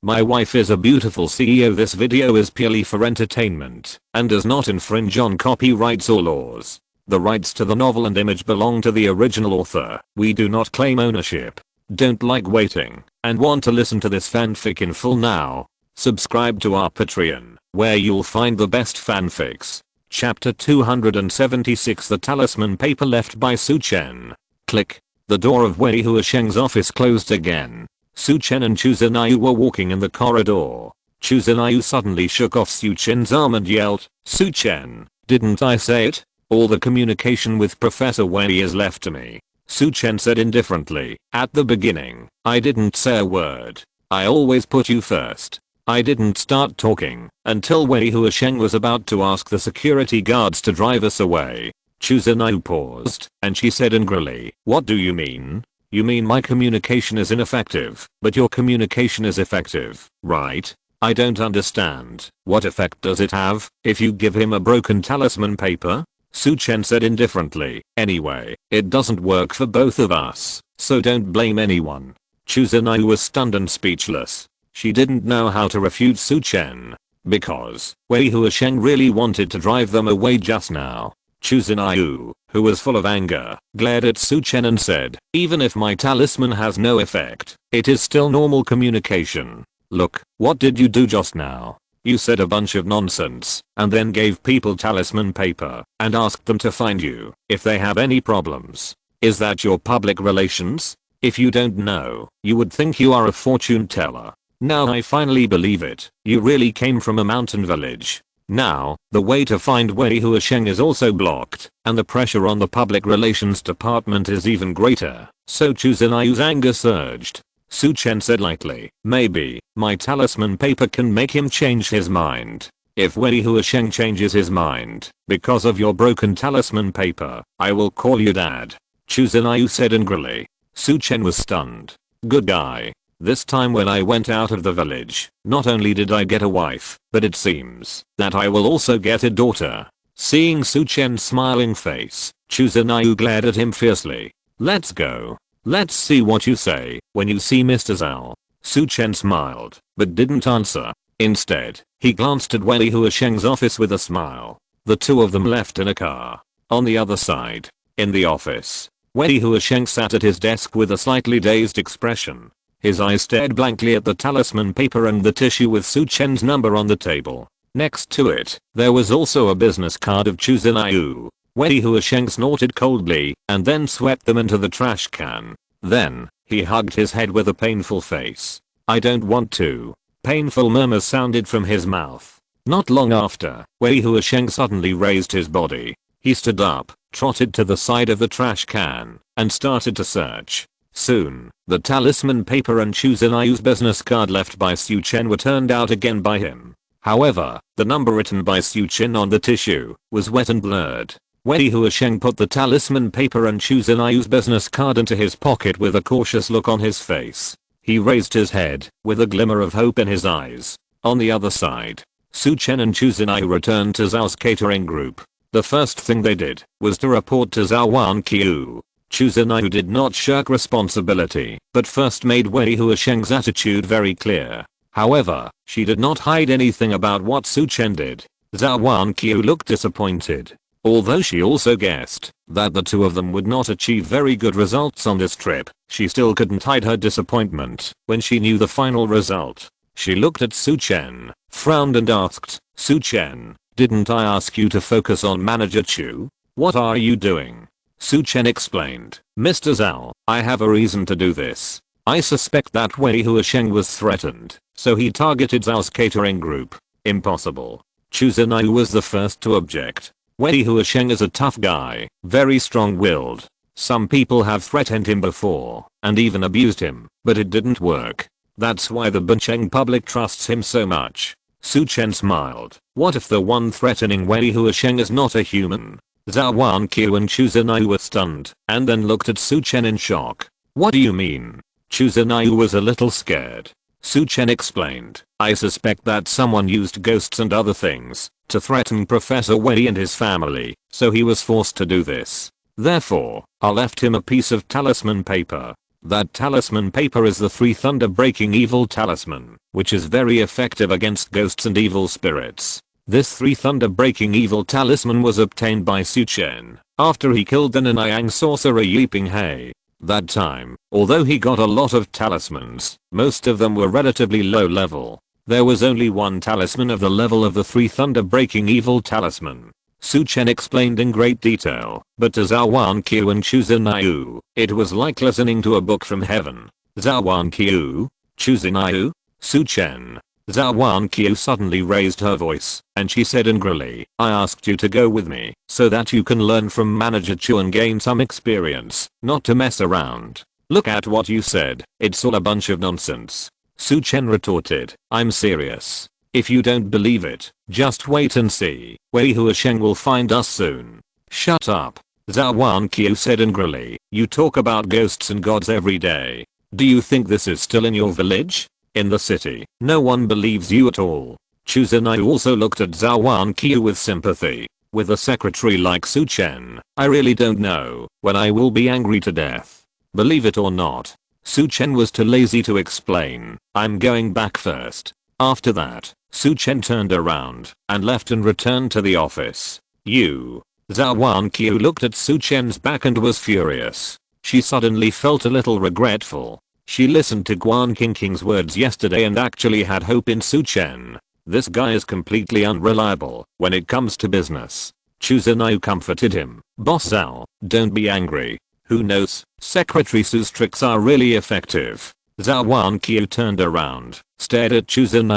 My wife is a beautiful CEO. This video is purely for entertainment and does not infringe on copyrights or laws. The rights to the novel and image belong to the original author. We do not claim ownership. Don't like waiting and want to listen to this fanfic in full now? Subscribe to our Patreon, where you'll find the best fanfics. Chapter 276, The Talisman Paper Left by Su Chen. Click. The door of Wei Huasheng's office closed again. Su Chen and Chu Zinayu were walking in the corridor. Chu Zinayu suddenly shook off Su Chen's arm and yelled, "Su Chen, didn't I say it? All the communication with Professor Wei is left to me." Su Chen said indifferently, "At the beginning, I didn't say a word. I always put you first. I didn't start talking until Wei Huasheng was about to ask the security guards to drive us away." Chu Zinayu paused, and she said angrily, "What do you mean? You mean my communication is ineffective, but your communication is effective, right? I don't understand. What effect does it have if you give him a broken talisman paper?" Su Chen said indifferently, "Anyway, it doesn't work for both of us, so don't blame anyone." Chu Zinayu was stunned and speechless. She didn't know how to refute Su Chen, because Wei Huasheng really wanted to drive them away just now. Chu Zinayu, who was full of anger, glared at Su Chen and said, "Even if my talisman has no effect, it is still normal communication. Look, what did you do just now? You said a bunch of nonsense, and then gave people talisman paper, and asked them to find you if they have any problems. Is that your public relations? If you don't know, you would think you are a fortune teller. Now I finally believe it. You really came from a mountain village. Now, the way to find Wei Huasheng is also blocked, and the pressure on the public relations department is even greater." So Chu Zinayu's anger surged. Su Chen said lightly, "Maybe my talisman paper can make him change his mind. If Wei Huasheng changes his mind because of your broken talisman paper, I will call you dad." Chu Zinayu said angrily. Su Chen was stunned. "Good guy. This time when I went out of the village, not only did I get a wife, but it seems that I will also get a daughter." Seeing Su Chen's smiling face, Chu Zinayu glared at him fiercely. "Let's go. Let's see what you say when you see Mr. Zhao." Su Chen smiled, but didn't answer. Instead, he glanced at Wei Huasheng's office with a smile. The two of them left in a car. On the other side, in the office, Wei Huasheng sat at his desk with a slightly dazed expression. His eyes stared blankly at the talisman paper and the tissue with Su Chen's number on the table. Next to it, there was also a business card of Chu Zinayu. Wei Huasheng snorted coldly and then swept them into the trash can. Then, he hugged his head with a painful face. "I don't want to." Painful murmurs sounded from his mouth. Not long after, Wei Huasheng suddenly raised his body. He stood up, trotted to the side of the trash can, and started to search. Soon, the talisman paper and Chu Zinayu's business card left by Su Chen were turned out again by him. However, the number written by Su Chen on the tissue was wet and blurred. Wei Huasheng put the talisman paper and Chu Zinayu's business card into his pocket with a cautious look on his face. He raised his head, with a glimmer of hope in his eyes. On the other side, Su Chen and Chu Zinayu returned to Zhao's catering group. The first thing they did was to report to Zhou Wanqiu. Chu Zinayu did not shirk responsibility, but first made Wei Huasheng's attitude very clear. However, she did not hide anything about what Su Chen did. Zhou Wanqiu looked disappointed. Although she also guessed that the two of them would not achieve very good results on this trip, she still couldn't hide her disappointment when she knew the final result. She looked at Su Chen, frowned and asked, "Su Chen, didn't I ask you to focus on Manager Chu? What are you doing?" Su Chen explained, "Mr. Zhao, I have a reason to do this. I suspect that Wei Huasheng was threatened, so he targeted Zhao's catering group." "Impossible." Chu Zinayu was the first to object. "Wei Huasheng is a tough guy, very strong-willed. Some people have threatened him before, and even abused him, but it didn't work. That's why the Bincheng public trusts him so much." Su Chen smiled. "What if the one threatening Wei Huasheng is not a human?" Zhou Wanqiu and Chu Zinayu were stunned, and then looked at Su Chen in shock. "What do you mean?" Chu Zinayu was a little scared. Su Chen explained, "I suspect that someone used ghosts and other things to threaten Professor Wei and his family, so he was forced to do this. Therefore, I left him a piece of talisman paper. That talisman paper is the 3 thunder breaking evil talisman, which is very effective against ghosts and evil spirits. This 3 thunder breaking evil talisman was obtained by Su Chen after he killed the Nanyang sorcerer Yiping He. That time, although he got a lot of talismans, most of them were relatively low level. There was only one talisman of the level of the 3 thunder breaking evil talisman. Su Chen explained in great detail, but to Zhou Wanqiu and Su Chen, it was like listening to a book from heaven. Zhou Wanqiu? Su Chen? Su Chen. Zhou Wanqiu suddenly raised her voice, and she said angrily, I asked you to go with me, so that you can learn from Manager Chu and gain some experience, not to mess around. Look at what you said, it's all a bunch of nonsense. Su Chen retorted, I'm serious. If you don't believe it, just wait and see. Wei Huasheng will find us soon. Shut up. Zhou Wanqiu said angrily, you talk about ghosts and gods every day. Do you think this is still in your village? In the city, no one believes you at all. Chu Chen also looked at Zhou Wanqiu with sympathy. With a secretary like Su Chen, I really don't know when I will be angry to death. Believe it or not, Su Chen was too lazy to explain. I'm going back first. After that, Su Chen turned around and left and returned to the office. Zhou Wanqiu looked at Su Chen's back and was furious. She suddenly felt a little regretful. She listened to Guan Qingqing's words yesterday and actually had hope in Su Chen. This guy is completely unreliable when it comes to business. Chu Chen comforted him. Boss Zhao, don't be angry. Who knows, Secretary Su's tricks are really effective. Zhou Wanqiu turned around, stared at Chu Chen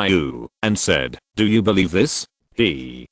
and said, do you believe this? Chu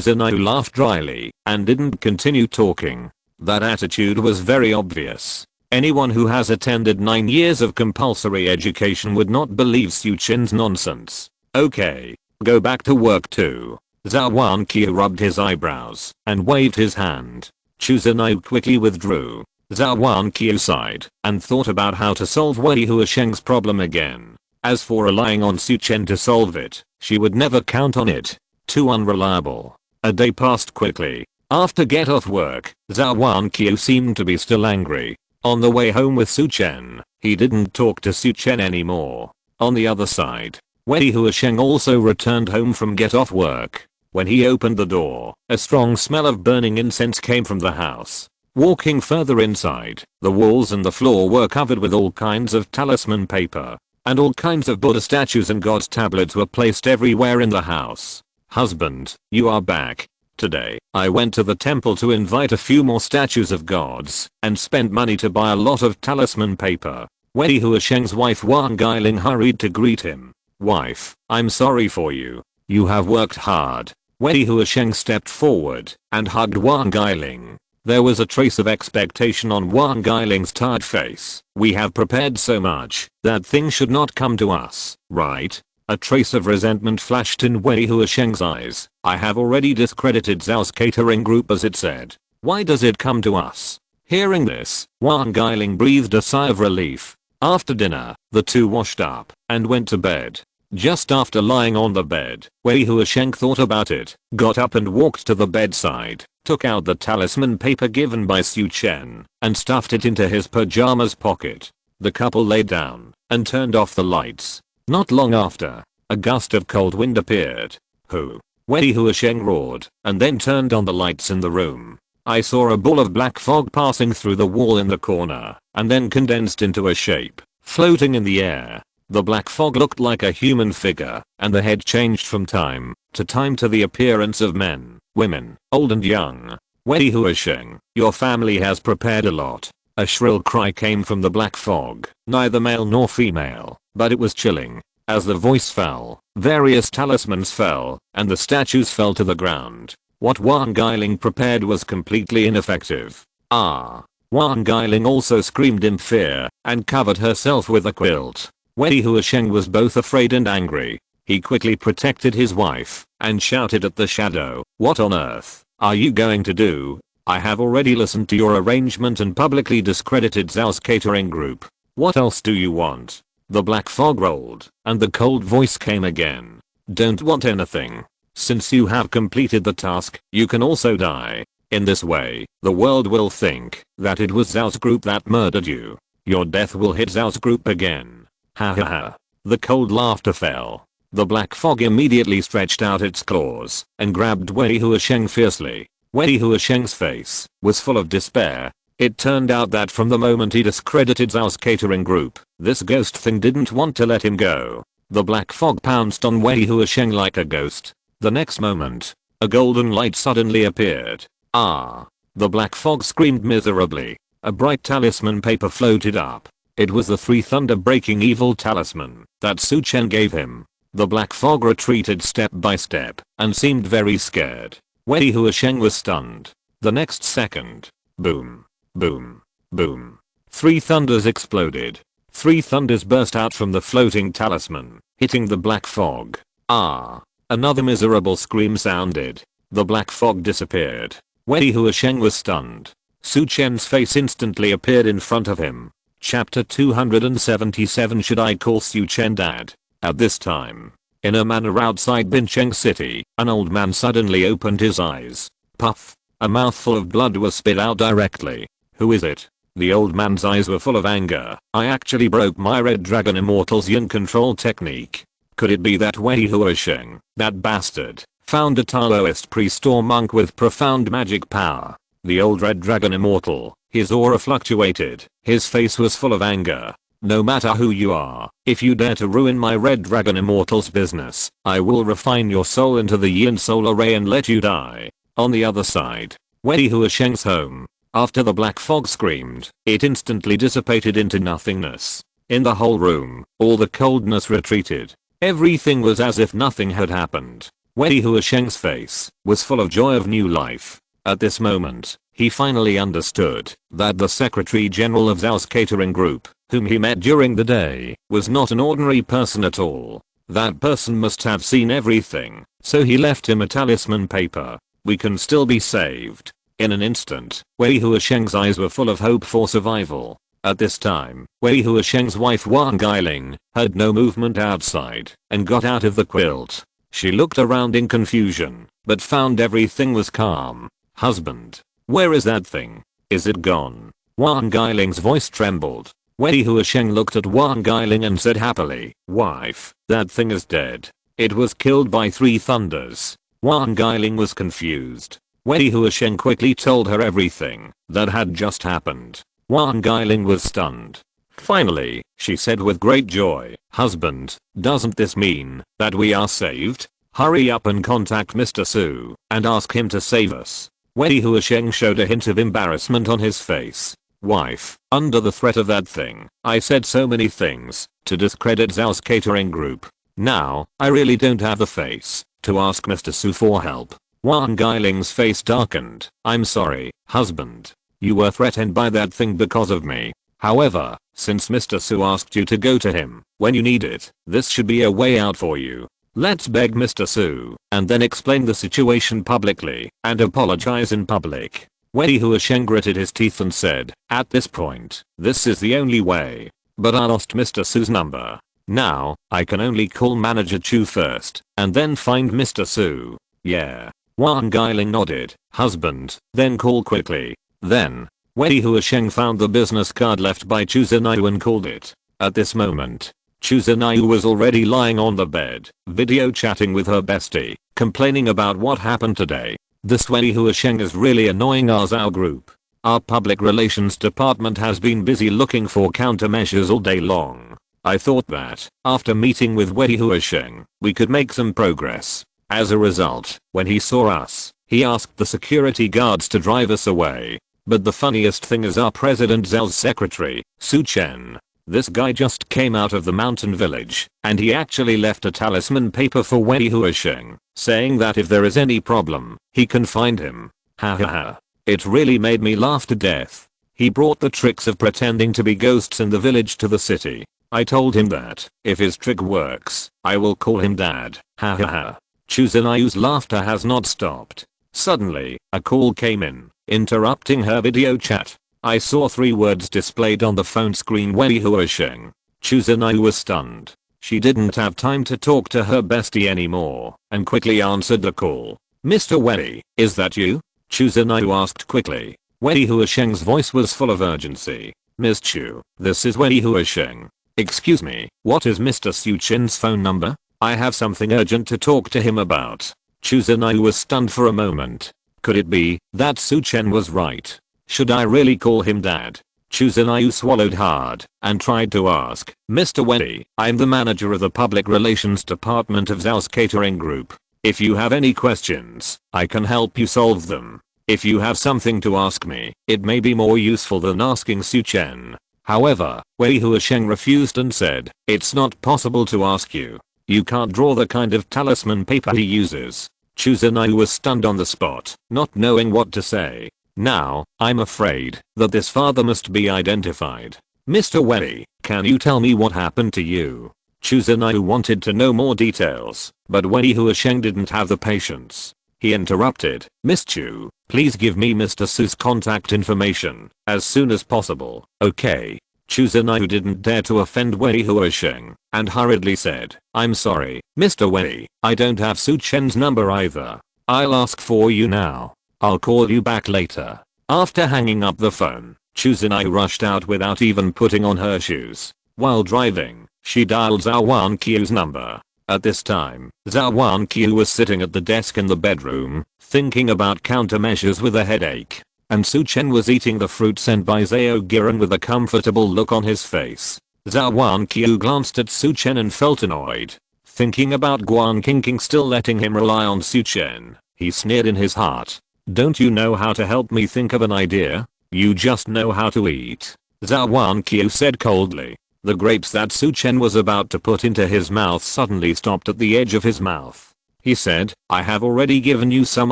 Chen laughed dryly and didn't continue talking. That attitude was very obvious. Anyone who has attended 9 years of compulsory education would not believe Su Chen's nonsense. Okay, go back to work too. Zhou Wanqiu rubbed his eyebrows and waved his hand. Chu Chen quickly withdrew. Zhou Wanqiu sighed and thought about how to solve Wei Huasheng's problem again. As for relying on Su Chen to solve it, she would never count on it. Too unreliable. A day passed quickly. After get off work, Zhou Wanqiu seemed to be still angry. On the way home with Su Chen, he didn't talk to Su Chen anymore. On the other side, Wei Huasheng also returned home from get off work. When he opened the door, a strong smell of burning incense came from the house. Walking further inside, the walls and the floor were covered with all kinds of talisman paper, and all kinds of Buddha statues and God's tablets were placed everywhere in the house. Husband, you are back. Today, I went to the temple to invite a few more statues of gods, and spent money to buy a lot of talisman paper. Wei Huasheng's wife Wang Guiling hurried to greet him. Wife, I'm sorry for you. You have worked hard. Wei Huasheng stepped forward and hugged Wang Guiling. There was a trace of expectation on Wang Guiling's tired face. We have prepared so much that things should not come to us, right? A trace of resentment flashed in Wei Huasheng's eyes. I have already discredited Zhao's catering group as it said. Why does it come to us? Hearing this, Wang Guiling breathed a sigh of relief. After dinner, the two washed up and went to bed. Just after lying on the bed, Wei Huasheng thought about it, got up and walked to the bedside, took out the talisman paper given by Su Chen, and stuffed it into his pajamas pocket. The couple lay down and turned off the lights. Not long after, a gust of cold wind appeared. Who? Wei Huasheng roared, and then turned on the lights in the room. I saw a ball of black fog passing through the wall in the corner, and then condensed into a shape, floating in the air. The black fog looked like a human figure, and the head changed from time to the appearance of men, women, old and young. Wei Huasheng, your family has prepared a lot. A shrill cry came from the black fog, neither male nor female, but it was chilling. As the voice fell, various talismans fell, and the statues fell to the ground. What Wang Guiling prepared was completely ineffective. Wang Guiling also screamed in fear and covered herself with a quilt. Wei Huasheng was both afraid and angry. He quickly protected his wife and shouted at the shadow, what on earth are you going to do? I have already listened to your arrangement and publicly discredited Zhao's catering group. What else do you want? The black fog rolled, and the cold voice came again. Don't want anything. Since you have completed the task, you can also die. In this way, the world will think that it was Zhao's group that murdered you. Your death will hit Zhao's group again. Ha ha ha. The cold laughter fell. The black fog immediately stretched out its claws and grabbed Wei Huasheng fiercely. Wei Huasheng's face was full of despair. It turned out that from the moment he discredited Zhao's catering group, this ghost thing didn't want to let him go. The black fog pounced on Wei Huasheng like a ghost. The next moment, a golden light suddenly appeared. Ah! The black fog screamed miserably. A bright talisman paper floated up. It was the 3 thunder-breaking evil talisman that Su Chen gave him. The black fog retreated step by step and seemed very scared. Wei Huasheng was stunned. The next second, boom, boom, boom. 3 thunders exploded. 3 thunders burst out from the floating talisman, hitting the black fog. Ah! Another miserable scream sounded. The black fog disappeared. Wei Huasheng was stunned. Su Chen's face instantly appeared in front of him. Chapter 277. Should I call Su Chen dad? At this time, in a manor outside Bincheng city, an old man suddenly opened his eyes. Puff! A mouthful of blood was spit out directly. Who is it? The old man's eyes were full of anger. I actually broke my Red Dragon Immortal's yin control technique. Could it be that Wei Huasheng, that bastard, found a Taoist priest or monk with profound magic power? The old Red Dragon Immortal, his aura fluctuated, his face was full of anger. No matter who you are, if you dare to ruin my Red Dragon Immortal's business, I will refine your soul into the yin soul array and let you die. On the other side, Wei Huasheng's home. After the black fog screamed, it instantly dissipated into nothingness. In the whole room, all the coldness retreated. Everything was as if nothing had happened. Wei Huasheng's face was full of joy of new life. At this moment, he finally understood that the Secretary General of Zhao's catering group, whom he met during the day, was not an ordinary person at all. That person must have seen everything, so he left him a talisman paper. We can still be saved. In an instant, Wei Huasheng's eyes were full of hope for survival. At this time, Wei Huasheng's wife Wang Gailing heard no movement outside and got out of the quilt. She looked around in confusion, but found everything was calm. Husband, where is that thing? Is it gone? Wang Gailing's voice trembled. Wei Huasheng looked at Wang Gailing and said happily, wife, that thing is dead. It was killed by 3 thunders. Wang Gailing was confused. Wei Huasheng quickly told her everything that had just happened. Wang Gailing was stunned. Finally, she said with great joy, husband, doesn't this mean that we are saved? Hurry up and contact Mr. Su and ask him to save us. Wei Huasheng showed a hint of embarrassment on his face. Wife, under the threat of that thing, I said so many things to discredit Zhao's catering group. Now, I really don't have the face to ask Mr. Su for help. Wang Gailing's face darkened. I'm sorry, husband. You were threatened by that thing because of me. However, since Mr. Su asked you to go to him when you need it, this should be a way out for you. Let's beg Mr. Su and then explain the situation publicly and apologize in public. Wei Huasheng gritted his teeth and said, at this point, this is the only way. But I lost Mr. Su's number. Now, I can only call Manager Chu first and then find Mr. Su. Yeah. Wang Gailing nodded. Husband, then call quickly. Then, Wei Huasheng found the business card left by Chu Zhenyu and called it. At this moment, Chu Zhenyu was already lying on the bed, video chatting with her bestie, complaining about what happened today. This Wei Huasheng is really annoying our Zhao group. Our public relations department has been busy looking for countermeasures all day long. I thought that, after meeting with Wei Huasheng, we could make some progress. As a result, when he saw us, he asked the security guards to drive us away. But the funniest thing is our President Zhao's secretary, Su Chen. This guy just came out of the mountain village, and he actually left a talisman paper for Wei Huasheng, saying that if there is any problem, he can find him. Ha ha ha. It really made me laugh to death. He brought the tricks of pretending to be ghosts in the village to the city. I told him that, if his trick works, I will call him dad. Ha ha ha. Chu Zhenyu's laughter has not stopped. Suddenly, a call came in, interrupting her video chat. I saw 3 words displayed on the phone screen: Wei Huasheng. Chu Zhenyu was stunned. She didn't have time to talk to her bestie anymore, and quickly answered the call. Mr. Wei, is that you? Chu Zhenyu asked quickly. Wei Huasheng's voice was full of urgency. Ms. Chu, this is Wei Huasheng. Excuse me, what is Mr. Su Chen's phone number? I have something urgent to talk to him about. Chu Zhenai was stunned for a moment. Could it be that Su Chen was right? Should I really call him dad? Chu Zhenai swallowed hard and tried to ask, Mr. Wei, I'm the manager of the public relations department of Zhao's catering group. If you have any questions, I can help you solve them. If you have something to ask me, it may be more useful than asking Su Chen. However, Wei Huasheng refused and said, it's not possible to ask you. You can't draw the kind of talisman paper he uses. Chu Zhenai was stunned on the spot, not knowing what to say. Now, I'm afraid that this father must be identified. Mr. Wei, can you tell me what happened to you? Chu Zhenai wanted to know more details, but Wei Huasheng didn't have the patience. He interrupted, Miss Chu, please give me Mr. Su's contact information as soon as possible, okay? Chu Zhenai didn't dare to offend Wei Huasheng and hurriedly said, I'm sorry, Mr. Wei, I don't have Su Chen's number either. I'll ask for you now. I'll call you back later. After hanging up the phone, Chu Zhenai rushed out without even putting on her shoes. While driving, she dialed Zhou Wanqiu's number. At this time, Zhou Wanqiu was sitting at the desk in the bedroom, thinking about countermeasures with a headache. And Su Chen was eating the fruit sent by Zhao Giran with a comfortable look on his face. Zhou Wanqiu glanced at Su Chen and felt annoyed. Thinking about Guan Qingqing still letting him rely on Su Chen, he sneered in his heart. Don't you know how to help me think of an idea? You just know how to eat. Zhou Wanqiu said coldly. The grapes that Su Chen was about to put into his mouth suddenly stopped at the edge of his mouth. He said, I have already given you some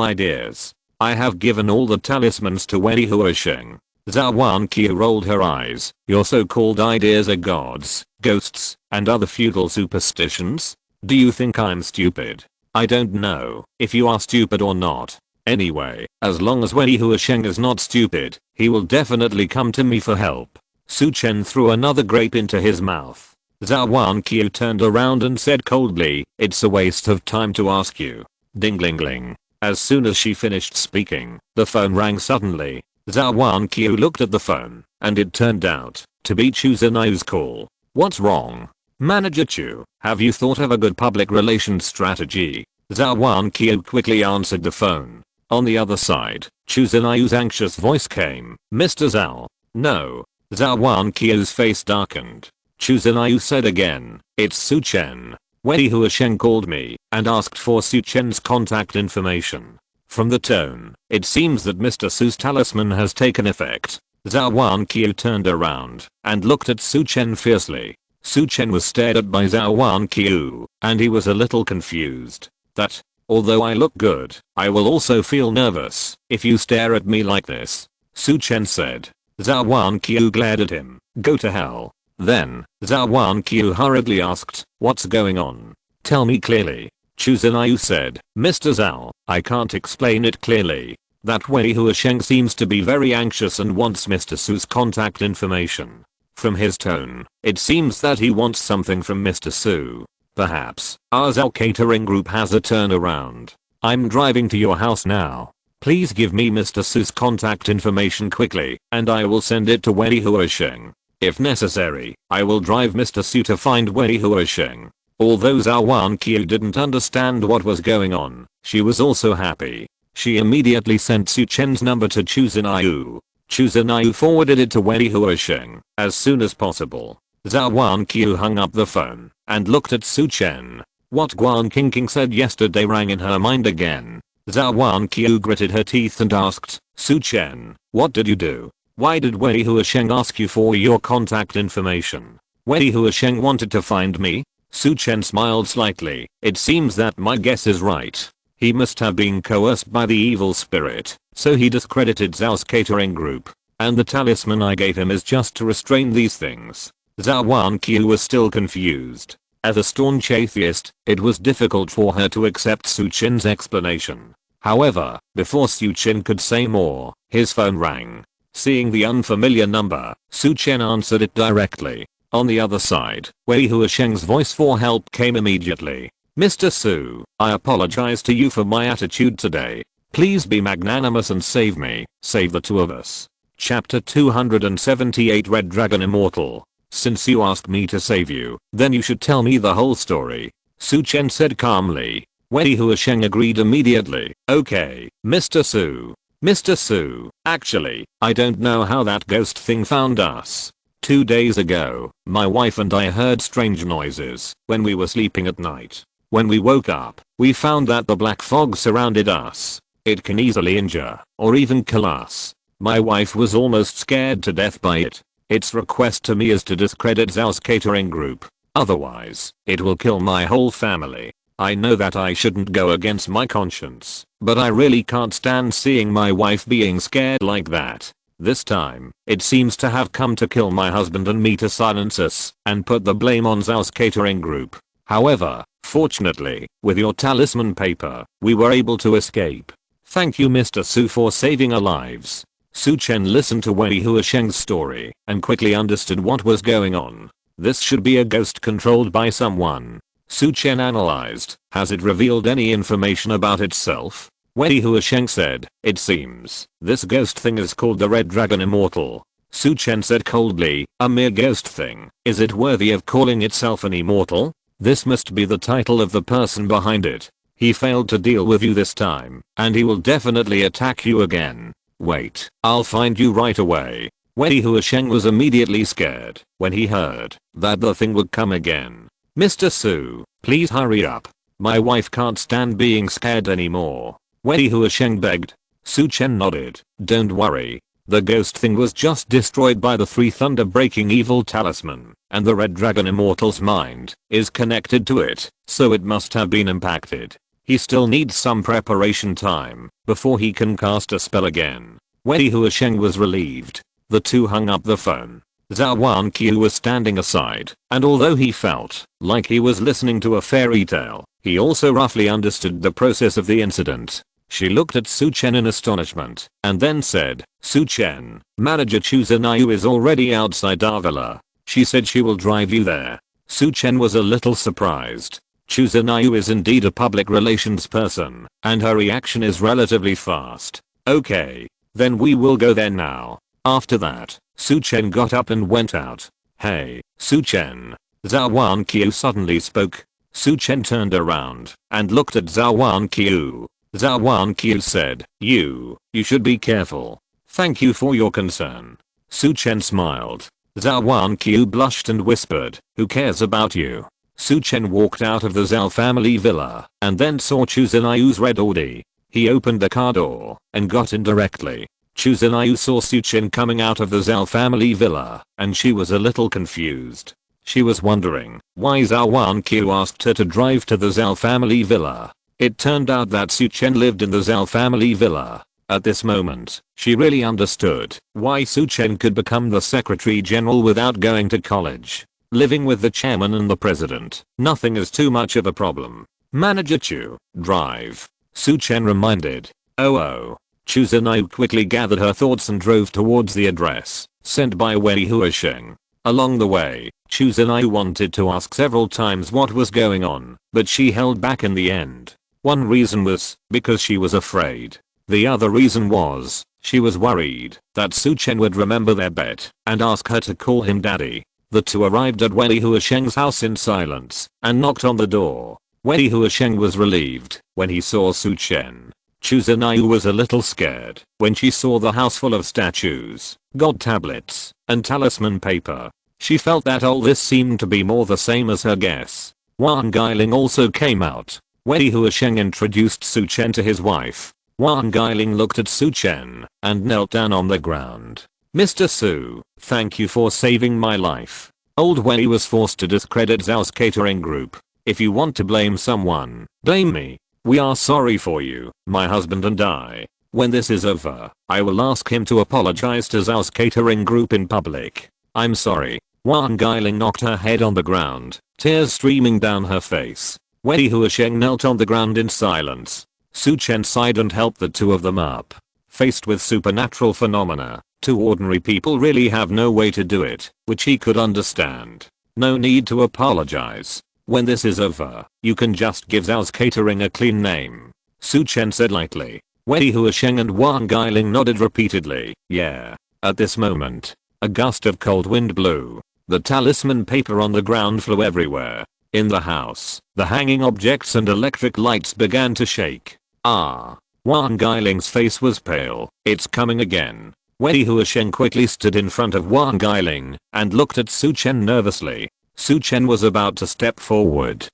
ideas. I have given all the talismans to Wei Huasheng. Zhou Wanqiu rolled her eyes. Your so-called ideas are gods, ghosts, and other feudal superstitions? Do you think I'm stupid? I don't know if you are stupid or not. Anyway, as long as Wei Huasheng is not stupid, he will definitely come to me for help. Su Chen threw another grape into his mouth. Zhou Wanqiu turned around and said coldly, it's a waste of time to ask you. Ding-ling-ling. As soon as she finished speaking, the phone rang suddenly. Zhou Wanqiu looked at the phone, and it turned out to be Chu Zhenai's call. What's wrong? Manager Chu, have you thought of a good public relations strategy? Zhou Wanqiu quickly answered the phone. On the other side, Chu Zhenai's anxious voice came, Mr. Zhao. No. Zhou Wanqiu's face darkened. Chu Zhenai said again, it's Su Chen. Wei Huasheng called me and asked for Su Chen's contact information. From the tone, it seems that Mr. Su's talisman has taken effect. Zhou Wanqiu turned around and looked at Su Chen fiercely. Su Chen was stared at by Zhou Wanqiu, and he was a little confused. That, although I look good, I will also feel nervous if you stare at me like this. Su Chen said. Zhou Wanqiu glared at him. Go to hell. Then, Zhou Wanqiu hurriedly asked, what's going on? Tell me clearly. Chu Zhenai said, Mr. Zhao, I can't explain it clearly. That Wei Huasheng seems to be very anxious and wants Mr. Su's contact information. From his tone, it seems that he wants something from Mr. Su. Perhaps, our Zhao catering group has a turnaround. I'm driving to your house now. Please give me Mr. Su's contact information quickly, and I will send it to Wei Huasheng. If necessary, I will drive Mr. Su to find Wei Huasheng. Although Zhou Wanqiu didn't understand what was going on, she was also happy. She immediately sent Su Chen's number to Chu Zhenai. Chu Zhenai forwarded it to Wei Huasheng as soon as possible. Zhou Wanqiu hung up the phone and looked at Su Chen. What Guan Qingqing said yesterday rang in her mind again. Zhou Wanqiu gritted her teeth and asked, Su Chen, what did you do? Why did Wei Huasheng ask you for your contact information? Wei Huasheng wanted to find me? Su Chen smiled slightly. It seems that my guess is right. He must have been coerced by the evil spirit, so he discredited Zhao's catering group. And the talisman I gave him is just to restrain these things. Zhou Wanqiu was still confused. As a staunch atheist, it was difficult for her to accept Su Chen's explanation. However, before Su Chen could say more, his phone rang. Seeing the unfamiliar number, Su Chen answered it directly. On the other side, Wei Huasheng's voice for help came immediately. Mr. Su, I apologize to you for my attitude today. Please be magnanimous and save me, save the two of us. Chapter 278 Red Dragon Immortal. Since you asked me to save you, then you should tell me the whole story, Su Chen said calmly. Wei Huasheng agreed immediately. Okay, Mr. Su. Mr. Su, actually, I don't know how that ghost thing found us. 2 days ago, my wife and I heard strange noises when we were sleeping at night. When we woke up, we found that the black fog surrounded us. It can easily injure or even kill us. My wife was almost scared to death by it. Its request to me is to discredit Zhao's catering group. Otherwise, it will kill my whole family. I know that I shouldn't go against my conscience, but I really can't stand seeing my wife being scared like that. This time, it seems to have come to kill my husband and me to silence us and put the blame on Zhao's catering group. However, fortunately, with your talisman paper, we were able to escape. Thank you Mr. Su for saving our lives. Su Chen listened to Wei Huasheng's story and quickly understood what was going on. This should be a ghost controlled by someone. Su Chen analyzed. Has it revealed any information about itself? Wei Huasheng said, it seems this ghost thing is called the Red Dragon Immortal. Su Chen said coldly, a mere ghost thing. Is it worthy of calling itself an immortal? This must be the title of the person behind it. He failed to deal with you this time, and he will definitely attack you again. Wait, I'll find you right away. Wei Huasheng was immediately scared when he heard that the thing would come again. Mr. Su, please hurry up. My wife can't stand being scared anymore. Wei Huasheng begged. Su Chen nodded. Don't worry. The ghost thing was just destroyed by the 3 thunder breaking evil talisman, and the Red Dragon Immortal's mind is connected to it, so it must have been impacted. He still needs some preparation time before he can cast a spell again. Wei Huasheng was relieved. The two hung up the phone. Zhou Wanqiu was standing aside, and although he felt like he was listening to a fairy tale, he also roughly understood the process of the incident. She looked at Su Chen in astonishment, and then said, Su Chen, Manager Zhou Wanqiu is already outside our villa. She said she will drive you there. Su Chen was a little surprised. Zhou Wanqiu is indeed a public relations person, and her reaction is relatively fast. Okay, then we will go there now. After that, Su Chen got up and went out. Hey, Su Chen. Zhou Wanqiu suddenly spoke. Su Chen turned around and looked at Zhou Wanqiu. Zhou Wanqiu said, You should be careful. Thank you for your concern. Su Chen smiled. Zhou Wanqiu blushed and whispered, who cares about you? Su Chen walked out of the Zhao family villa and then saw Zhou Wanqiu's red Audi. He opened the car door and got in directly. Zhou Wanqiu saw Su Chen coming out of the Zhao family villa, and she was a little confused. She was wondering why Zhou Wanqiu asked her to drive to the Zhao family villa. It turned out that Su Chen lived in the Zhao family villa. At this moment, she really understood why Su Chen could become the Secretary General without going to college. Living with the chairman and the president, nothing is too much of a problem. Manager Chu, drive. Su Chen reminded. Oh. Zhou Wanqiu quickly gathered her thoughts and drove towards the address sent by Wei Huasheng. Along the way, Zhou Wanqiu wanted to ask several times what was going on, but she held back in the end. One reason was because she was afraid. The other reason was she was worried that Su Chen would remember their bet and ask her to call him daddy. The two arrived at Wei Huasheng's house in silence and knocked on the door. Wei Huasheng was relieved when he saw Su Chen. Zhou Wanqiu was a little scared when she saw the house full of statues, god tablets, and talisman paper. She felt that all this seemed to be more the same as her guess. Wang Guiling also came out. Wei Huasheng introduced Su Chen to his wife. Wang Guiling looked at Su Chen and knelt down on the ground. Mr. Su, thank you for saving my life. Old Wei was forced to discredit Zhao's catering group. If you want to blame someone, blame me. We are sorry for you, my husband and I. When this is over, I will ask him to apologize to Zhao's catering group in public. I'm sorry. Wang Guiling knocked her head on the ground, tears streaming down her face. Wei Huasheng knelt on the ground in silence. Su Chen sighed and helped the two of them up. Faced with supernatural phenomena, two ordinary people really have no way to do it, which he could understand. No need to apologize. When this is over, you can just give Zhao's catering a clean name. Su Chen said lightly. Wei Huasheng and Wang Guiling nodded repeatedly. Yeah. At this moment, a gust of cold wind blew. The talisman paper on the ground flew everywhere. In the house, the hanging objects and electric lights began to shake. Wang Guiling's face was pale. It's coming again. Wei Huasheng quickly stood in front of Wang Guiling and looked at Su Chen nervously. Su Chen was about to step forward.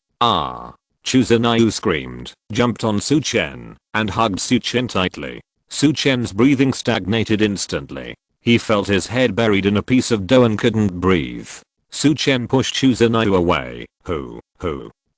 Chu Zhenyu screamed, jumped on Su Chen, and hugged Su Chen tightly. Su Chen's breathing stagnated instantly. He felt his head buried in a piece of dough and couldn't breathe. Su Chen pushed Chu Zhenyu away. Who?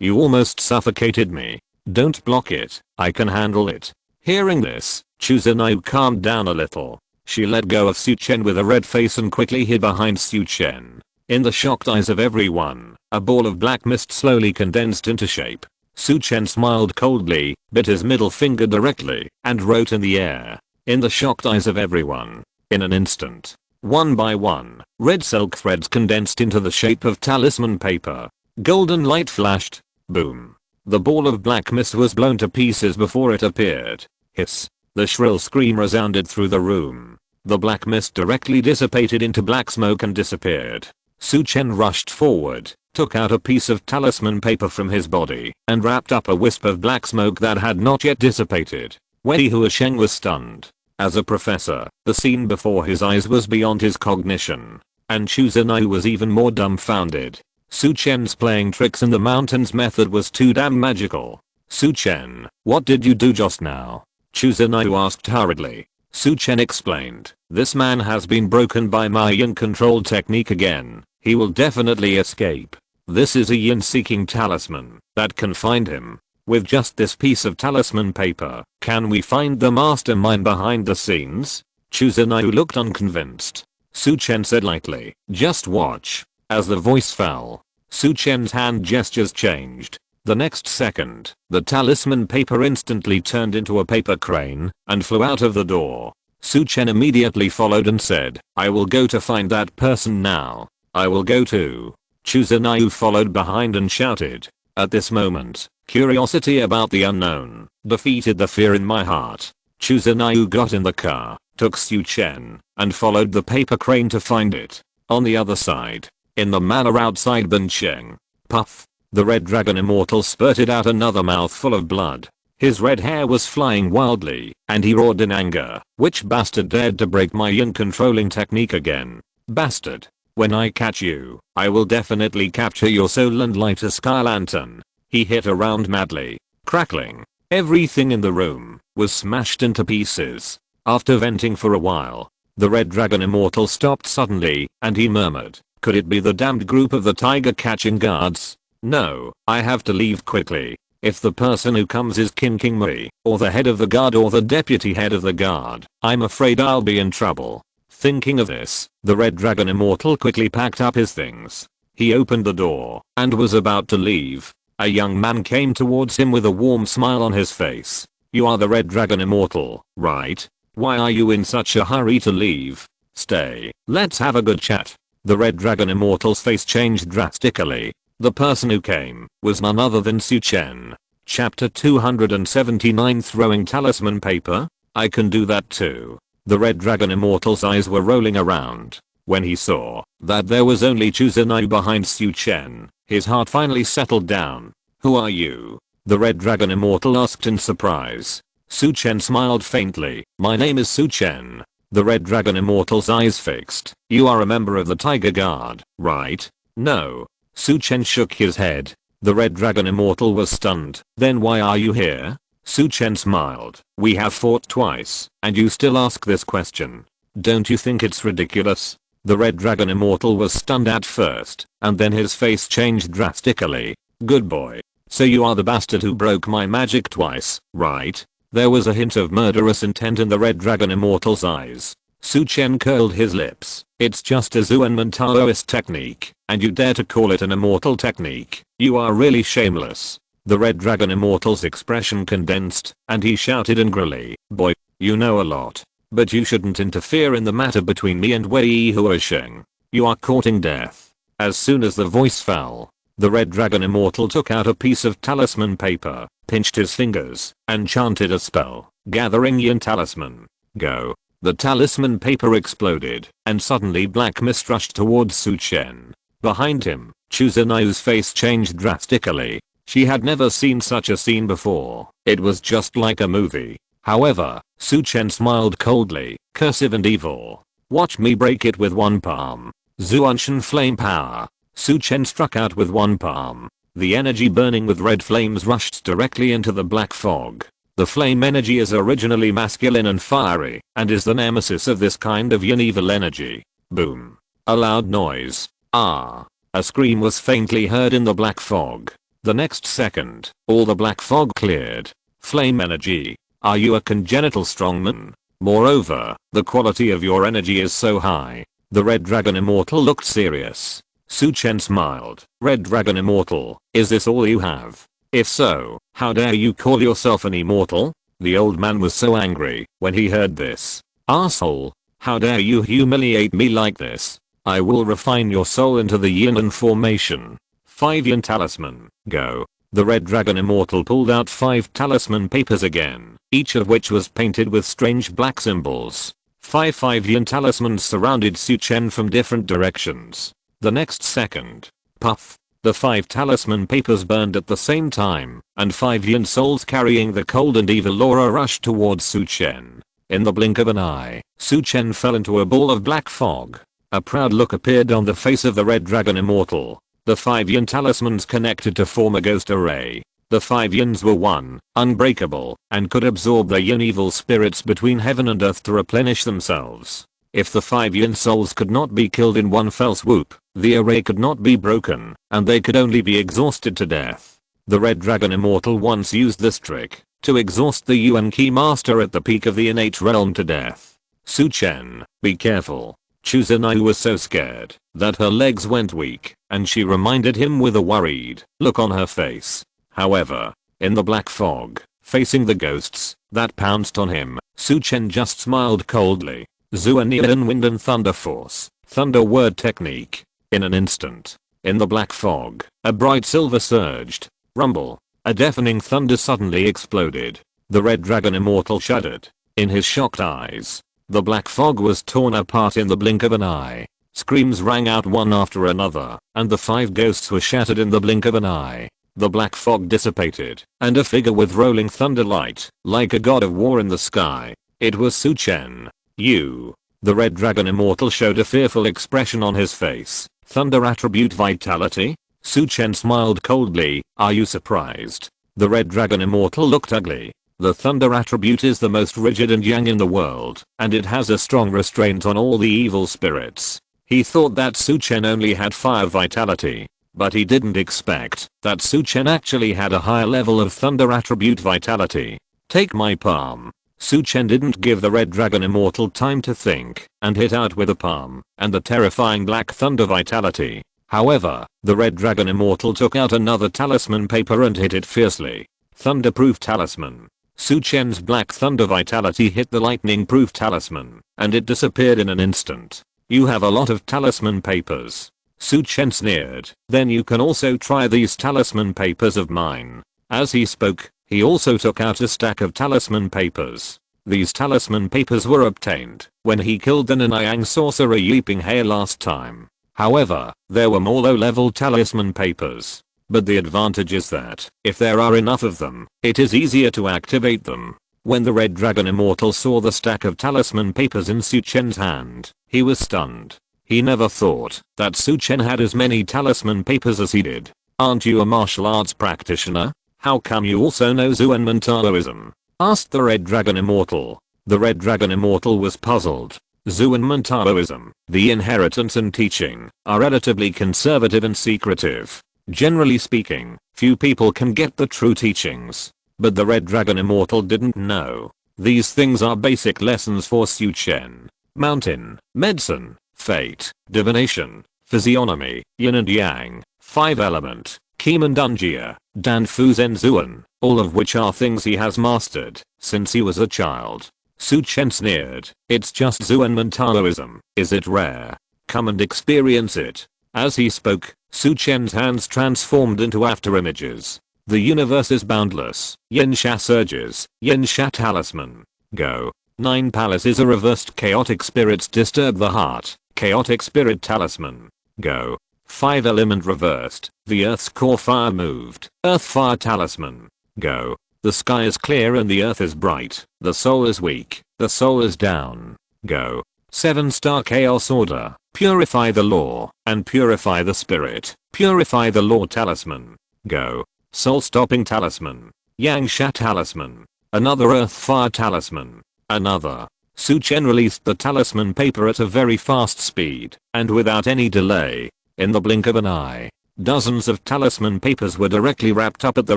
You almost suffocated me. Don't block it. I can handle it. Hearing this, Chu Zhenyu calmed down a little. She let go of Su Chen with a red face and quickly hid behind Su Chen. In the shocked eyes of everyone, a ball of black mist slowly condensed into shape. Su Chen smiled coldly, bit his middle finger directly, and wrote in the air. In the shocked eyes of everyone. In an instant, one by one, red silk threads condensed into the shape of talisman paper. Golden light flashed. Boom. The ball of black mist was blown to pieces before it appeared. Hiss. The shrill scream resounded through the room. The black mist directly dissipated into black smoke and disappeared. Su Chen rushed forward, took out a piece of talisman paper from his body, and wrapped up a wisp of black smoke that had not yet dissipated. Wei Huasheng was stunned. As a professor, the scene before his eyes was beyond his cognition. And Chu Zhenyu was even more dumbfounded. Su Chen's playing tricks in the mountains method was too damn magical. Su Chen, what did you do just now? Chu Zhenyu asked hurriedly. Su Chen explained, this man has been broken by my yin control technique again. He will definitely escape. This is a yin seeking talisman that can find him. With just this piece of talisman paper, can we find the mastermind behind the scenes? Chu Zhenyu looked unconvinced. Su Chen said lightly, just watch. As the voice fell, Su Chen's hand gestures changed. The next second, the talisman paper instantly turned into a paper crane and flew out of the door. Su Chen immediately followed and said, I will go to find that person now. I will go too. Chu Zhenyu followed behind and shouted. At this moment, curiosity about the unknown defeated the fear in my heart. Chu Zhenyu got in the car, took Su Chen, and followed the paper crane to find it. On the other side, in the manor outside Bincheng, puff, the red dragon immortal spurted out another mouthful of blood. His red hair was flying wildly, and he roared in anger. Which bastard dared to break my yin controlling technique again? Bastard. When I catch you, I will definitely capture your soul and light a sky lantern. He hit around madly, crackling. Everything in the room was smashed into pieces. After venting for a while, the red dragon immortal stopped suddenly, and he murmured, could it be the damned group of the tiger catching guards? No, I have to leave quickly. If the person who comes is King Mui, or the head of the guard or the deputy head of the guard, I'm afraid I'll be in trouble. Thinking of this, the red dragon immortal quickly packed up his things. He opened the door and was about to leave. A young man came towards him with a warm smile on his face. You are the red dragon immortal, right? Why are you in such a hurry to leave? Stay, let's have a good chat. The red dragon immortal's face changed drastically. The person who came was none other than Su Chen. Chapter 279 Throwing Talisman Paper? I can do that too. The red dragon immortal's eyes were rolling around. When he saw that there was only Chu Zhenyu behind Su Chen, his heart finally settled down. Who are you? The red dragon immortal asked in surprise. Su Chen smiled faintly. My name is Su Chen. The red dragon immortal's eyes fixed. You are a member of the Tiger Guard, right? No. Su Chen shook his head. The red dragon immortal was stunned. Then why are you here? Su Chen smiled. We have fought twice, and you still ask this question. Don't you think it's ridiculous? The red dragon immortal was stunned at first, and then his face changed drastically. Good boy. So you are the bastard who broke my magic twice, right? There was a hint of murderous intent in the red dragon immortal's eyes. Su Chen curled his lips. It's just a Zhuan Taoist technique, and you dare to call it an immortal technique. You are really shameless. The red dragon immortal's expression condensed, and he shouted angrily, boy, you know a lot. But you shouldn't interfere in the matter between me and Wei Huasheng. You are courting death. As soon as the voice fell, the red dragon immortal took out a piece of talisman paper, pinched his fingers, and chanted a spell, gathering yin talisman. Go. The talisman paper exploded, and suddenly black mist rushed towards Su Chen. Behind him, Chu Zenai's face changed drastically. She had never seen such a scene before. It was just like a movie. However, Su Chen smiled coldly, cursive and evil. Watch me break it with one palm. Zhou Wanqiu flame power. Su Chen struck out with one palm. The energy burning with red flames rushed directly into the black fog. The flame energy is originally masculine and fiery, and is the nemesis of this kind of yin-evil energy. Boom. A loud noise. Ah. A scream was faintly heard in the black fog. The next second, all the black fog cleared. Flame energy. Are you a congenital strongman? Moreover, the quality of your energy is so high. The Red Dragon Immortal looked serious. Su Chen smiled. Red Dragon Immortal, is this all you have? If so, how dare you call yourself an immortal? The old man was so angry when he heard this. Asshole, how dare you humiliate me like this? I will refine your soul into the yin formation. 5 yin talisman, go. The Red Dragon Immortal pulled out 5 talisman papers again, each of which was painted with strange black symbols. 5 yin talismans surrounded Su Chen from different directions. The next second, puff, the 5 talisman papers burned at the same time, and 5 yin souls carrying the cold and evil aura rushed towards Su Chen. In the blink of an eye, Su Chen fell into a ball of black fog. A proud look appeared on the face of the Red Dragon Immortal. The 5 yin talismans connected to form a ghost array. The 5 yins were one, unbreakable, and could absorb the yin evil spirits between heaven and earth to replenish themselves. If the 5 yin souls could not be killed in one fell swoop, the array could not be broken, and they could only be exhausted to death. The Red Dragon Immortal once used this trick to exhaust the Yuan Key Master at the peak of the innate realm to death. Su Chen, be careful. Chu Zenai was so scared that her legs went weak, and she reminded him with a worried look on her face. However, in the black fog, facing the ghosts that pounced on him, Su Chen just smiled coldly. Zuanian Wind and Thunder Force, Thunder Word Technique. In an instant, in the black fog, a bright silver surged. Rumble. A deafening thunder suddenly exploded. The Red Dragon Immortal shuddered. In his shocked eyes, the black fog was torn apart in the blink of an eye. Screams rang out one after another, and the 5 ghosts were shattered in the blink of an eye. The black fog dissipated, and a figure with rolling thunder light, like a god of war in the sky. It was Su Chen. You. The Red Dragon Immortal showed a fearful expression on his face. Thunder attribute vitality? Su Chen smiled coldly. Are you surprised? The Red Dragon Immortal looked ugly. The thunder attribute is the most rigid and yang in the world, and it has a strong restraint on all the evil spirits. He thought that Su Chen only had fire vitality, but he didn't expect that Su Chen actually had a higher level of thunder attribute vitality. Take my palm. Su Chen didn't give the Red Dragon Immortal time to think, and hit out with a palm, and the terrifying black thunder vitality. However, the Red Dragon Immortal took out another talisman paper and hit it fiercely. Thunderproof talisman. Su Chen's black thunder vitality hit the lightning-proof talisman, and it disappeared in an instant. You have a lot of talisman papers. Su Chen sneered. Then you can also try these talisman papers of mine. As he spoke, he also took out a stack of talisman papers. These talisman papers were obtained when he killed the Nanyang sorcerer Yiping He last time. However, there were more low-level talisman papers. But the advantage is that, if there are enough of them, it is easier to activate them. When the Red Dragon Immortal saw the stack of talisman papers in Su Chen's hand, he was stunned. He never thought that Su Chen had as many talisman papers as he did. Aren't you a martial arts practitioner? How come you also know Zhuan Taoism? Asked the Red Dragon Immortal. The Red Dragon Immortal was puzzled. Zhuan Taoism, the inheritance and teaching, are relatively conservative and secretive. Generally speaking, few people can get the true teachings. But the Red Dragon Immortal didn't know. These things are basic lessons for Su Chen. Mountain, medicine, fate, divination, physiognomy, yin and yang, 5 element, Qimendunjia, Danfu Zhenzuan, all of which are things he has mastered since he was a child. Su Chen sneered. It's just Zhuan Taoism. Is it rare? Come and experience it. As he spoke, Su Chen's hands transformed into afterimages. The universe is boundless. Yin Sha surges. Yin Sha talisman. Go. 9 palaces are reversed. Chaotic spirits disturb the heart. Chaotic spirit talisman. Go. 5 element reversed. The earth's core fire moved. Earth fire talisman. Go. The sky is clear and the earth is bright. The soul is weak. The soul is down. Go. 7-star chaos order. Purify the law and purify the spirit. Purify the law talisman. Go. Soul stopping talisman. Yang Sha talisman. Another earth fire talisman. Another. Su Chen released the talisman paper at a very fast speed and without any delay. In the blink of an eye, dozens of talisman papers were directly wrapped up at the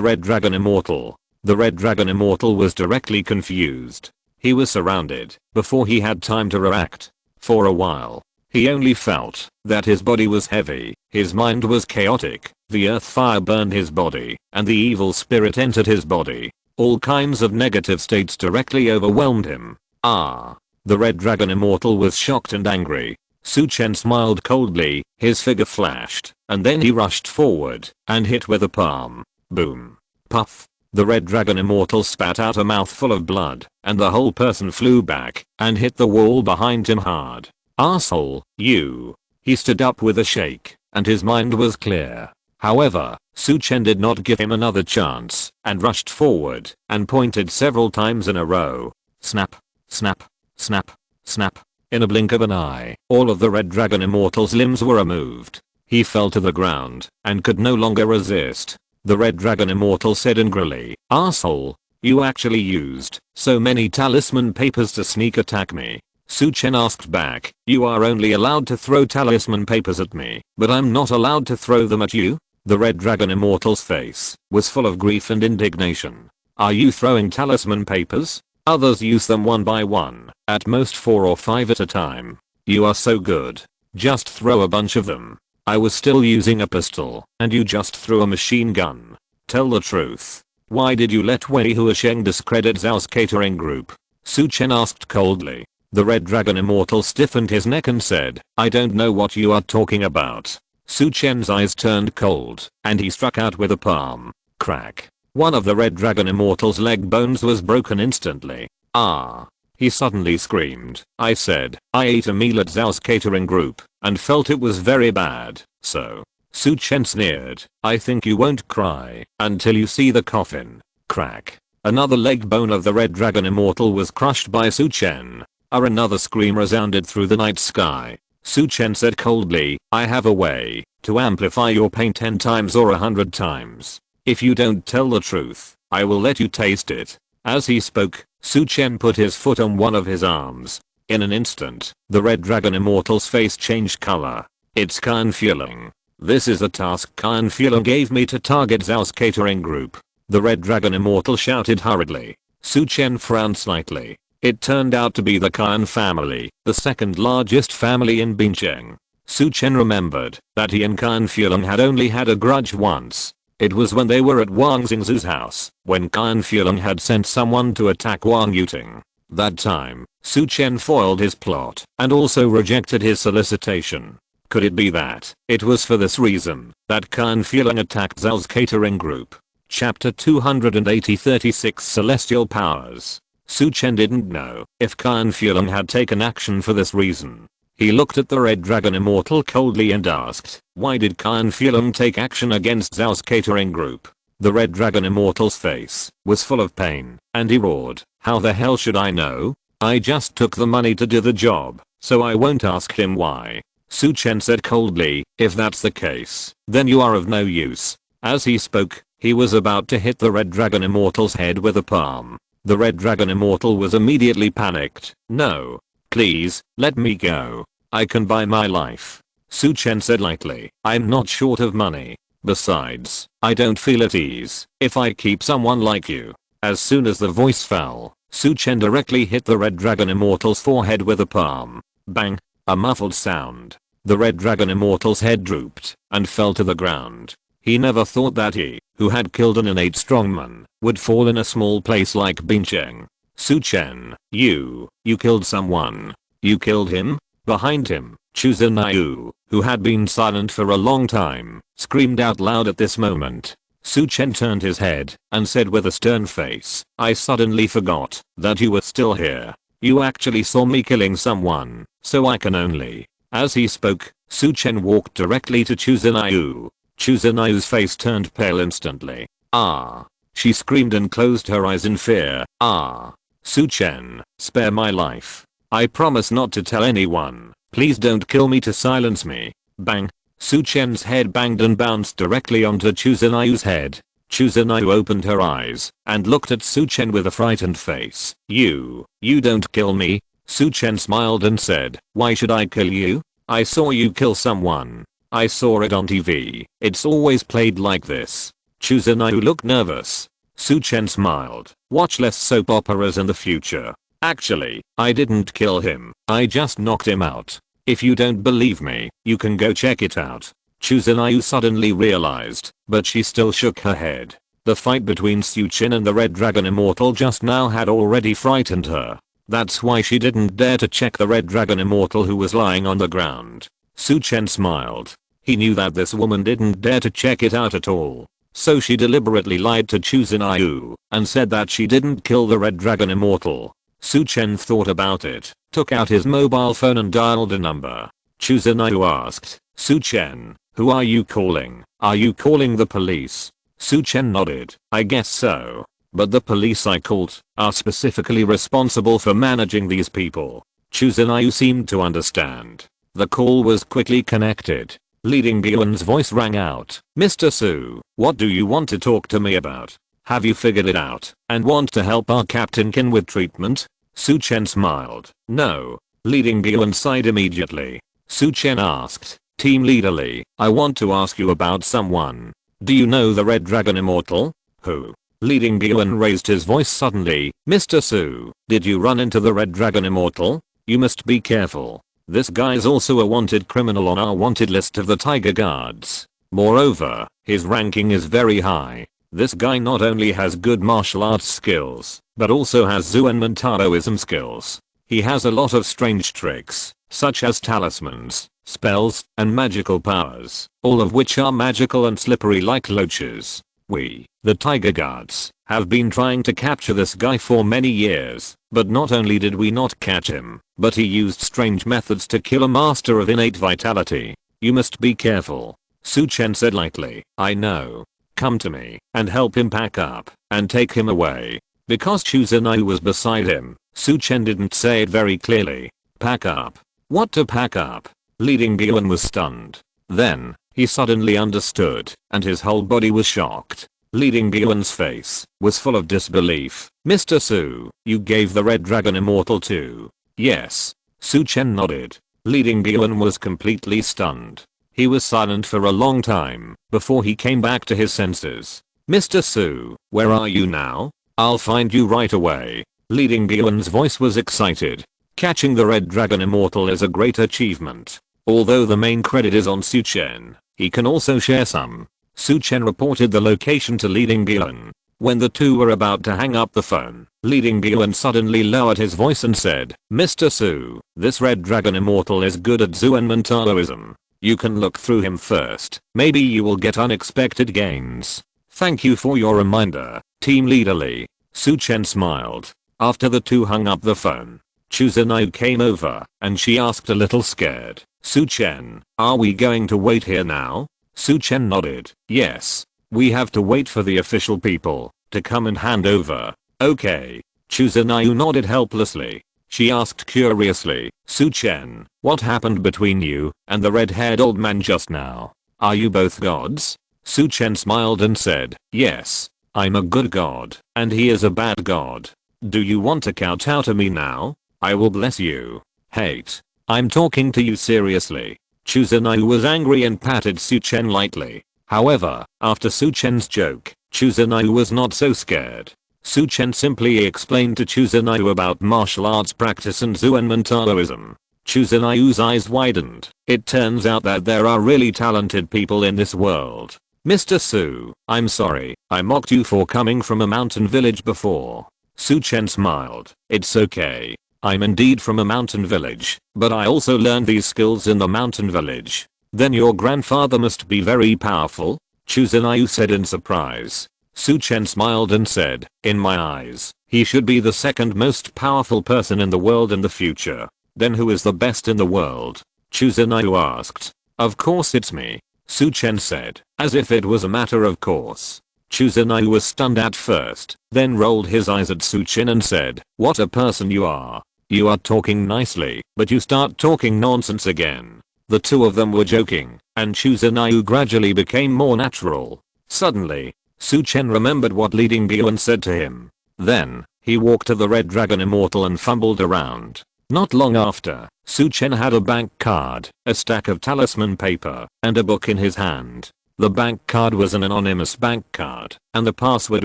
Red Dragon Immortal. The Red Dragon Immortal was directly confused. He was surrounded before he had time to react. For a while, he only felt that his body was heavy, his mind was chaotic, the earth fire burned his body, and the evil spirit entered his body. All kinds of negative states directly overwhelmed him. The Red Dragon Immortal was shocked and angry. Su Chen smiled coldly, his figure flashed, and then he rushed forward and hit with a palm. Boom. Puff. The Red Dragon Immortal spat out a mouthful of blood, and the whole person flew back and hit the wall behind him hard. Asshole, you. He stood up with a shake, and his mind was clear. However, Su Chen did not give him another chance and rushed forward and pointed several times in a row. Snap, snap, snap, snap. In a blink of an eye, all of the Red Dragon Immortal's limbs were removed. He fell to the ground and could no longer resist. The Red Dragon Immortal said angrily, "Asshole, you actually used so many talisman papers to sneak attack me." Su Chen asked back, "You are only allowed to throw talisman papers at me, but I'm not allowed to throw them at you?" The Red Dragon Immortal's face was full of grief and indignation. "Are you throwing talisman papers? Others use them one by one, at most 4 or 5 at a time. You are so good. Just throw a bunch of them." "I was still using a pistol, and you just threw a machine gun. Tell the truth. Why did you let Wei Huasheng discredit Zhao's catering group?" Su Chen asked coldly. The Red Dragon Immortal stiffened his neck and said, "I don't know what you are talking about." Su Chen's eyes turned cold, and he struck out with a palm. Crack. One of the Red Dragon Immortal's leg bones was broken instantly. "Ah!" He suddenly screamed. "I said, I ate a meal at Zhao's catering group, and felt it was very bad, so." Su Chen sneered, "I think you won't cry until you see the coffin." Crack. Another leg bone of the Red Dragon Immortal was crushed by Su Chen. Another scream resounded through the night sky. Su Chen said coldly, "I have a way to amplify your pain 10 times or 100 times. If you don't tell the truth, I will let you taste it." As he spoke, Su Chen put his foot on one of his arms. In an instant, the Red Dragon Immortal's face changed color. "It's Khan Fueling. This is a task Khan Fueling gave me to target Zhao's catering group." The Red Dragon Immortal shouted hurriedly. Su Chen frowned slightly. It turned out to be the Khan family, the second largest family in Bincheng. Su Chen remembered that he and Khan Fueling had only had a grudge once. It was when they were at Wang Xingzu's house, when Khan Fueling had sent someone to attack Wang Yuting. That time, Su Chen foiled his plot and also rejected his solicitation. Could it be that it was for this reason that Khan Fueling attacked Zhao's catering group? Chapter 280 36 Celestial Powers. Su Chen didn't know if Khan Fueling had taken action for this reason. He looked at the Red Dragon Immortal coldly and asked, "Why did Khan Fueling take action against Zhao's catering group?" The Red Dragon Immortal's face was full of pain, and he roared, "How the hell should I know? I just took the money to do the job, so I won't ask him why." Su Chen said coldly, "If that's the case, then you are of no use." As he spoke, he was about to hit the Red Dragon Immortal's head with a palm. The Red Dragon Immortal was immediately panicked. "No. Please, let me go. I can buy my life." Su Chen said lightly, "I'm not short of money. Besides, I don't feel at ease if I keep someone like you." As soon as the voice fell, Su Chen directly hit the Red Dragon Immortal's forehead with a palm. Bang! A muffled sound. The Red Dragon Immortal's head drooped and fell to the ground. He never thought that he, who had killed an innate strongman, would fall in a small place like Bincheng. "Su Chen, you killed someone. You killed him?" Behind him, Chu Zhenyu, who had been silent for a long time, screamed out loud at this moment. Su Chen turned his head and said with a stern face, "I suddenly forgot that you were still here. You actually saw me killing someone, so I can only. As he spoke, Su Chen walked directly to Chu Zhenyu. Chu Zhenyu's face turned pale instantly. Ah! She screamed and closed her eyes in fear. Ah! Su Chen, spare my life. I promise not to tell anyone. Please don't kill me to silence me. Bang! Su Chen's head banged and bounced directly onto Chu Zhenyu's head. Chu Zhenyu opened her eyes and looked at Su Chen with a frightened face. You don't kill me? Su Chen smiled and said, why should I kill you? I saw you kill someone. I saw it on TV. It's always played like this. Chu Zhenyu looked nervous. Su Chen smiled. Watch less soap operas in the future. Actually, I didn't kill him. I just knocked him out. If you don't believe me, you can go check it out. Chu Zhenyu suddenly realized, but she still shook her head. The fight between Su Chen and the Red Dragon Immortal just now had already frightened her. That's why she didn't dare to check the Red Dragon Immortal who was lying on the ground. Su Chen smiled. He knew that this woman didn't dare to check it out at all. So she deliberately lied to Chu Zhenyu and said that she didn't kill the Red Dragon Immortal. Su Chen thought about it, took out his mobile phone and dialed a number. Chu Zhenyu asked, Su Chen, who are you calling? Are you calling the police? Su Chen nodded. I guess so. But the police I called are specifically responsible for managing these people. Chu Zhenyu seemed to understand. The call was quickly connected. Leading Guan's voice rang out. Mr. Su, what do you want to talk to me about? Have you figured it out and want to help our Captain Qin with treatment? Su Chen smiled. No. Leading Guan sighed immediately. Su Chen asked, Team Leader Lee, I want to ask you about someone. Do you know the Red Dragon Immortal? Who? Leading Guan raised his voice suddenly. Mr. Su, did you run into the Red Dragon Immortal? You must be careful. This guy is also a wanted criminal on our wanted list of the Tiger Guards. Moreover, his ranking is very high. This guy not only has good martial arts skills, but also has Zhuan and Taoism skills. He has a lot of strange tricks, such as talismans, spells, and magical powers, all of which are magical and slippery like loaches. We, the Tiger Guards, have been trying to capture this guy for many years, but not only did we not catch him, but he used strange methods to kill a master of innate vitality. You must be careful. Su Chen said lightly. I know. Come to me and help him pack up and take him away. Because Chu Zhenyu was beside him, Su Chen didn't say it very clearly. Pack up. What to pack up? Leading Guan was stunned. Then, he suddenly understood, and his whole body was shocked. Leading Guan's face was full of disbelief. Mr. Su, you gave the Red Dragon Immortal to? Yes. Su Chen nodded. Leading Guan was completely stunned. He was silent for a long time before he came back to his senses. Mr. Su, where are you now? I'll find you right away. Leading Guan's voice was excited. Catching the Red Dragon Immortal is a great achievement. Although the main credit is on Su Chen, he can also share some. Su Chen reported the location to Leading Guan. When the two were about to hang up the phone, Leading Guan suddenly lowered his voice and said, Mr. Su, this Red Dragon Immortal is good at Zhuan and Taoism. You can look through him first. Maybe you will get unexpected gains. Thank you for your reminder, Team Leader Lee. Su Chen smiled. After the two hung up the phone, Chu Zhenyu came over and she asked a little scared. Su Chen, are we going to wait here now? Su Chen nodded. Yes. We have to wait for the official people to come and hand over. Okay. Chu Zhenyu nodded helplessly. She asked curiously, Su Chen, what happened between you and the red-haired old man just now? Are you both gods? Su Chen smiled and said, yes, I'm a good god, and he is a bad god. Do you want to kowtow to me now? I will bless you. Hate. I'm talking to you seriously. Chu Zhenyu was angry and patted Su Chen lightly. However, after Su Chen's joke, Chu Zhenyu was not so scared. Su Chen simply explained to Chu Zhenyu about martial arts practice and Zhuan and Taoism. Chu Zhenyu's eyes widened. It turns out that there are really talented people in this world. Mr. Su, I'm sorry, I mocked you for coming from a mountain village before. Su Chen smiled. It's okay. I'm indeed from a mountain village, but I also learned these skills in the mountain village. Then your grandfather must be very powerful? Chu Zhenyu said in surprise. Su Chen smiled and said, in my eyes, he should be the second most powerful person in the world in the future. Then who is the best in the world? Chu Zenyu asked. Of course it's me, Su Chen said, as if it was a matter of course. Chu Zenyu was stunned at first, then rolled his eyes at Su Chen and said, what a person you are. You are talking nicely, but you start talking nonsense again. The two of them were joking, and Chu Zenyu gradually became more natural. Suddenly, Su Chen remembered what Li Dingyuan said to him. Then, he walked to the Red Dragon Immortal and fumbled around. Not long after, Su Chen had a bank card, a stack of talisman paper, and a book in his hand. The bank card was an anonymous bank card, and the password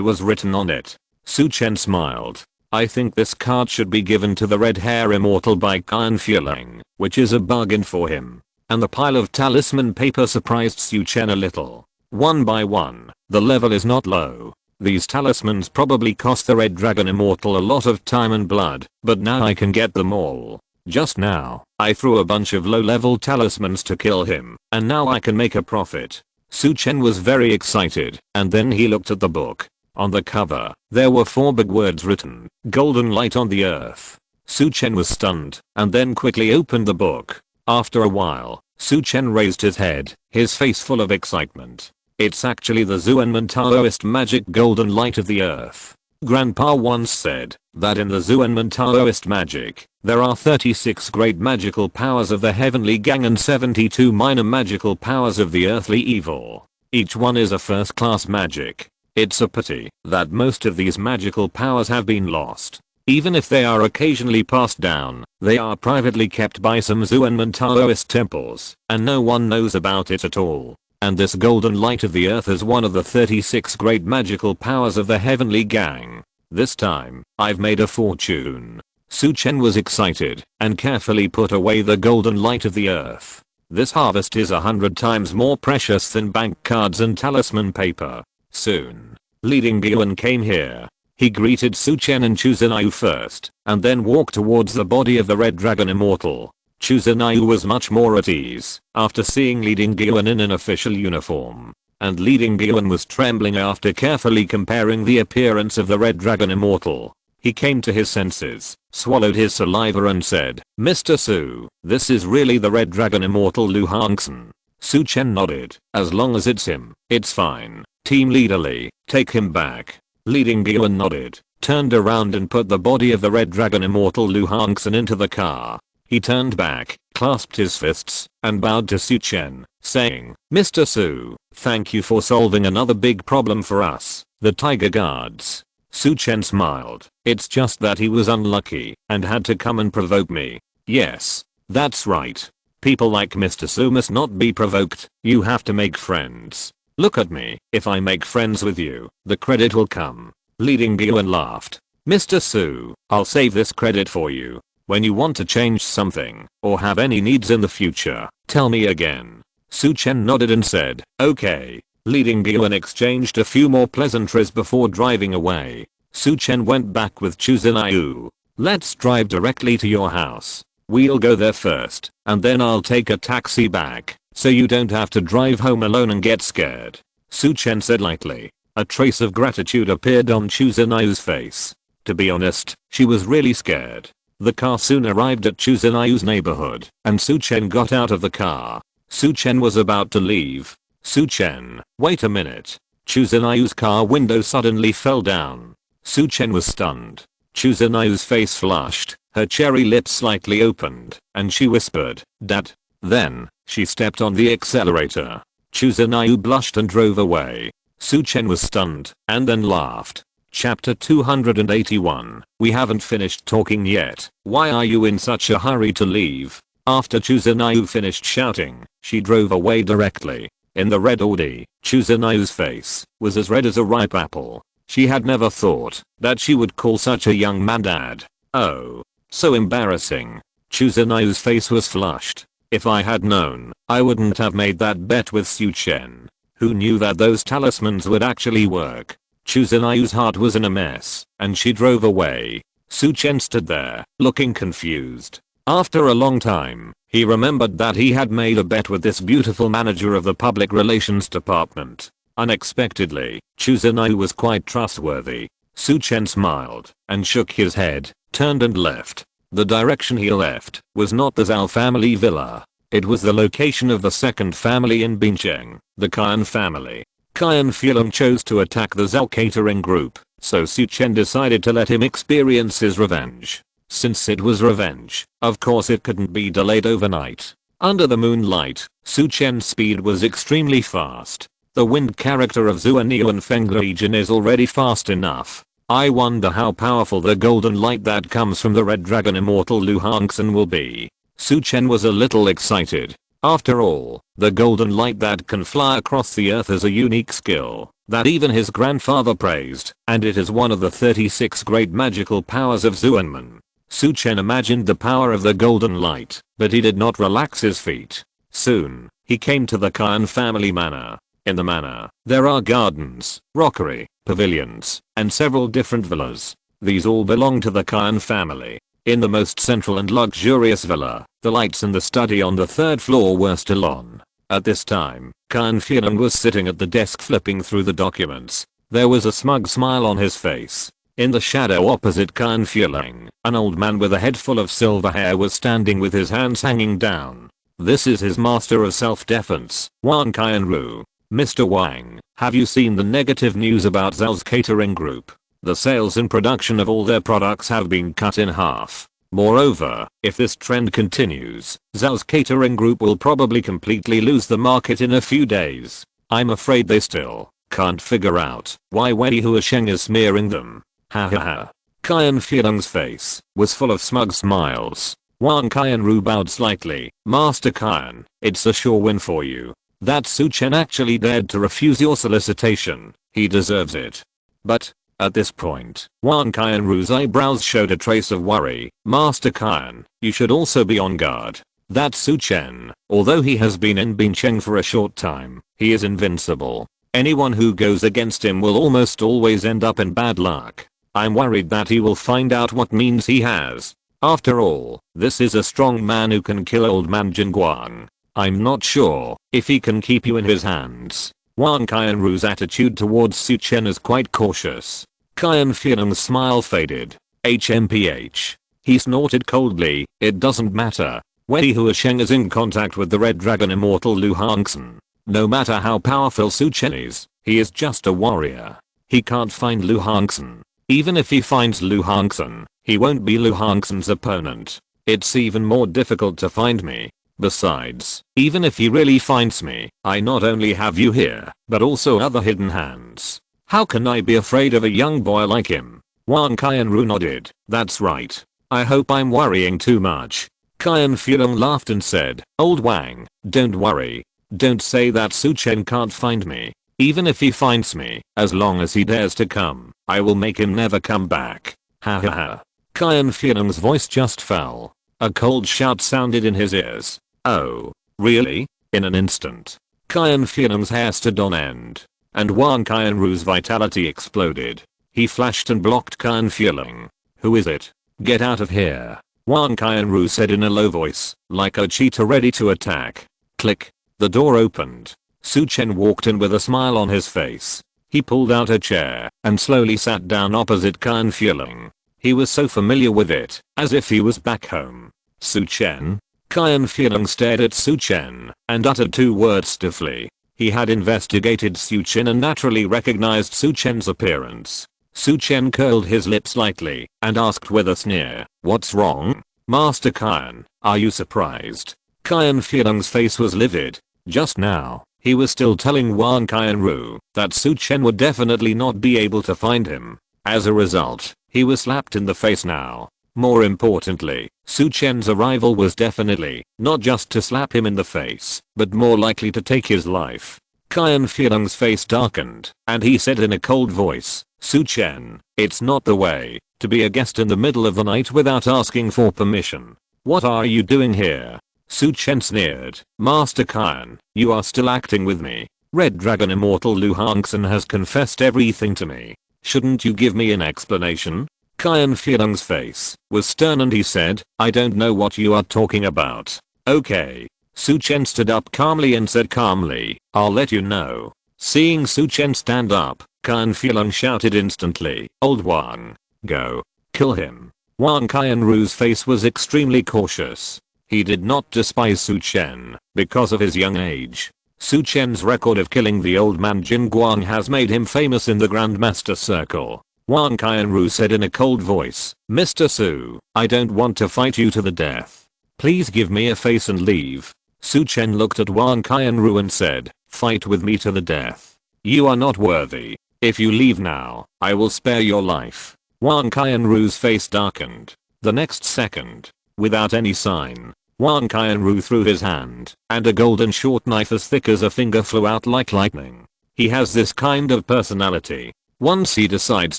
was written on it. Su Chen smiled. I think this card should be given to the Red Hair Immortal by Qian Fuling, which is a bargain for him. And the pile of talisman paper surprised Su Chen a little. One by one, the level is not low. These talismans probably cost the Red Dragon Immortal a lot of time and blood, but now I can get them all. Just now, I threw a bunch of low-level talismans to kill him, and now I can make a profit. Su Chen was very excited, and then he looked at the book. On the cover, there were 4 big words written, Golden Light on the Earth. Su Chen was stunned, and then quickly opened the book. After a while, Su Chen raised his head, his face full of excitement. It's actually the Zhuanmen Taoist magic golden light of the earth. Grandpa once said that in the Zhuanmen Taoist magic, there are 36 great magical powers of the heavenly gang and 72 minor magical powers of the earthly evil. Each one is a first-class magic. It's a pity that most of these magical powers have been lost. Even if they are occasionally passed down, they are privately kept by some Zhuanmen Taoist temples, and no one knows about it at all. And this golden light of the earth is one of the 36 great magical powers of the heavenly gang. This time, I've made a fortune. Su Chen was excited and carefully put away the golden light of the earth. This harvest is 100 times more precious than bank cards and talisman paper. Soon, Li Dingyuan came here. He greeted Su Chen and Chu Zenyu first, and then walked towards the body of the Red Dragon Immortal. Chu Zenyu was much more at ease after seeing Li Dingyuan in an official uniform. And Li Dingyuan was trembling after carefully comparing the appearance of the Red Dragon Immortal. He came to his senses, swallowed his saliva and said, Mr. Su, this is really the Red Dragon Immortal Lu Hongxin. Su Chen nodded. As long as it's him, it's fine. Team Leader Li, take him back. Li Dingyuan nodded, turned around and put the body of the Red Dragon Immortal Lu Hongxin into the car. He turned back, clasped his fists, and bowed to Su Chen, saying, Mr. Su, thank you for solving another big problem for us, the Tiger Guards. Su Chen smiled. It's just that he was unlucky and had to come and provoke me. Yes, that's right. People like Mr. Su must not be provoked. You have to make friends. Look at me. If I make friends with you, the credit will come. Li Dingyuan laughed. Mr. Su, I'll save this credit for you. When you want to change something, or have any needs in the future, tell me again. Su Chen nodded and said, okay. Li Dingyuan exchanged a few more pleasantries before driving away. Su Chen went back with Chu Zenyu. Let's drive directly to your house. We'll go there first, and then I'll take a taxi back, so you don't have to drive home alone and get scared. Su Chen said lightly. A trace of gratitude appeared on Chu Zenyu's face. To be honest, she was really scared. The car soon arrived at Chu Zenyu's neighborhood, and Su Chen got out of the car. Su Chen was about to leave. Su Chen, wait a minute. Chu Zenyu's car window suddenly fell down. Su Chen was stunned. Chu Zenyu's face flushed, her cherry lips slightly opened, and she whispered, Dad. Then, she stepped on the accelerator. Chu Zenyu blushed and drove away. Su Chen was stunned, and then laughed. Chapter 281. We haven't finished talking yet. Why are you in such a hurry to leave? After Chu Zenyu finished shouting, she drove away directly. In the red Audi, Chu Zenyu's face was as red as a ripe apple. She had never thought that she would call such a young man dad. Oh, so embarrassing. Chu Zenyu's face was flushed. If I had known, I wouldn't have made that bet with Su Chen. Who knew that those talismans would actually work? Chu Zenyu's heart was in a mess, and she drove away. Su Chen stood there, looking confused. After a long time, he remembered that he had made a bet with this beautiful manager of the public relations department. Unexpectedly, Chu Zenai was quite trustworthy. Su Chen smiled and shook his head, turned and left. The direction he left was not the Zhao family villa. It was the location of the second family in Bincheng, the Qian family. Qian Fulong chose to attack the Zhao catering group, so Su Chen decided to let him experience his revenge. Since it was revenge, of course it couldn't be delayed overnight. Under the moonlight, Su Chen's speed was extremely fast. The wind character of Zhou Wanqiu and Feng Legion is already fast enough. I wonder how powerful the golden light that comes from the red dragon immortal Lu Hongxin will be. Su Chen was a little excited. After all, the golden light that can fly across the earth is a unique skill that even his grandfather praised, and it is one of the 36 great magical powers of Zuanmen. Su Chen imagined the power of the golden light, but he did not relax his feet. Soon, he came to the Qian family manor. In the manor, there are gardens, rockery, pavilions, and several different villas. These all belong to the Qian family. In the most central and luxurious villa, the lights in the study on the third floor were still on. At this time, Qian Fulong was sitting at the desk flipping through the documents. There was a smug smile on his face. In the shadow opposite Qian Fulong, an old man with a head full of silver hair was standing with his hands hanging down. This is his master of self-defense, Wang Qianru. Mr. Wang, have you seen the negative news about Zhao's catering group? The sales and production of all their products have been cut in half. Moreover, if this trend continues, Zhao's catering group will probably completely lose the market in a few days. I'm afraid they still can't figure out why Wei Huasheng is smearing them. Ha ha ha. Qian Fulong's face was full of smug smiles. Wang Qianru bowed slightly. Master Qian, it's a sure win for you. That Su Chen actually dared to refuse your solicitation. He deserves it. But, at this point, Wang Qianru's eyebrows showed a trace of worry. Master Qian, you should also be on guard. That Su Chen, although he has been in Bincheng for a short time, he is invincible. Anyone who goes against him will almost always end up in bad luck. I'm worried that he will find out what means he has. After all, this is a strong man who can kill old man Jinguang. I'm not sure if he can keep you in his hands. Wang Qianru's attitude towards Su Chen is quite cautious. Qian Fulong's smile faded. HMPH. He snorted coldly. It doesn't matter. Wei Huasheng is in contact with the red dragon immortal Lu Hongxin. No matter how powerful Su Chen is, he is just a warrior. He can't find Lu Hongxin. Even if he finds Lu Hongxin, he won't be Lu Hongxin's opponent. It's even more difficult to find me. Besides, even if he really finds me, I not only have you here, but also other hidden hands. How can I be afraid of a young boy like him? Wang Qianru nodded. That's right. I hope I'm worrying too much. Qian Fulong laughed and said, Old Wang, don't worry. Don't say that Su Chen can't find me. Even if he finds me, as long as he dares to come, I will make him never come back. Ha ha ha. Qian Fulong's voice just fell. A cold shout sounded in his ears. Oh, really? In an instant, Qian Fulong's hair stood on end, and Wang Qianru's vitality exploded. He flashed and blocked Qian Fulong. Who is it? Get out of here. Wang Qianru said in a low voice, like a cheetah ready to attack. Click. The door opened. Su Chen walked in with a smile on his face. He pulled out a chair and slowly sat down opposite Qian Fulong. He was so familiar with it, as if he was back home. Su Chen? Qian Fulong stared at Su Chen and uttered two words stiffly. He had investigated Su Chen and naturally recognized Su Chen's appearance. Su Chen curled his lips slightly and asked with a sneer, What's wrong? Master Qian, are you surprised? Qian Fulong's face was livid. Just now, he was still telling Wang Qianru that Su Chen would definitely not be able to find him. As a result, he was slapped in the face now. More importantly, Su Chen's arrival was definitely not just to slap him in the face, but more likely to take his life. Qian Fulong's face darkened, and he said in a cold voice, Su Chen, it's not the way to be a guest in the middle of the night without asking for permission. What are you doing here? Su Chen sneered. Master Qian, you are still acting with me. Red Dragon Immortal Lu Hongxin has confessed everything to me. Shouldn't you give me an explanation? Qian Fulong's face was stern and he said, I don't know what you are talking about. Okay. Su Chen stood up calmly and said calmly, I'll let you know. Seeing Su Chen stand up, Qian Fulong shouted instantly, "Old one, go. Kill him." Wang Qianru's face was extremely cautious. He did not despise Su Chen because of his young age. Su Chen's record of killing the old man Jin Guang has made him famous in the Grandmaster Circle. Wang Qianru said in a cold voice, "Mr. Su, I don't want to fight you to the death. Please give me a face and leave." Su Chen looked at Wang Qianru and said, "Fight with me to the death. You are not worthy. If you leave now, I will spare your life." Wang Qianru's face darkened. The next second, without any sign, Wang Qianru threw his hand, and a golden short knife as thick as a finger flew out like lightning. He has this kind of personality. Once he decides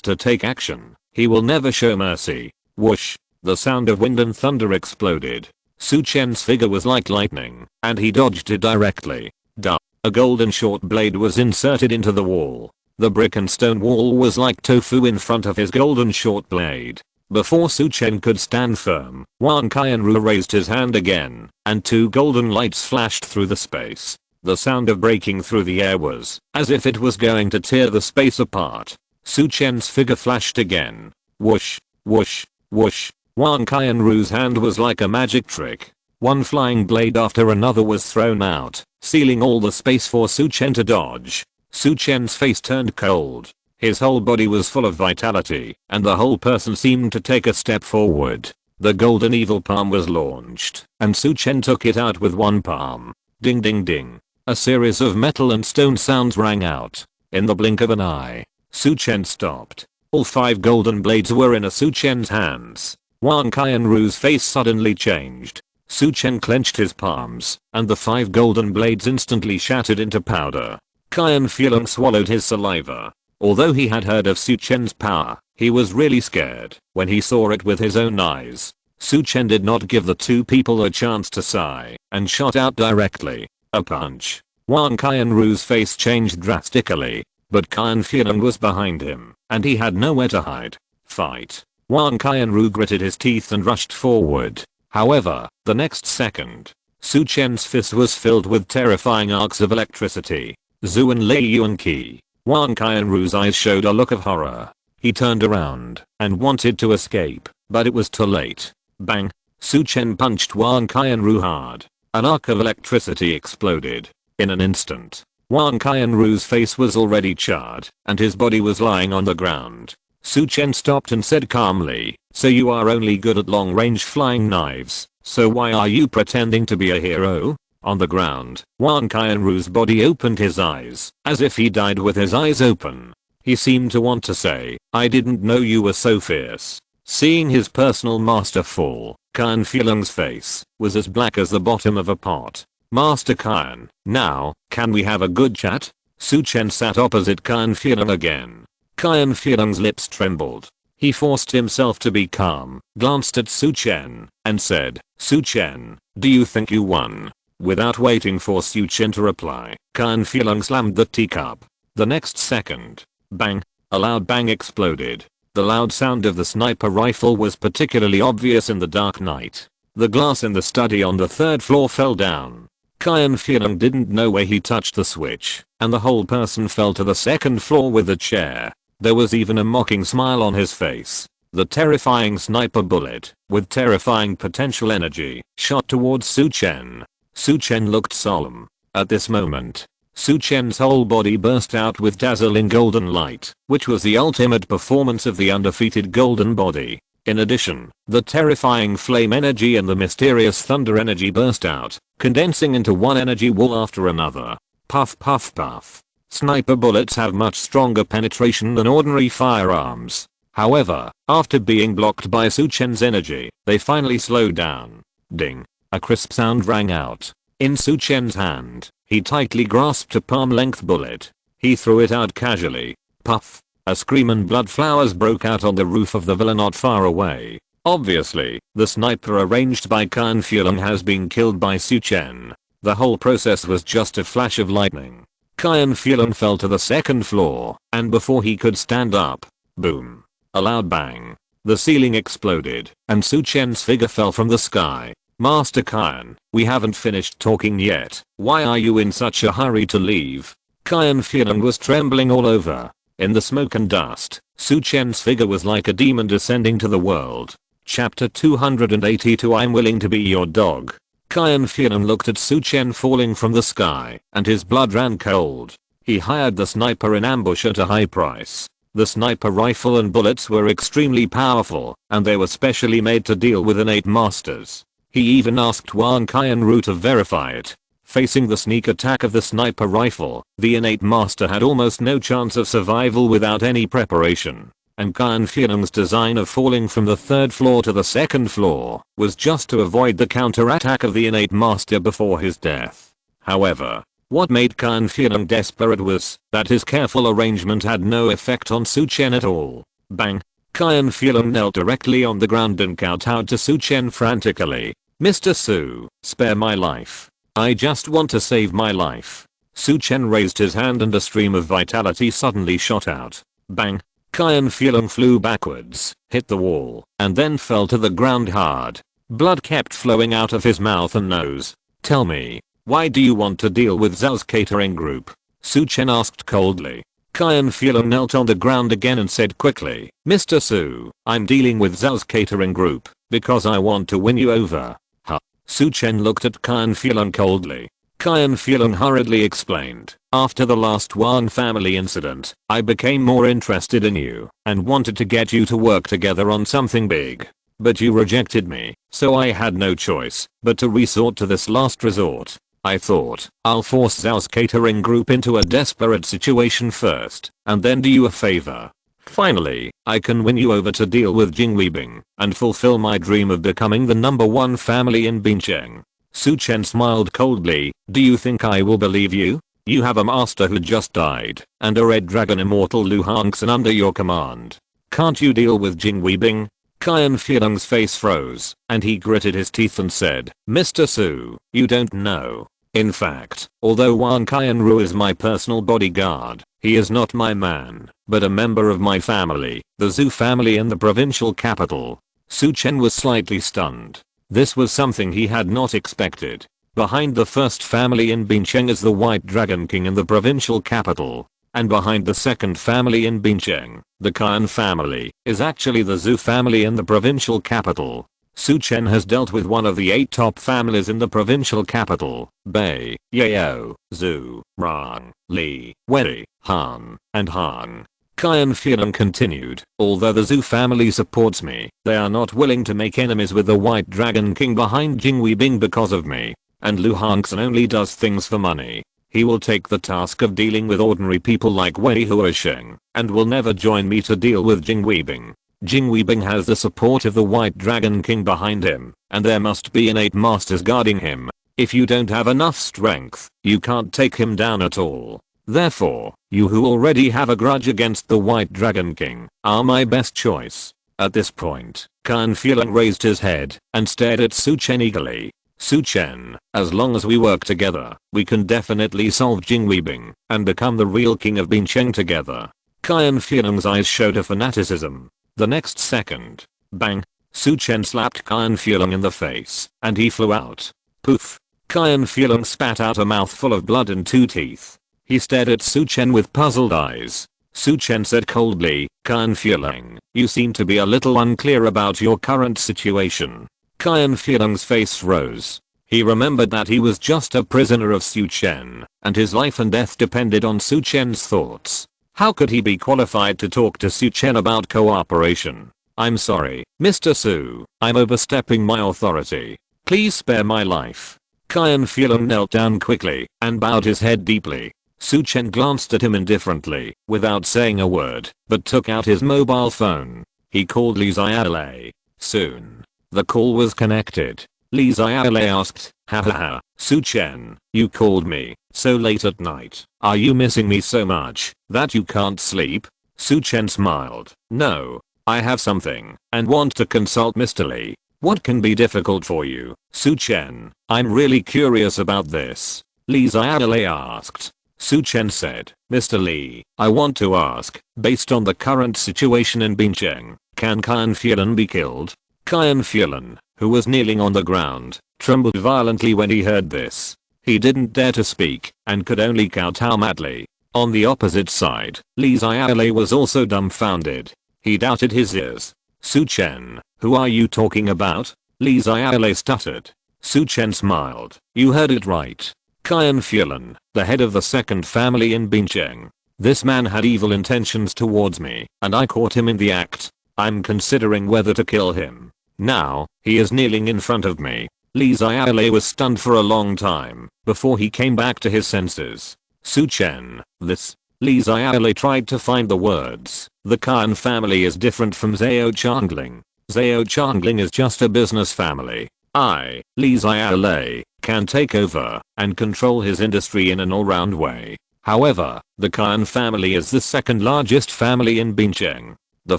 to take action, he will never show mercy. Whoosh! The sound of wind and thunder exploded. Su Chen's figure was like lightning, and he dodged it directly. Duh! A golden short blade was inserted into the wall. The brick and stone wall was like tofu in front of his golden short blade. Before Su Chen could stand firm, Wang Qianru raised his hand again, and two golden lights flashed through the space. The sound of breaking through the air was as if it was going to tear the space apart. Su Chen's figure flashed again. Whoosh, whoosh, whoosh. Wang Qianru's hand was like a magic trick. One flying blade after another was thrown out, sealing all the space for Su Chen to dodge. Su Chen's face turned cold. His whole body was full of vitality, and the whole person seemed to take a step forward. The golden evil palm was launched, and Su Chen took it out with one palm. Ding ding ding. A series of metal and stone sounds rang out. In the blink of an eye, Su Chen stopped. All 5 golden blades were in Su Chen's hands. Wang Qianru's face suddenly changed. Su Chen clenched his palms, and the 5 golden blades instantly shattered into powder. Qian Fulong swallowed his saliva. Although he had heard of Su Chen's power, he was really scared when he saw it with his own eyes. Su Chen did not give the 2 people a chance to sigh, and shot out directly. A punch. Wang Qianru's face changed drastically, but Qian Fulong was behind him, and he had nowhere to hide. Fight. Wang Qianru gritted his teeth and rushed forward. However, the next second, Su Chen's fist was filled with terrifying arcs of electricity. Zhou Wanqiu. Wang Qianru's eyes showed a look of horror. He turned around and wanted to escape, but it was too late. Bang! Su Chen punched Wang Qianru hard. An arc of electricity exploded. In an instant, Wang Qianru's face was already charred, and his body was lying on the ground. Su Chen stopped and said calmly, "So you are only good at long-range flying knives, so why are you pretending to be a hero?" On the ground, Wang Qianru's body opened his eyes, as if he died with his eyes open. He seemed to want to say, "I didn't know you were so fierce." Seeing his personal master fall, Qian Fulong's face was as black as the bottom of a pot. "Master Qian, now, can we have a good chat?" Su Chen sat opposite Qian Fulong again. Qian Fulong's lips trembled. He forced himself to be calm, glanced at Su Chen, and said, "Su Chen, do you think you won?" Without waiting for Su Chen to reply, Qian Fulong slammed the teacup. The next second, bang, a loud bang exploded. The loud sound of the sniper rifle was particularly obvious in the dark night. The glass in the study on the 3rd floor fell down. Qian Fulong didn't know where he touched the switch, and the whole person fell to the 2nd floor with the chair. There was even a mocking smile on his face. The terrifying sniper bullet, with terrifying potential energy, shot towards Su Chen. Su Chen looked solemn. At this moment, Su Chen's whole body burst out with dazzling golden light, which was the ultimate performance of the undefeated golden body. In addition, the terrifying flame energy and the mysterious thunder energy burst out, condensing into one energy wall after another. Puff puff puff. Sniper bullets have much stronger penetration than ordinary firearms. However, after being blocked by Su Chen's energy, they finally slowed down. Ding. A crisp sound rang out. In Su Chen's hand, he tightly grasped a palm-length bullet. He threw it out casually. Puff. A scream and blood flowers broke out on the roof of the villa not far away. Obviously, the sniper arranged by Qian Fulong has been killed by Su Chen. The whole process was just a flash of lightning. Qian Fulong fell to the 2nd floor, and before he could stand up, boom. A loud bang. The ceiling exploded, and Su Chen's figure fell from the sky. "Master Qian, we haven't finished talking yet. Why are you in such a hurry to leave?" Qian Fian was trembling all over. In the smoke and dust, Su Chen's figure was like a demon descending to the world. Chapter 282 I'm willing to be your dog. Qian Fian looked at Su Chen falling from the sky, and his blood ran cold. He hired the sniper in ambush at a high price. The sniper rifle and bullets were extremely powerful, and they were specially made to deal with innate masters. He even asked Wang Qianru to verify it. Facing the sneak attack of the sniper rifle, the innate master had almost no chance of survival without any preparation. And Qian Fian's design of falling from the third floor to the second floor was just to avoid the counterattack of the innate master before his death. However, what made Qian Fian desperate was that his careful arrangement had no effect on Su Chen at all. Bang! Qian Fian knelt directly on the ground and kowtowed to Su Chen frantically. Mr. Su, spare my life. I just want to save my life. Su Chen raised his hand and a stream of vitality suddenly shot out. Bang! Qian Fian flew backwards, hit the wall, and then fell to the ground hard. Blood kept flowing out of his mouth and nose. Tell me, why do you want to deal with Zhao's catering group? Su Chen asked coldly. Qian Fian knelt on the ground again and said quickly, Mr. Su, I'm dealing with Zhao's catering group, because I want to win you over. Huh. Su Chen looked at Qian Fian coldly. Qian Fian hurriedly explained, after the last Wang family incident, I became more interested in you, and wanted to get you to work together on something big. But you rejected me, so I had no choice but to resort to this last resort. I thought, I'll force Zhao's catering group into a desperate situation first, and then do you a favor. Finally, I can win you over to deal with Jing Weibing, and fulfill my dream of becoming the #1 family in Bincheng. Su Chen smiled coldly, do you think I will believe you? You have a master who just died, and a red dragon immortal Lu Hongxin under your command. Can't you deal with Jing Weibing? Qian Fian's face froze, and he gritted his teeth and said, Mr. Su, you don't know. In fact, although Wang Qianru is my personal bodyguard, he is not my man, but a member of my family, the Zhou family in the provincial capital. Su Chen was slightly stunned. This was something he had not expected. Behind the first family in Bincheng is the White Dragon King in the provincial capital. And behind the second family in Bincheng, the Qian family, is actually the Zhou family in the provincial capital. Su Chen has dealt with one of the 8 top families in the provincial capital, Bei, Yao, Zhu, Rang, Li, Wei, Han, and Han. Qian Fian continued, although the Zhou family supports me, they are not willing to make enemies with the White Dragon King behind Jing Weibing because of me. And Lu Hongxin only does things for money. He will take the task of dealing with ordinary people like Wei Huasheng, and will never join me to deal with Jing Weibing. Jing Weibing has the support of the White Dragon King behind him, and there must be innate masters guarding him. If you don't have enough strength, you can't take him down at all. Therefore, you who already have a grudge against the White Dragon King, are my best choice. At this point, Qian Fian raised his head, and stared at Su Chen eagerly. Su Chen, as long as we work together, we can definitely solve Jing Weibing, and become the real king of Bincheng together. Qian Fian's eyes showed a fanaticism. The next second, bang, Su Chen slapped Qian Fian in the face, and he flew out. Poof. Qian Fian spat out a mouthful of blood and 2 teeth. He stared at Su Chen with puzzled eyes. Su Chen said coldly, Qian Fian, you seem to be a little unclear about your current situation. Qian Fian's face rose. He remembered that he was just a prisoner of Su Chen, and his life and death depended on Su Chen's thoughts. How could he be qualified to talk to Su Chen about cooperation? I'm sorry, Mr. Su, I'm overstepping my authority. Please spare my life. Qian Fian knelt down quickly, and bowed his head deeply. Su Chen glanced at him indifferently, without saying a word, but took out his mobile phone. He called Li Xiaolei. Soon, the call was connected. Li Xiaolei asked, hahaha, Su Chen, you called me, so late at night. Are you missing me so much, that you can't sleep? Su Chen smiled. No. I have something, and want to consult Mr. Li. What can be difficult for you, Su Chen? I'm really curious about this. Li Xiaolei asked. Su Chen said, Mr. Li, I want to ask, based on the current situation in Bincheng, can Qian Fian be killed? Qian Fian, who was kneeling on the ground, trembled violently when he heard this. He didn't dare to speak, and could only kowtow madly. On the opposite side, Li Xiaolei was also dumbfounded. He doubted his ears. Su Chen, who are you talking about? Li Xiaolei stuttered. Su Chen smiled. You heard it right. Qian Fulan, the head of the second family in Bincheng. This man had evil intentions towards me, and I caught him in the act. I'm considering whether to kill him. Now, he is kneeling in front of me. Li Xiaolei was stunned for a long time, before he came back to his senses. Su Chen, this. Li Xiaolei tried to find the words. The Qian family is different from Zhou Changling. Zhou Changling is just a business family. I, Li Xiaolei, can take over and control his industry in an all-round way. However, the Qian family is the second largest family in Bincheng. The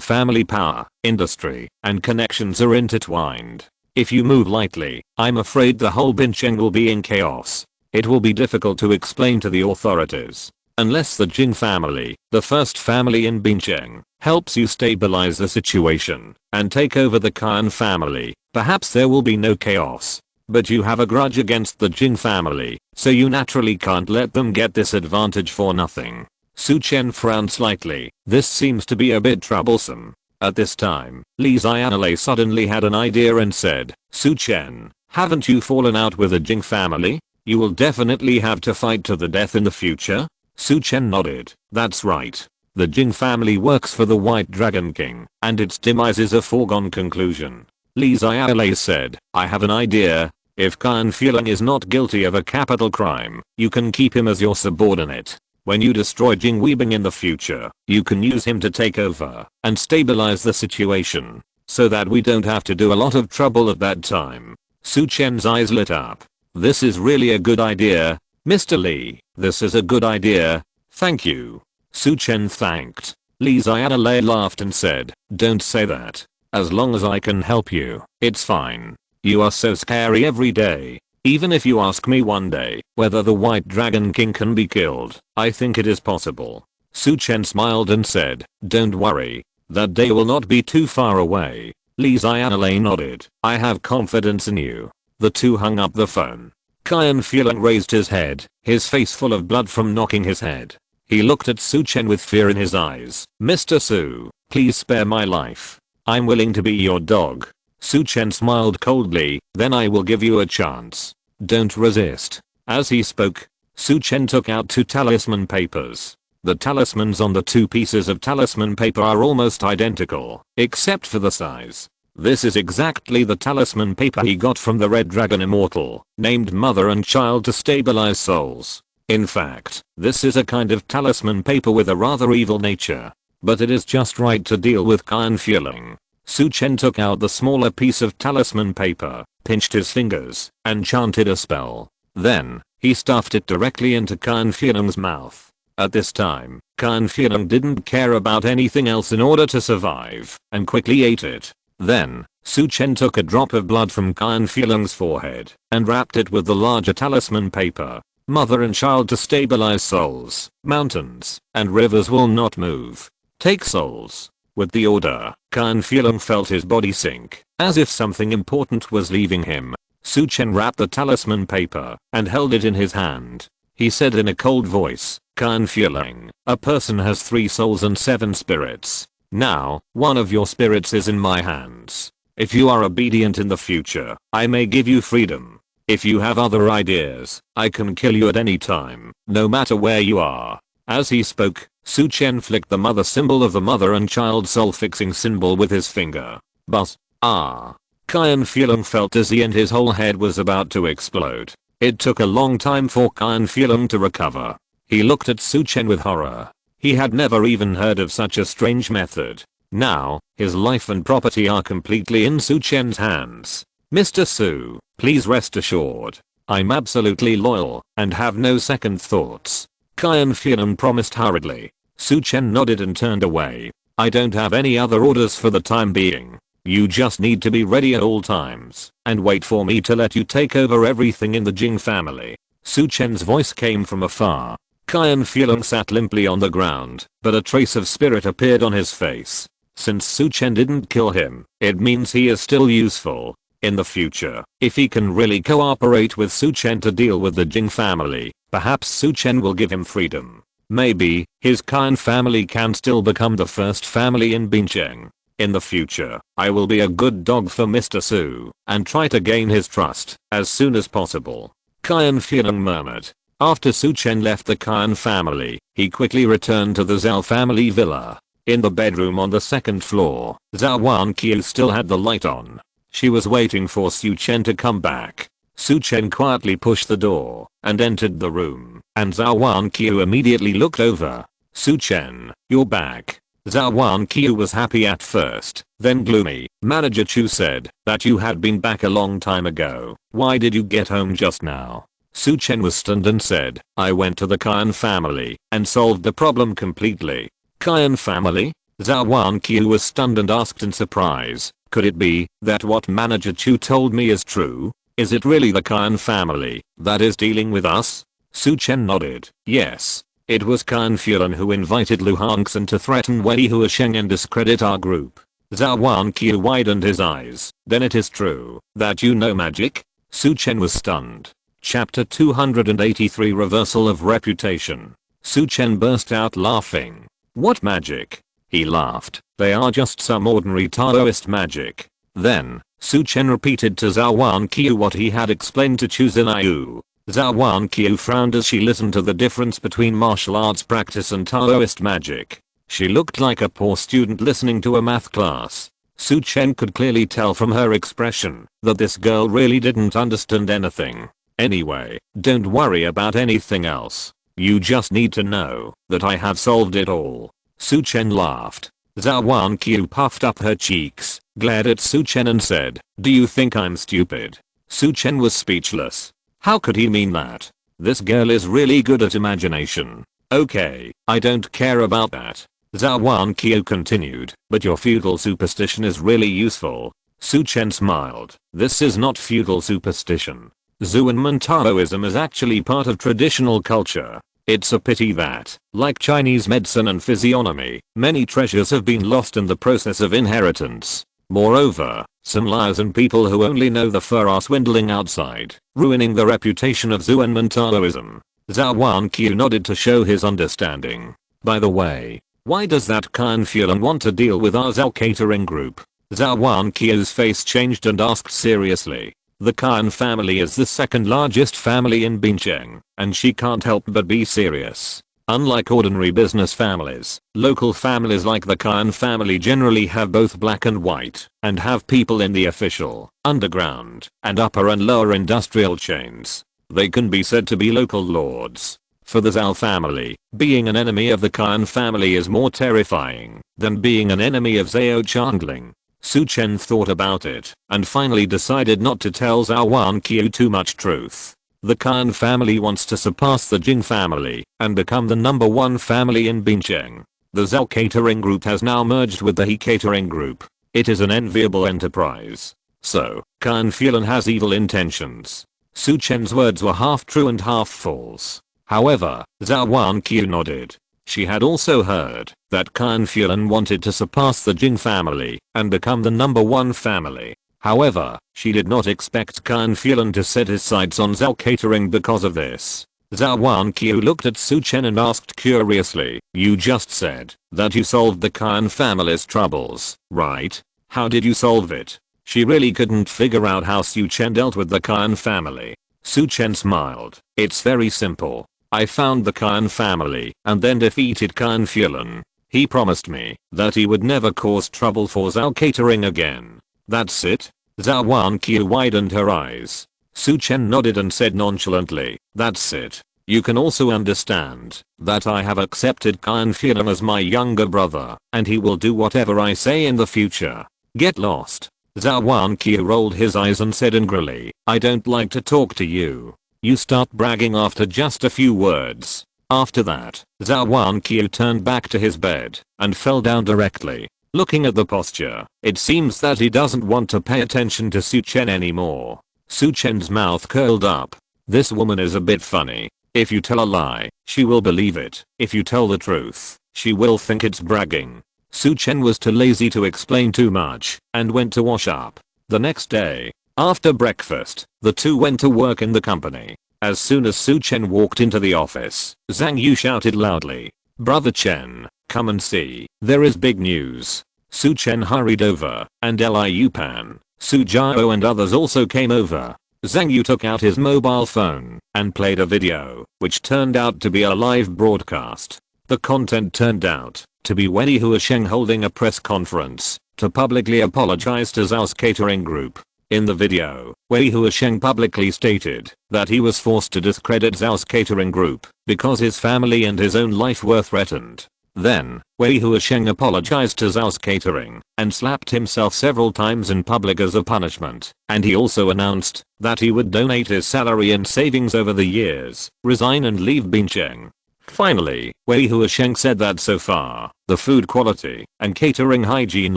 family power, industry, and connections are intertwined. If you move lightly, I'm afraid the whole Bincheng will be in chaos. It will be difficult to explain to the authorities. Unless the Jing family, the first family in Bincheng, helps you stabilize the situation and take over the Qian family, perhaps there will be no chaos. But you have a grudge against the Jing family, so you naturally can't let them get this advantage for nothing. Su Chen frowned slightly. This seems to be a bit troublesome. At this time, Li Xiaolei suddenly had an idea and said, Su Chen, haven't you fallen out with the Jing family? You will definitely have to fight to the death in the future? Su Chen nodded. That's right. The Jing family works for the White Dragon King, and its demise is a foregone conclusion. Li Xiaolei said, I have an idea. If Qian Fulan is not guilty of a capital crime, you can keep him as your subordinate. When you destroy Jing Weibing in the future, you can use him to take over and stabilize the situation, so that we don't have to do a lot of trouble at that time. Su Chen's eyes lit up. This is really a good idea, Mr. Li. This is a good idea. Thank you. Su Chen thanked. Li Xiaolei laughed and said, don't say that. As long as I can help you, it's fine. You are so scary every day. Even if you ask me one day whether the White Dragon King can be killed, I think it is possible. Su Chen smiled and said, don't worry. That day will not be too far away. Li Xiaolei nodded. I have confidence in you. The two hung up the phone. Qian Fulan raised his head, his face full of blood from knocking his head. He looked at Su Chen with fear in his eyes. Mr. Su, please spare my life. I'm willing to be your dog. Su Chen smiled coldly, then I will give you a chance. Don't resist. As he spoke, Su Chen took out 2 talisman papers. The talismans on the 2 pieces of talisman paper are almost identical, except for the size. This is exactly the talisman paper he got from the Red Dragon Immortal, named Mother and Child to stabilize souls. In fact, this is a kind of talisman paper with a rather evil nature. But it is just right to deal with Qian Fulan. Su Chen took out the smaller piece of talisman paper, pinched his fingers, and chanted a spell. Then, he stuffed it directly into Qian Fulan's mouth. At this time, Qian Fulan didn't care about anything else in order to survive, and quickly ate it. Then, Su Chen took a drop of blood from Qian Fulan's forehead, and wrapped it with the larger talisman paper. Mother and child to stabilize souls, mountains, and rivers will not move. Take souls. With the order, Qian Fulan felt his body sink, as if something important was leaving him. Su Chen wrapped the talisman paper, and held it in his hand. He said in a cold voice, Qian Fulan, a person has 3 souls and 7 spirits. Now, one of your spirits is in my hands. If you are obedient in the future, I may give you freedom. If you have other ideas, I can kill you at any time, no matter where you are. As he spoke, Su Chen flicked the mother symbol of the mother and child soul fixing symbol with his finger. But, Qian Fulan felt dizzy and his whole head was about to explode. It took a long time for Qian Fulan to recover. He looked at Su Chen with horror. He had never even heard of such a strange method. Now, his life and property are completely in Su Chen's hands. Mr. Su, please rest assured. I'm absolutely loyal and have no second thoughts. Qian Fulan promised hurriedly. Su Chen nodded and turned away. I don't have any other orders for the time being. You just need to be ready at all times and wait for me to let you take over everything in the Jing family. Su Chen's voice came from afar. Qian Fulan sat limply on the ground, but a trace of spirit appeared on his face. Since Su Chen didn't kill him, it means he is still useful. In the future, if he can really cooperate with Su Chen to deal with the Jing family, perhaps Su Chen will give him freedom. Maybe his Khan family can still become the first family in Bincheng. In the future, I will be a good dog for Mr. Su and try to gain his trust as soon as possible. Khan Fian murmured. After Su Chen left the Khan family, he quickly returned to the Zhao family villa. In the bedroom on the second floor, Zhou Wanqiu still had the light on. She was waiting for Su Chen to come back. Su Chen quietly pushed the door and entered the room, and Zhou Wanqiu immediately looked over. Su Chen, you're back. Zhou Wanqiu was happy at first, then gloomy. Manager Chu said that you had been back a long time ago. Why did you get home just now? Su Chen was stunned and said, I went to the Khan family and solved the problem completely. Khan family? Zhou Wanqiu was stunned and asked in surprise, could it be that what Manager Chu told me is true? Is it really the Khan family that is dealing with us? Su Chen nodded. Yes. It was Khan Fian who invited Lu Hongxin to threaten Wei Huasheng and discredit our group. Zhou Wanqiu widened his eyes. Then it is true that you know magic? Su Chen was stunned. Chapter 283 Reversal of Reputation. Su Chen burst out laughing. What magic? He laughed. They are just some ordinary Taoist magic. Then, Su Chen repeated to Zhou Wanqiu what he had explained to Chu Zinayu. Zhou Wanqiu frowned as she listened to the difference between martial arts practice and Taoist magic. She looked like a poor student listening to a math class. Su Chen could clearly tell from her expression that this girl really didn't understand anything. Anyway, don't worry about anything else. You just need to know that I have solved it all. Su Chen laughed. Zhou Wanqiu puffed up her cheeks, glared at Su Chen and said, do you think I'm stupid? Su Chen was speechless. How could he mean that? This girl is really good at imagination. Okay, I don't care about that. Zhou Wanqiu continued, but your feudal superstition is really useful. Su Chen smiled. This is not feudal superstition. Zhuanmen Taoism is actually part of traditional culture. It's a pity that, like Chinese medicine and physiognomy, many treasures have been lost in the process of inheritance. Moreover, some liars and people who only know the fur are swindling outside, ruining the reputation of Zhuanmen Taoism. Zhou Wanqiu nodded to show his understanding. By the way, why does that Khan Fian want to deal with our Zhao catering group? Zhou Wanqiu's face changed and asked seriously. The Khan family is the second largest family in Bincheng, and she can't help but be serious. Unlike ordinary business families, local families like the Khan family generally have both black and white, and have people in the official, underground, and upper and lower industrial chains. They can be said to be local lords. For the Zhao family, being an enemy of the Khan family is more terrifying than being an enemy of Zhao Changling. Su Chen thought about it and finally decided not to tell Zhou Wanqiu too much truth. The Khan family wants to surpass the Jing family and become the #1 family in Bincheng. The Zhao catering group has now merged with the He catering group. It is an enviable enterprise. So, Khan Fian has evil intentions. Su Chen's words were half true and half false. However, Zhou Wanqiu nodded. She had also heard that Khan Fian wanted to surpass the Jing family and become the #1 family. However, she did not expect Khan Fian to set his sights on Zhao catering because of this. Zhou Wanqiu looked at Su Chen and asked curiously, you just said that you solved the Khan family's troubles, right? How did you solve it? She really couldn't figure out how Su Chen dealt with the Khan family. Su Chen smiled. It's very simple. I found the Khan family and then defeated Khan Fian. He promised me that he would never cause trouble for Zhao catering again. That's it? Zhou Wanqiu widened her eyes. Su Chen nodded and said nonchalantly, that's it. You can also understand that I have accepted Khan Fian as my younger brother, and he will do whatever I say in the future. Get lost. Zhou Wanqiu rolled his eyes and said angrily, I don't like to talk to you. You start bragging after just a few words. After that, Zhou Wanqiu turned back to his bed and fell down directly. Looking at the posture, it seems that he doesn't want to pay attention to Su Chen anymore. Su Chen's mouth curled up. This woman is a bit funny. If you tell a lie, she will believe it. If you tell the truth, she will think it's bragging. Su Chen was too lazy to explain too much and went to wash up. The next day, after breakfast, the two went to work in the company. As soon as Su Chen walked into the office, Zhang Yu shouted loudly, "Brother Chen, come and see, there is big news." Su Chen hurried over, and Liu Pan, Su Jiao and others also came over. Zhang Yu took out his mobile phone and played a video, which turned out to be a live broadcast. The content turned out to be Wei Huasheng holding a press conference to publicly apologize to Zhao's catering group. In the video, Wei Huasheng publicly stated that he was forced to discredit Zhao's catering group because his family and his own life were threatened. Then, Wei Huasheng apologized to Zhao's catering and slapped himself several times in public as a punishment, and he also announced that he would donate his salary and savings over the years, resign and leave Bincheng. Finally, Wei Huasheng said that so far, the food quality and catering hygiene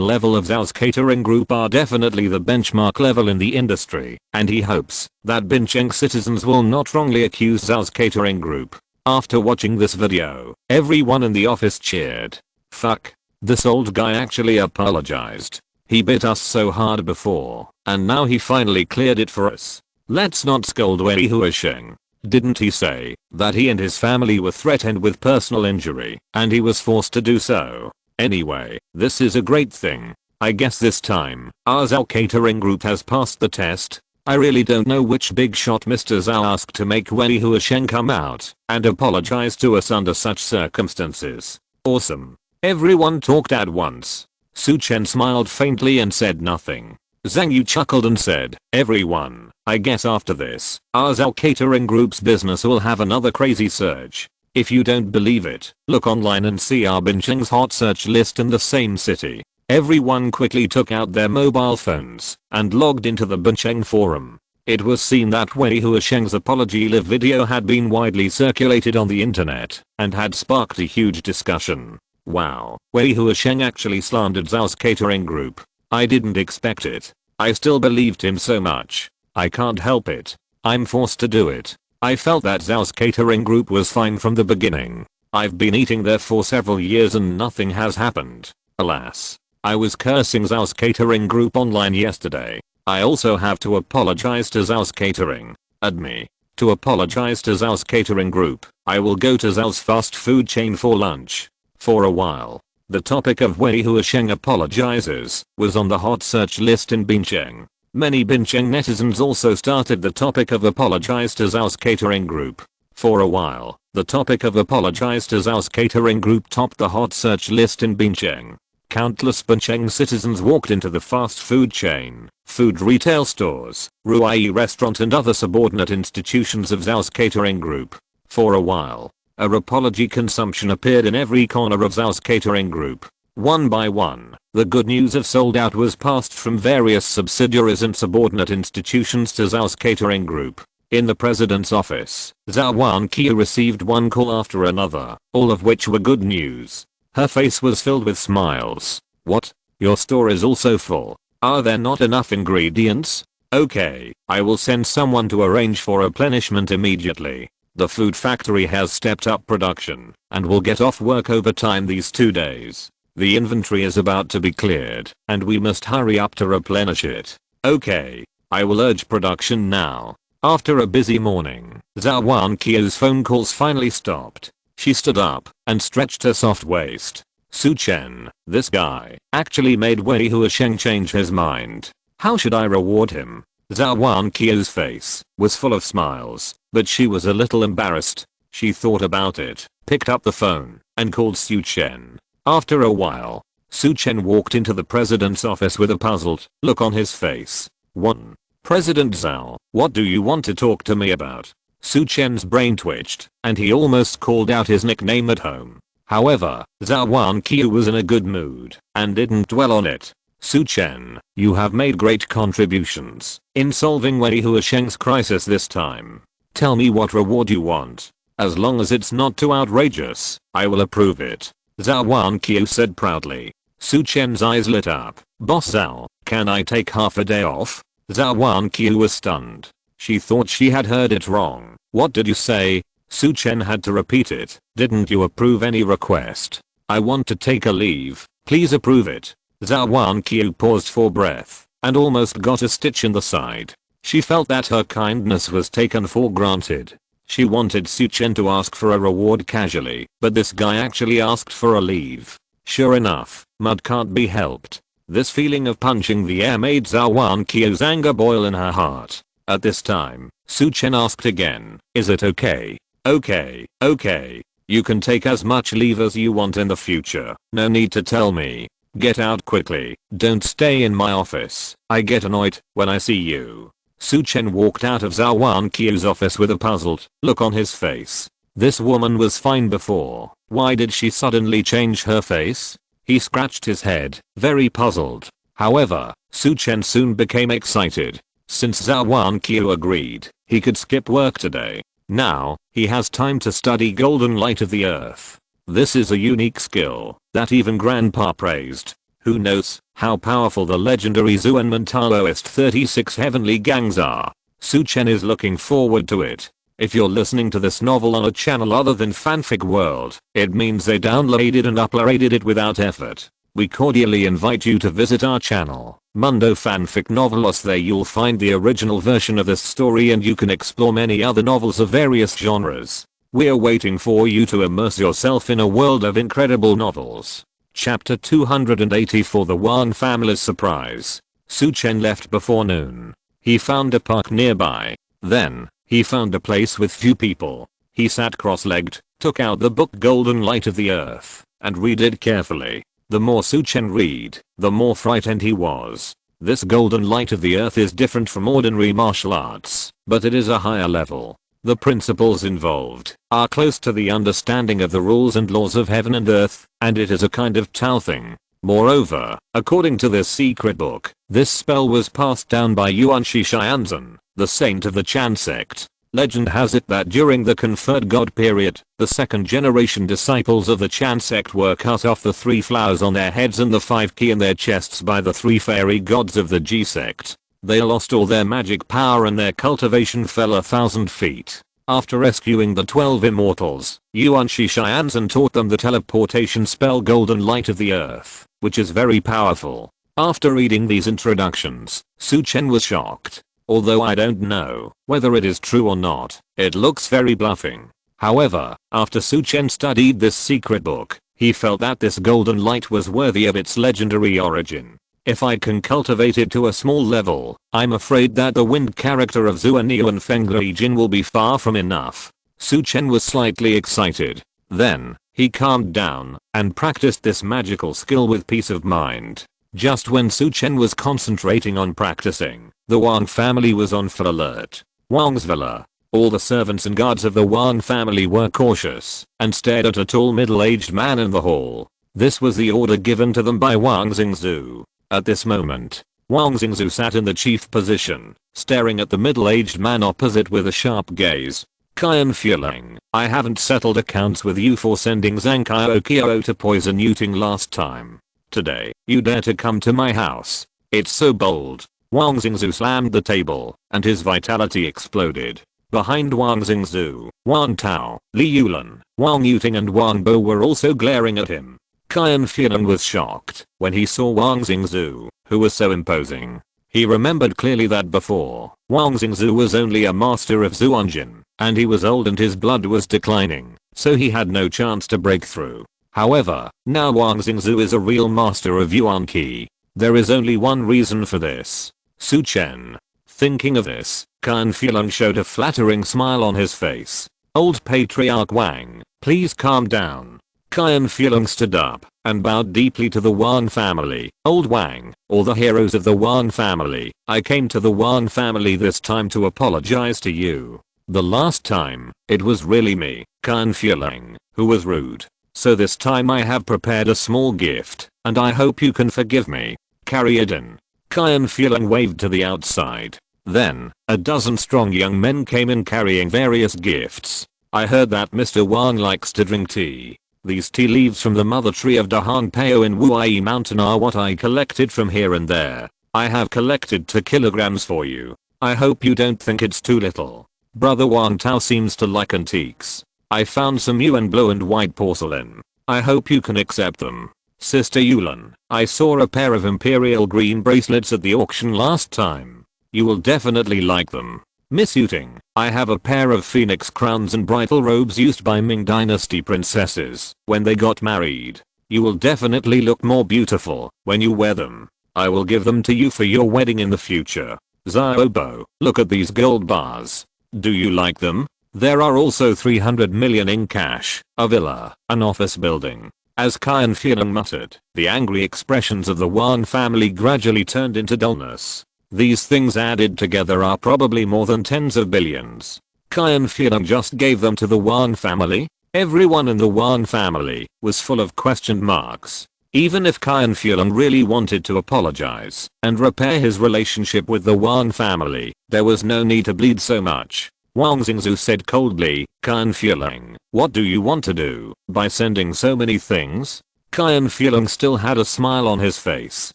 level of Zhao's catering group are definitely the benchmark level in the industry, and he hopes that Bincheng citizens will not wrongly accuse Zhao's catering group. After watching this video, everyone in the office cheered. Fuck. This old guy actually apologized. He bit us so hard before, and now he finally cleared it for us. Let's not scold Wei Huasheng. Didn't he say that he and his family were threatened with personal injury, and he was forced to do so? Anyway, this is a great thing. I guess this time, our Zhao catering group has passed the test. I really don't know which big shot Mr. Zhao asked to make Wei Huasheng come out and apologize to us under such circumstances. Awesome. Everyone talked at once. Su Chen smiled faintly and said nothing. Zhang Yu chuckled and said, "Everyone, I guess after this, our Zhao catering group's business will have another crazy surge. If you don't believe it, look online and see our Bincheng's hot search list in the same city." Everyone quickly took out their mobile phones and logged into the Bincheng forum. It was seen that Wei Huasheng's apology live video had been widely circulated on the internet and had sparked a huge discussion. Wow, Wei Huasheng actually slandered Zhao's catering group. I didn't expect it. I still believed him so much. I can't help it. I'm forced to do it. I felt that Zhao's catering group was fine from the beginning. I've been eating there for several years and nothing has happened. Alas. I was cursing Zhao's catering group online yesterday. I also have to apologize to Zhao's catering. Me. To apologize to Zhao's catering group, I will go to Zhao's fast food chain for lunch. For a while, the topic of Wei Huasheng apologizes was on the hot search list in Bincheng. Many Bincheng netizens also started the topic of apologize to Zhao's catering group. For a while, the topic of apologize to Zhao's catering group topped the hot search list in Bincheng. Countless Bincheng citizens walked into the fast food chain, food retail stores, Ruai restaurant and other subordinate institutions of Zhao's catering group. For a while, a apology consumption appeared in every corner of Zhao's catering group. One by one, the good news of sold out was passed from various subsidiaries and subordinate institutions to Zhao's catering group. In the president's office, Zhou Wanqiu received one call after another, all of which were good news. Her face was filled with smiles. What? Your store is also full. Are there not enough ingredients? Okay, I will send someone to arrange for replenishment immediately. The food factory has stepped up production and will get off work overtime these 2 days. The inventory is about to be cleared and we must hurry up to replenish it. Okay, I will urge production now. After a busy morning, Zhou Wanqiu's phone calls finally stopped. She stood up and stretched her soft waist. Su Chen, this guy, actually made Wei Huasheng change his mind. How should I reward him? Zhou Wanqiu's face was full of smiles, but she was a little embarrassed. She thought about it, picked up the phone, and called Su Chen. After a while, Su Chen walked into the president's office with a puzzled look on his face. 1. President Zhao, what do you want to talk to me about? Su Chen's brain twitched, and he almost called out his nickname at home. However, Zhou Wanqiu was in a good mood, and didn't dwell on it. Su Chen, you have made great contributions in solving Wei Huasheng's crisis this time. Tell me what reward you want. As long as it's not too outrageous, I will approve it. Zhou Wanqiu said proudly. Su Chen's eyes lit up. Boss Zhao, can I take half a day off? Zhou Wanqiu was stunned. She thought she had heard it wrong. What did you say? Su Chen had to repeat it. Didn't you approve any request? I want to take a leave. Please approve it. Zhou Wanqiu paused for breath and almost got a stitch in the side. She felt that her kindness was taken for granted. She wanted Su Chen to ask for a reward casually, but this guy actually asked for a leave. Sure enough, mud can't be helped. This feeling of punching the air made Zhou Wanqiu's anger boil in her heart. At this time, Su Chen asked again, "Is it okay? Okay. You can take as much leave as you want in the future. No need to tell me. Get out quickly. Don't stay in my office. I get annoyed when I see you." Su Chen walked out of Zhou Wanqiu's office with a puzzled look on his face. This woman was fine before. Why did she suddenly change her face? He scratched his head, very puzzled. However, Su Chen soon became excited. Since Zhou Wanqiu agreed, he could skip work today. Now, he has time to study Golden Light of the Earth. This is a unique skill that even Grandpa praised. Who knows how powerful the legendary Zhuan Taoist 36 heavenly gangs are. Su Chen is looking forward to it. If you're listening to this novel on a channel other than Fanfic World, it means they downloaded and uploaded it without effort. We cordially invite you to visit our channel, Mundo Fanfic Novelos. There you'll find the original version of this story and you can explore many other novels of various genres. We're waiting for you to immerse yourself in a world of incredible novels. Chapter 284. The Wang family's surprise. Su Chen left before noon. He found a park nearby. Then, he found a place with few people. He sat cross-legged, took out the book Golden Light of the Earth, and read it carefully. The more Su Chen read, the more frightened he was. This Golden Light of the Earth is different from ordinary martial arts, but it is a higher level. The principles involved are close to the understanding of the rules and laws of heaven and earth, and it is a kind of Tao thing. Moreover, according to this secret book, this spell was passed down by Yuan Shixianzhen, the saint of the Chan sect. Legend has it that during the conferred god period, the second generation disciples of the Chan sect were cut off the 3 flowers on their heads and the 5 key in their chests by the 3 fairy gods of the Ji sect. They lost all their magic power and their cultivation fell 1,000 feet. After rescuing the 12 immortals, Yuan Shixianzhen taught them the teleportation spell Golden Light of the Earth, which is very powerful. After reading these introductions, Su Chen was shocked. Although I don't know whether it is true or not, it looks very bluffing. However, after Su Chen studied this secret book, he felt that this golden light was worthy of its legendary origin. If I can cultivate it to a small level, I'm afraid that the wind character of Zuaniu and Fenglai Jin will be far from enough. Su Chen was slightly excited. Then, he calmed down and practiced this magical skill with peace of mind. Just when Su Chen was concentrating on practicing, the Wang family was on full alert. Wang's villa. All the servants and guards of the Wang family were cautious and stared at a tall middle-aged man in the hall. This was the order given to them by Wang Xingzu. At this moment, Wang Xingzu sat in the chief position, staring at the middle-aged man opposite with a sharp gaze. Qian Fuling, I haven't settled accounts with you for sending Zhang Qiao to poison Yuting last time. Today, you dare to come to my house. It's so bold. Wang Xingzu slammed the table, and his vitality exploded. Behind Wang Xingzu, Wang Tao, Li Yulan, Wang Yuting and Wang Bo were also glaring at him. Qian Fuling was shocked when he saw Wang Xingzu, who was so imposing. He remembered clearly that before, Wang Xingzu was only a master of Zuanjin, and he was old and his blood was declining, so he had no chance to break through. However, now Wang Xingzu is a real master of Yuan Qi. There is only one reason for this. Su Chen. Thinking of this, Qian Fuling showed a flattering smile on his face. Old Patriarch Wang, please calm down. Qian Fuling stood up and bowed deeply to the Wang family. Old Wang, all the heroes of the Wang family, I came to the Wang family this time to apologize to you. The last time, it was really me, Qian Fuling, who was rude. So this time I have prepared a small gift, and I hope you can forgive me. Carry it in. Qian Fuling waved to the outside. Then, a dozen strong young men came in carrying various gifts. I heard that Mr. Wang likes to drink tea. These tea leaves from the mother tree of Dahang Pao in Wuai Mountain are what I collected from here and there. I have collected 2 kilograms for you. I hope you don't think it's too little. Brother Wang Tao seems to like antiques. I found some yuan blue and white porcelain. I hope you can accept them. Sister Yulan, I saw a pair of imperial green bracelets at the auction last time. You will definitely like them. Miss Yuting, I have a pair of phoenix crowns and bridal robes used by Ming Dynasty princesses when they got married. You will definitely look more beautiful when you wear them. I will give them to you for your wedding in the future. Xiaobo, look at these gold bars. Do you like them? There are also 300 million in cash, a villa, an office building. As Qian Fielong muttered, the angry expressions of the Wan family gradually turned into dullness. These things added together are probably more than tens of billions. Qian Fielong just gave them to the Wan family? Everyone in the Wan family was full of question marks. Even if Qian Fielong really wanted to apologize and repair his relationship with the Wan family, there was no need to bleed so much. Wang Xingzu said coldly, Qian Fielong, what do you want to do by sending so many things? Qian Fielong still had a smile on his face.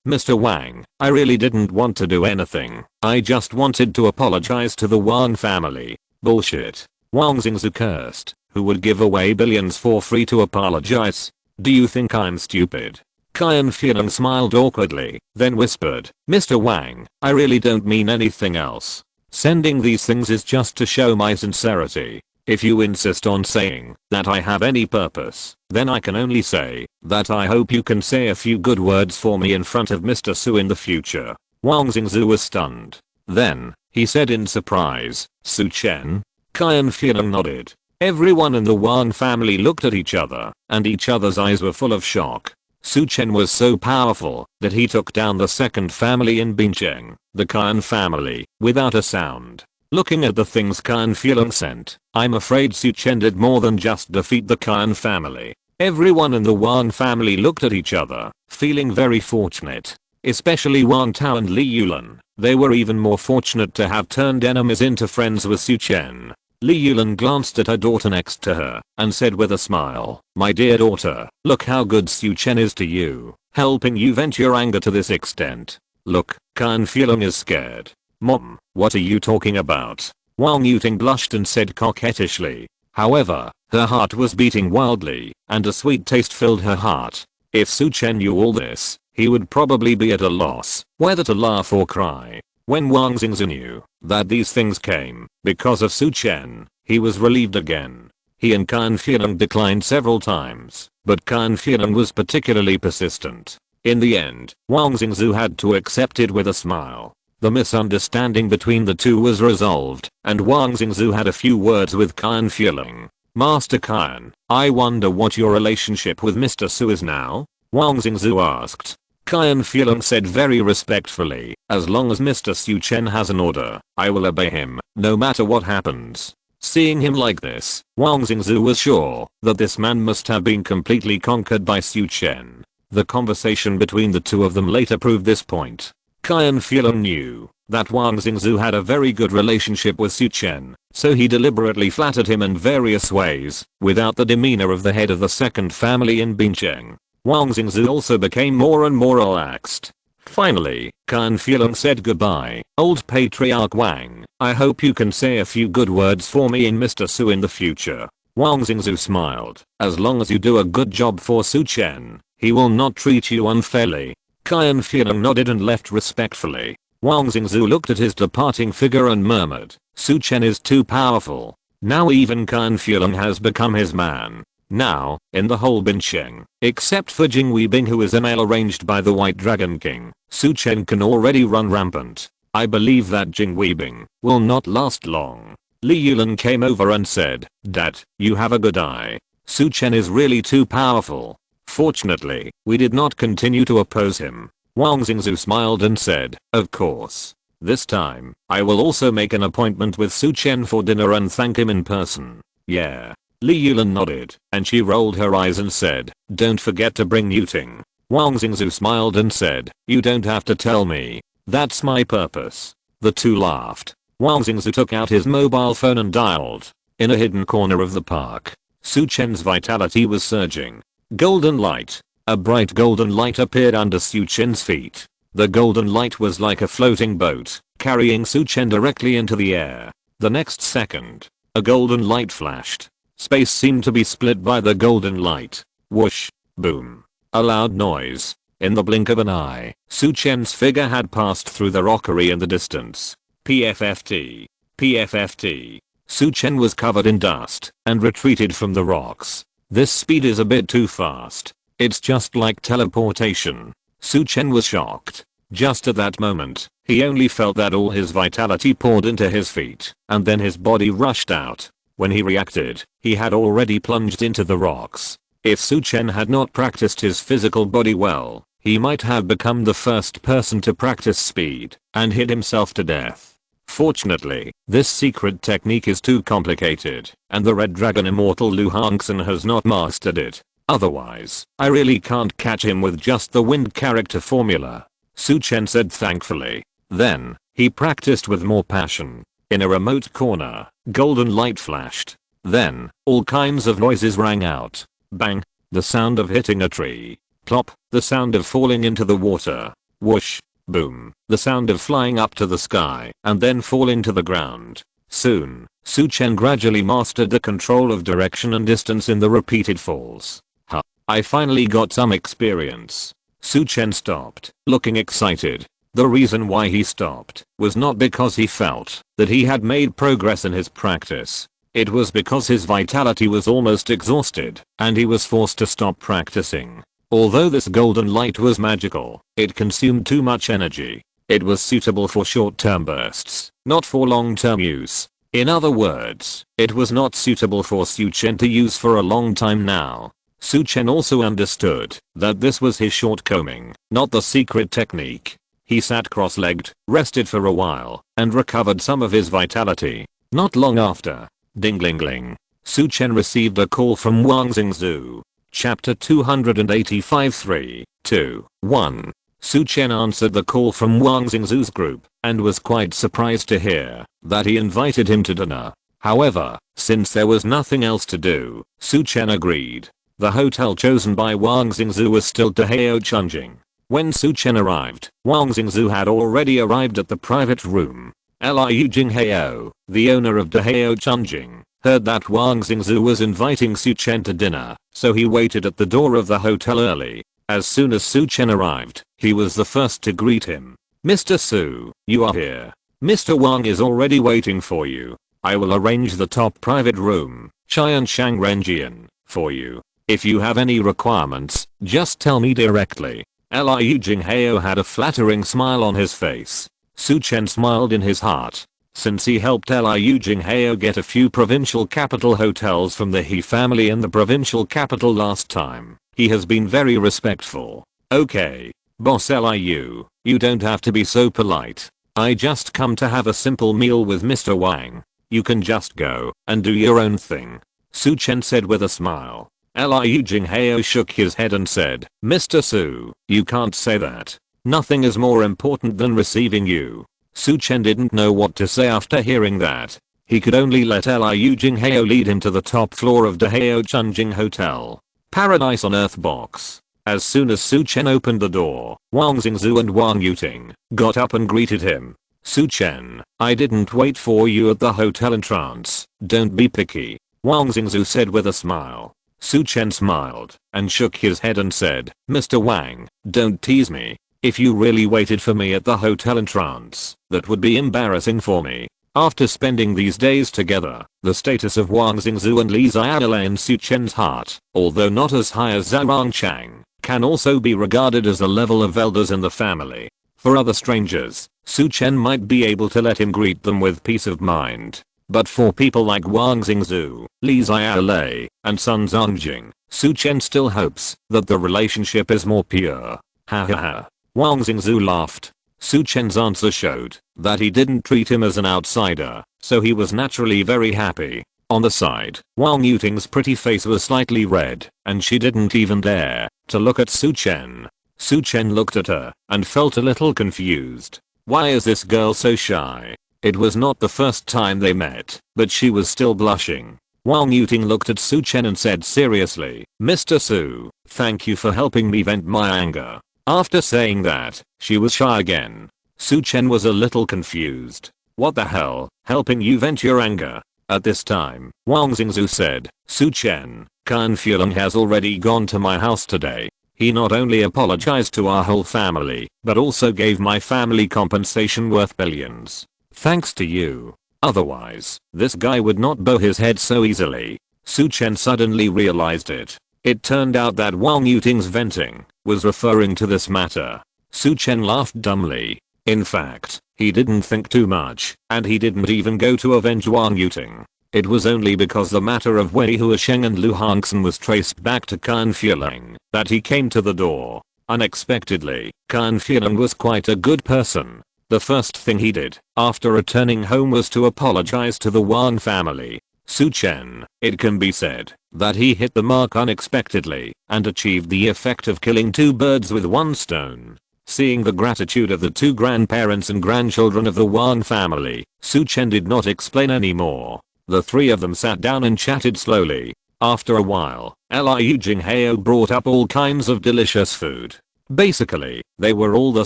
Mr. Wang, I really didn't want to do anything. I just wanted to apologize to the Wan family. Bullshit. Wang Xingzu cursed. Who would give away billions for free to apologize? Do you think I'm stupid? Qian Fielong smiled awkwardly, then whispered, Mr. Wang, I really don't mean anything else. Sending these things is just to show my sincerity. If you insist on saying that I have any purpose, then I can only say that I hope you can say a few good words for me in front of Mr. Su in the future. Wang Xingzu was stunned. Then, he said in surprise, Su Chen? Qian Fielong nodded. Everyone in the Wan family looked at each other, and each other's eyes were full of shock. Su Chen was so powerful that he took down the second family in Bincheng, the Qian family, without a sound. Looking at the things Qian Fielong sent, I'm afraid Su Chen did more than just defeat the Qian family. Everyone in the Wan family looked at each other, feeling very fortunate. Especially Wan Tao and Li Yulan. They were even more fortunate to have turned enemies into friends with Su Chen. Li Yulan glanced at her daughter next to her and said with a smile, my dear daughter, look how good Su Chen is to you, helping you vent your anger to this extent. Look, Qian Fielong is scared. Mom, what are you talking about? Wang Yuting blushed and said coquettishly. However, her heart was beating wildly, and a sweet taste filled her heart. If Su Chen knew all this, he would probably be at a loss whether to laugh or cry. When Wang Xingzu knew that these things came because of Su Chen, he was relieved again. He and Qian Fielong declined several times, but Qian Fielong was particularly persistent. In the end, Wang Xingzu had to accept it with a smile. The misunderstanding between the two was resolved, and Wang Xingzu had a few words with Qian Fielong. Master Qian, I wonder what your relationship with Mr. Su is now? Wang Xingzu asked. Qian Fielong said very respectfully, as long as Mr. Su Chen has an order, I will obey him, no matter what happens. Seeing him like this, Wang Xingzu was sure that this man must have been completely conquered by Su Chen. The conversation between the two of them later proved this point. Qian Fielong knew that Wang Xingzu had a very good relationship with Su Chen, so he deliberately flattered him in various ways, without the demeanor of the head of the second family in Bincheng. Wang Xingzu also became more and more relaxed. Finally, Qian Fielong said goodbye. Old Patriarch Wang, I hope you can say a few good words for me and Mr. Su in the future. Wang Xingzu smiled. As long as you do a good job for Su Chen, he will not treat you unfairly. Qian Fielong nodded and left respectfully. Wang Xingzu looked at his departing figure and murmured, Su Chen is too powerful. Now even Qian Fielong has become his man. Now, in the whole Bincheng, except for Jing Weibing who is a male arranged by the White Dragon King, Su Chen can already run rampant. I believe that Jing Weibing will not last long. Li Yulan came over and said, Dad, you have a good eye. Su Chen is really too powerful. Fortunately, we did not continue to oppose him. Wang Xingzu smiled and said, of course. This time, I will also make an appointment with Su Chen for dinner and thank him in person. Yeah. Li Yulan nodded, and she rolled her eyes and said, don't forget to bring Yuting. Wang Xingzu smiled and said, you don't have to tell me. That's my purpose. The two laughed. Wang Xingzu took out his mobile phone and dialed. In a hidden corner of the park, Su Chen's vitality was surging. Golden light. A bright golden light appeared under Su Chen's feet. The golden light was like a floating boat, carrying Su Chen directly into the air. The next second, a golden light flashed. Space seemed to be split by the golden light. Whoosh. Boom. A loud noise. In the blink of an eye, Su Chen's figure had passed through the rockery in the distance. PFFT. PFFT. Su Chen was covered in dust and retreated from the rocks. This speed is a bit too fast. It's just like teleportation. Su Chen was shocked. Just at that moment, he only felt that all his vitality poured into his feet, and then his body rushed out. When he reacted, he had already plunged into the rocks. If Su Chen had not practiced his physical body well, he might have become the first person to practice speed and hit himself to death. Fortunately, this secret technique is too complicated, and the Red Dragon Immortal Lu Hongxin has not mastered it. Otherwise, I really can't catch him with just the wind character formula, Su Chen said thankfully. Then, he practiced with more passion. In a remote corner, golden light flashed. Then, all kinds of noises rang out. Bang, the sound of hitting a tree. Plop, the sound of falling into the water. Whoosh, boom, the sound of flying up to the sky and then falling to the ground. Soon, Su Chen gradually mastered the control of direction and distance in the repeated falls. Huh, I finally got some experience. Su Chen stopped, looking excited. The reason why he stopped was not because he felt that he had made progress in his practice. It was because his vitality was almost exhausted and he was forced to stop practicing. Although this golden light was magical, it consumed too much energy. It was suitable for short-term bursts, not for long-term use. In other words, it was not suitable for Su Chen to use for a long time now. Su Chen also understood that this was his shortcoming, not the secret technique. He sat cross-legged, rested for a while, and recovered some of his vitality. Not long after, ding-ling-ling, Su Chen received a call from Wang Xingzhu. Chapter 285 3, 2, 1. Su Chen answered the call from Wang Xingzhu's group and was quite surprised to hear that he invited him to dinner. However, since there was nothing else to do, Su Chen agreed. The hotel chosen by Wang Xingzhu was still Dahao Chunjing. When Su Chen arrived, Wang Xingzhu had already arrived at the private room. Liu Jinghao, the owner of Dahao Chunjing, heard that Wang Xingzhu was inviting Su Chen to dinner, so he waited at the door of the hotel early. As soon as Su Chen arrived, he was the first to greet him. Mr. Su, you are here. Mr. Wang is already waiting for you. I will arrange the top private room, Qian Shang Renjian, for you. If you have any requirements, just tell me directly. Liu Jinghao had a flattering smile on his face. Su Chen smiled in his heart. Since he helped Liu Jinghao get a few provincial capital hotels from the He family in the provincial capital last time, he has been very respectful. Okay, boss Liu, you don't have to be so polite. I just come to have a simple meal with Mr. Wang. You can just go and do your own thing, Su Chen said with a smile. Liu Jinghao shook his head and said, Mr. Su, you can't say that. Nothing is more important than receiving you. Su Chen didn't know what to say after hearing that. He could only let Liu Jinghao lead him to the top floor of Dahao Chunjing Hotel. Paradise on Earth box. As soon as Su Chen opened the door, Wang Xingzhu and Wang Yuting got up and greeted him. Su Chen, I didn't wait for you at the hotel entrance. Don't be picky, Wang Xingzhu said with a smile. Su Chen smiled and shook his head and said, Mr. Wang, don't tease me. If you really waited for me at the hotel entrance, that would be embarrassing for me. After spending these days together, the status of Wang Xingzhu and Li Xiaolei in Su Chen's heart, although not as high as Zhou Wanqiu, can also be regarded as a level of elders in the family. For other strangers, Su Chen might be able to let him greet them with peace of mind. But for people like Wang Xingzhu, Li Xiaolei, and Sun Zongjing, Su Chen still hopes that the relationship is more pure. Ha ha ha. Wang Xingzhu laughed. Su Chen's answer showed that he didn't treat him as an outsider, so he was naturally very happy. On the side, Wang Yuting's pretty face was slightly red, and she didn't even dare to look at Su Chen. Su Chen looked at her and felt a little confused. Why is this girl so shy? It was not the first time they met, but she was still blushing. Wang Yuting looked at Su Chen and said seriously, Mr. Su, thank you for helping me vent my anger. After saying that, she was shy again. Su Chen was a little confused. What the hell, helping you vent your anger? At this time, Wang Xingzhu said, Su Chen, Kan Fulong has already gone to my house today. He not only apologized to our whole family, but also gave my family compensation worth billions. Thanks to you. Otherwise, this guy would not bow his head so easily. Su Chen suddenly realized it. It turned out that Wanqiu Ting's venting was referring to this matter. Su Chen laughed dumbly. In fact, he didn't think too much, and he didn't even go to avenge Wanqiu Ting. It was only because the matter of Wei Huasheng and Lu Hongxin was traced back to Kan Fueling that he came to the door. Unexpectedly, Kan Fueling was quite a good person. The first thing he did after returning home was to apologize to the Wang family. Su Chen, it can be said that he hit the mark unexpectedly and achieved the effect of killing two birds with one stone. Seeing the gratitude of the two grandparents and grandchildren of the Wang family, Su Chen did not explain anymore. The three of them sat down and chatted slowly. After a while, Liu Jinghao brought up all kinds of delicious food. Basically, they were all the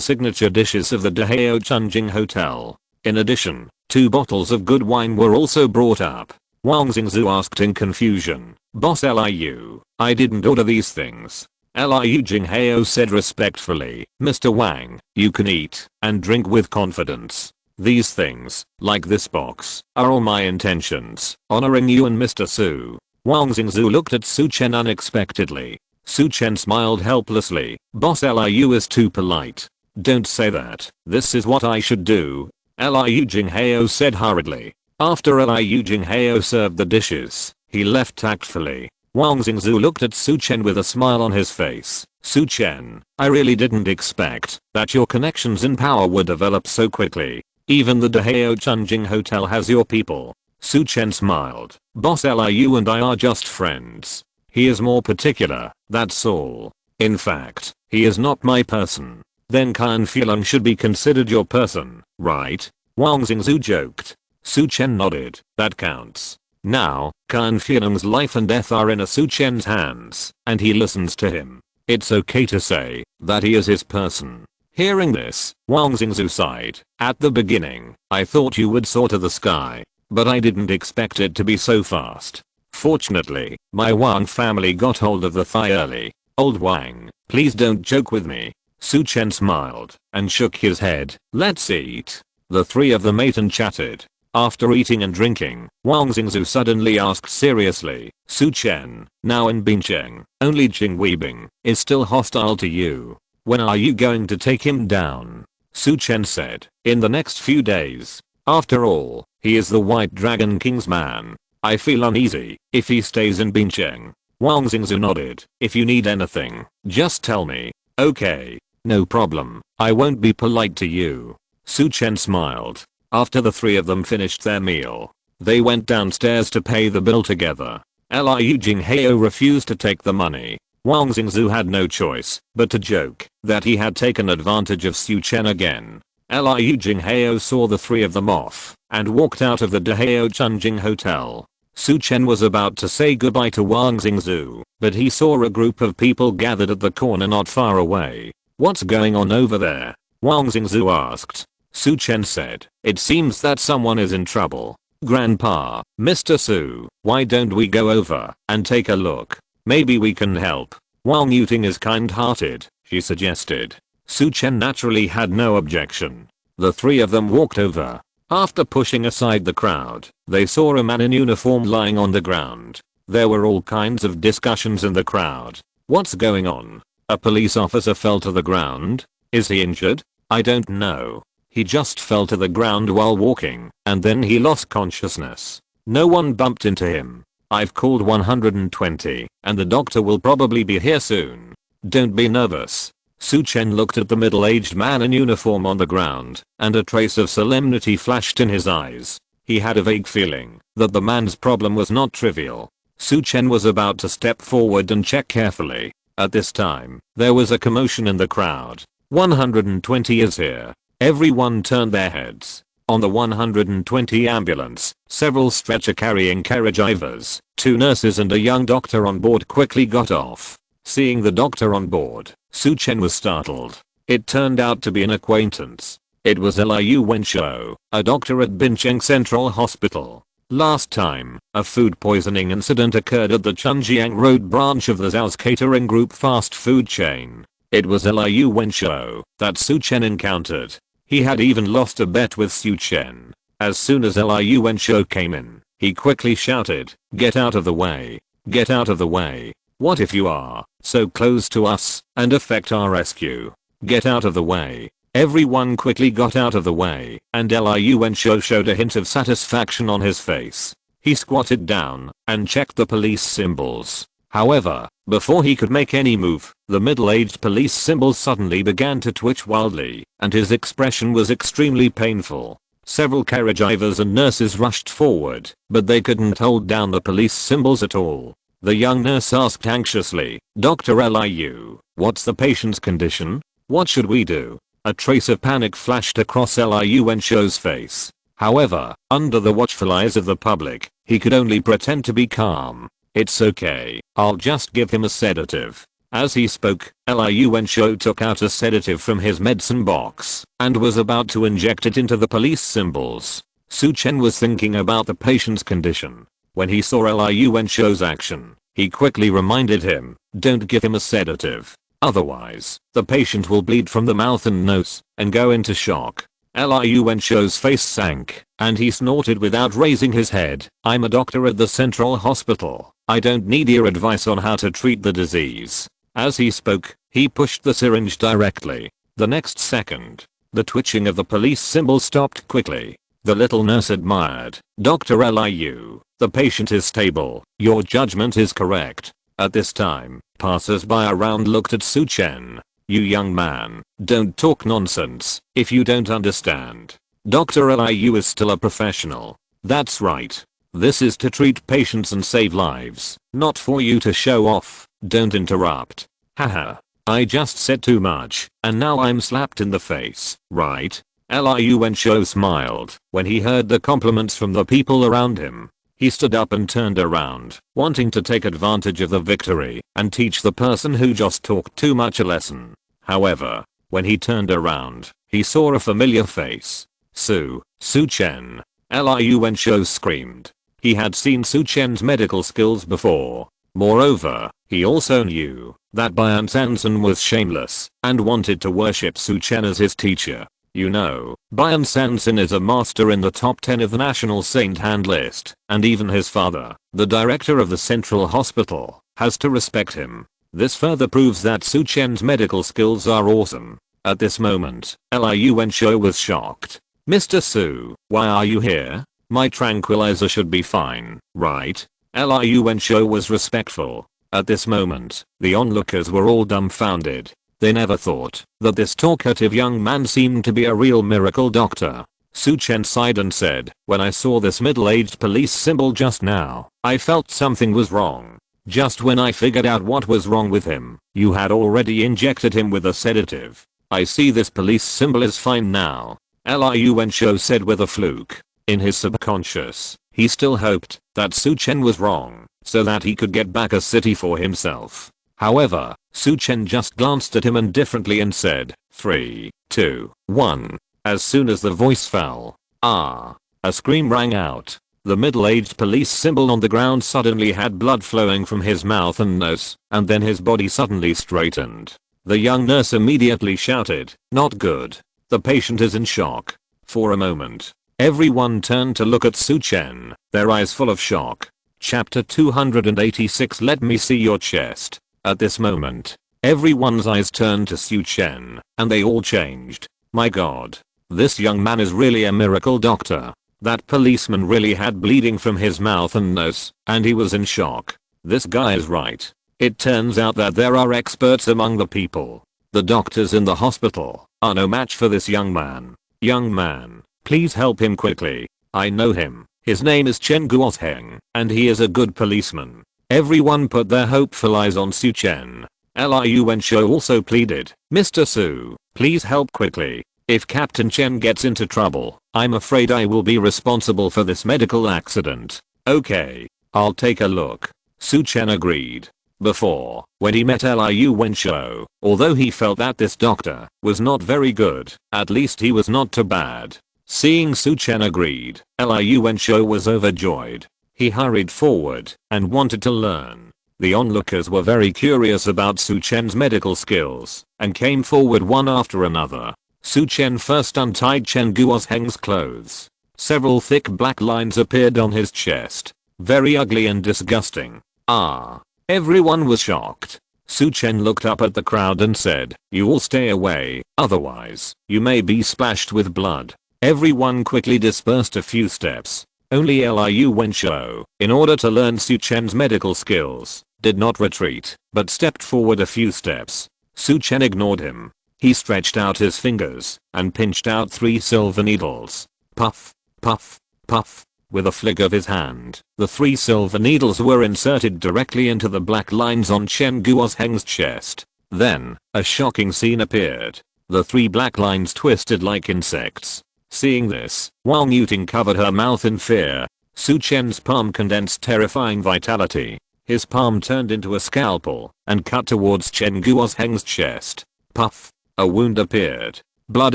signature dishes of the Dahao Chunjing Hotel. In addition, 2 bottles of good wine were also brought up. Wang Xingzu asked in confusion, "Boss Liu, I didn't order these things." Liu Jinghao said respectfully, "Mr. Wang, you can eat and drink with confidence. These things, like this box, are all my intentions, honoring you and Mr. Su." Wang Xingzu looked at Su Chen unexpectedly. Su Chen smiled helplessly. "Boss Liu is too polite. Don't say that. This is what I should do." Liu Jinghao said hurriedly. After Liu Jinghao served the dishes, he left tactfully. Wang Xingzu looked at Su Chen with a smile on his face. "Su Chen, I really didn't expect that your connections in power would develop so quickly. Even the Dahao Chunjing Hotel has your people." Su Chen smiled. "Boss Liu and I are just friends. He is more particular, that's all. In fact, he is not my person." "Then Kan Fueling should be considered your person, right?" Wang Xingzu joked. Su Chen nodded. "That counts." Now, Kan Fueling's life and death are in Su Chen's hands, and he listens to him. It's okay to say that he is his person. Hearing this, Wang Xingzu sighed. "At the beginning, I thought you would soar to the sky, but I didn't expect it to be so fast. Fortunately, my Wang family got hold of the thigh early." "Old Wang, please don't joke with me." Su Chen smiled and shook his head. "Let's eat." The three of them ate and chatted. After eating and drinking, Wang Xingzu suddenly asked seriously, "Su Chen, now in Bincheng, only Jing Weibing is still hostile to you. When are you going to take him down?" Su Chen said, "In the next few days. After all, he is the White Dragon King's man. I feel uneasy if he stays in Bincheng." Wang Xingzu nodded. "If you need anything, just tell me." "Okay, no problem. I won't be polite to you." Su Chen smiled. After the three of them finished their meal, they went downstairs to pay the bill together. Liu Jinghao refused to take the money. Wang Xingzu had no choice but to joke that he had taken advantage of Su Chen again. Liu Jinghao saw the three of them off and walked out of the Dahao Chunjing Hotel. Su Chen was about to say goodbye to Wang Xingzu, but he saw a group of people gathered at the corner not far away. "What's going on over there?" Wang Xingzu asked. Su Chen said, "It seems that someone is in trouble. Grandpa, Mr. Su, why don't we go over and take a look? Maybe we can help." "Wanqiu Ting is kind-hearted," she suggested. Su Chen naturally had no objection. The three of them walked over. After pushing aside the crowd, they saw a man in uniform lying on the ground. There were all kinds of discussions in the crowd. "What's going on? A police officer fell to the ground? Is he injured?" "I don't know. He just fell to the ground while walking, and then he lost consciousness. No one bumped into him. I've called 120, and the doctor will probably be here soon. Don't be nervous." Su Chen looked at the middle-aged man in uniform on the ground, and a trace of solemnity flashed in his eyes. He had a vague feeling that the man's problem was not trivial. Su Chen was about to step forward and check carefully. At this time, there was a commotion in the crowd. 120 is here. Everyone turned their heads. On the 120 ambulance, several stretcher-carrying caregivers, 2 nurses and a young doctor on board quickly got off. Seeing the doctor on board, Su Chen was startled. It turned out to be an acquaintance. It was Liu Wanqiu, a doctor at Bincheng Central Hospital. Last time, a food poisoning incident occurred at the Chunjiang Road branch of the Zhao's Catering Group fast food chain. It was Liu Wanqiu that Su Chen encountered. He had even lost a bet with Su Chen. As soon as Liu Wenshou came in, he quickly shouted, "Get out of the way! Get out of the way! What if you are so close to us and affect our rescue? Get out of the way!" Everyone quickly got out of the way, and Liu Wenshou showed a hint of satisfaction on his face. He squatted down and checked the police symbols. However, before he could make any move, the middle-aged police symbol suddenly began to twitch wildly, and his expression was extremely painful. Several caregivers and nurses rushed forward, but they couldn't hold down the police symbols at all. The young nurse asked anxiously, "Dr. Liu, what's the patient's condition? What should we do?" A trace of panic flashed across Liu Wenshou's face. However, under the watchful eyes of the public, he could only pretend to be calm. "It's okay, I'll just give him a sedative." As he spoke, Liu Wenshou took out a sedative from his medicine box and was about to inject it into the police symbols. Su Chen was thinking about the patient's condition. When he saw Liu Wenshou's action, he quickly reminded him, "Don't give him a sedative. Otherwise, the patient will bleed from the mouth and nose and go into shock." Liu Wenshou's face sank, and he snorted without raising his head, "I'm a doctor at the Central Hospital. I don't need your advice on how to treat the disease." As he spoke, he pushed the syringe directly. The next second, the twitching of the police symbol stopped quickly. The little nurse admired, "Dr. Liu, the patient is stable. Your judgment is correct." At this time, passers-by around looked at Su Chen. "You young man, don't talk nonsense if you don't understand. Dr. Liu is still a professional. That's right. This is to treat patients and save lives, not for you to show off. Don't interrupt." "Haha. I just said too much, and now I'm slapped in the face, right?" Liu Wenshou smiled when he heard the compliments from the people around him. He stood up and turned around, wanting to take advantage of the victory and teach the person who just talked too much a lesson. However, when he turned around, he saw a familiar face. Su Chen. Liu Wenshou screamed. He had seen Su Chen's medical skills before. Moreover, he also knew that Bincheng was shameless and wanted to worship Su Chen as his teacher. You know, Bincheng is a master in the top 10 of the national saint hand list, and even his father, the director of the Central Hospital, has to respect him. This further proves that Su Chen's medical skills are awesome. At this moment, Liu Wenshou was shocked. "Mr. Su, why are you here? My tranquilizer should be fine, right?" Liu Wenshou was respectful. At this moment, the onlookers were all dumbfounded. They never thought that this talkative young man seemed to be a real miracle doctor. Su Chen sighed and said, "When I saw this middle-aged police symbol just now, I felt something was wrong. Just when I figured out what was wrong with him, you had already injected him with a sedative. I see this police symbol is fine now." Liu Wenshou said with a fluke. In his subconscious, he still hoped that Su Chen was wrong, so that he could get back a city for himself. However, Su Chen just glanced at him indifferently and said, 3, 2, 1. As soon as the voice fell, "Ah!" a scream rang out. The middle-aged police symbol on the ground suddenly had blood flowing from his mouth and nose, and then his body suddenly straightened. The young nurse immediately shouted, "Not good. The patient is in shock." For a moment, everyone turned to look at Su Chen, their eyes full of shock. Chapter 286 Let me see your chest. At this moment, everyone's eyes turned to Su Chen, and they all changed. My god. This young man is really a miracle doctor. That policeman really had bleeding from his mouth and nose, and he was in shock. This guy is right. It turns out that there are experts among the people. The doctors in the hospital are no match for this young man. Young man, please help him quickly. I know him. His name is Chen Guoheng, and he is a good policeman. Everyone put their hopeful eyes on Su Chen. Liu Wenshou also pleaded, "Mr. Su, please help quickly. If Captain Chen gets into trouble, I'm afraid I will be responsible for this medical accident." "Okay, I'll take a look." Su Chen agreed. Before, when he met Liu Wenshou, although he felt that this doctor was not very good, at least he was not too bad. Seeing Su Chen agreed, Liu Wenshou was overjoyed. He hurried forward and wanted to learn. The onlookers were very curious about Su Chen's medical skills and came forward one after another. Su Chen first untied Chen Guoheng's clothes. Several thick black lines appeared on his chest. Very ugly and disgusting. Ah. Everyone was shocked. Su Chen looked up at the crowd and said, "You all stay away, otherwise, you may be splashed with blood." Everyone quickly dispersed a few steps. Only Liu Wenshou, in order to learn Su Chen's medical skills, did not retreat, but stepped forward a few steps. Su Chen ignored him. He stretched out his fingers and pinched out 3 silver needles. Puff, puff, puff. With a flick of his hand, the 3 silver needles were inserted directly into the black lines on Chen Guosheng's chest. Then, a shocking scene appeared. The 3 black lines twisted like insects. Seeing this, Wang Yuting covered her mouth in fear. Su Chen's palm condensed terrifying vitality. His palm turned into a scalpel and cut towards Chen Guosheng's chest. Puff. A wound appeared. Blood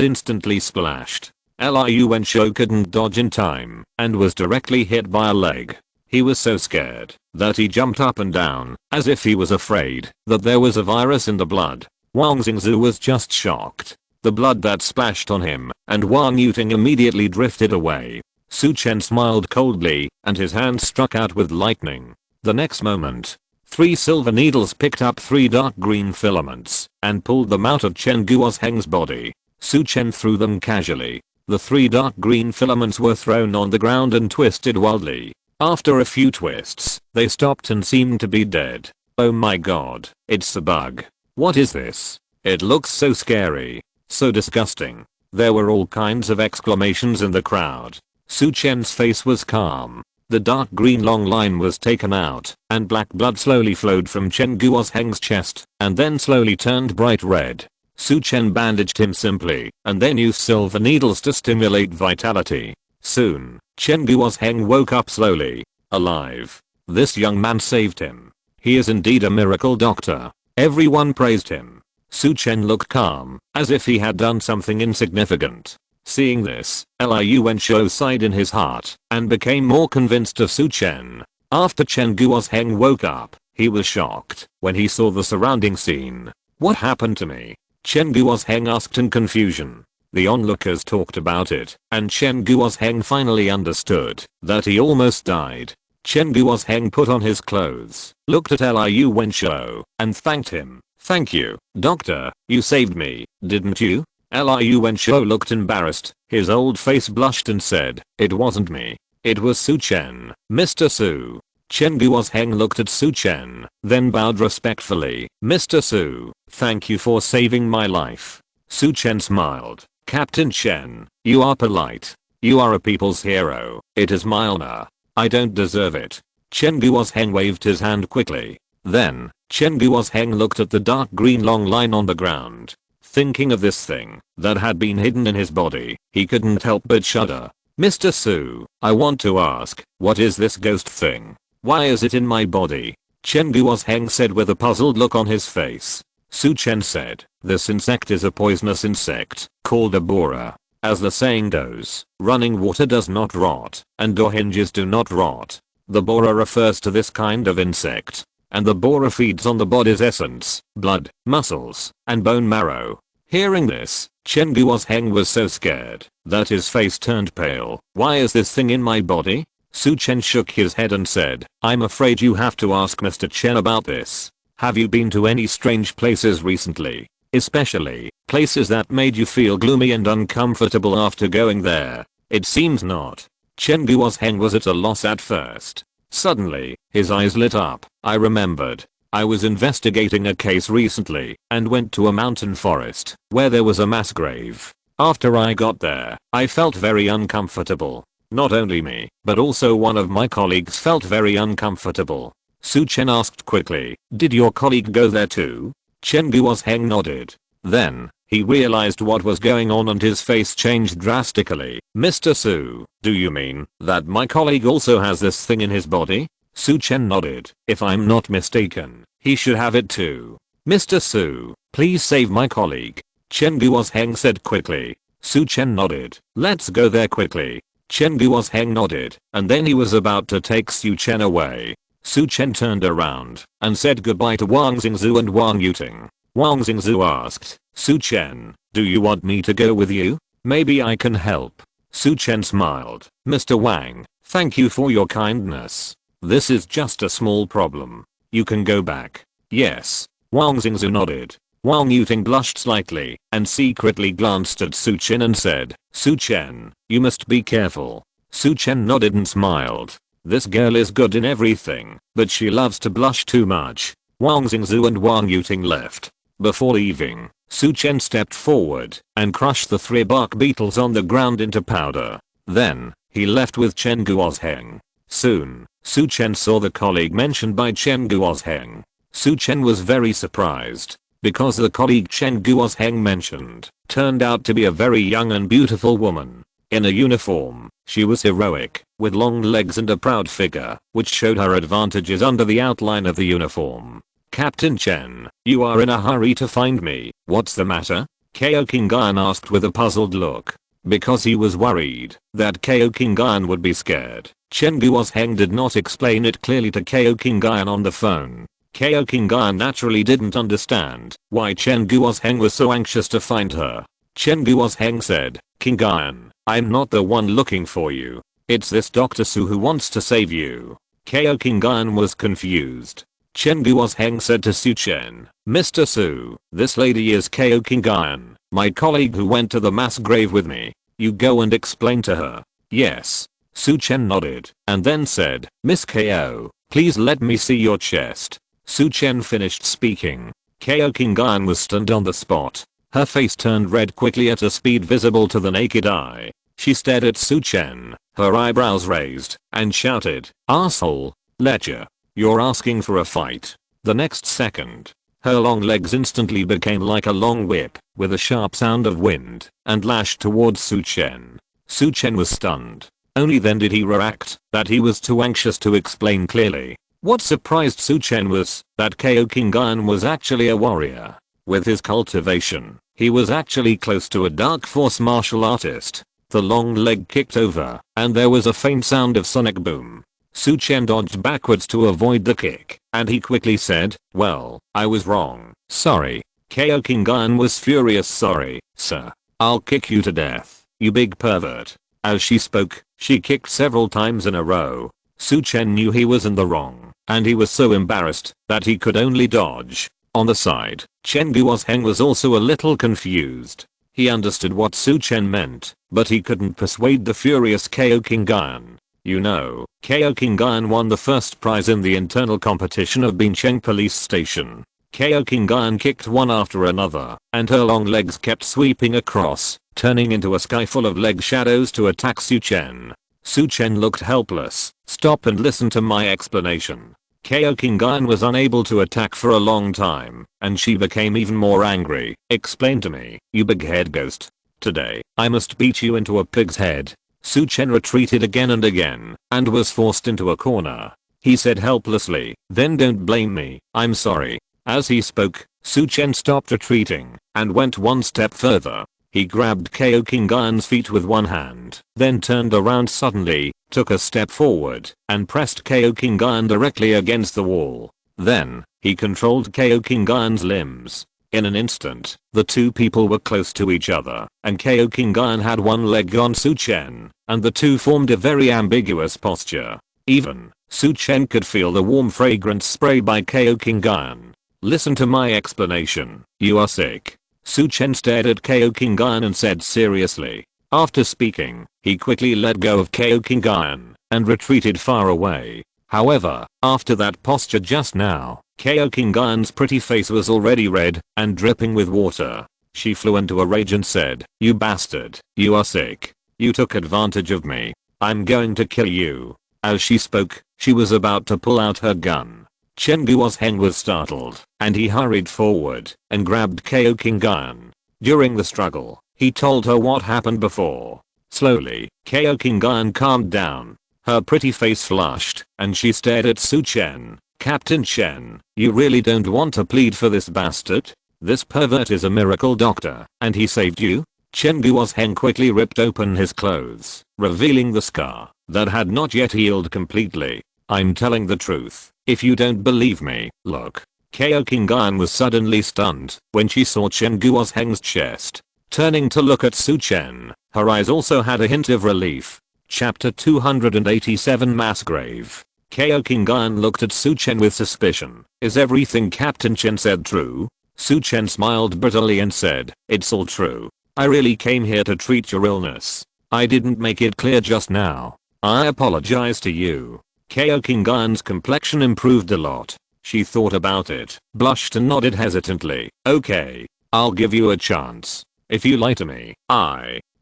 instantly splashed. Liu Wenshou couldn't dodge in time and was directly hit by a leg. He was so scared that he jumped up and down as if he was afraid that there was a virus in the blood. Wang Xingzu was just shocked. The blood that splashed on him and Wang Yuting immediately drifted away. Su Chen smiled coldly and his hand struck out with lightning. The next moment, 3 silver needles picked up 3 dark green filaments and pulled them out of Chen Guosheng's body. Su Chen threw them casually. The 3 dark green filaments were thrown on the ground and twisted wildly. After a few twists, they stopped and seemed to be dead. Oh my god, it's a bug. What is this? It looks so scary. So disgusting. There were all kinds of exclamations in the crowd. Su Chen's face was calm. The dark green long line was taken out, and black blood slowly flowed from Chen Guosheng's chest, and then slowly turned bright red. Su Chen bandaged him simply, and then used silver needles to stimulate vitality. Soon, Chen Guosheng woke up slowly. Alive. This young man saved him. He is indeed a miracle doctor. Everyone praised him. Su Chen looked calm, as if he had done something insignificant. Seeing this, Liu Wenshou sighed in his heart, and became more convinced of Su Chen. After Chen Guosheng woke up, he was shocked when he saw the surrounding scene. What happened to me? Chen Guosheng asked in confusion. The onlookers talked about it, and Chen Guosheng finally understood that he almost died. Chen Guosheng put on his clothes, looked at Liu Wenshou, and thanked him. "Thank you, doctor, you saved me, didn't you?" Liu Wenshou looked embarrassed, his old face blushed and said, "It wasn't me. It was Su Chen, Mr. Su." Chen Guosheng looked at Su Chen, then bowed respectfully. "Mr. Su, thank you for saving my life." Su Chen smiled. "Captain Chen, you are polite. You are a people's hero. It is my honor. I don't deserve it." Chen Guosheng waved his hand quickly. Then, Chen Guosheng looked at the dark green long line on the ground. Thinking of this thing that had been hidden in his body, he couldn't help but shudder. "Mr. Su, I want to ask, what is this ghost thing? Why is it in my body?" Chen Guosheng said with a puzzled look on his face. Su Chen said, "This insect is a poisonous insect, called a borer. As the saying goes, running water does not rot, and door hinges do not rot. The borer refers to this kind of insect. And the borer feeds on the body's essence, blood, muscles, and bone marrow." Hearing this, Chen Guosheng was so scared that his face turned pale. "Why is this thing in my body?" Su Chen shook his head and said, "I'm afraid you have to ask Mr. Chen about this. Have you been to any strange places recently? Especially, places that made you feel gloomy and uncomfortable after going there?" It seems not. Chen Guosheng was at a loss at first. Suddenly, his eyes lit up. "I remembered. I was investigating a case recently and went to a mountain forest where there was a mass grave. After I got there, I felt very uncomfortable. Not only me, but also one of my colleagues felt very uncomfortable." Su Chen asked quickly, "Did your colleague go there too?" Chen Guosheng nodded. Then, he realized what was going on and his face changed drastically. "Mr. Su, do you mean that my colleague also has this thing in his body?" Su Chen nodded. "If I'm not mistaken, he should have it too. Mr. Su, please save my colleague," Chen Guosheng said quickly. Su Chen nodded. "Let's go there quickly." Chen Guosheng nodded, and then he was about to take Su Chen away. Su Chen turned around and said goodbye to Wang Xingzu and Wang Yuting. Wang Xingzu asked, "Su Chen, do you want me to go with you? Maybe I can help." Su Chen smiled. Mr. Wang, thank you for your kindness. This is just a small problem. You can go back. Yes. Wang Xingzu nodded. Wang Yuting blushed slightly and secretly glanced at Su Chen and said, Su Chen, you must be careful. Su Chen nodded and smiled. This girl is good in everything, but she loves to blush too much. Wang Xingzu and Wang Yuting left. Before leaving, Su Chen stepped forward and crushed the 3 bark beetles on the ground into powder. Then, he left with Chen Guozheng. Soon, Su Chen saw the colleague mentioned by Chen Guozheng. Su Chen was very surprised, because the colleague Chen Guozheng mentioned turned out to be a very young and beautiful woman. In a uniform, she was heroic, with long legs and a proud figure, which showed her advantages under the outline of the uniform. Captain Chen, you are in a hurry to find me, what's the matter? Ko Kingan asked with a puzzled look. Because he was worried that Ko Kingan would be scared, Chen Guozheng did not explain it clearly to Ko Kingan on the phone. Ko Kingan naturally didn't understand why Chen Guozheng was so anxious to find her. Chen Guozheng said, Kingan, I'm not the one looking for you. It's this Dr. Su who wants to save you. Ko Kingan was confused. Chen Guozheng said to Su Chen, Mr. Su, this lady is Ko Kingan, my colleague who went to the mass grave with me. You go and explain to her. Yes. Su Chen nodded and then said, Miss Ko, please let me see your chest. Su Chen finished speaking. Ko Kingan was stunned on the spot. Her face turned red quickly at a speed visible to the naked eye. She stared at Su Chen, her eyebrows raised, and shouted, Arsehole, Ledger. You're asking for a fight. The next second, her long legs instantly became like a long whip, with a sharp sound of wind, and lashed towards Su Chen. Su Chen was stunned. Only then did he react that he was too anxious to explain clearly. What surprised Su Chen was that Ko Kingan was actually a warrior. With his cultivation, he was actually close to a dark force martial artist. The long leg kicked over, and there was a faint sound of sonic boom. Su Chen dodged backwards to avoid the kick, and he quickly said, well, I was wrong. Sorry. Ko Kingan was furious. Sorry, sir. I'll kick you to death, you big pervert. As she spoke, she kicked several times in a row. Su Chen knew he was in the wrong, and he was so embarrassed that he could only dodge. On the side, Chen Guozheng was also a little confused. He understood what Su Chen meant, but he couldn't persuade the furious Ko Kingan. You know, Ko Kingan won the first prize in the internal competition of Bincheng police station. Ko Kingan kicked one after another, and her long legs kept sweeping across, turning into a sky full of leg shadows to attack Su Chen. Su Chen looked helpless. Stop and listen to my explanation. Ko Kingan was unable to attack for a long time, and she became even more angry. Explain to me, you big head ghost. Today, I must beat you into a pig's head. Su Chen retreated again and again, and was forced into a corner. He said helplessly, then don't blame me, I'm sorry. As he spoke, Su Chen stopped retreating, and went one step further. He grabbed Ko Kingan's feet with one hand, then turned around suddenly, took a step forward, and pressed Ko Kingan directly against the wall. Then, he controlled Ko Kingan's limbs. In an instant, the two people were close to each other, and Ko Kingan had one leg on Su Chen, and the two formed a very ambiguous posture. Even, Su Chen could feel the warm fragrance spray by Ko Kingan. Listen to my explanation, you are sick. Su Chen stared at Ko Kingan and said seriously. After speaking, he quickly let go of Ko Kingan, and retreated far away. However, after that posture just now, Ko Kingan's pretty face was already red and dripping with water. She flew into a rage and said, you bastard, you are sick. You took advantage of me. I'm going to kill you. As she spoke, she was about to pull out her gun. Chen Guozheng was startled, and he hurried forward and grabbed Ko Kingan. During the struggle, he told her what happened before. Slowly, Ko Kingan calmed down. Her pretty face flushed, and she stared at Su Chen. Captain Chen, you really don't want to plead for this bastard? This pervert is a miracle doctor, and he saved you? Chen Guozheng quickly ripped open his clothes, revealing the scar that had not yet healed completely. I'm telling the truth. If you don't believe me, look. Ko Kingan was suddenly stunned when she saw Chen Guozheng's chest. Turning to look at Su Chen, Her eyes also had a hint of relief. Chapter 287 Mass Grave. Kao Kingan looked at Su Chen with suspicion. Is everything Captain Chen said true? Su Chen smiled bitterly and said, it's all true. I really came here to treat your illness. I didn't make it clear just now. I apologize to you. Kao Kingan's complexion improved a lot. She thought about it, blushed and nodded hesitantly. Okay, I'll give you a chance. If you lie to me,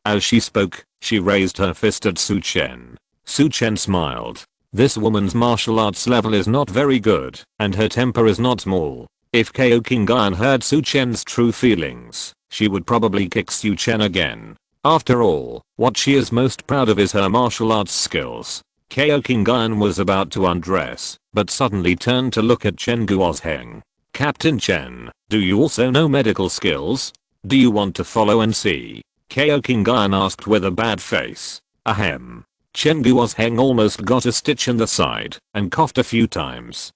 As she spoke, she raised her fist at Su Chen. Su Chen smiled. This woman's martial arts level is not very good, and her temper is not small. If Kao Kingan heard Su Chen's true feelings, she would probably kick Su Chen again. After all, what she is most proud of is her martial arts skills. Kao Kingan was about to undress, but suddenly turned to look at Chen Guosheng. Captain Chen, do you also know medical skills? Do you want to follow and see? Kao Kingan asked with a bad face. Ahem. Chen Guosheng almost got a stitch in the side and coughed a few times.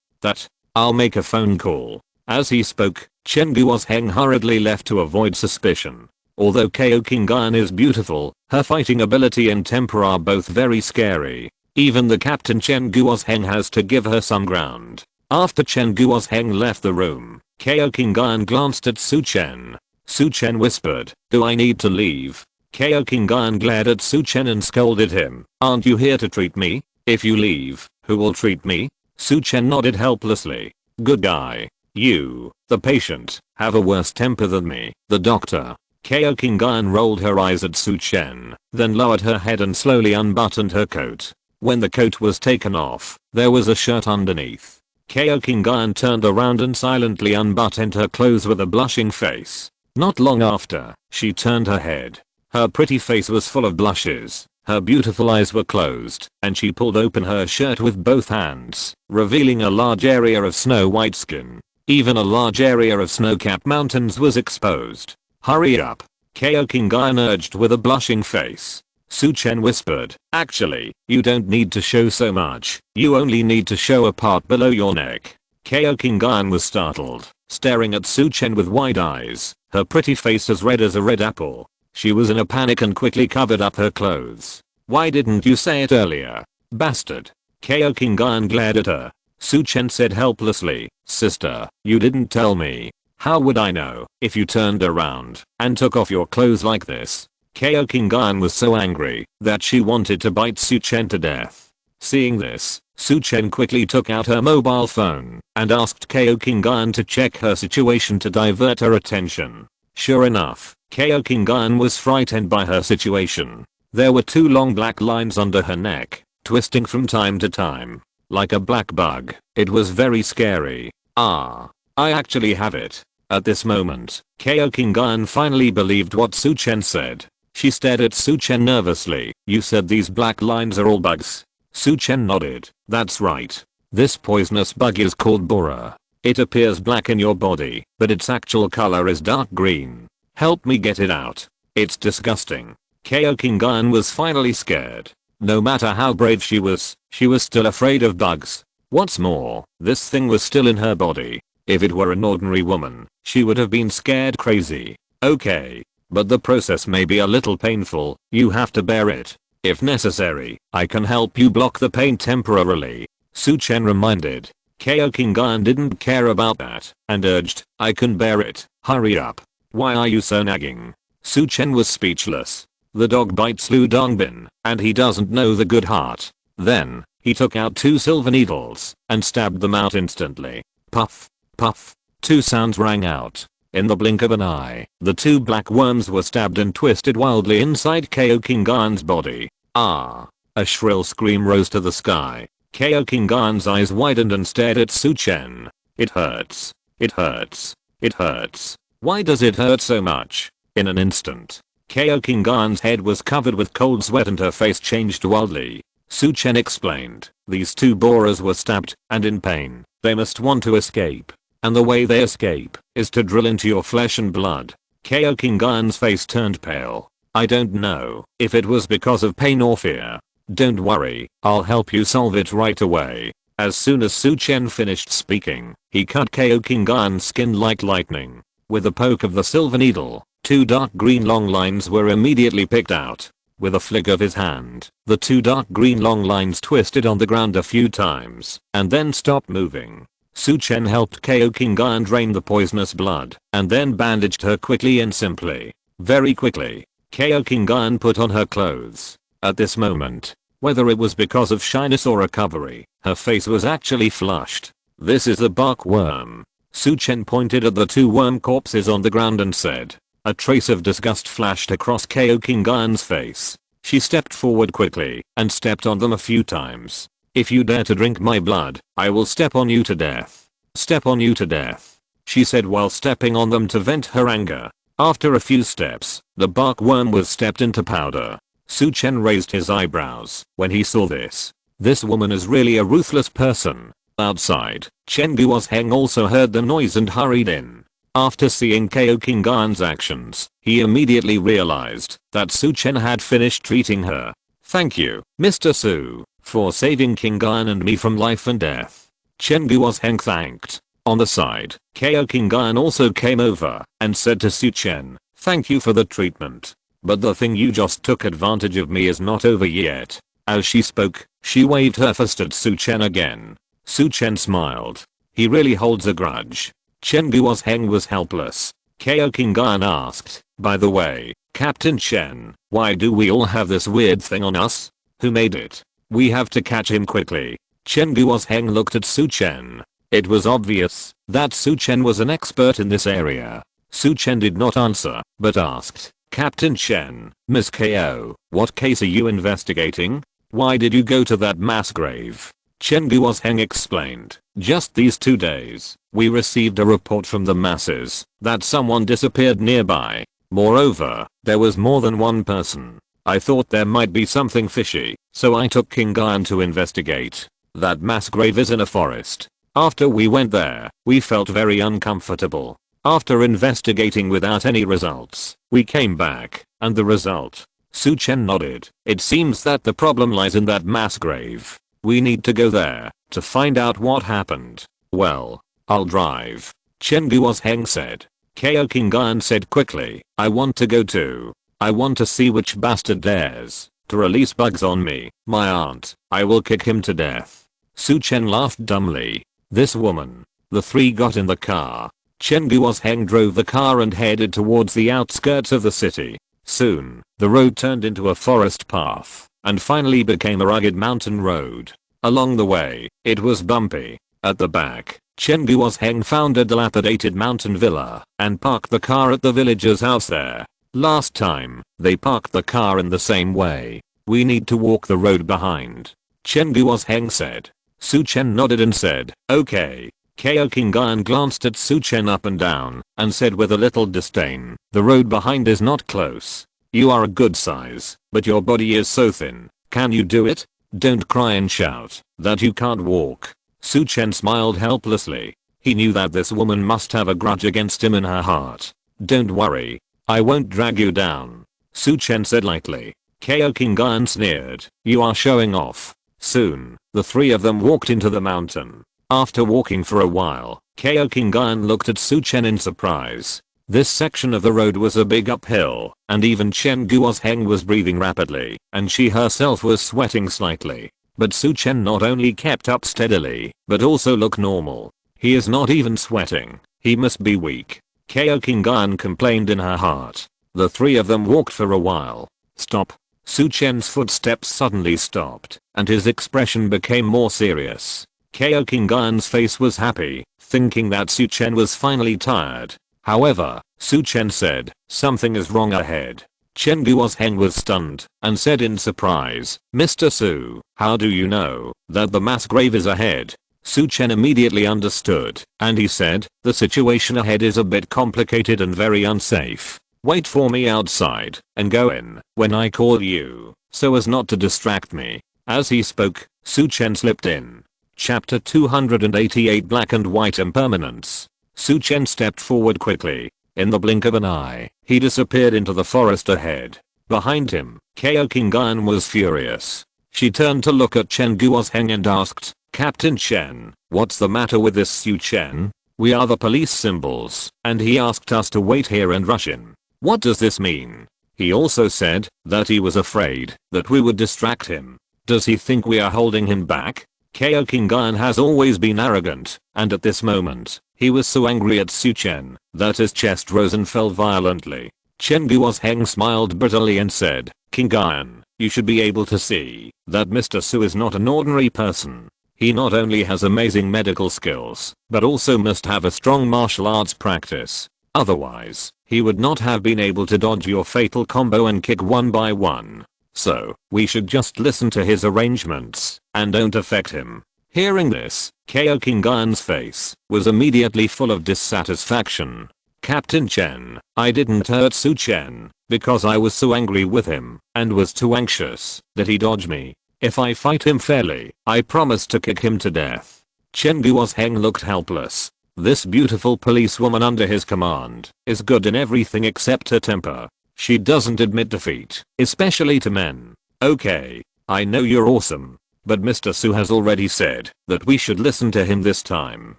I'll make a phone call. As he spoke, Chen Guosheng hurriedly left to avoid suspicion. Although Kao Kingan is beautiful, her fighting ability and temper are both very scary. Even the Captain Chen Guosheng has to give her some ground. After Chen Guosheng left the room, Kao Kingan glanced at Su Chen. Su Chen whispered, do I need to leave? Kao Kingan glared at Su Chen and scolded him. Aren't you here to treat me? If you leave, who will treat me? Su Chen nodded helplessly. Good guy. You, the patient, have a worse temper than me. The doctor. Kao Kingan rolled her eyes at Su Chen, then lowered her head and slowly unbuttoned her coat. When the coat was taken off, there was a shirt underneath. Kao Kingan turned around and silently unbuttoned her clothes with a blushing face. Not long after, she turned her head. Her pretty face was full of blushes, her beautiful eyes were closed, and she pulled open her shirt with both hands, revealing a large area of snow-white skin. Even a large area of snow-capped mountains was exposed. Hurry up, Kao Kingan urged with a blushing face. Su Chen whispered, actually, you don't need to show so much, you only need to show a part below your neck. Kao Kingan was startled, staring at Su Chen with wide eyes, her pretty face as red as a red apple. She was in a panic and quickly covered up her clothes. Why didn't you say it earlier? Bastard. Kao Kingan glared at her. Su Chen said helplessly, sister, you didn't tell me. How would I know if you turned around and took off your clothes like this? Kao Kingan was so angry that she wanted to bite Su Chen to death. Seeing this, Su Chen quickly took out her mobile phone and asked Kao Kingan to check her situation to divert her attention. Sure enough, Kao Kingan was frightened by her situation. There were two long black lines under her neck, twisting from time to time. Like a black bug. It was very scary. I actually have it. At this moment, Kao Kingan finally believed what Su Chen said. She stared at Su Chen nervously. You said these black lines are all bugs? Su Chen nodded. That's right. This poisonous bug is called Bora. It appears black in your body, but its actual color is dark green. Help me get it out. It's disgusting. Kao Kingan was finally scared. No matter how brave she was still afraid of bugs. What's more, this thing was still in her body. If it were an ordinary woman, she would have been scared crazy. Okay. But the process may be a little painful, you have to bear it. If necessary, I can help you block the pain temporarily. Su Chen reminded. Kao Kingan didn't care about that, and urged, I can bear it, hurry up. Why are you so nagging? Su Chen was speechless. The dog bites Lu Dongbin, and he doesn't know the good heart. Then, he took out two silver needles, and stabbed them out instantly. Puff, puff, two sounds rang out. In the blink of an eye, the two black worms were stabbed and twisted wildly inside Kao Kingan's body. A shrill scream rose to the sky. Kao Kingan's eyes widened and stared at Su Chen. It hurts. It hurts. It hurts. Why does it hurt so much? In an instant, Kao Kingan's head was covered with cold sweat and her face changed wildly. Su Chen explained, these two borers were stabbed, and in pain, they must want to escape. And the way they escape is to drill into your flesh and blood. Kao Kingan's face turned pale. I don't know if it was because of pain or fear. Don't worry, I'll help you solve it right away. As soon as Su Chen finished speaking, he cut Kao Kingan's skin like lightning. With a poke of the silver needle, 2 dark green long lines were immediately picked out. With a flick of his hand, the 2 dark green long lines twisted on the ground a few times, and then stopped moving. Su Chen helped KO Kingan drain the poisonous blood, and then bandaged her quickly and simply. Very quickly, KO Kingan put on her clothes. At this moment, whether it was because of shyness or recovery, her face was actually flushed. This is a bark worm. Su Chen pointed at the 2 worm corpses on the ground and said. A trace of disgust flashed across KO Kingan's face. She stepped forward quickly and stepped on them a few times. If you dare to drink my blood, I will step on you to death. Step on you to death, she said while stepping on them to vent her anger. After a few steps, the bark worm was stepped into powder. Su Chen raised his eyebrows when he saw this. This woman is really a ruthless person. Outside, Chen Guosheng also heard the noise and hurried in. After seeing KO Kingan's actions, he immediately realized that Su Chen had finished treating her. Thank you, Mr. Su, for saving Kingan and me from life and death. Chen Guosheng thanked. On the side, KO Kingan also came over and said to Su Chen, thank you for the treatment. But the thing you just took advantage of me is not over yet. As she spoke, she waved her fist at Su Chen again. Su Chen smiled. He really holds a grudge. Chen Guosheng was helpless. KO Kingan asked, by the way, Captain Chen, why do we all have this weird thing on us? Who made it? We have to catch him quickly. Chen Guosheng looked at Su Chen. It was obvious that Su Chen was an expert in this area. Su Chen did not answer, but asked, Captain Chen, Miss KO, what case are you investigating? Why did you go to that mass grave? Chen Guosheng explained, just these 2 days, we received a report from the masses that someone disappeared nearby. Moreover, there was more than one person. I thought there might be something fishy, so I took Kingan to investigate. That mass grave is in a forest. After we went there, we felt very uncomfortable. After investigating without any results, we came back, and the result. Su Chen nodded. It seems that the problem lies in that mass grave. We need to go there to find out what happened. Well, I'll drive. Chen Guosheng said. KO Kingan said quickly, I want to go too. I want to see which bastard dares to release bugs on me, my aunt. I will kick him to death. Su Chen laughed dumbly. This woman. The 3 got in the car. Chen Guosheng drove the car and headed towards the outskirts of the city. Soon, the road turned into a forest path and finally became a rugged mountain road. Along the way, it was bumpy. At the back, Chen Guosheng found a dilapidated mountain villa and parked the car at the villager's house there. Last time, they parked the car in the same way. We need to walk the road behind. Chen Guosheng said. Su Chen nodded and said, okay. KO Kingan glanced at Su Chen up and down and said with a little disdain, the road behind is not close. You are a good size, but your body is so thin. Can you do it? Don't cry and shout that you can't walk. Su Chen smiled helplessly. He knew that this woman must have a grudge against him in her heart. Don't worry. I won't drag you down. Su Chen said lightly. KO Kingan sneered. You are showing off. Soon, the 3 of them walked into the mountain. After walking for a while, KO Kingan looked at Su Chen in surprise. This section of the road was a big uphill, and even Chen Guosheng was breathing rapidly, and she herself was sweating slightly. But Su Chen not only kept up steadily, but also looked normal. He is not even sweating. He must be weak. KO Kingan complained in her heart. The 3 of them walked for a while. Stop. Su Chen's footsteps suddenly stopped, and his expression became more serious. KO Kingan's face was happy, thinking that Su Chen was finally tired. However, Su Chen said, something is wrong ahead. Chen Guosheng was stunned and said in surprise, Mr. Su, how do you know that the mass grave is ahead? Su Chen immediately understood, and he said, the situation ahead is a bit complicated and very unsafe. Wait for me outside and go in when I call you, so as not to distract me. As he spoke, Su Chen slipped in. Chapter 288 Black and White Impermanence. Su Chen stepped forward quickly. In the blink of an eye, he disappeared into the forest ahead. Behind him, KO Kingan was furious. She turned to look at Chen Guosheng and asked, Captain Chen, what's the matter with this Su Chen? We are the police symbols, and he asked us to wait here and rush in. What does this mean? He also said that he was afraid that we would distract him. Does he think we are holding him back? Ko Kingan has always been arrogant, and at this moment, he was so angry at Su Chen that his chest rose and fell violently. Chen Guosheng smiled bitterly and said, Kingan, you should be able to see that Mr. Su is not an ordinary person. He not only has amazing medical skills, but also must have a strong martial arts practice. Otherwise, he would not have been able to dodge your fatal combo and kick one by one. So, we should just listen to his arrangements, and don't affect him. Hearing this, Ko Kingan's face was immediately full of dissatisfaction. Captain Chen, I didn't hurt Su Chen, because I was so angry with him, and was too anxious that he dodged me. If I fight him fairly, I promise to kick him to death. Chen Guosheng looked helpless. This beautiful policewoman under his command is good in everything except her temper. She doesn't admit defeat, especially to men. Okay, I know you're awesome, but Mr. Su has already said that we should listen to him this time.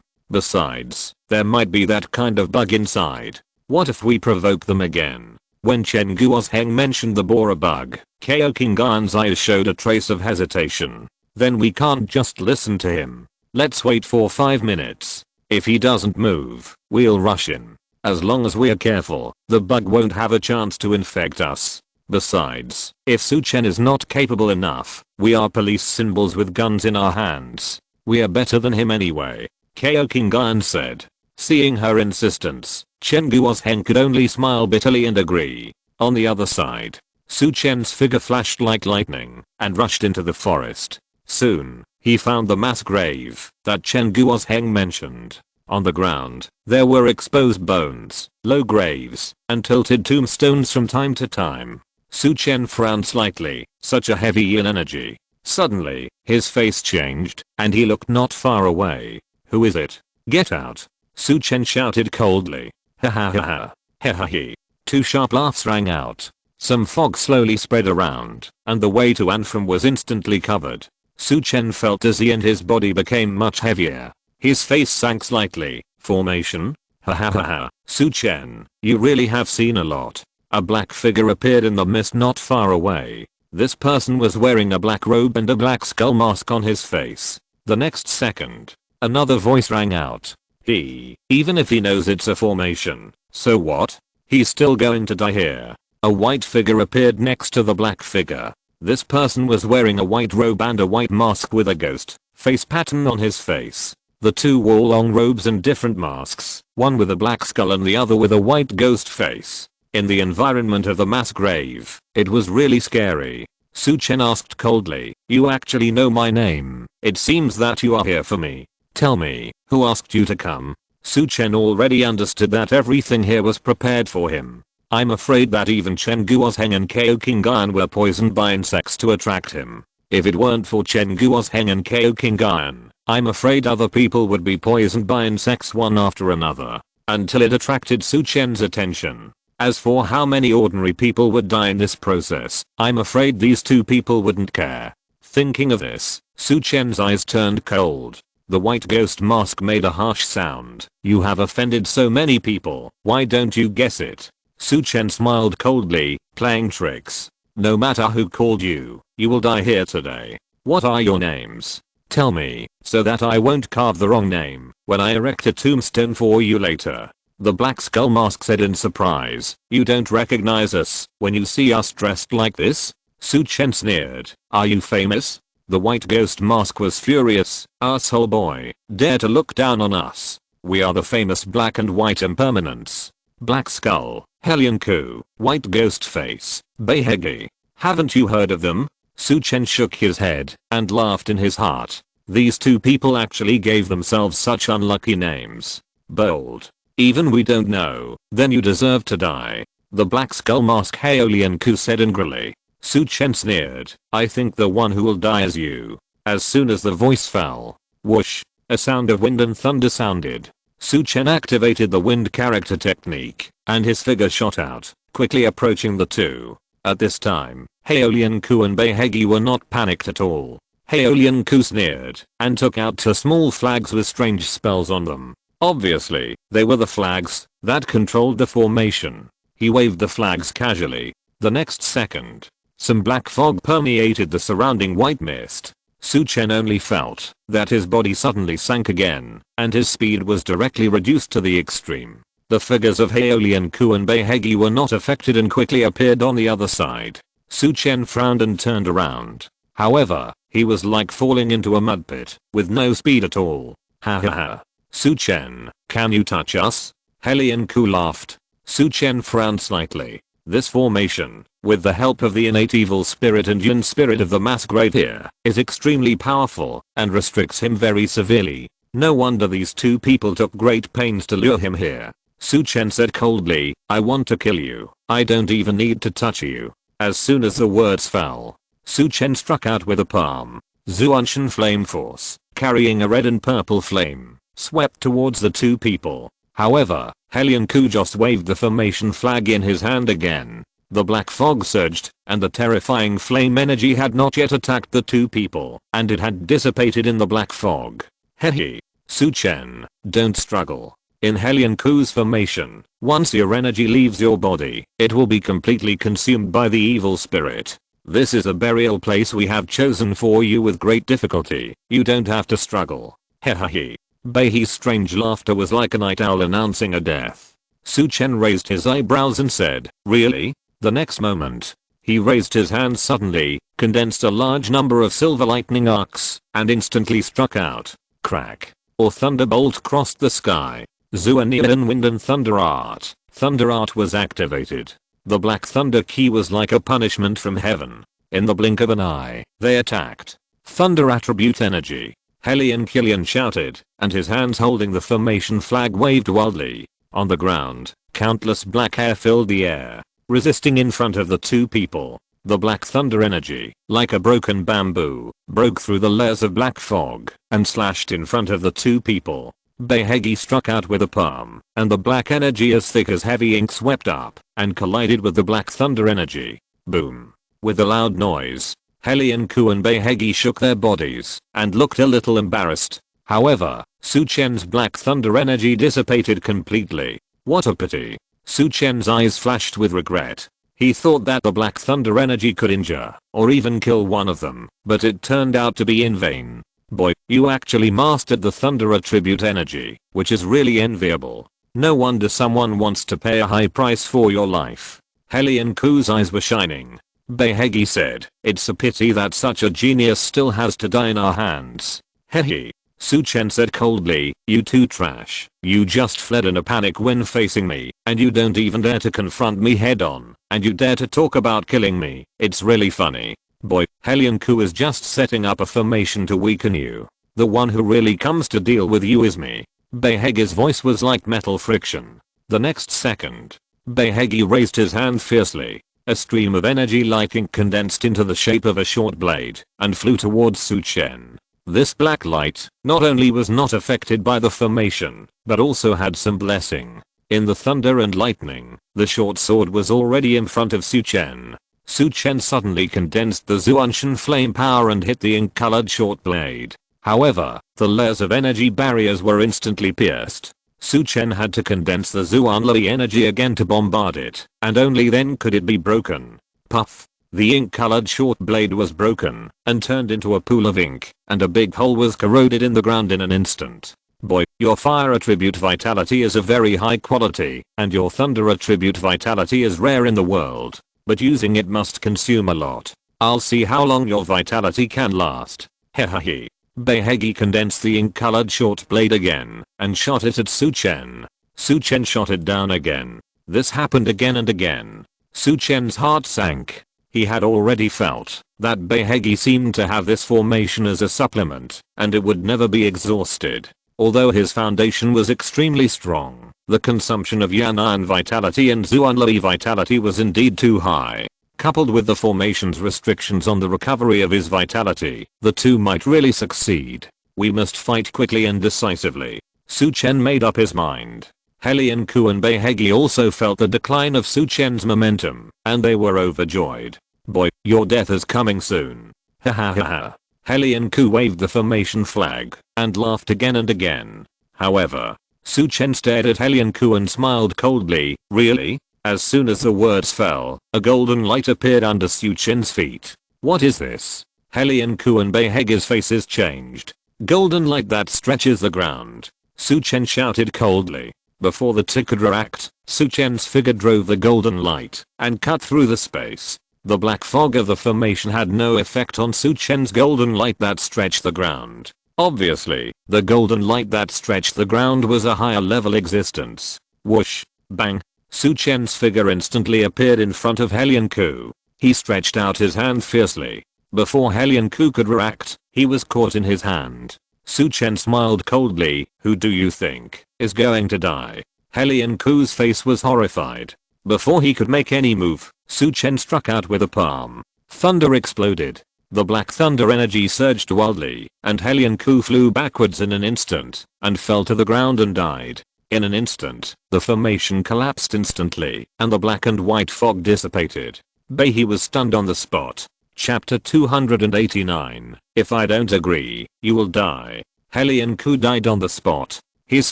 Besides, there might be that kind of bug inside. What if we provoke them again? When Chen Guosheng mentioned the Bora bug, Ko Kingan's eyes showed a trace of hesitation. Then we can't just listen to him. Let's wait for 5 minutes. If he doesn't move, we'll rush in. As long as we are careful, the bug won't have a chance to infect us. Besides, if Su Chen is not capable enough, we are police symbols with guns in our hands. We are better than him anyway, Ko Kingan said. Seeing her insistence, Chen Guosheng could only smile bitterly and agree. On the other side, Su Chen's figure flashed like lightning and rushed into the forest. Soon, he found the mass grave that Chen Guosheng mentioned. On the ground, there were exposed bones, low graves, and tilted tombstones from time to time. Su Chen frowned slightly, such a heavy yin energy. Suddenly, his face changed, and he looked not far away. Who is it? Get out! Su Chen shouted coldly. Ha ha ha ha. Ha ha he. 2 sharp laughs rang out. Some fog slowly spread around, and the way to and from was instantly covered. Su Chen felt dizzy and his body became much heavier. His face sank slightly. Formation? Ha ha ha ha. Su Chen, you really have seen a lot. A black figure appeared in the mist not far away. This person was wearing a black robe and a black skull mask on his face. The next second, another voice rang out. Even if he knows it's a formation, so what? He's still going to die here. A white figure appeared next to the black figure. This person was wearing a white robe and a white mask with a ghost face pattern on his face. The two wore long robes and different masks, one with a black skull and the other with a white ghost face. In the environment of the mass grave, it was really scary. Su Chen asked coldly, you actually know my name. It seems that you are here for me. Tell me, who asked you to come? Su Chen already understood that everything here was prepared for him. I'm afraid that even Chen Guosheng and Ko Kingan were poisoned by insects to attract him. If it weren't for Chen Guosheng and Ko Kingan, I'm afraid other people would be poisoned by insects one after another, until it attracted Su Chen's attention. As for how many ordinary people would die in this process, I'm afraid these two people wouldn't care. Thinking of this, Su Chen's eyes turned cold. The white ghost mask made a harsh sound. You have offended so many people, why don't you guess it? Su Chen smiled coldly, playing tricks. No matter who called you, you will die here today. What are your names? Tell me, so that I won't carve the wrong name when I erect a tombstone for you later. The black skull mask said in surprise. You don't recognize us when you see us dressed like this? Su Chen sneered. Are you famous? The white ghost mask was furious. Asshole boy, dare to look down on us. We are the famous black and white impermanents. Black skull, Hellion Ku, white ghost face, Beihegi. Haven't you heard of them? Su Chen shook his head and laughed in his heart. These two people actually gave themselves such unlucky names. Bold. Even we don't know, then you deserve to die. The black skull mask Hellion Ku said angrily. Su Chen sneered. I think the one who will die is you. As soon as the voice fell, whoosh, a sound of wind and thunder sounded. Su Chen activated the wind character technique, and his figure shot out, quickly approaching the two. At this time, Hellion Ku and Beihegi were not panicked at all. Hellion Ku sneered, and took out two small flags with strange spells on them. Obviously, they were the flags that controlled the formation. He waved the flags casually. The next second, some black fog permeated the surrounding white mist. Su Chen only felt that his body suddenly sank again, and his speed was directly reduced to the extreme. The figures of Lianku and Beihegi were not affected and quickly appeared on the other side. Su Chen frowned and turned around. However, he was like falling into a mud pit, with no speed at all. Ha ha ha. Su Chen, can you touch us? Lianku laughed. Su Chen frowned slightly. This formation, with the help of the innate evil spirit and yin spirit of the masquerade here, is extremely powerful and restricts him very severely. No wonder these two people took great pains to lure him here. Su Chen said coldly, I want to kill you. I don't even need to touch you. As soon as the words fell, Su Chen struck out with a palm. Zhou Wanqiu flame force, carrying a red and purple flame, swept towards the two people. However, Lianku just waved the formation flag in his hand again. The black fog surged, and the terrifying flame energy had not yet attacked the two people, and it had dissipated in the black fog. Hehe. Su Chen, don't struggle. In Lianku's formation, once your energy leaves your body, it will be completely consumed by the evil spirit. This is a burial place we have chosen for you with great difficulty. You don't have to struggle. Hehehe. Beihe's strange laughter was like a night owl announcing a death. Su Chen raised his eyebrows and said, really? The next moment, he raised his hand suddenly, condensed a large number of silver lightning arcs, and instantly struck out. Crack. Or thunderbolt crossed the sky. Zuanian wind and thunder art. Thunder art was activated. The black thunder key was like a punishment from heaven. In the blink of an eye, they attacked. Thunder attribute energy. Lian shouted, and his hands holding the formation flag waved wildly. On the ground, countless black hair filled the air, resisting in front of the two people. The black thunder energy, like a broken bamboo, broke through the layers of black fog, and slashed in front of the two people. Beihegi struck out with a palm, and the black energy as thick as heavy ink swept up, and collided with the black thunder energy. Boom. With a loud noise, Lianku and Beihegi shook their bodies, and looked a little embarrassed. However, Su Chen's black thunder energy dissipated completely. What a pity. Su Chen's eyes flashed with regret. He thought that the black thunder energy could injure, or even kill one of them, but it turned out to be in vain. Boy, you actually mastered the thunder attribute energy, which is really enviable. No wonder someone wants to pay a high price for your life. Lianku's eyes were shining. Beihegi said, it's a pity that such a genius still has to die in our hands. Hehe. Su Chen said coldly, you two trash. You just fled in a panic when facing me, and you don't even dare to confront me head on, and you dare to talk about killing me. It's really funny. Boy, Lianku is just setting up a formation to weaken you. The one who really comes to deal with you is me. Beihegi's voice was like metal friction. The next second, Beihegi raised his hand fiercely. A stream of energy light ink condensed into the shape of a short blade and flew towards Su Chen. This black light not only was not affected by the formation, but also had some blessing. In the thunder and lightning, the short sword was already in front of Su Chen. Su Chen suddenly condensed the Zhou Wanqiu flame power and hit the ink-colored short blade. However, the layers of energy barriers were instantly pierced. Su Chen had to condense the Zhou Wanqiu energy again to bombard it, and only then could it be broken. Puff. The ink-colored short blade was broken, and turned into a pool of ink, and a big hole was corroded in the ground in an instant. Boy, your fire attribute vitality is a very high quality, and your thunder attribute vitality is rare in the world. But using it must consume a lot. I'll see how long your vitality can last. Hehehe. Beihegi condensed the ink-colored short blade again, and shot it at Su Chen. Su Chen shot it down again. This happened again and again. Su Chen's heart sank. He had already felt that Beihegi seemed to have this formation as a supplement, and it would never be exhausted. Although his foundation was extremely strong, the consumption of Yan'an vitality and Zuanlui vitality was indeed too high. Coupled with the formation's restrictions on the recovery of his vitality, the two might really succeed. We must fight quickly and decisively. Su Chen made up his mind. Lianku and Beihegi also felt the decline of Su Chen's momentum, and they were overjoyed. Boy, your death is coming soon. Ha ha ha ha. Lianku waved the formation flag, and laughed again and again. However, Su Chen stared at Helian Ku and smiled coldly. Really? As soon as the words fell, a golden light appeared under Su Chen's feet. What is this? Helian Ku and Beiheg's faces changed. Golden light that stretches the ground. Su Chen shouted coldly. Before the two could react, Su Chen's figure drove the golden light and cut through the space. The black fog of the formation had no effect on Su Chen's golden light that stretched the ground. Obviously, the golden light that stretched the ground was a higher level existence. Whoosh. Bang. Su Chen's figure instantly appeared in front of Helian Ku. He stretched out his hand fiercely. Before Helian Ku could react, he was caught in his hand. Su Chen smiled coldly. Who do you think is going to die? Helian Ku's face was horrified. Before he could make any move, Su Chen struck out with a palm. Thunder exploded. The black thunder energy surged wildly, and Helian Ku flew backwards in an instant, and fell to the ground and died. In an instant, the formation collapsed instantly, and the black and white fog dissipated. Beihei was stunned on the spot. Chapter 289. If I don't agree, you will die. Helian Ku died on the spot. His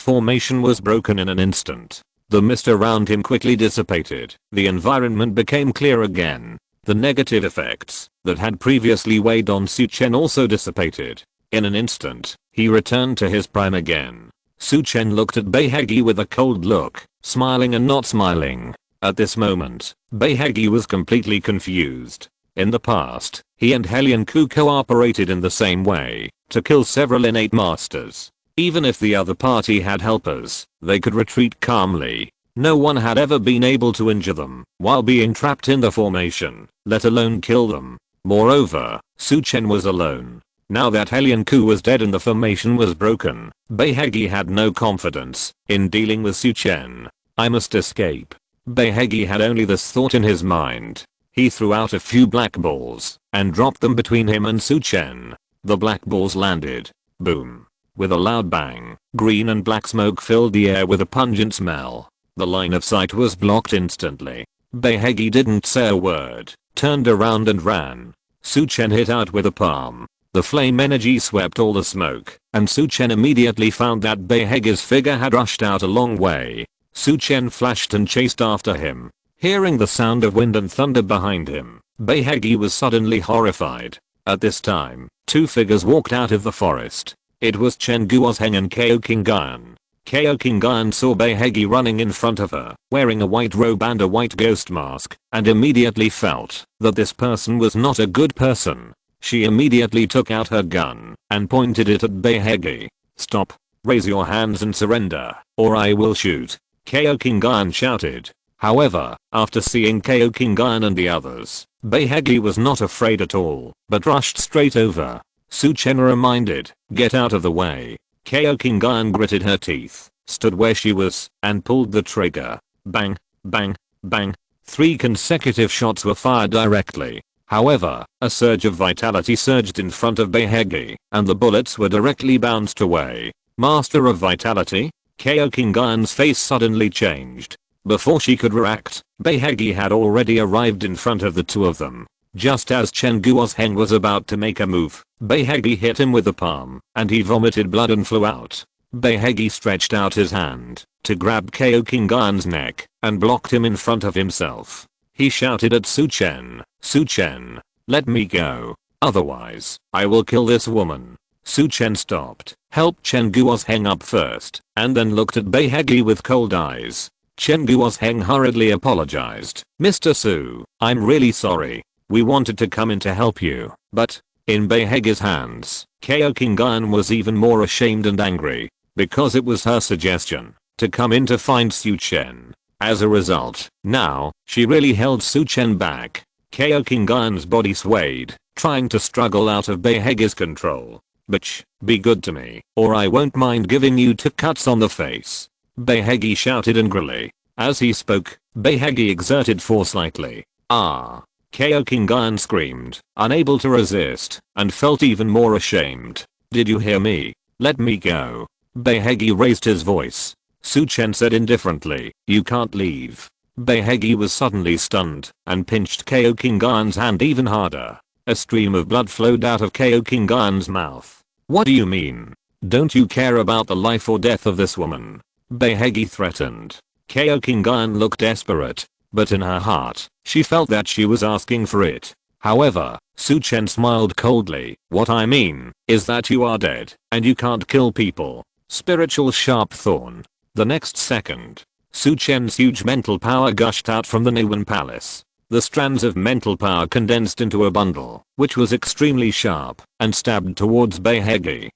formation was broken in an instant. The mist around him quickly dissipated. The environment became clear again. The negative effects that had previously weighed on Su Chen also dissipated. In an instant, he returned to his prime again. Su Chen looked at Beihei with a cold look, smiling and not smiling. At this moment, Beihei was completely confused. In the past, he and Helian Ku cooperated in the same way, to kill several innate masters. Even if the other party had helpers, they could retreat calmly. No one had ever been able to injure them while being trapped in the formation, let alone kill them. Moreover, Su Chen was alone. Now that Helian Ku was dead and the formation was broken, Beihei had no confidence in dealing with Su Chen. I must escape. Beihei had only this thought in his mind. He threw out a few black balls and dropped them between him and Su Chen. The black balls landed. Boom. With a loud bang, green and black smoke filled the air with a pungent smell. The line of sight was blocked instantly. Beihei didn't say a word, turned around and ran. Su Chen hit out with a palm. The flame energy swept all the smoke, and Su Chen immediately found that Beihei's figure had rushed out a long way. Su Chen flashed and chased after him. Hearing the sound of wind and thunder behind him, Beihei was suddenly horrified. At this time, two figures walked out of the forest. It was Chen Guozheng and Kao Qinggan. Kao Qinggan saw Beihei running in front of her, wearing a white robe and a white ghost mask, and immediately felt that this person was not a good person. She immediately took out her gun and pointed it at Beihei. Stop. Raise your hands and surrender, or I will shoot. Kao Qinggan shouted. However, after seeing Kao Qinggan and the others, Beihei was not afraid at all, but rushed straight over. Su Chen reminded, get out of the way. Kao Qinggan gritted her teeth, stood where she was, and pulled the trigger. Bang, bang, bang. 3 consecutive shots were fired directly. However, a surge of vitality surged in front of Beihei, and the bullets were directly bounced away. Master of Vitality? Kao Qinggan's face suddenly changed. Before she could react, Beihei had already arrived in front of the two of them. Just as Chen Guozheng was about to make a move, Beihei hit him with the palm, and he vomited blood and flew out. Beihei stretched out his hand to grab Kao Qinggan's neck and blocked him in front of himself. He shouted at Su Chen, Su Chen, let me go. Otherwise, I will kill this woman. Su Chen stopped, helped Chen Guozheng up first, and then looked at Beihei with cold eyes. Chen Guozheng hurriedly apologized. Mr. Su, I'm really sorry. We wanted to come in to help you, but, in Beihei's hands, Kao Qinggan was even more ashamed and angry, because it was her suggestion to come in to find Su Chen. As a result, now, she really held Su Chen back. Kao Qinggan's body swayed, trying to struggle out of Beihei's control. Bitch, be good to me, or I won't mind giving you 2 cuts on the face. Beihei shouted angrily. As he spoke, Beihei exerted force slightly. Ah! Kao Qinggan screamed, unable to resist, and felt even more ashamed. Did you hear me? Let me go. Beihei raised his voice. Su Chen said indifferently, you can't leave. Beihei was suddenly stunned, and pinched Kao Qinggan's hand even harder. A stream of blood flowed out of Kao Qinggan's mouth. What do you mean? Don't you care about the life or death of this woman? Beihegi threatened. Kao Kingan looked desperate, but in her heart, she felt that she was asking for it. However, Su Chen smiled coldly. What I mean is that you are dead and you can't kill people. Spiritual sharp thorn. The next second, Su Chen's huge mental power gushed out from the Niwen Palace. The strands of mental power condensed into a bundle, which was extremely sharp, and stabbed towards Beihegi.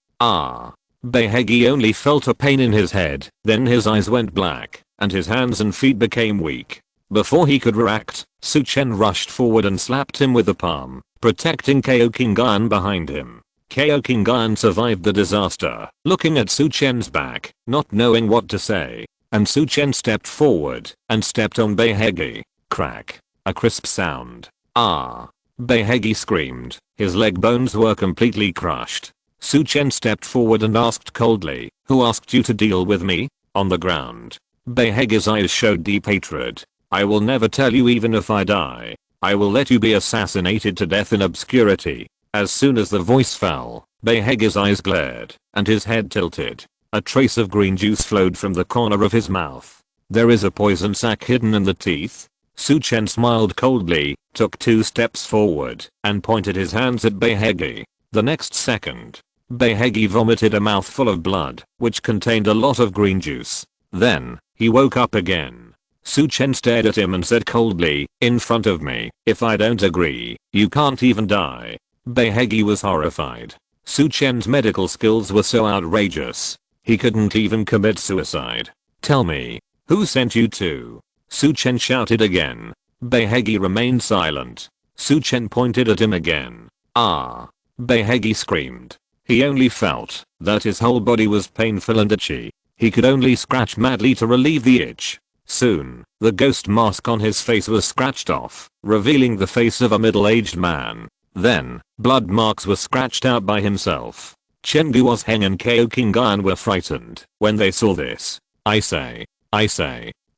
Beihegi only felt a pain in his head, then his eyes went black, and his hands and feet became weak. Before he could react, Su Chen rushed forward and slapped him with the palm, protecting Kao Kingan behind him. Kao Kingan survived the disaster, looking at Su Chen's back, not knowing what to say, and Su Chen stepped forward, and stepped on Beihegi. Crack. A crisp sound. Beihegi screamed. His leg bones were completely crushed. Su Chen stepped forward and asked coldly, "Who asked you to deal with me?" On the ground, Beihege's eyes showed deep hatred. "I will never tell you even if I die. I will let you be assassinated to death in obscurity." As soon as the voice fell, Beihege's eyes glared, and his head tilted. A trace of green juice flowed from the corner of his mouth. "There is a poison sac hidden in the teeth." Su Chen smiled coldly, took 2 steps forward, and pointed his hands at Beihegi. The next second, Beihegi vomited a mouthful of blood, which contained a lot of green juice. Then, he woke up again. Su Chen stared at him and said coldly, "In front of me, if I don't agree, you can't even die." Beihegi was horrified. Su Chen's medical skills were so outrageous. He couldn't even commit suicide. "Tell me, who sent you to?" Su Chen shouted again. Beihegi remained silent. Su Chen pointed at him again. Beihegi screamed. He only felt that his whole body was painful and itchy. He could only scratch madly to relieve the itch. Soon, the ghost mask on his face was scratched off, revealing the face of a middle-aged man. Then, blood marks were scratched out by himself. Chen Guosheng and Kao Kingan were frightened when they saw this. I say.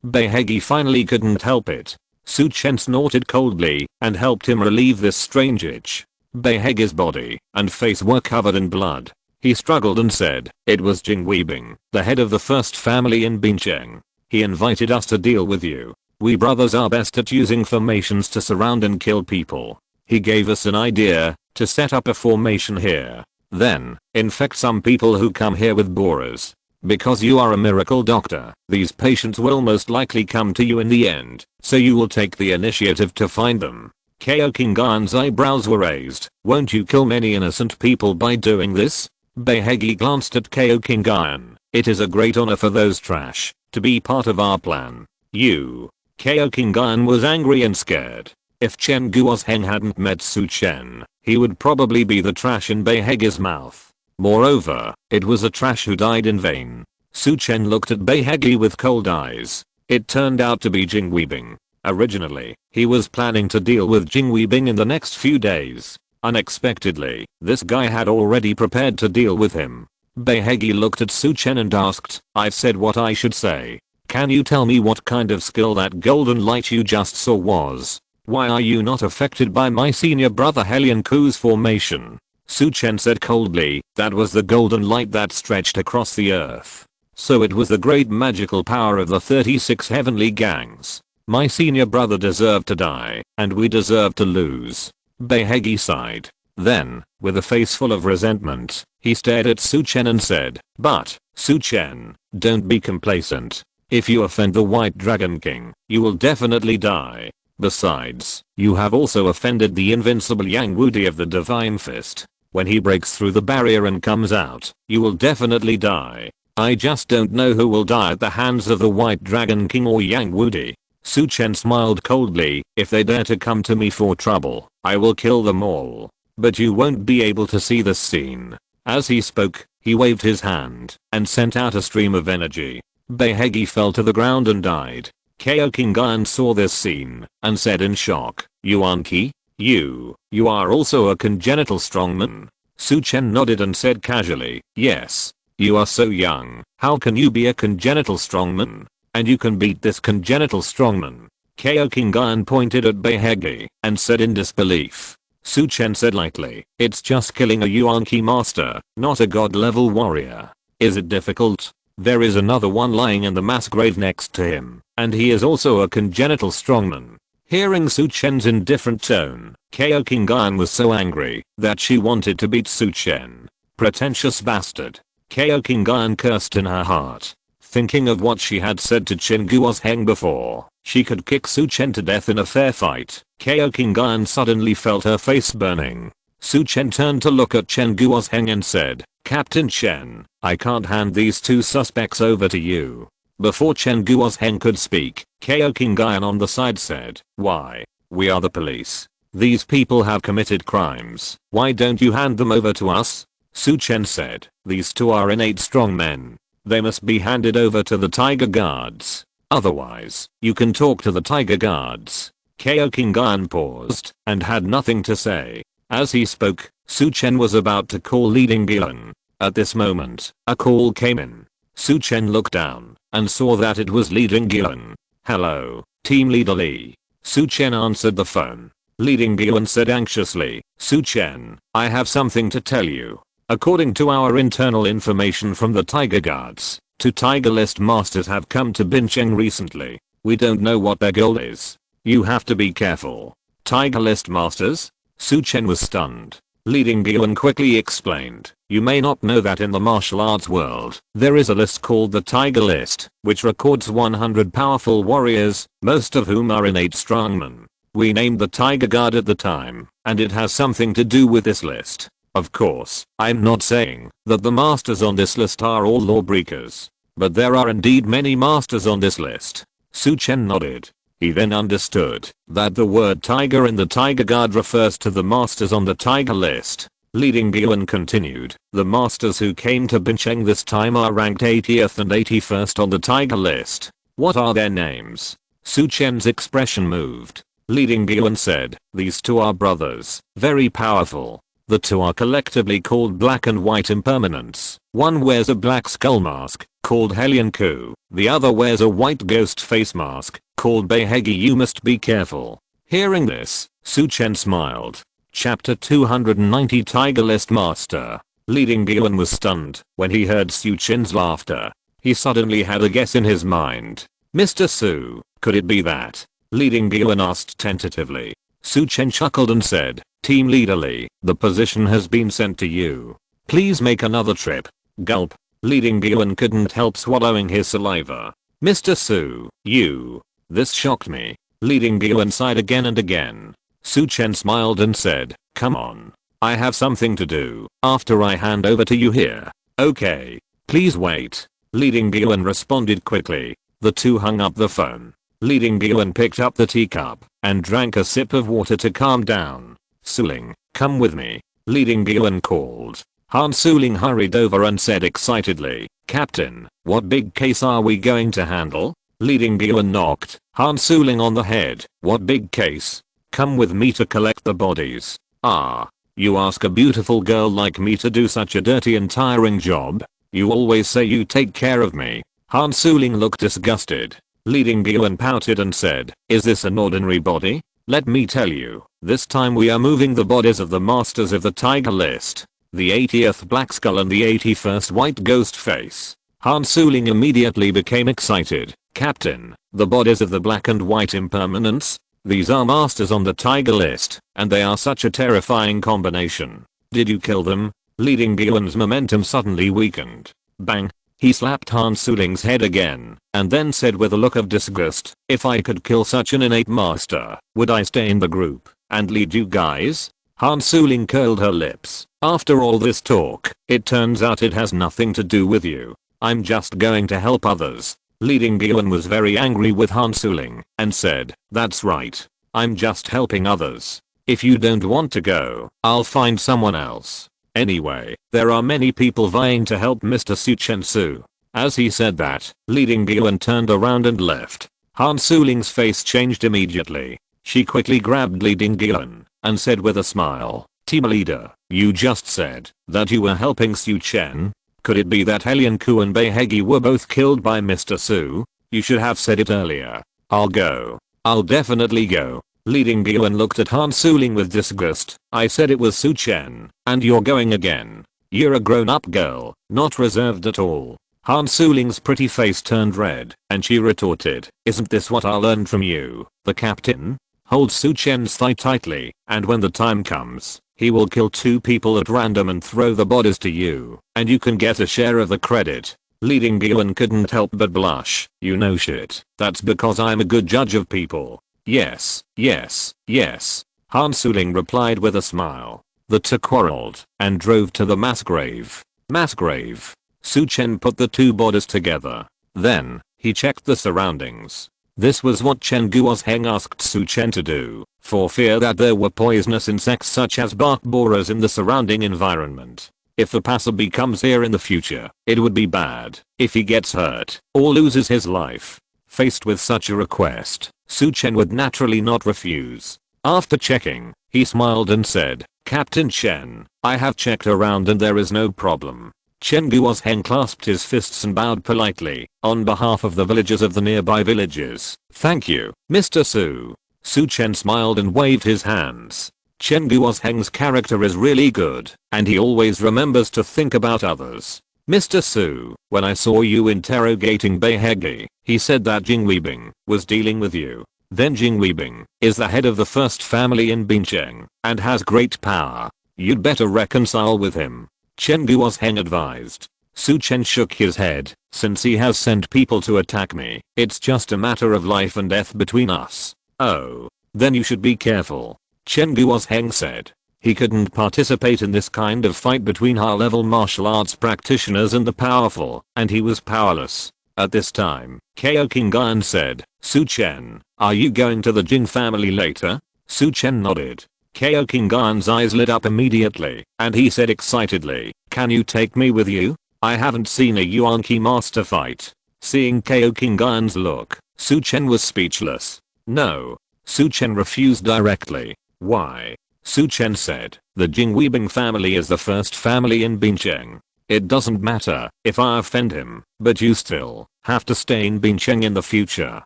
Beihegi finally couldn't help it. Su Chen snorted coldly and helped him relieve this strange itch. Beihege's body and face were covered in blood. He struggled and said, "It was Jing Weibing, the head of the first family in Bincheng. He invited us to deal with you. We brothers are best at using formations to surround and kill people. He gave us an idea to set up a formation here. Then, infect some people who come here with borers. Because you are a miracle doctor, these patients will most likely come to you in the end, so you will take the initiative to find them." Kao Kingan's eyebrows were raised. "Won't you kill many innocent people by doing this?" Beihegi glanced at Kao Kingan. "It is a great honor for those trash to be part of our plan." "You." Kao Kingan was angry and scared. If Chen Guosheng hadn't met Su Chen, he would probably be the trash in Beihege's mouth. Moreover, it was a trash who died in vain. Su Chen looked at Beihegi with cold eyes. It turned out to be Jing Weibing. Originally, he was planning to deal with Jing Weibing in the next few days. Unexpectedly, this guy had already prepared to deal with him. Beihegi looked at Su Chen and asked, "I've said what I should say. Can you tell me what kind of skill that golden light you just saw was? Why are you not affected by my senior brother Helian Ku's formation?" Su Chen said coldly, "That was the golden light that stretched across the earth. So it was the great magical power of the 36 heavenly gangs. My senior brother deserved to die, and we deserved to lose." Beihegi sighed. Then, with a face full of resentment, he stared at Su Chen and said, "But, Su Chen, don't be complacent. If you offend the White Dragon King, you will definitely die. Besides, you have also offended the invincible Yang Wudi of the Divine Fist. When he breaks through the barrier and comes out, you will definitely die. I just don't know who will die at the hands of the White Dragon King or Yang Wudi." Su Chen smiled coldly, "If they dare to come to me for trouble, I will kill them all. But you won't be able to see this scene." As he spoke, he waved his hand and sent out a stream of energy. Beihegi fell to the ground and died. Kao Kingan saw this scene and said in shock, "Zhou Wanqiu? You are also a congenital strongman?" Su Chen nodded and said casually, "Yes. You are so young, how can you be a congenital strongman? And you can beat this congenital strongman?" Kao Kingan pointed at Beihegi and said in disbelief. Su Chen said lightly, "It's just killing a Zhou Wanqiu master, not a god level warrior. Is it difficult?" There is another one lying in the mass grave next to him, and he is also a congenital strongman. Hearing Su Chen's indifferent tone, Kao Kingan was so angry that she wanted to beat Su Chen. Pretentious bastard. Kao Kingan cursed in her heart. Thinking of what she had said to Chen Guosheng before, she could kick Su Chen to death in a fair fight. Kao Kingan suddenly felt her face burning. Su Chen turned to look at Chen Guosheng and said, "Captain Chen, I can't hand these two suspects over to you." Before Chen Guosheng could speak, Kao Kingan on the side said, "Why? We are the police. These people have committed crimes. Why don't you hand them over to us?" Su Chen said, "These two are innate strong men. They must be handed over to the Tiger Guards. Otherwise, you can talk to the Tiger Guards." Kao Kingan paused and had nothing to say. As he spoke, Su Chen was about to call leading Guilin. At this moment, a call came in. Su Chen looked down and saw that it was leading Guilin. "Hello, Team Leader Lee." Su Chen answered the phone. Leading Guilin said anxiously, "Su Chen, I have something to tell you. According to our internal information from the Tiger Guards, 2 Tiger List Masters have come to Bincheng recently. We don't know what their goal is. You have to be careful." Tiger List Masters? Su Chen was stunned. Leading Guilin quickly explained, "You may not know that in the martial arts world, there is a list called the Tiger List, which records 100 powerful warriors, most of whom are innate strongmen. We named the Tiger Guard at the time, and it has something to do with this list. Of course, I'm not saying that the masters on this list are all lawbreakers, but there are indeed many masters on this list." Su Chen nodded. He then understood that the word tiger in the Tiger Guard refers to the masters on the Tiger List. Leading Guilin continued, "The masters who came to Bincheng this time are ranked 80th and 81st on the Tiger List. What are their names?" Su Chen's expression moved. Leading Guilin said, "These two are brothers, very powerful. The two are collectively called Black and White Impermanents. One wears a black skull mask, called Helian Ku. The other wears a white ghost face mask, called Beihegi. You must be careful." Hearing this, Su Chen smiled. Chapter 290 Tiger List Master. Leading Guilin was stunned when he heard Su Chen's laughter. He suddenly had a guess in his mind. "Mr. Su, could it be that?" Leading Guilin asked tentatively. Su Chen chuckled and said, "Team Leader Lee, the position has been sent to you. Please make another trip." Gulp. Leading Guilin couldn't help swallowing his saliva. "Mr. Su, you." This shocked me. Leading Guilin sighed again and again. Su Chen smiled and said, "Come on. I have something to do after I hand over to you here." "Okay. Please wait." Leading Guilin responded quickly. The two hung up the phone. Leading Guilin picked up the teacup and drank a sip of water to calm down. "Suling, come with me." Leading Guilin called. Han Suling hurried over and said excitedly, "Captain, what big case are we going to handle?" Leading Guilin knocked Han Suling on the head. "What big case? Come with me to collect the bodies." "Ah, you ask a beautiful girl like me to do such a dirty and tiring job? You always say you take care of me." Han Suling looked disgusted. Leading Guilin pouted and said, "Is this an ordinary body? Let me tell you, this time we are moving the bodies of the masters of the Tiger List. The 80th Black Skull and the 81st White Ghost Face." Han Suling immediately became excited. "Captain, the bodies of the Black and White Impermanents? These are masters on the Tiger List, and they are such a terrifying combination. Did you kill them?" Leading Guilin's momentum suddenly weakened. Bang! He slapped Han Suling's head again, and then said with a look of disgust, "If I could kill such an innate master, would I stay in the group and lead you guys?" Han Suling curled her lips. "After all this talk, it turns out it has nothing to do with you. I'm just going to help others." Leading Guilin was very angry with Han Suling and said, "That's right. I'm just helping others. If you don't want to go, I'll find someone else. Anyway, there are many people vying to help Mr. Su Chen Su." As he said that, Leading Guilin turned around and left. Han Suling's face changed immediately. She quickly grabbed Leading Guilin and said with a smile, "Team leader, you just said that you were helping Su Chen. Could it be that Helian Ku and Beihegi were both killed by Mr. Su? You should have said it earlier." "I'll go. I'll definitely go." Leading Guilin looked at Han Suling with disgust. "I said it was Su Chen, and you're going again. You're a grown-up girl, not reserved at all." Han Suling's pretty face turned red, and she retorted, "Isn't this what I learned from you, the captain? Hold Su Chen's thigh tightly, and when the time comes, he will kill 2 people at random and throw the bodies to you, and you can get a share of the credit." Li Dingyuan couldn't help but blush. "You know shit. That's because I'm a good judge of people." "Yes, yes, yes," Han Suling replied with a smile. The two quarreled and drove to the mass grave. Mass grave. Su Chen put the 2 bodies together. Then, he checked the surroundings. This was what Chen Guosheng asked Su Chen to do, for fear that there were poisonous insects such as bark borers in the surrounding environment. If the passerby comes here in the future, it would be bad if he gets hurt or loses his life. Faced with such a request, Su Chen would naturally not refuse. After checking, he smiled and said, "Captain Chen, I have checked around and there is no problem." Chen Guosheng clasped his fists and bowed politely, on behalf of the villagers of the nearby villages. "Thank you, Mr. Su." Su Chen smiled and waved his hands. Chen Guosheng's character is really good, and he always remembers to think about others. "Mr. Su, when I saw you interrogating Beihegi, he said that Jing Weibing was dealing with you. Then Jing Weibing is the head of the first family in Bincheng, and has great power. You'd better reconcile with him," Chen Guosheng advised. Su Chen shook his head. "Since he has sent people to attack me, it's just a matter of life and death between us." "Oh. Then you should be careful," Chen Guosheng said. He couldn't participate in this kind of fight between high-level martial arts practitioners and the powerful, and he was powerless. At this time, Kao Qinggan said, "Su Chen, are you going to the Jing family later?" Su Chen nodded. Kao Qinggan's eyes lit up immediately, and he said excitedly, "Can you take me with you? I haven't seen a Yuanqi master fight." Seeing Kao Qinggan's look, Su Chen was speechless. "No." Su Chen refused directly. "Why?" Su Chen said, "The Jing Weibing family is the first family in Bincheng. It doesn't matter if I offend him, but you still have to stay in Bincheng in the future."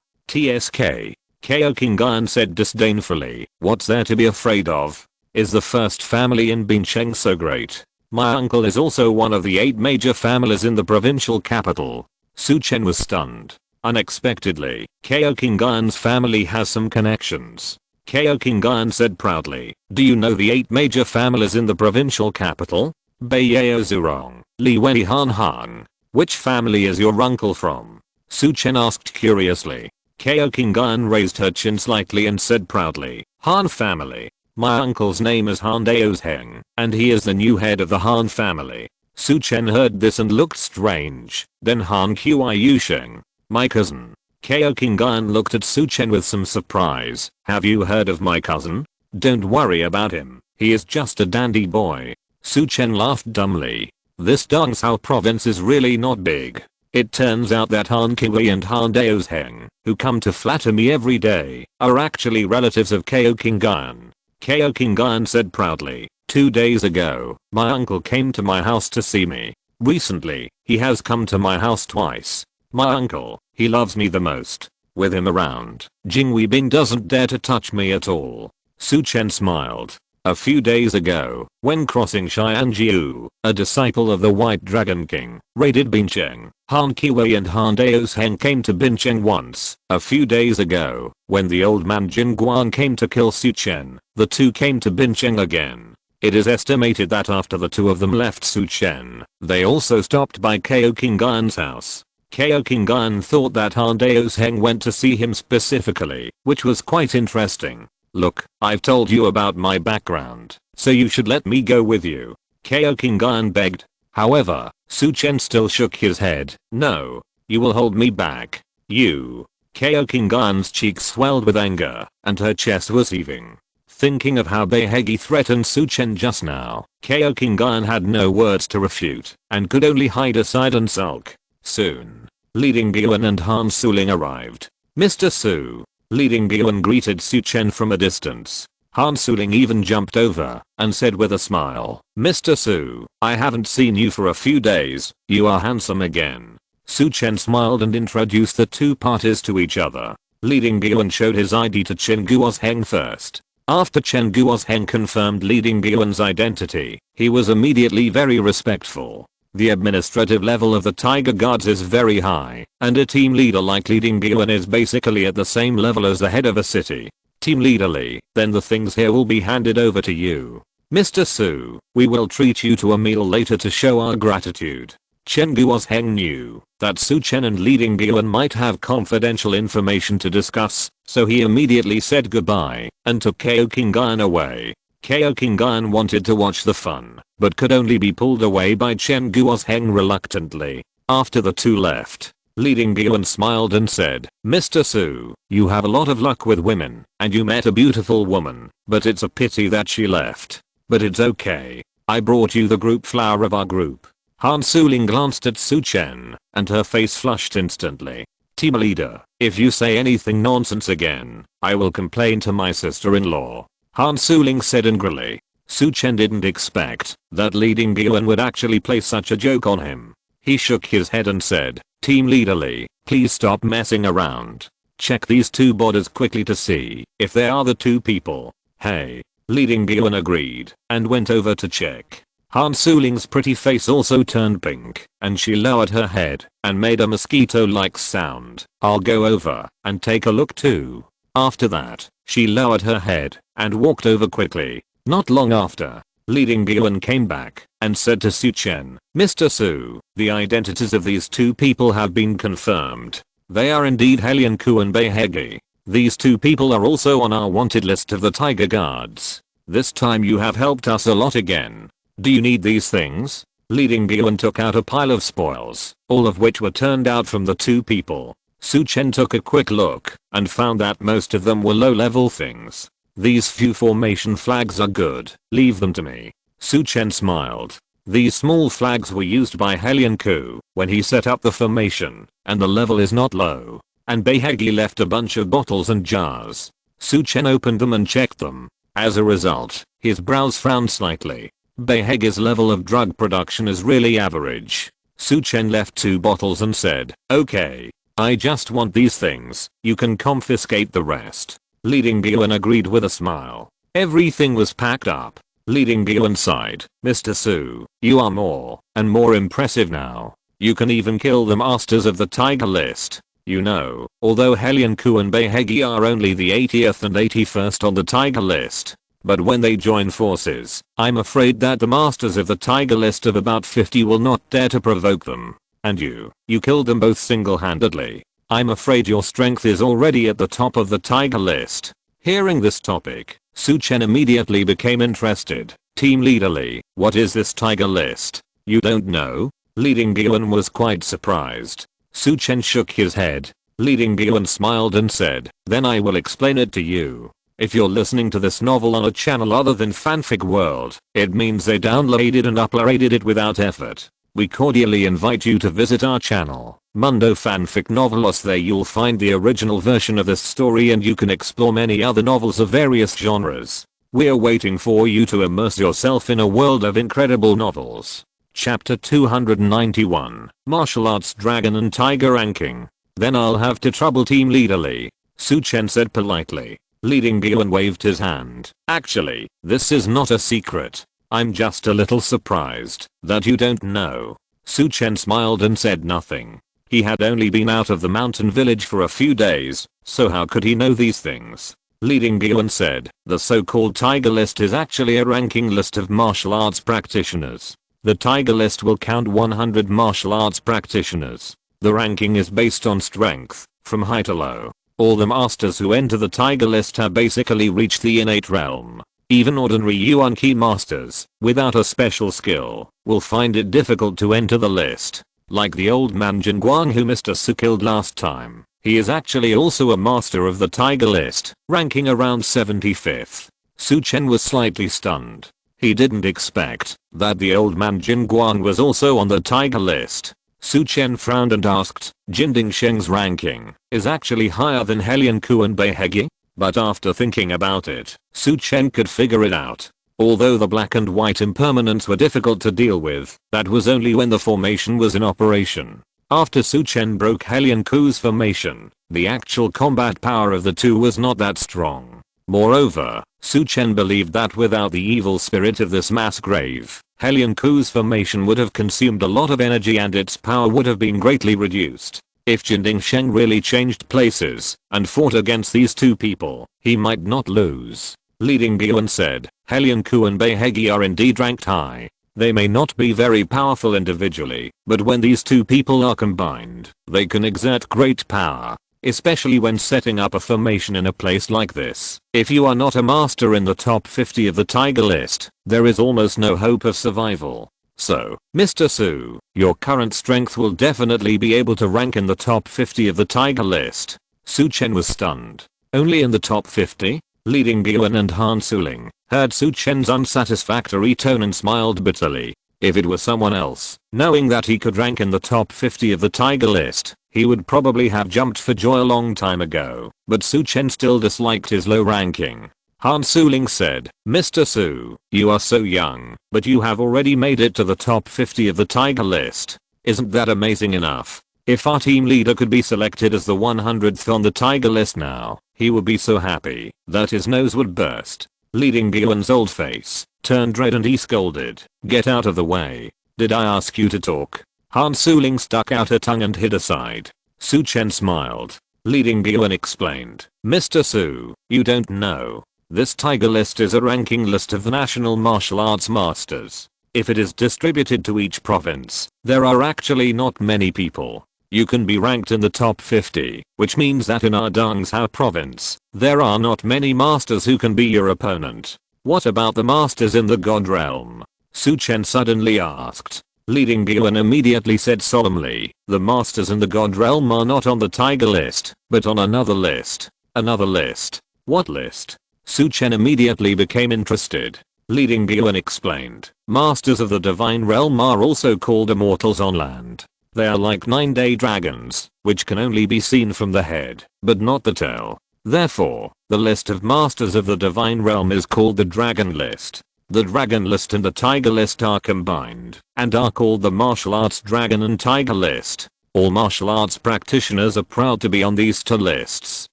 TSK. Kao Qinggan said disdainfully, "What's there to be afraid of? Is the first family in Bincheng so great? My uncle is also one of the 8 major families in the provincial capital." Su Chen was stunned. Unexpectedly, Kao Qinggan's family has some connections. Kao Qinggan said proudly, "Do you know the 8 major families in the provincial capital? Beiyao Zurong, Li Wei Han Han. Which family is your uncle from?" Su Chen asked curiously. Kao Qinggan raised her chin slightly and said proudly, "Han family. My uncle's name is Han Daozheng, and he is the new head of the Han family." Su Chen heard this and looked strange. "Then Han Qiusheng, my cousin." Kao Qinggan looked at Su Chen with some surprise. "Have you heard of my cousin?" "Don't worry about him. He is just a dandy boy." Su Chen laughed dumbly. This Dongsao province is really not big. It turns out that Han Kiwi and Han Daozheng, who come to flatter me every day, are actually relatives of Kao Qinggan. Kao Qinggan said proudly, 2 days ago, my uncle came to my house to see me. Recently, he has come to my house twice. My uncle, he loves me the most. With him around, Jing Weibing doesn't dare to touch me at all." Su Chen smiled. A few days ago, when crossing Xianjiu, a disciple of the White Dragon King raided Bincheng. Han Kiwei and Han Daozheng came to Bincheng once. A few days ago, when the old man Jin Guan came to kill Su Chen, the two came to Bincheng again. It is estimated that after the two of them left Su Chen, they also stopped by Kao Qinggan's house. Kao Qinggan thought that Han Daozheng went to see him specifically, which was quite interesting. "Look, I've told you about my background, so you should let me go with you," Kao Qinggan begged. However, Su Chen still shook his head. "No, you will hold me back. You." Kao Qinggan's cheeks swelled with anger, and her chest was heaving. Thinking of how Beihegi threatened Su Chen just now, Kao Qinggan had no words to refute, and could only hide aside and sulk. Soon, Li Dingyuan and Han Suling arrived. "Mr. Su." Li Dingyuan greeted Su Chen from a distance. Han Suling even jumped over and said with a smile, "Mr. Su, I haven't seen you for a few days. You are handsome again." Su Chen smiled and introduced the two parties to each other. Li Dingyuan showed his ID to Chen Guosheng first. After Chen Guosheng confirmed Li Dingyuan's identity, he was immediately very respectful. The administrative level of the Tiger Guards is very high, and a team leader like Li Dingyuan is basically at the same level as the head of a city. Team leader Li, then the things here will be handed over to you. Mr. Su, we will treat you to a meal later to show our gratitude. Chen Guosheng knew that Su Chen and Li Dingyuan might have confidential information to discuss, so he immediately said goodbye and took Kao Qingyan away. Kao Qingyan wanted to watch the fun, but could only be pulled away by Chen Guosheng reluctantly. After the two left, Li Dingyuan smiled and said, Mr. Su, you have a lot of luck with women, and you met a beautiful woman, but it's a pity that she left. But it's okay. I brought you the group flower of our group. Han Suling glanced at Su Chen, and her face flushed instantly. Team leader, if you say anything nonsense again, I will complain to my sister-in-law. Han Suling said angrily. Su Chen didn't expect that Li Dingyuan would actually play such a joke on him. He shook his head and said, Team leader Li, please stop messing around. Check these two bodies quickly to see if they are the two people. Hey. Li Dingyuan agreed and went over to check. Han Suling's pretty face also turned pink, and she lowered her head and made a mosquito-like sound. I'll go over and take a look too. After that, she lowered her head and walked over quickly. Not long after, Li Dingyuan came back and said to Su Chen, Mr. Su, the identities of these two people have been confirmed. They are indeed Helian Ku and Beihegi. These two people are also on our wanted list of the Tiger Guards. This time you have helped us a lot again. Do you need these things? Li Dingyuan took out a pile of spoils, all of which were turned out from the two people. Su Chen took a quick look and found that most of them were low-level things. These few formation flags are good, leave them to me. Su Chen smiled. These small flags were used by Helian Ku when he set up the formation, and the level is not low. And Beihegi left a bunch of bottles and jars. Su Chen opened them and checked them. As a result, his brows frowned slightly. Beihege's level of drug production is really average. Su Chen left 2 bottles and said, okay. I just want these things, you can confiscate the rest. Li Dingyuan agreed with a smile. Everything was packed up. Li Dingyuan sighed, Mr. Su, you are more and more impressive now. You can even kill the masters of the Tiger list. You know, although Helian Ku and Beihegi are only the 80th and 81st on the Tiger list. But when they join forces, I'm afraid that the masters of the Tiger list of about 50 will not dare to provoke them. And you killed them both single-handedly. I'm afraid your strength is already at the top of the Tiger list. Hearing this topic, Su Chen immediately became interested. Team leader Li, what is this Tiger list? You don't know? Li Dingyuan was quite surprised. Su Chen shook his head. Li Dingyuan smiled and said, then I will explain it to you. If you're listening to this novel on a channel other than Fanfic World, it means they downloaded and uploaded it without effort. We cordially invite you to visit our channel, Mundo Fanfic Novelos. There you'll find the original version of this story and you can explore many other novels of various genres. We're waiting for you to immerse yourself in a world of incredible novels. Chapter 291, Martial Arts Dragon and Tiger Ranking. Then I'll have to trouble Team Leader Li, Su Chen said politely. Li Dingyuan waved his hand. Actually, this is not a secret. I'm just a little surprised that you don't know. Su Chen smiled and said nothing. He had only been out of the mountain village for a few days, so how could he know these things? Li Dingyuan said, the so-called Tiger List is actually a ranking list of martial arts practitioners. The Tiger List will count 100 martial arts practitioners. The ranking is based on strength, from high to low. All the masters who enter the Tiger List have basically reached the innate realm. Even ordinary Yuan Qi masters, without a special skill, will find it difficult to enter the list. Like the old man Jin Guang who Mr. Su killed last time, he is actually also a master of the Tiger List, ranking around 75th. Su Chen was slightly stunned. He didn't expect that the old man Jin Guang was also on the Tiger List. Su Chen frowned and asked, Jin Dingsheng's ranking is actually higher than Helian Ku and Beihegi? But after thinking about it, Su Chen could figure it out. Although the black and white impermanents were difficult to deal with, that was only when the formation was in operation. After Su Chen broke Helian Ku's formation, the actual combat power of the two was not that strong. Moreover, Su Chen believed that without the evil spirit of this mass grave, Helion Ku's formation would have consumed a lot of energy and its power would have been greatly reduced. If Bincheng really changed places and fought against these two people, he might not lose. Leading Guan said, Helion Ku and Beihegi are indeed ranked high. They may not be very powerful individually, but when these two people are combined, they can exert great power. Especially when setting up a formation in a place like this. If you are not a master in the top 50 of the tiger list, there is almost no hope of survival. So, Mr. Su, your current strength will definitely be able to rank in the top 50 of the tiger list. Su Chen was stunned. Only in the top 50? Leading Guan and Han Suling heard Su Chen's unsatisfactory tone and smiled bitterly. If it was someone else, knowing that he could rank in the top 50 of the tiger list, he would probably have jumped for joy a long time ago, but Su Chen still disliked his low ranking. Han Suling said, Mr. Su, you are so young, but you have already made it to the top 50 of the tiger list. Isn't that amazing enough? If our team leader could be selected as the 100th on the tiger list now, he would be so happy that his nose would burst. Leading Guan's old face turned red and he scolded, get out of the way. Did I ask you to talk? Han Suling stuck out her tongue and hid aside. Su Chen smiled. Leading Guan explained, Mr. Su, you don't know. This tiger list is a ranking list of the national martial arts masters. If it is distributed to each province, there are actually not many people. You can be ranked in the top 50, which means that in our Dongzhou province, there are not many masters who can be your opponent. What about the masters in the God realm? Su Chen suddenly asked. Leading Guan immediately said solemnly, the masters in the God realm are not on the tiger list, but on another list. Another list? What list? Su Chen immediately became interested. Leading Guan explained, masters of the divine realm are also called immortals on land. They are like 9-day dragons, which can only be seen from the head, but not the tail. Therefore, the list of masters of the divine realm is called the dragon list. The dragon list and the tiger list are combined, and are called the martial arts dragon and tiger list. All martial arts practitioners are proud to be on these two lists.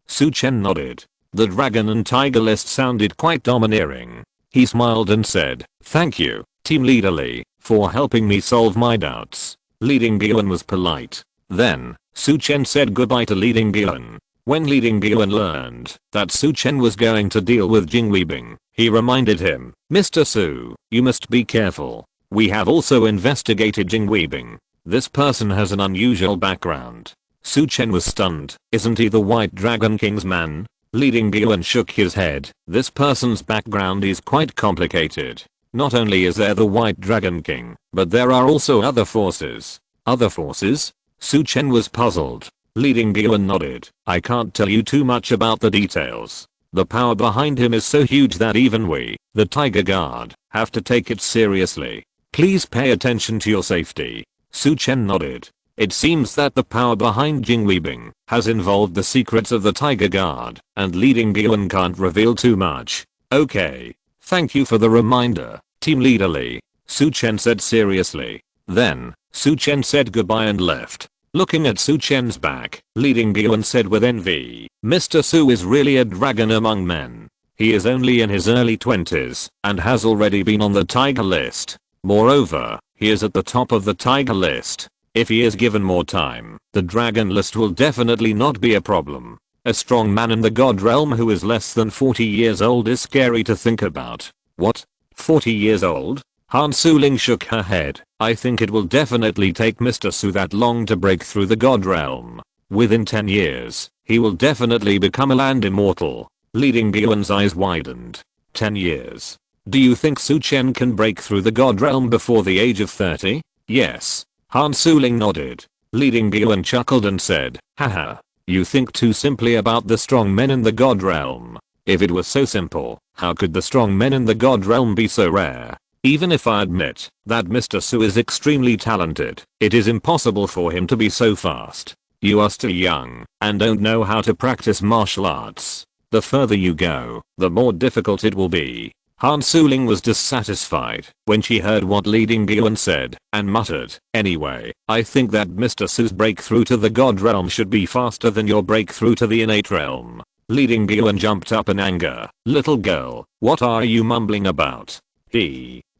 Su Chen nodded. The dragon and tiger list sounded quite domineering. He smiled and said, thank you, Team Leader Lee, for helping me solve my doubts. Leading Guan was polite. Then, Su Chen said goodbye to Leading Guan. When Leading Guan learned that Su Chen was going to deal with Jing Weibing, he reminded him, Mr. Su, you must be careful. We have also investigated Jing Weibing. This person has an unusual background. Su Chen was stunned. Isn't he the White Dragon King's man? Leading Guan shook his head. This person's background is quite complicated. Not only is there the White Dragon King, but there are also other forces. Other forces? Su Chen was puzzled. Leading Guan nodded. I can't tell you too much about the details. The power behind him is so huge that even we, the Tiger Guard, have to take it seriously. Please pay attention to your safety. Su Chen nodded. It seems that the power behind Jing Weibing has involved the secrets of the Tiger Guard, and Leading Guan can't reveal too much. Okay. Thank you for the reminder, Team Leader Lee, Su Chen said seriously. Then, Su Chen said goodbye and left. Looking at Su Chen's back, Leading Guan said with envy, Mr. Su is really a dragon among men. He is only in his early 20s, and has already been on the tiger list. Moreover, he is at the top of the tiger list. If he is given more time, the dragon list will definitely not be a problem. A strong man in the god realm who is less than 40 years old is scary to think about. What? 40 years old? Han Suling shook her head. I think it will definitely take Mr. Su that long to break through the god realm. Within 10 years, he will definitely become a land immortal. Leading Guan's eyes widened. 10 years. Do you think Su Chen can break through the god realm before the age of 30? Yes. Han Suling nodded. Leading Guan chuckled and said, haha. You think too simply about the strong men in the god realm. If it was so simple, how could the strong men in the god realm be so rare? Even if I admit that Mr. Su is extremely talented, it is impossible for him to be so fast. You are still young and don't know how to practice martial arts. The further you go, the more difficult it will be. Han Suling was dissatisfied when she heard what Leading Guan said and muttered, anyway, I think that Mr. Su's breakthrough to the god realm should be faster than your breakthrough to the innate realm. Leading Guan jumped up in anger. Little girl, what are you mumbling about?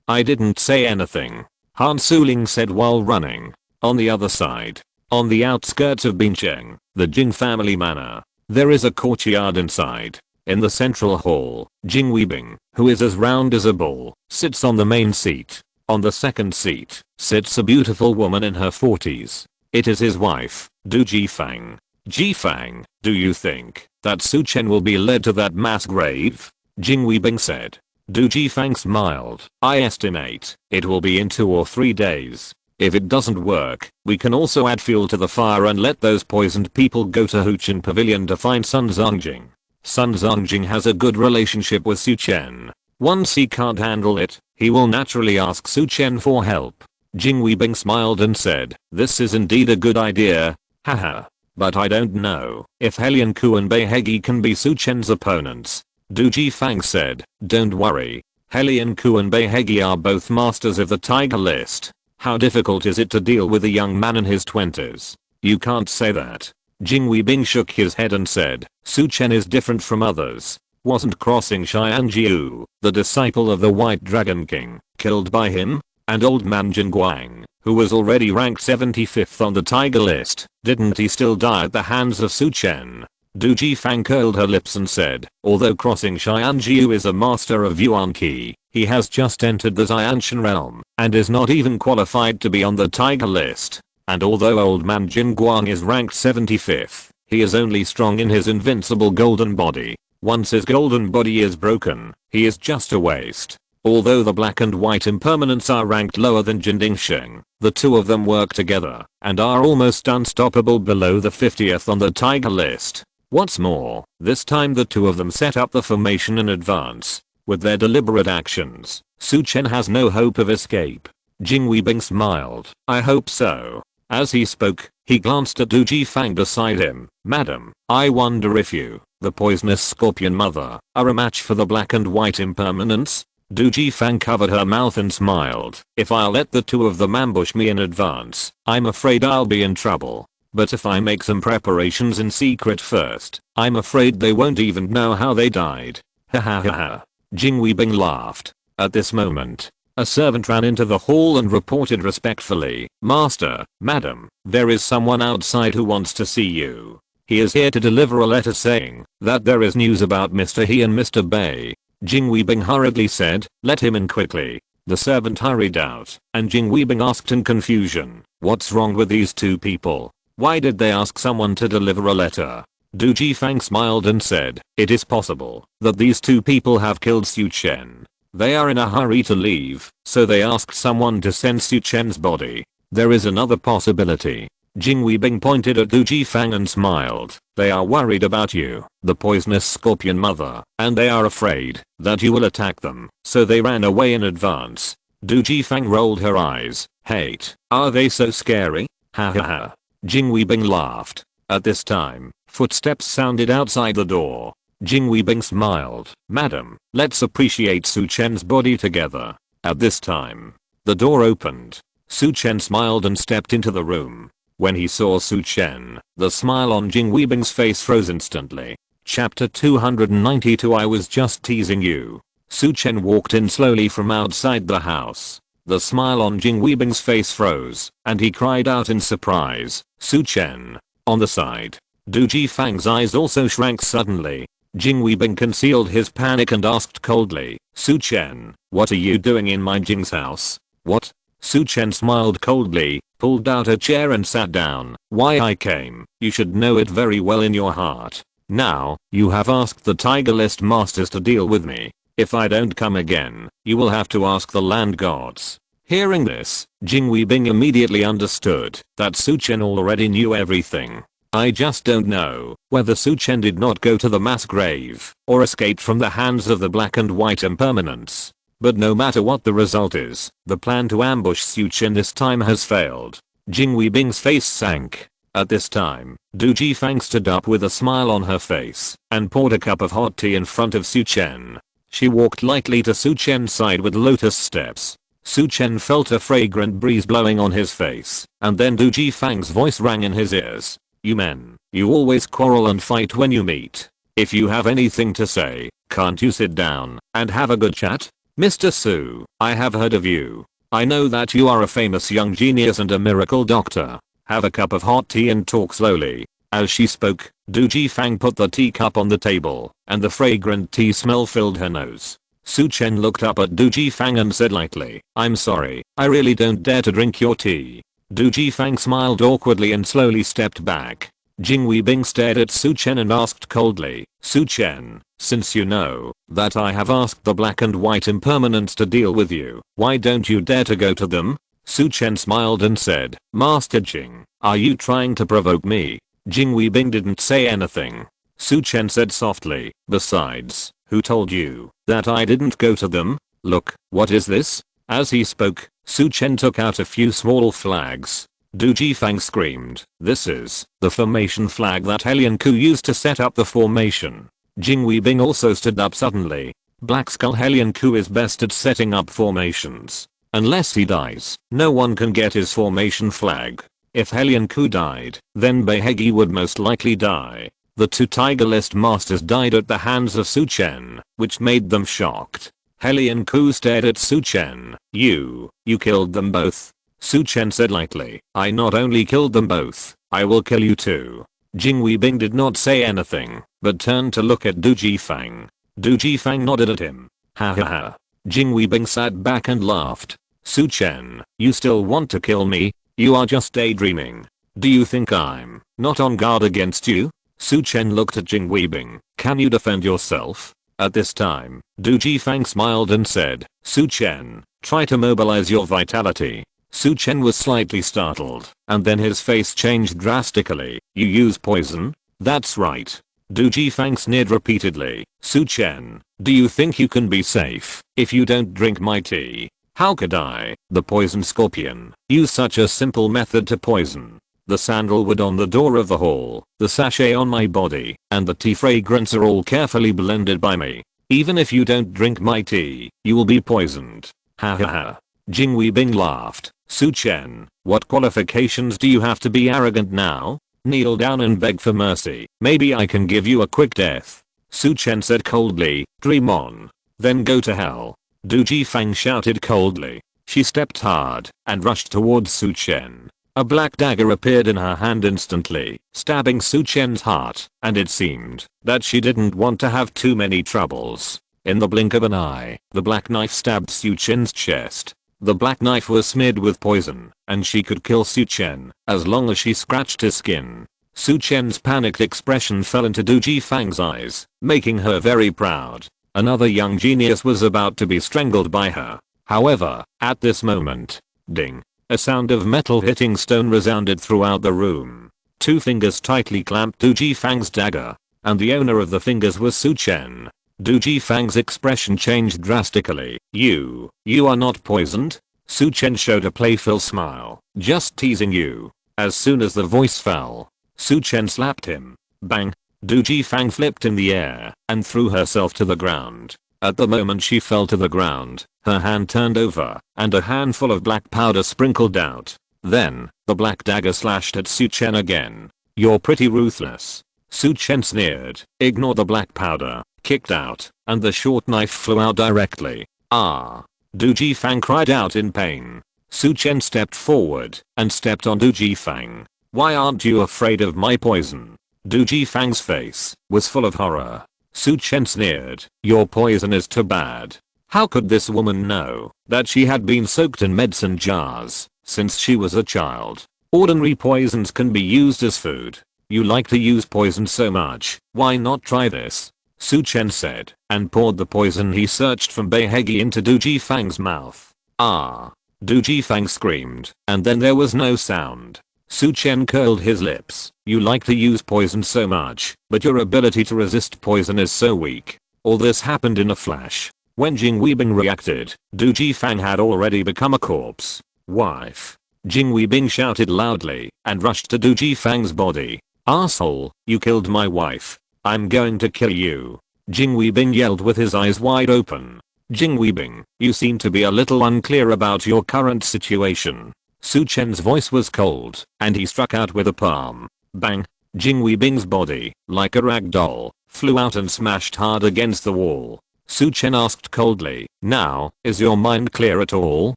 I didn't say anything, Han Suling said while running. On the other side, on the outskirts of Bincheng, the Jing family manor, there is a courtyard inside. In the central hall, Jing Weibing, who is as round as a ball, sits on the main seat. On the second seat, sits a beautiful woman in her 40s. It is his wife, Du Jifang. Jifang, do you think that Su Chen will be led to that mass grave? Jing Weibing said. Du Jifang smiled. I estimate it will be in 2 or 3 days. If it doesn't work, we can also add fuel to the fire and let those poisoned people go to Huchen Pavilion to find Sun Zongjing. Sun Zongjing has a good relationship with Su Chen. Once he can't handle it, he will naturally ask Su Chen for help. Jing Weibing smiled and said, this is indeed a good idea. Haha. But I don't know if Helian Ku and Beihegi can be Su Chen's opponents. Du Jifang said, don't worry. Helian Ku and Beihegi are both masters of the tiger list. How difficult is it to deal with a young man in his 20s? You can't say that. Jing Weibing shook his head and said, Su Chen is different from others. Wasn't crossing Xianjiu, the disciple of the White Dragon King, killed by him? And old man Jin Guang, who was already ranked 75th on the tiger list, didn't he still die at the hands of Su Chen? Du Jifang curled her lips and said, although crossing Xianjiu is a master of Yuan Qi, he has just entered the Xianshan realm and is not even qualified to be on the tiger list. And although old man Jin Guang is ranked 75th, he is only strong in his invincible golden body. Once his golden body is broken, he is just a waste. Although the black and white impermanents are ranked lower than Jin Dingsheng, the two of them work together and are almost unstoppable below the 50th on the tiger list. What's more, this time the two of them set up the formation in advance. With their deliberate actions, Su Chen has no hope of escape. Jing Weibing smiled. I hope so. As he spoke, he glanced at Du Jifang beside him. Madam, I wonder if you, the poisonous scorpion mother, are a match for the black and white impermanents? Du Jifang covered her mouth and smiled. If I'll let the two of them ambush me in advance, I'm afraid I'll be in trouble. But if I make some preparations in secret first, I'm afraid they won't even know how they died. Ha ha ha ha. Jing Weibing laughed. At this moment, a servant ran into the hall and reported respectfully, Master, Madam, there is someone outside who wants to see you. He is here to deliver a letter saying that there is news about Mr. He and Mr. Bei. Jing Weibing hurriedly said, let him in quickly. The servant hurried out, and Jing Weibing asked in confusion, what's wrong with these two people? Why did they ask someone to deliver a letter? Du Jifang smiled and said, it is possible that these two people have killed Su Chen. They are in a hurry to leave, so they asked someone to send Su Chen's body. There is another possibility. Jing Weibing pointed at Du Jifang and smiled. They are worried about you, the poisonous scorpion mother, and they are afraid that you will attack them, so they ran away in advance. Du Jifang rolled her eyes. Hate, are they so scary? Ha ha ha. Jing Weibing laughed. At this time, footsteps sounded outside the door. Jing Weibing smiled. Madam, let's appreciate Su Chen's body together. At this time, the door opened. Su Chen smiled and stepped into the room. When he saw Su Chen, the smile on Jing Weibing's face froze instantly. Chapter 292 I was just teasing you. Su Chen walked in slowly from outside the house. The smile on Jing Weibing's face froze, and he cried out in surprise, Su Chen. On the side, Du Jifang's eyes also shrank suddenly. Jing Weibing concealed his panic and asked coldly, Su Chen, what are you doing in my Jing's house? What? Su Chen smiled coldly, pulled out a chair and sat down. Why I came, you should know it very well in your heart. Now, you have asked the Tiger List Masters to deal with me. If I don't come again, you will have to ask the land gods. Hearing this, Jing Weibing immediately understood that Su Chen already knew everything. I just don't know whether Su Chen did not go to the mass grave or escaped from the hands of the black and white impermanents. But no matter what the result is, the plan to ambush Su Chen this time has failed. Jing Weibing's face sank. At this time, Du Jifang stood up with a smile on her face and poured a cup of hot tea in front of Su Chen. She walked lightly to Su Chen's side with lotus steps. Su Chen felt a fragrant breeze blowing on his face, and then Du Jifang's voice rang in his ears. You men, you always quarrel and fight when you meet. If you have anything to say, can't you sit down and have a good chat? Mr. Su, I have heard of you. I know that you are a famous young genius and a miracle doctor. Have a cup of hot tea and talk slowly. As she spoke, Du Jifang put the teacup on the table, and the fragrant tea smell filled her nose. Su Chen looked up at Du Jifang and said lightly, I'm sorry, I really don't dare to drink your tea. Du Jifang smiled awkwardly and slowly stepped back. Jing Weibing stared at Su Chen and asked coldly, Su Chen, since you know that I have asked the black and white impermanents to deal with you, why don't you dare to go to them? Su Chen smiled and said, Master Jing, are you trying to provoke me? Jing Weibing didn't say anything. Su Chen said softly, besides, who told you that I didn't go to them? Look, what is this? As he spoke, Su Chen took out a few small flags. Du Jifang screamed, this is the formation flag that Helian Ku used to set up the formation. Jing Weibing also stood up suddenly. Black Skull Helian Ku is best at setting up formations. Unless he dies, no one can get his formation flag. If Helian Ku died, then Beihegi would most likely die. The two Tiger List masters died at the hands of Su Chen, which made them shocked. Helian Ku stared at Su Chen. You killed them both? Su Chen said lightly, I not only killed them both, I will kill you too. Jing Weibing did not say anything, but turned to look at Du Jifang. Du Jifang nodded at him. Ha ha ha. Jing Weibing sat back and laughed. Su Chen, you still want to kill me? You are just daydreaming. Do you think I'm not on guard against you? Su Chen looked at Jing Weibing. Can you defend yourself? At this time, Du Jifang smiled and said, Su Chen, try to mobilize your vitality. Su Chen was slightly startled, and then his face changed drastically. You use poison? That's right. Du Jifang sneered repeatedly. Su Chen, do you think you can be safe if you don't drink my tea? How could I, the poison scorpion, use such a simple method to poison? The sandalwood on the door of the hall, the sachet on my body, and the tea fragrance are all carefully blended by me. Even if you don't drink my tea, you will be poisoned. Ha ha ha. Jing Weibing laughed. Su Chen, what qualifications do you have to be arrogant now? Kneel down and beg for mercy. Maybe I can give you a quick death. Su Chen said coldly, dream on. Then go to hell. Du Jifang shouted coldly. She stepped hard and rushed towards Su Chen. A black dagger appeared in her hand instantly, stabbing Su Chen's heart, and it seemed that she didn't want to have too many troubles. In the blink of an eye, the black knife stabbed Su Chen's chest. The black knife was smeared with poison, and she could kill Su Chen as long as she scratched his skin. Su Chen's panicked expression fell into Du Jifang's eyes, making her very proud. Another young genius was about to be strangled by her. However, at this moment, ding, a sound of metal hitting stone resounded throughout the room. Two fingers tightly clamped Du Jifang's dagger, and the owner of the fingers was Su Chen. Du Jifang's expression changed drastically. You are not poisoned? Su Chen showed a playful smile. Just teasing you. As soon as the voice fell, Su Chen slapped him. Bang. Du Jifang flipped in the air and threw herself to the ground. At the moment she fell to the ground, her hand turned over and a handful of black powder sprinkled out. Then, the black dagger slashed at Su Chen again. You're pretty ruthless. Su Chen sneered. Ignore the black powder. Kicked out, and the short knife flew out directly. Ah! Du Jifang cried out in pain. Su Chen stepped forward and stepped on Du Jifang. Why aren't you afraid of my poison? Du Jifang's face was full of horror. Su Chen sneered. Your poison is too bad. How could this woman know that she had been soaked in medicine jars since she was a child? Ordinary poisons can be used as food. You like to use poison so much, why not try this? Su Chen said, and poured the poison he searched from Beihegi into Du Jifang's mouth. Ah! Du Jifang screamed, and then there was no sound. Su Chen curled his lips. You like to use poison so much, but your ability to resist poison is so weak. All this happened in a flash. When Jing Weibing reacted, Du Jifang had already become a corpse. Wife. Jing Weibing shouted loudly, and rushed to Du Jifang's body. Asshole, you killed my wife. I'm going to kill you. Jing Weibing yelled with his eyes wide open. Jing Weibing, you seem to be a little unclear about your current situation. Su Chen's voice was cold, and he struck out with a palm. Bang! Jing Weibing's body, like a rag doll, flew out and smashed hard against the wall. Su Chen asked coldly. Now, is your mind clear at all?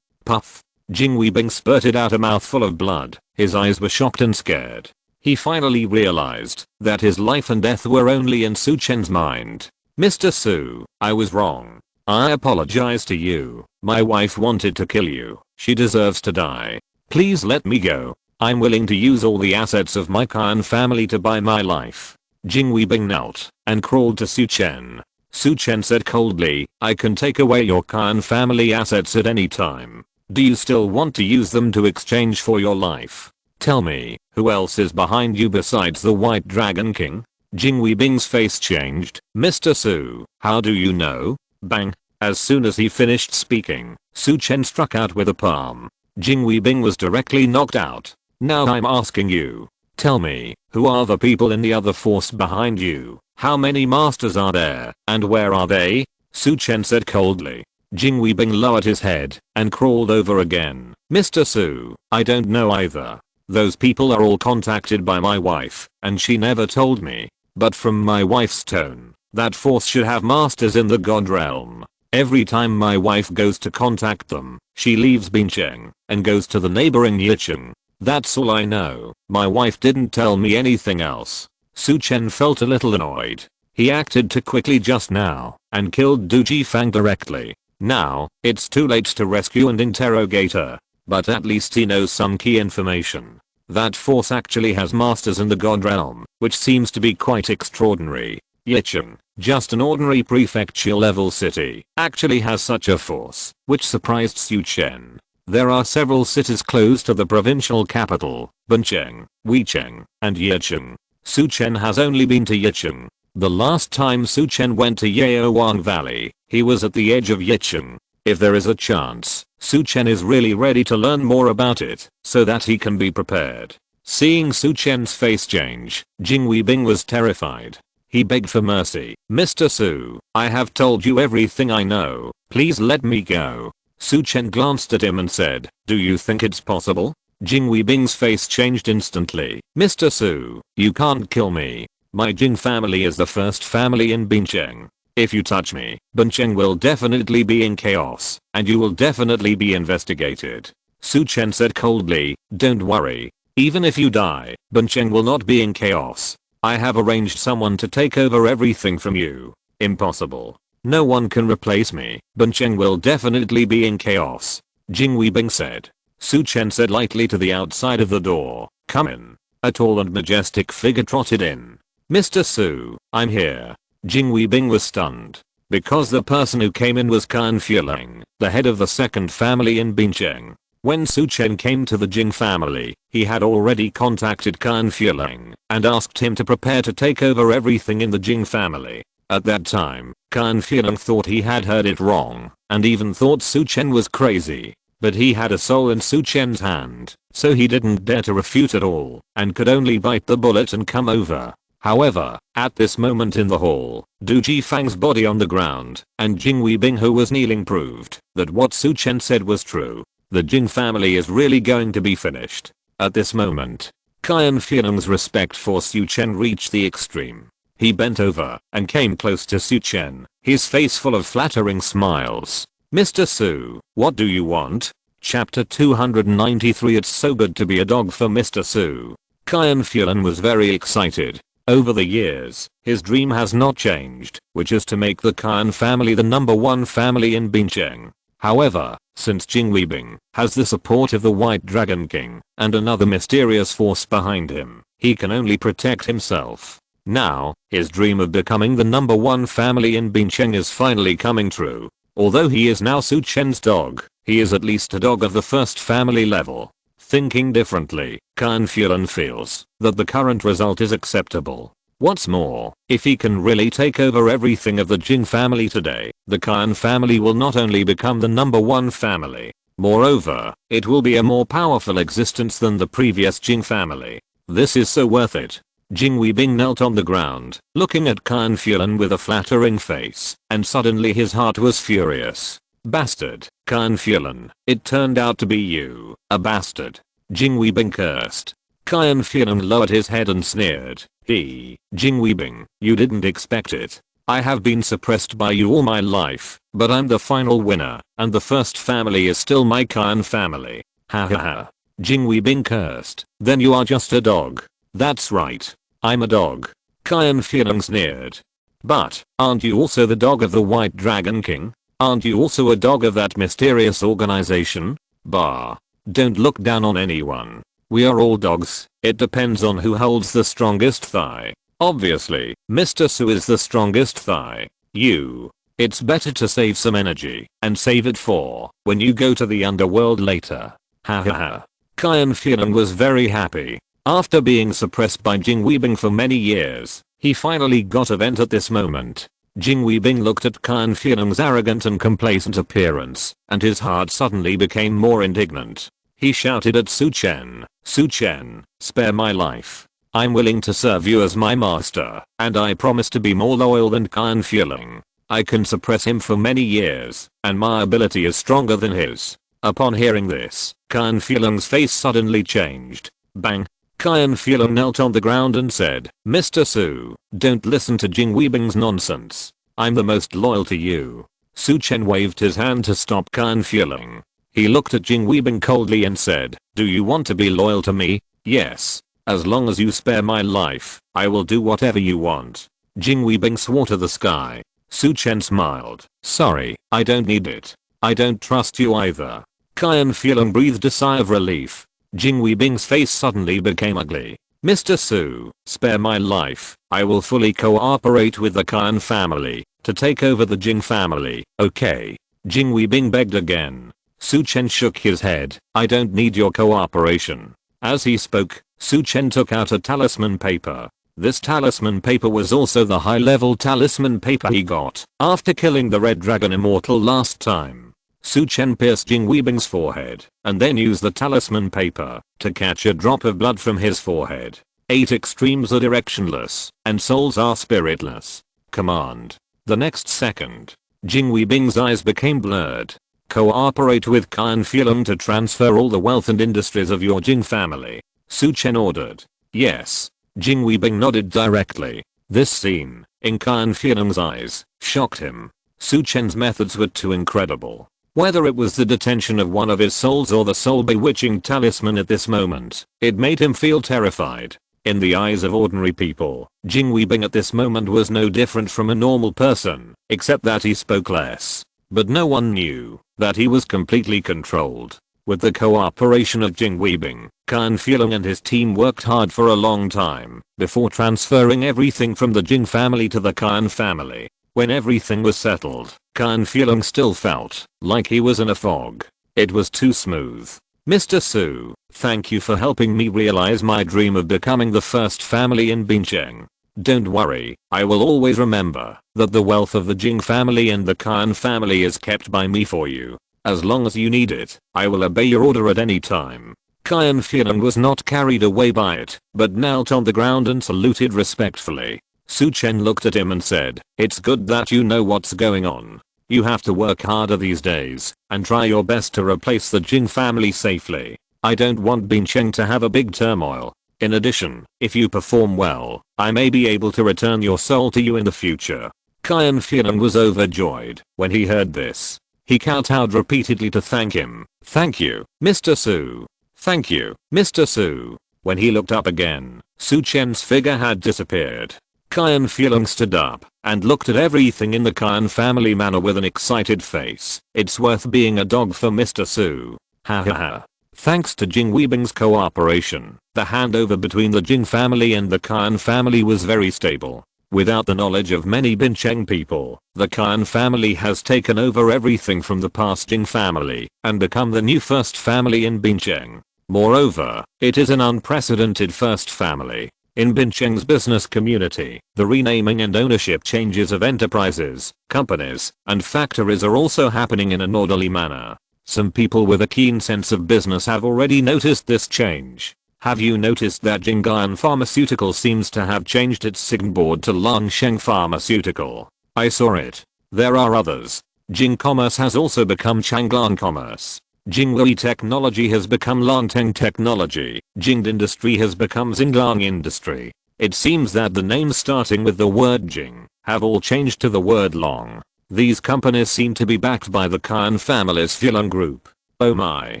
Puff. Jing Weibing spurted out a mouthful of blood. His eyes were shocked and scared. He finally realized that his life and death were only in Su Chen's mind. Mr. Su, I was wrong. I apologize to you. My wife wanted to kill you. She deserves to die. Please let me go. I'm willing to use all the assets of my clan family to buy my life. Jing Weibing knelt and crawled to Su Chen. Su Chen said coldly, I can take away your clan family assets at any time. Do you still want to use them to exchange for your life? Tell me, who else is behind you besides the White Dragon King? Jing Weibing's face changed. Mr. Su, how do you know? Bang. As soon as he finished speaking, Su Chen struck out with a palm. Jing Weibing was directly knocked out. Now I'm asking you. Tell me, who are the people in the other force behind you? How many masters are there, and where are they? Su Chen said coldly. Jing Weibing lowered his head and crawled over again. Mr. Su, I don't know either. Those people are all contacted by my wife, and she never told me. But from my wife's tone, that force should have masters in the god realm. Every time my wife goes to contact them, she leaves Bincheng and goes to the neighboring Yicheng. That's all I know. My wife didn't tell me anything else. Su Chen felt a little annoyed. He acted too quickly just now and killed Du Jifang directly. Now, it's too late to rescue and interrogate her. But at least he knows some key information. That force actually has masters in the god realm, which seems to be quite extraordinary. Yicheng, just an ordinary prefecture level city, actually has such a force, which surprised Su Chen. There are several cities close to the provincial capital, Bincheng, Weicheng, and Yicheng. Su Chen has only been to Yicheng. The last time Su Chen went to Yaowang Valley, he was at the edge of Yicheng. If there is a chance, Su Chen is really ready to learn more about it, so that he can be prepared. Seeing Su Chen's face change, Jing Weibing was terrified. He begged for mercy. Mr. Su, I have told you everything I know. Please let me go. Su Chen glanced at him and said, do you think it's possible? Jing Weibing's face changed instantly. Mr. Su, you can't kill me. My Jing family is the first family in Bincheng. If you touch me, Bincheng will definitely be in chaos, and you will definitely be investigated. Su Chen said coldly, don't worry. Even if you die, Bincheng will not be in chaos. I have arranged someone to take over everything from you. Impossible. No one can replace me. Bincheng will definitely be in chaos. Jing Weibing said. Su Chen said lightly to the outside of the door, come in. A tall and majestic figure trotted in. Mr. Su, I'm here. Jing Weibing was stunned. Because the person who came in was Kan Fueling, the head of the second family in Bincheng. When Su Chen came to the Jing family, he had already contacted Kan Fueling and asked him to prepare to take over everything in the Jing family. At that time, Kan Fueling thought he had heard it wrong and even thought Su Chen was crazy. But he had a soul in Su Chen's hand, so he didn't dare to refute at all and could only bite the bullet and come over. However, at this moment in the hall, Du Jifang's body on the ground and Jing Weibing who was kneeling proved that what Su Chen said was true. The Jing family is really going to be finished. At this moment, Kan Fueling's respect for Su Chen reached the extreme. He bent over and came close to Su Chen, his face full of flattering smiles. Mr. Su, what do you want? Chapter 293. It's so good to be a dog for Mr. Su. Kan Fueling was very excited. Over the years, his dream has not changed, which is to make the Kan family the #1 family in Bincheng. However, since Jing Weibing has the support of the White Dragon King and another mysterious force behind him, he can only protect himself. Now, his dream of becoming the #1 family in Bincheng is finally coming true. Although he is now Su Chen's dog, he is at least a dog of the first family level. Thinking differently, Kan Fueling feels that the current result is acceptable. What's more, if he can really take over everything of the Jing family today, the Kan family will not only become the #1 family, moreover, it will be a more powerful existence than the previous Jing family. This is so worth it. Jing Weibing knelt on the ground, looking at Kan Fueling with a flattering face, and suddenly his heart was furious. Bastard, Kan Fueling, it turned out to be you, a bastard. Jing Weibing cursed. Kan Fueling lowered his head and sneered. Jing Weibing, you didn't expect it. I have been suppressed by you all my life, but I'm the final winner, and the first family is still my Qian family. Ha ha ha. Jing Weibing cursed. Then you are just a dog. That's right. I'm a dog. Qian Feelings sneered. But, aren't you also the dog of the White Dragon King? Aren't you also a dog of that mysterious organization? Bah. Don't look down on anyone. We are all dogs. It depends on who holds the strongest thigh. Obviously, Mr. Su is the strongest thigh. You. It's better to save some energy and save it for when you go to the underworld later. Ha ha ha. Qian Feeling was very happy. After being suppressed by Jing Weibing for many years, he finally got a vent at this moment. Jing Weibing looked at Qian Feeling's arrogant and complacent appearance, and his heart suddenly became more indignant. He shouted at Su Chen, "Su Chen, spare my life. I'm willing to serve you as my master, and I promise to be more loyal than Qian Feeling. I can suppress him for many years, and my ability is stronger than his." Upon hearing this, Qian Feeling's face suddenly changed. Bang! Qian Feeling knelt on the ground and said, "Mr. Su, don't listen to Jing Weibing's nonsense. I'm the most loyal to you." Su Chen waved his hand to stop Qian Feeling. He looked at Jing Weibing coldly and said, "Do you want to be loyal to me?" "Yes. As long as you spare my life, I will do whatever you want." Jing Weibing swore to the sky. Su Chen smiled. "Sorry, I don't need it. I don't trust you either." Qian Feeling breathed a sigh of relief. Jing Weibing's face suddenly became ugly. "Mr. Su, spare my life. I will fully cooperate with the Qian family to take over the Jing family, okay?" Jing Weibing begged again. Su Chen shook his head. "I don't need your cooperation." As he spoke, Su Chen took out a talisman paper. This talisman paper was also the high-level talisman paper he got after killing the Red Dragon Immortal last time. Su Chen pierced Jing Weibing's forehead, and then used the talisman paper to catch a drop of blood from his forehead. 8 extremes are directionless, and souls are spiritless. Command. The next second, Jing Weibing's eyes became blurred. Cooperate with Qian Feeling to transfer all the wealth and industries of your Jing family. Su Chen ordered. Yes. Jing Weibing nodded directly. This scene, in Qian Feeling's eyes, shocked him. Su Chen's methods were too incredible. Whether it was the detention of one of his souls or the soul bewitching talisman at this moment, it made him feel terrified. In the eyes of ordinary people, Jing Weibing at this moment was no different from a normal person, except that he spoke less. But no one knew that he was completely controlled. With the cooperation of Jing Weibing, Qian Feeling and his team worked hard for a long time before transferring everything from the Jing family to the Qian family. When everything was settled, Qian Feeling still felt like he was in a fog. It was too smooth. "Mr. Su, thank you for helping me realize my dream of becoming the first family in Bincheng. Don't worry, I will always remember that the wealth of the Jing family and the Qian family is kept by me for you. As long as you need it, I will obey your order at any time." Qian Feeling was not carried away by it, but knelt on the ground and saluted respectfully. Su Chen looked at him and said, "It's good that you know what's going on. You have to work harder these days and try your best to replace the Jing family safely. I don't want Bincheng to have a big turmoil. In addition, if you perform well, I may be able to return your soul to you in the future." Qian Feeling was overjoyed when he heard this. He kowtowed repeatedly to thank him. "Thank you, Mr. Su. Thank you, Mr. Su." When he looked up again, Su Chen's figure had disappeared. Qian Feeling stood up and looked at everything in the Qian family manor with an excited face. "It's worth being a dog for Mr. Su. Ha ha ha." Thanks to Jing Weibing's cooperation, the handover between the Jing family and the Qian family was very stable. Without the knowledge of many Bincheng people, the Qian family has taken over everything from the past Jing family and become the new first family in Bincheng. Moreover, it is an unprecedented first family. In Bincheng's business community, the renaming and ownership changes of enterprises, companies, and factories are also happening in an orderly manner. Some people with a keen sense of business have already noticed this change. Have you noticed that Jingyan Pharmaceutical seems to have changed its signboard to Langsheng Pharmaceutical? I saw it. There are others. Jing Commerce has also become Changlan Commerce. Jingwei Technology has become Langteng Technology. Jingd Industry has become Xinglang Industry. It seems that the names starting with the word Jing have all changed to the word long. These companies seem to be backed by the Khan family's Fulong Group. Oh my.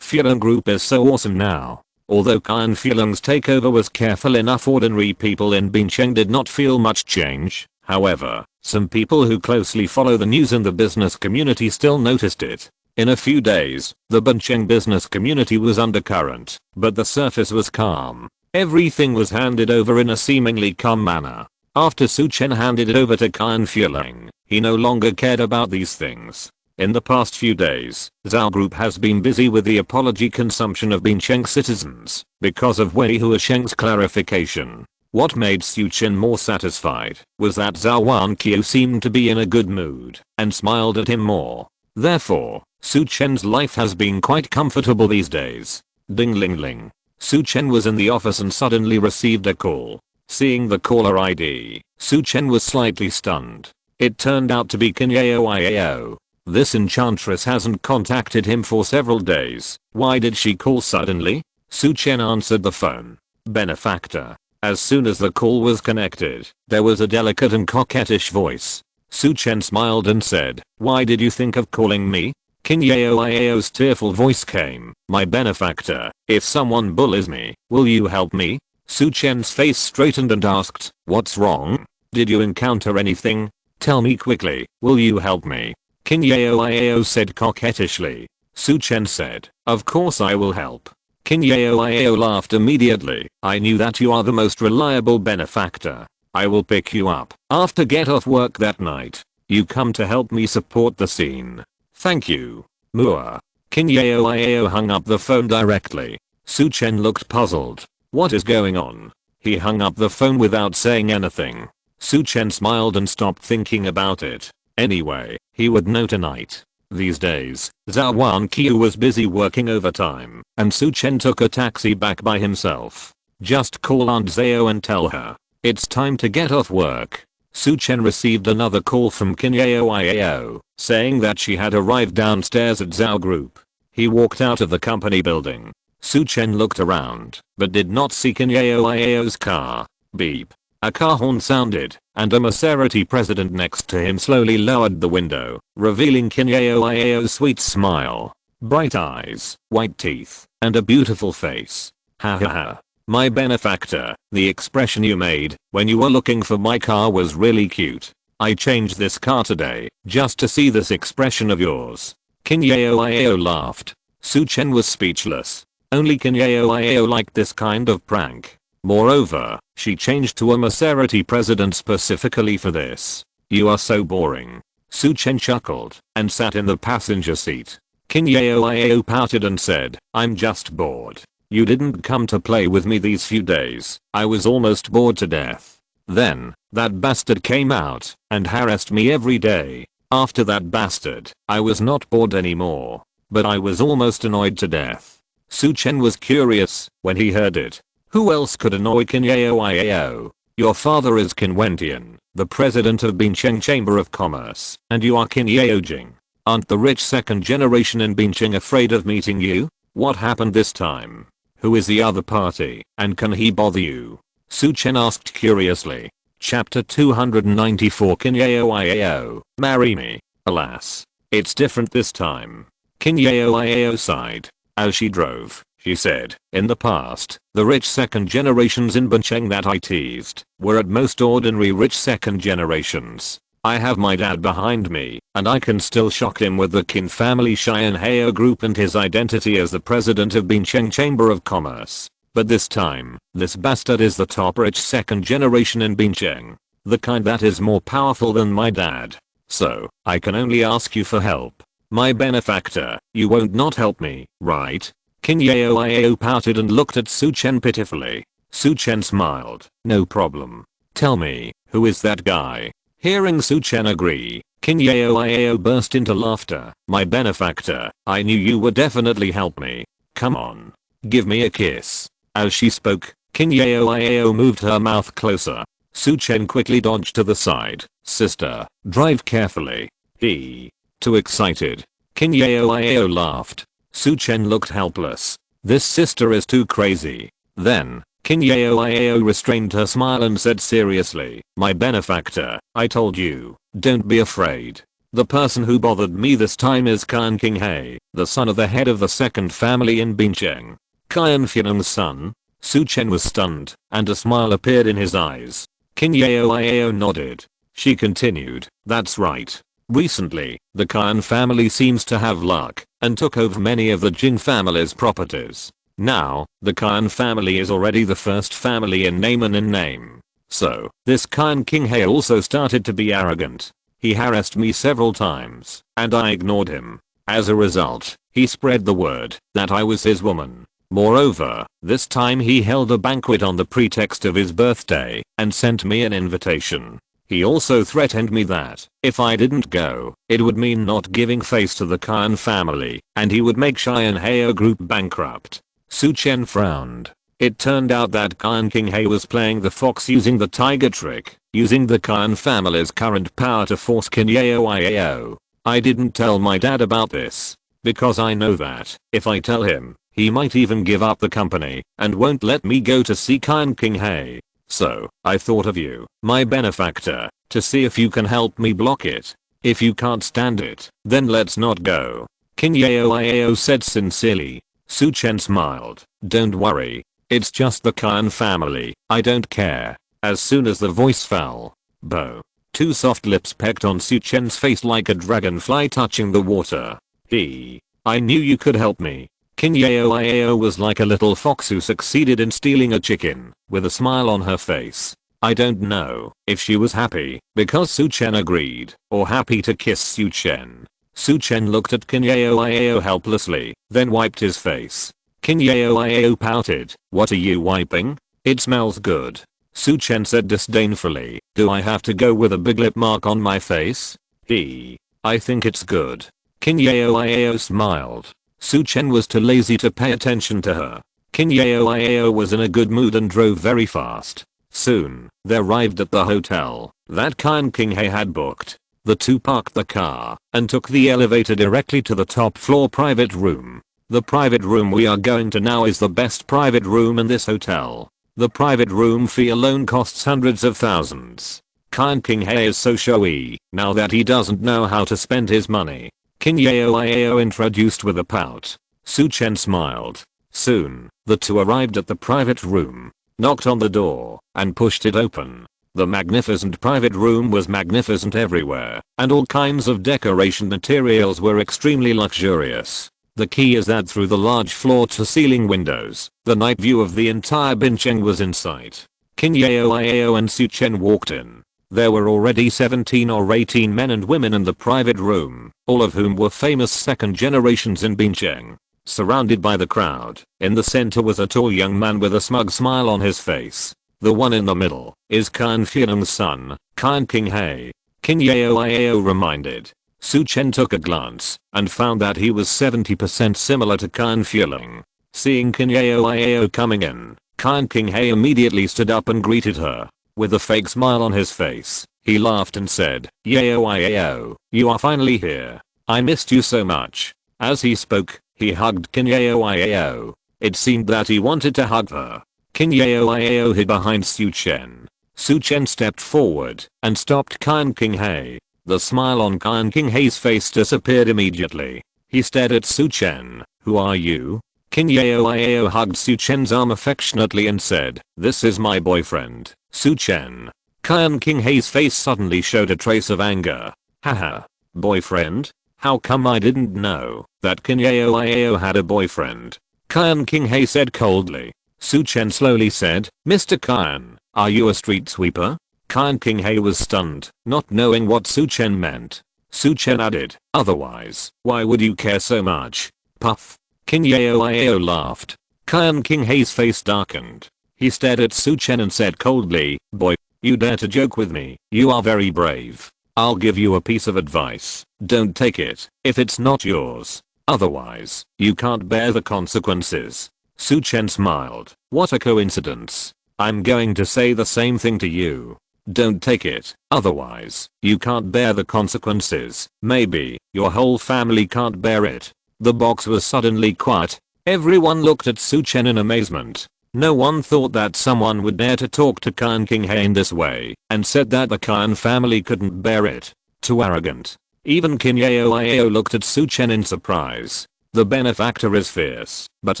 Fulong Group is so awesome now. Although Khan Fulong's takeover was careful enough, ordinary people in Bincheng did not feel much change. However, some people who closely follow the news in the business community still noticed it. In a few days, the Bincheng business community was undercurrent, but the surface was calm. Everything was handed over in a seemingly calm manner. After Su Chen handed it over to Khan Fulong, he no longer cared about these things. In the past few days, Zhou Group has been busy with the apology consumption of Bincheng citizens because of Wei Huasheng's clarification. What made Su Chen more satisfied was that Zhou Wanqiu seemed to be in a good mood and smiled at him more. Therefore, Su Chen's life has been quite comfortable these days. Ding ling ling. Su Chen was in the office and suddenly received a call. Seeing the caller ID, Su Chen was slightly stunned. It turned out to be Yao. This enchantress hasn't contacted him for several days. Why did she call suddenly? Su Chen answered the phone. Benefactor. As soon as the call was connected, there was a delicate and coquettish voice. Su Chen smiled and said, "Why did you think of calling me?" Yao's tearful voice came. "My benefactor, if someone bullies me, will you help me?" Su Chen's face straightened and asked, "What's wrong? Did you encounter anything? Tell me quickly, will you help me?" Yao said coquettishly. Su Chen said, "Of course I will help." Yao laughed immediately. "I knew that you are the most reliable benefactor. I will pick you up after get off work that night. You come to help me support the scene. Thank you. Mua." Yao hung up the phone directly. Su Chen looked puzzled. What is going on? He hung up the phone without saying anything. Su Chen smiled and stopped thinking about it. Anyway, he would know tonight. These days, Zhou Wanqiu was busy working overtime, and Su Chen took a taxi back by himself. Just call Aunt Zhao and tell her it's time to get off work. Su Chen received another call from Yao, saying that she had arrived downstairs at Zhou Group. He walked out of the company building. Su Chen looked around, but did not see Yao's car. Beep. A car horn sounded, and a Maserati president next to him slowly lowered the window, revealing Yao's sweet smile, bright eyes, white teeth, and a beautiful face. Ha ha ha. My benefactor, the expression you made when you were looking for my car was really cute. I changed this car today just to see this expression of yours. Yao laughed. Su Chen was speechless. Only Yao liked this kind of prank. Moreover, she changed to a Maserati president specifically for this. You are so boring. Su Chen chuckled and sat in the passenger seat. Yao pouted and said, "I'm just bored. You didn't come to play with me these few days. I was almost bored to death. Then, that bastard came out and harassed me every day. After that bastard, I was not bored anymore. But I was almost annoyed to death." Su Chen was curious when he heard it. Who else could annoy Yao? Your father is Qin Wentian, the president of Bincheng Chamber of Commerce, and you are Qin Yaojing. Aren't the rich second generation in Bincheng afraid of meeting you? What happened this time? Who is the other party, and can he bother you? Su Chen asked curiously. Chapter 294 Yao, marry me. Alas, it's different this time. Yao sighed. As she drove, she said, "In the past, the rich second generations in Bincheng that I teased were at most ordinary rich second generations. I have my dad behind me, and I can still shock him with the Qin family Hao group and his identity as the president of Bincheng Chamber of Commerce. But this time, this bastard is the top rich second generation in Bincheng. The kind that is more powerful than my dad. So, I can only ask you for help. My benefactor, you won't not help me, right?" Yao pouted and looked at Su Chen pitifully. Su Chen smiled. "No problem. Tell me, who is that guy?" Hearing Su Chen agree, Yao burst into laughter. "My benefactor, I knew you would definitely help me. Come on. Give me a kiss." As she spoke, Yao moved her mouth closer. Su Chen quickly dodged to the side. "Sister, drive carefully." Too excited. Yao laughed. Su Chen looked helpless. This sister is too crazy. Then, Kinyao restrained her smile and said seriously, my benefactor, I told you, don't be afraid. The person who bothered me this time is Qian Qinghe, the son of the head of the second family in Bincheng. Qian Fianong's son? Su Chen was stunned, and a smile appeared in his eyes. Kinyao nodded. She continued, that's right. Recently, the Qian family seems to have luck, and took over many of the Jing family's properties. Now, the Qian family is already the first family in name and in name. So, this Qian Qinghe also started to be arrogant. He harassed me several times, and I ignored him. As a result, he spread the word that I was his woman. Moreover, this time he held a banquet on the pretext of his birthday, and sent me an invitation. He also threatened me that, if I didn't go, it would mean not giving face to the Qian family, and he would make Qian Heo Group bankrupt. Su Chen frowned. It turned out that Qian Qinghe was playing the fox using the tiger trick, using the Qian family's current power to force Kinyao. I didn't tell my dad about this, because I know that, if I tell him, he might even give up the company, and won't let me go to see Qian Qinghe. So, I thought of you, my benefactor, to see if you can help me block it. If you can't stand it, then let's not go. Kinyao said sincerely. Su Chen smiled. Don't worry. It's just the Qian family, I don't care. As soon as the voice fell, Bo. Two soft lips pecked on Su Chen's face like a dragonfly touching the water. I knew you could help me. Kinyao was like a little fox who succeeded in stealing a chicken, with a smile on her face. I don't know if she was happy because Su Chen agreed, or happy to kiss Su Chen. Su Chen looked at Kinyao helplessly, then wiped his face. Kinyao pouted. What are you wiping? It smells good. Su Chen said disdainfully. Do I have to go with a big lip mark on my face? I think it's good. Kinyao smiled. Su Chen was too lazy to pay attention to her. Kinyao was in a good mood and drove very fast. Soon, they arrived at the hotel that Qian Qinghe had booked. The two parked the car and took the elevator directly to the top floor private room. The private room we are going to now is the best private room in this hotel. The private room fee alone costs hundreds of thousands. Qian Qinghe is so showy now that he doesn't know how to spend his money. Kinyao introduced with a pout. Su Chen smiled. Soon, the two arrived at the private room, knocked on the door, and pushed it open. The magnificent private room was magnificent everywhere, and all kinds of decoration materials were extremely luxurious. The key is that through the large floor-to-ceiling windows, the night view of the entire Bincheng was in sight. Kinyao and Su Chen walked in. There were already 17 or 18 men and women in the private room, all of whom were famous second generations in Bincheng. Surrounded by the crowd, in the center was a tall young man with a smug smile on his face. The one in the middle is Qian Fianong's son, Qian Qinghe. Kinyao reminded. Su Chen took a glance and found that he was 70% similar to Qian Fianong. Seeing Kinyao coming in, Qian Qinghe immediately stood up and greeted her. With a fake smile on his face, he laughed and said, Yao, you are finally here. I missed you so much. As he spoke, he hugged Kinyao. It seemed that he wanted to hug her. Kinyao hid behind Su Chen. Su Chen stepped forward and stopped Qian Qinghe. The smile on Qian Qinghe's face disappeared immediately. He stared at Su Chen. Who are you? Kinyao hugged Su Chen's arm affectionately and said, this is my boyfriend, Su Chen. Qian Qinghe's face suddenly showed a trace of anger. Haha. Boyfriend? How come I didn't know that Kinyao had a boyfriend? Qian Qinghe said coldly. Su Chen slowly said, Mr. Qian, are you a street sweeper? Qian Qinghe was stunned, not knowing what Su Chen meant. Su Chen added, otherwise, why would you care so much? Puff. Kinyao laughed. Qian Qinghe's face darkened. He stared at Su Chen and said coldly, boy, you dare to joke with me, you are very brave. I'll give you a piece of advice, don't take it, if it's not yours. Otherwise, you can't bear the consequences. Su Chen smiled. What a coincidence. I'm going to say the same thing to you. Don't take it, otherwise, you can't bear the consequences. Maybe, your whole family can't bear it. The box was suddenly quiet. Everyone looked at Su Chen in amazement. No one thought that someone would dare to talk to Khan King He in this way, and said that the Khan family couldn't bear it. Too arrogant. Even Kin Yao looked at Su Chen in surprise. The benefactor is fierce, but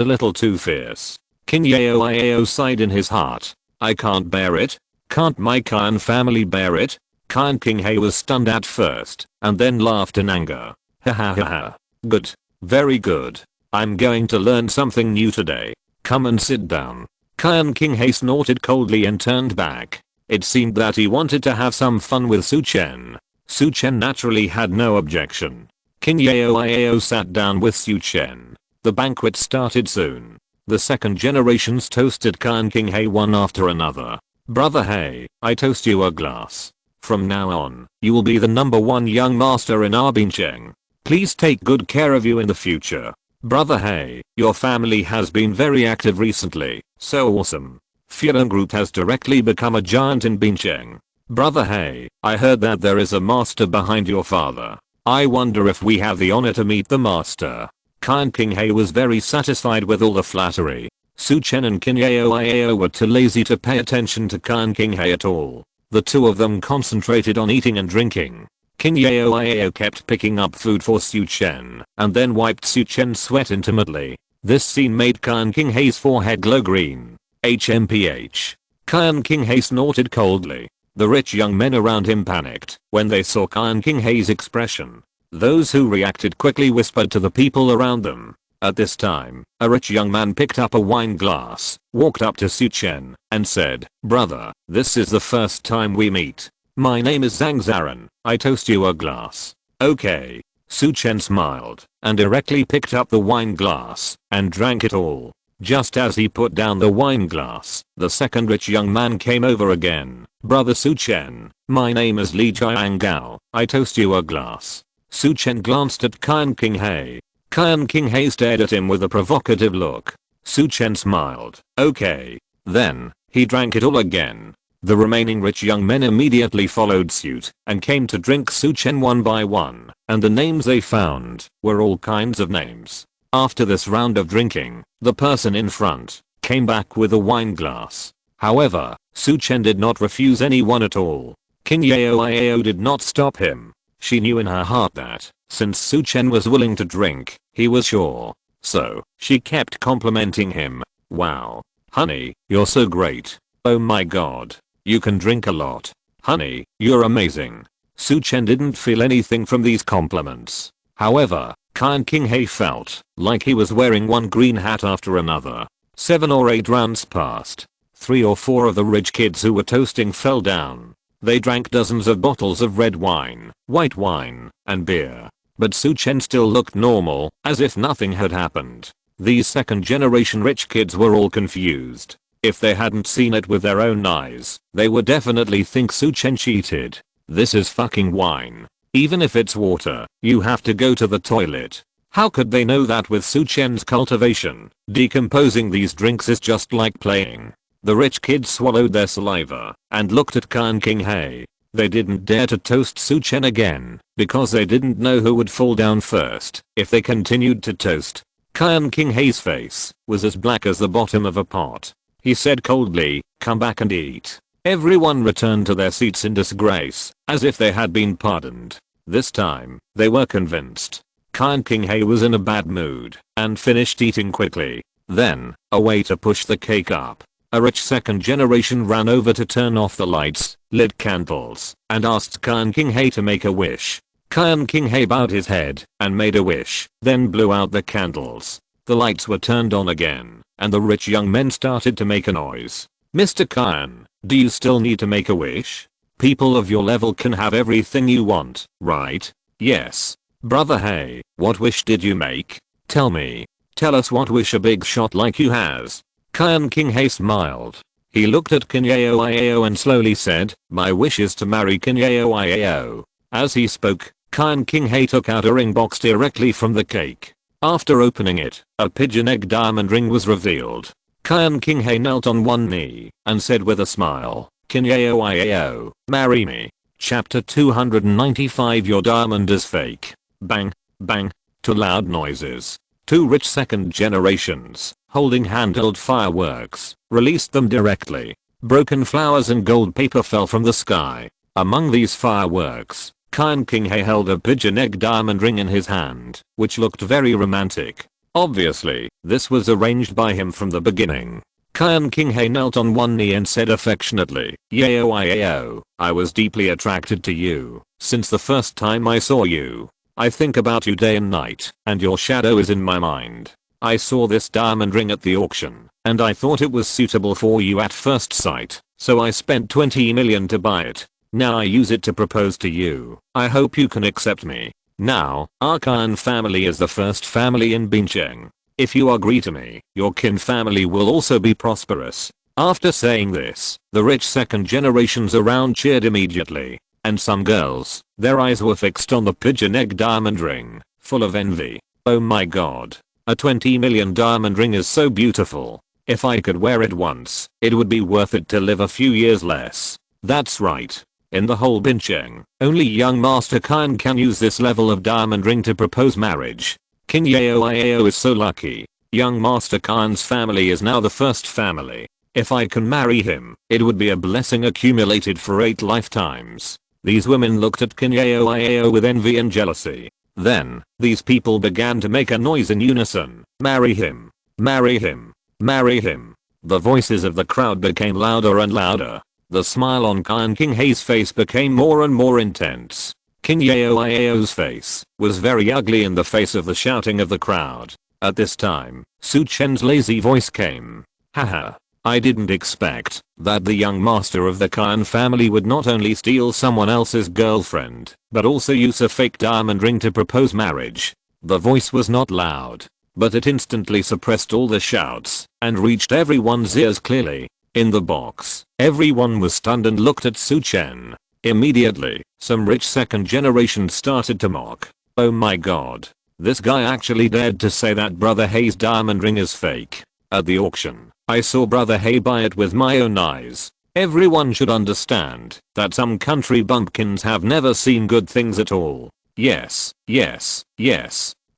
a little too fierce. Kin Yao sighed in his heart. I can't bear it? Can't my Khan family bear it? Khan King He was stunned at first, and then laughed in anger. Ha ha ha ha. Good. Very good. I'm going to learn something new today. Come and sit down. Khan King He snorted coldly and turned back. It seemed that he wanted to have some fun with Su Chen. Su Chen naturally had no objection. Kin Yao sat down with Su Chen. The banquet started soon. The second generations toasted Khan King He one after another. Brother He, I toast you a glass. From now on, you will be the #1 young master in our Bincheng. Please take good care of you in the future. Brother He, your family has been very active recently, so awesome. Furen Group has directly become a giant in Bincheng. Brother He, I heard that there is a master behind your father. I wonder if we have the honor to meet the master. Khan King He was very satisfied with all the flattery. Su Chen and Kin Yao were too lazy to pay attention to Khan King He at all. The two of them concentrated on eating and drinking. Kin Yao kept picking up food for Su Chen, and then wiped Su Chen's sweat intimately. This scene made Khan King He's forehead glow green. HMPH. Khan King He snorted coldly. The rich young men around him panicked when they saw Khan King He's expression. Those who reacted quickly whispered to the people around them. At this time, a rich young man picked up a wine glass, walked up to Su Chen, and said, Brother, this is the first time we meet. My name is Zhang Zaran, I toast you a glass. Okay. Su Chen smiled, and directly picked up the wine glass, and drank it all. Just as he put down the wine glass, the second rich young man came over again. Brother Su Chen, my name is Li Jiangao, I toast you a glass. Su Chen glanced at Khan King He. Khan King He stared at him with a provocative look. Su Chen smiled. Okay. Then, he drank it all again. The remaining rich young men immediately followed suit and came to drink Su Chen one by one, and the names they found were all kinds of names. After this round of drinking, the person in front came back with a wine glass. However, Su Chen did not refuse anyone at all. Kin Yao did not stop him. She knew in her heart that, since Su Chen was willing to drink, he was sure. So, she kept complimenting him. Wow. Honey, you're so great. Oh my god. You can drink a lot. Honey, you're amazing. Su Chen didn't feel anything from these compliments. However, Khan King He felt like he was wearing one green hat after another. 7 or 8 rounds passed. 3 or 4 of the rich kids who were toasting fell down. They drank dozens of bottles of red wine, white wine, and beer. But Su Chen still looked normal, as if nothing had happened. These second generation rich kids were all confused. If they hadn't seen it with their own eyes, they would definitely think Su Chen cheated. This is fucking wine. Even if it's water, you have to go to the toilet. How could they know that with Su Chen's cultivation, decomposing these drinks is just like playing? The rich kids swallowed their saliva and looked at Khan King He. They didn't dare to toast Su Chen again because they didn't know who would fall down first if they continued to toast. Khan King He's face was as black as the bottom of a pot. He said coldly, come back and eat. Everyone returned to their seats in disgrace, as if they had been pardoned. This time, they were convinced. Khan King He was in a bad mood and finished eating quickly. Then, a way to push the cake up. A rich second generation ran over to turn off the lights, lit candles, and asked Khan King He to make a wish. Khan King He bowed his head and made a wish, then blew out the candles. The lights were turned on again, and the rich young men started to make a noise. Mr. Khan, do you still need to make a wish? People of your level can have everything you want, right? Yes. Brother He, what wish did you make? Tell me. Tell us what wish a big shot like you has. Khan King He smiled. He looked at Kin Yao and slowly said, my wish is to marry Kin Yao. As he spoke, Khan King He took out a ring box directly from the cake. After opening it, a pigeon egg diamond ring was revealed. Khan King He knelt on one knee and said with a smile, Kin Yao, marry me. Chapter 295 Your diamond is fake. Bang, bang, to loud noises. 2 rich second generations holding handheld fireworks, released them directly. Broken flowers and gold paper fell from the sky. Among these fireworks, Qian Qinghe held a pigeon egg diamond ring in his hand, which looked very romantic. Obviously, this was arranged by him from the beginning. Qian Qinghe knelt on one knee and said affectionately, "Yao, I was deeply attracted to you since the first time I saw you. I think about you day and night, and your shadow is in my mind. I saw this diamond ring at the auction, and I thought it was suitable for you at first sight, so I spent 20 million to buy it. Now I use it to propose to you. I hope you can accept me. Now, our Qian family is the first family in Bincheng. If you agree to me, your kin family will also be prosperous." After saying this, the rich second generations around cheered immediately, and some girls, their eyes were fixed on the pigeon egg diamond ring, full of envy. "Oh my god. A 20 million diamond ring is so beautiful. If I could wear it once, it would be worth it to live a few years less." That's right. In the whole Bincheng, only young Master Qian can use this level of diamond ring to propose marriage. King Yao is so lucky. Young Master Qian's family is now the first family. If I can marry him, it would be a blessing accumulated for 8 lifetimes. These women looked at King Yao with envy and jealousy. Then, these people began to make a noise in unison. "Marry him. Marry him. Marry him." The voices of the crowd became louder and louder. The smile on Qian Qinghe's face became more and more intense. King Yao's face was very ugly in the face of the shouting of the crowd. At this time, Su Chen's lazy voice came. "Haha. I didn't expect that the young master of the Qian family would not only steal someone else's girlfriend, but also use a fake diamond ring to propose marriage." The voice was not loud, but it instantly suppressed all the shouts and reached everyone's ears clearly. In the box, everyone was stunned and looked at Su Chen. Immediately, some rich second generation started to mock. "Oh my god. This guy actually dared to say that Brother Hei's diamond ring is fake. At the auction, I saw Brother Hei buy it with my own eyes. Everyone should understand that some country bumpkins have never seen good things at all. Yes.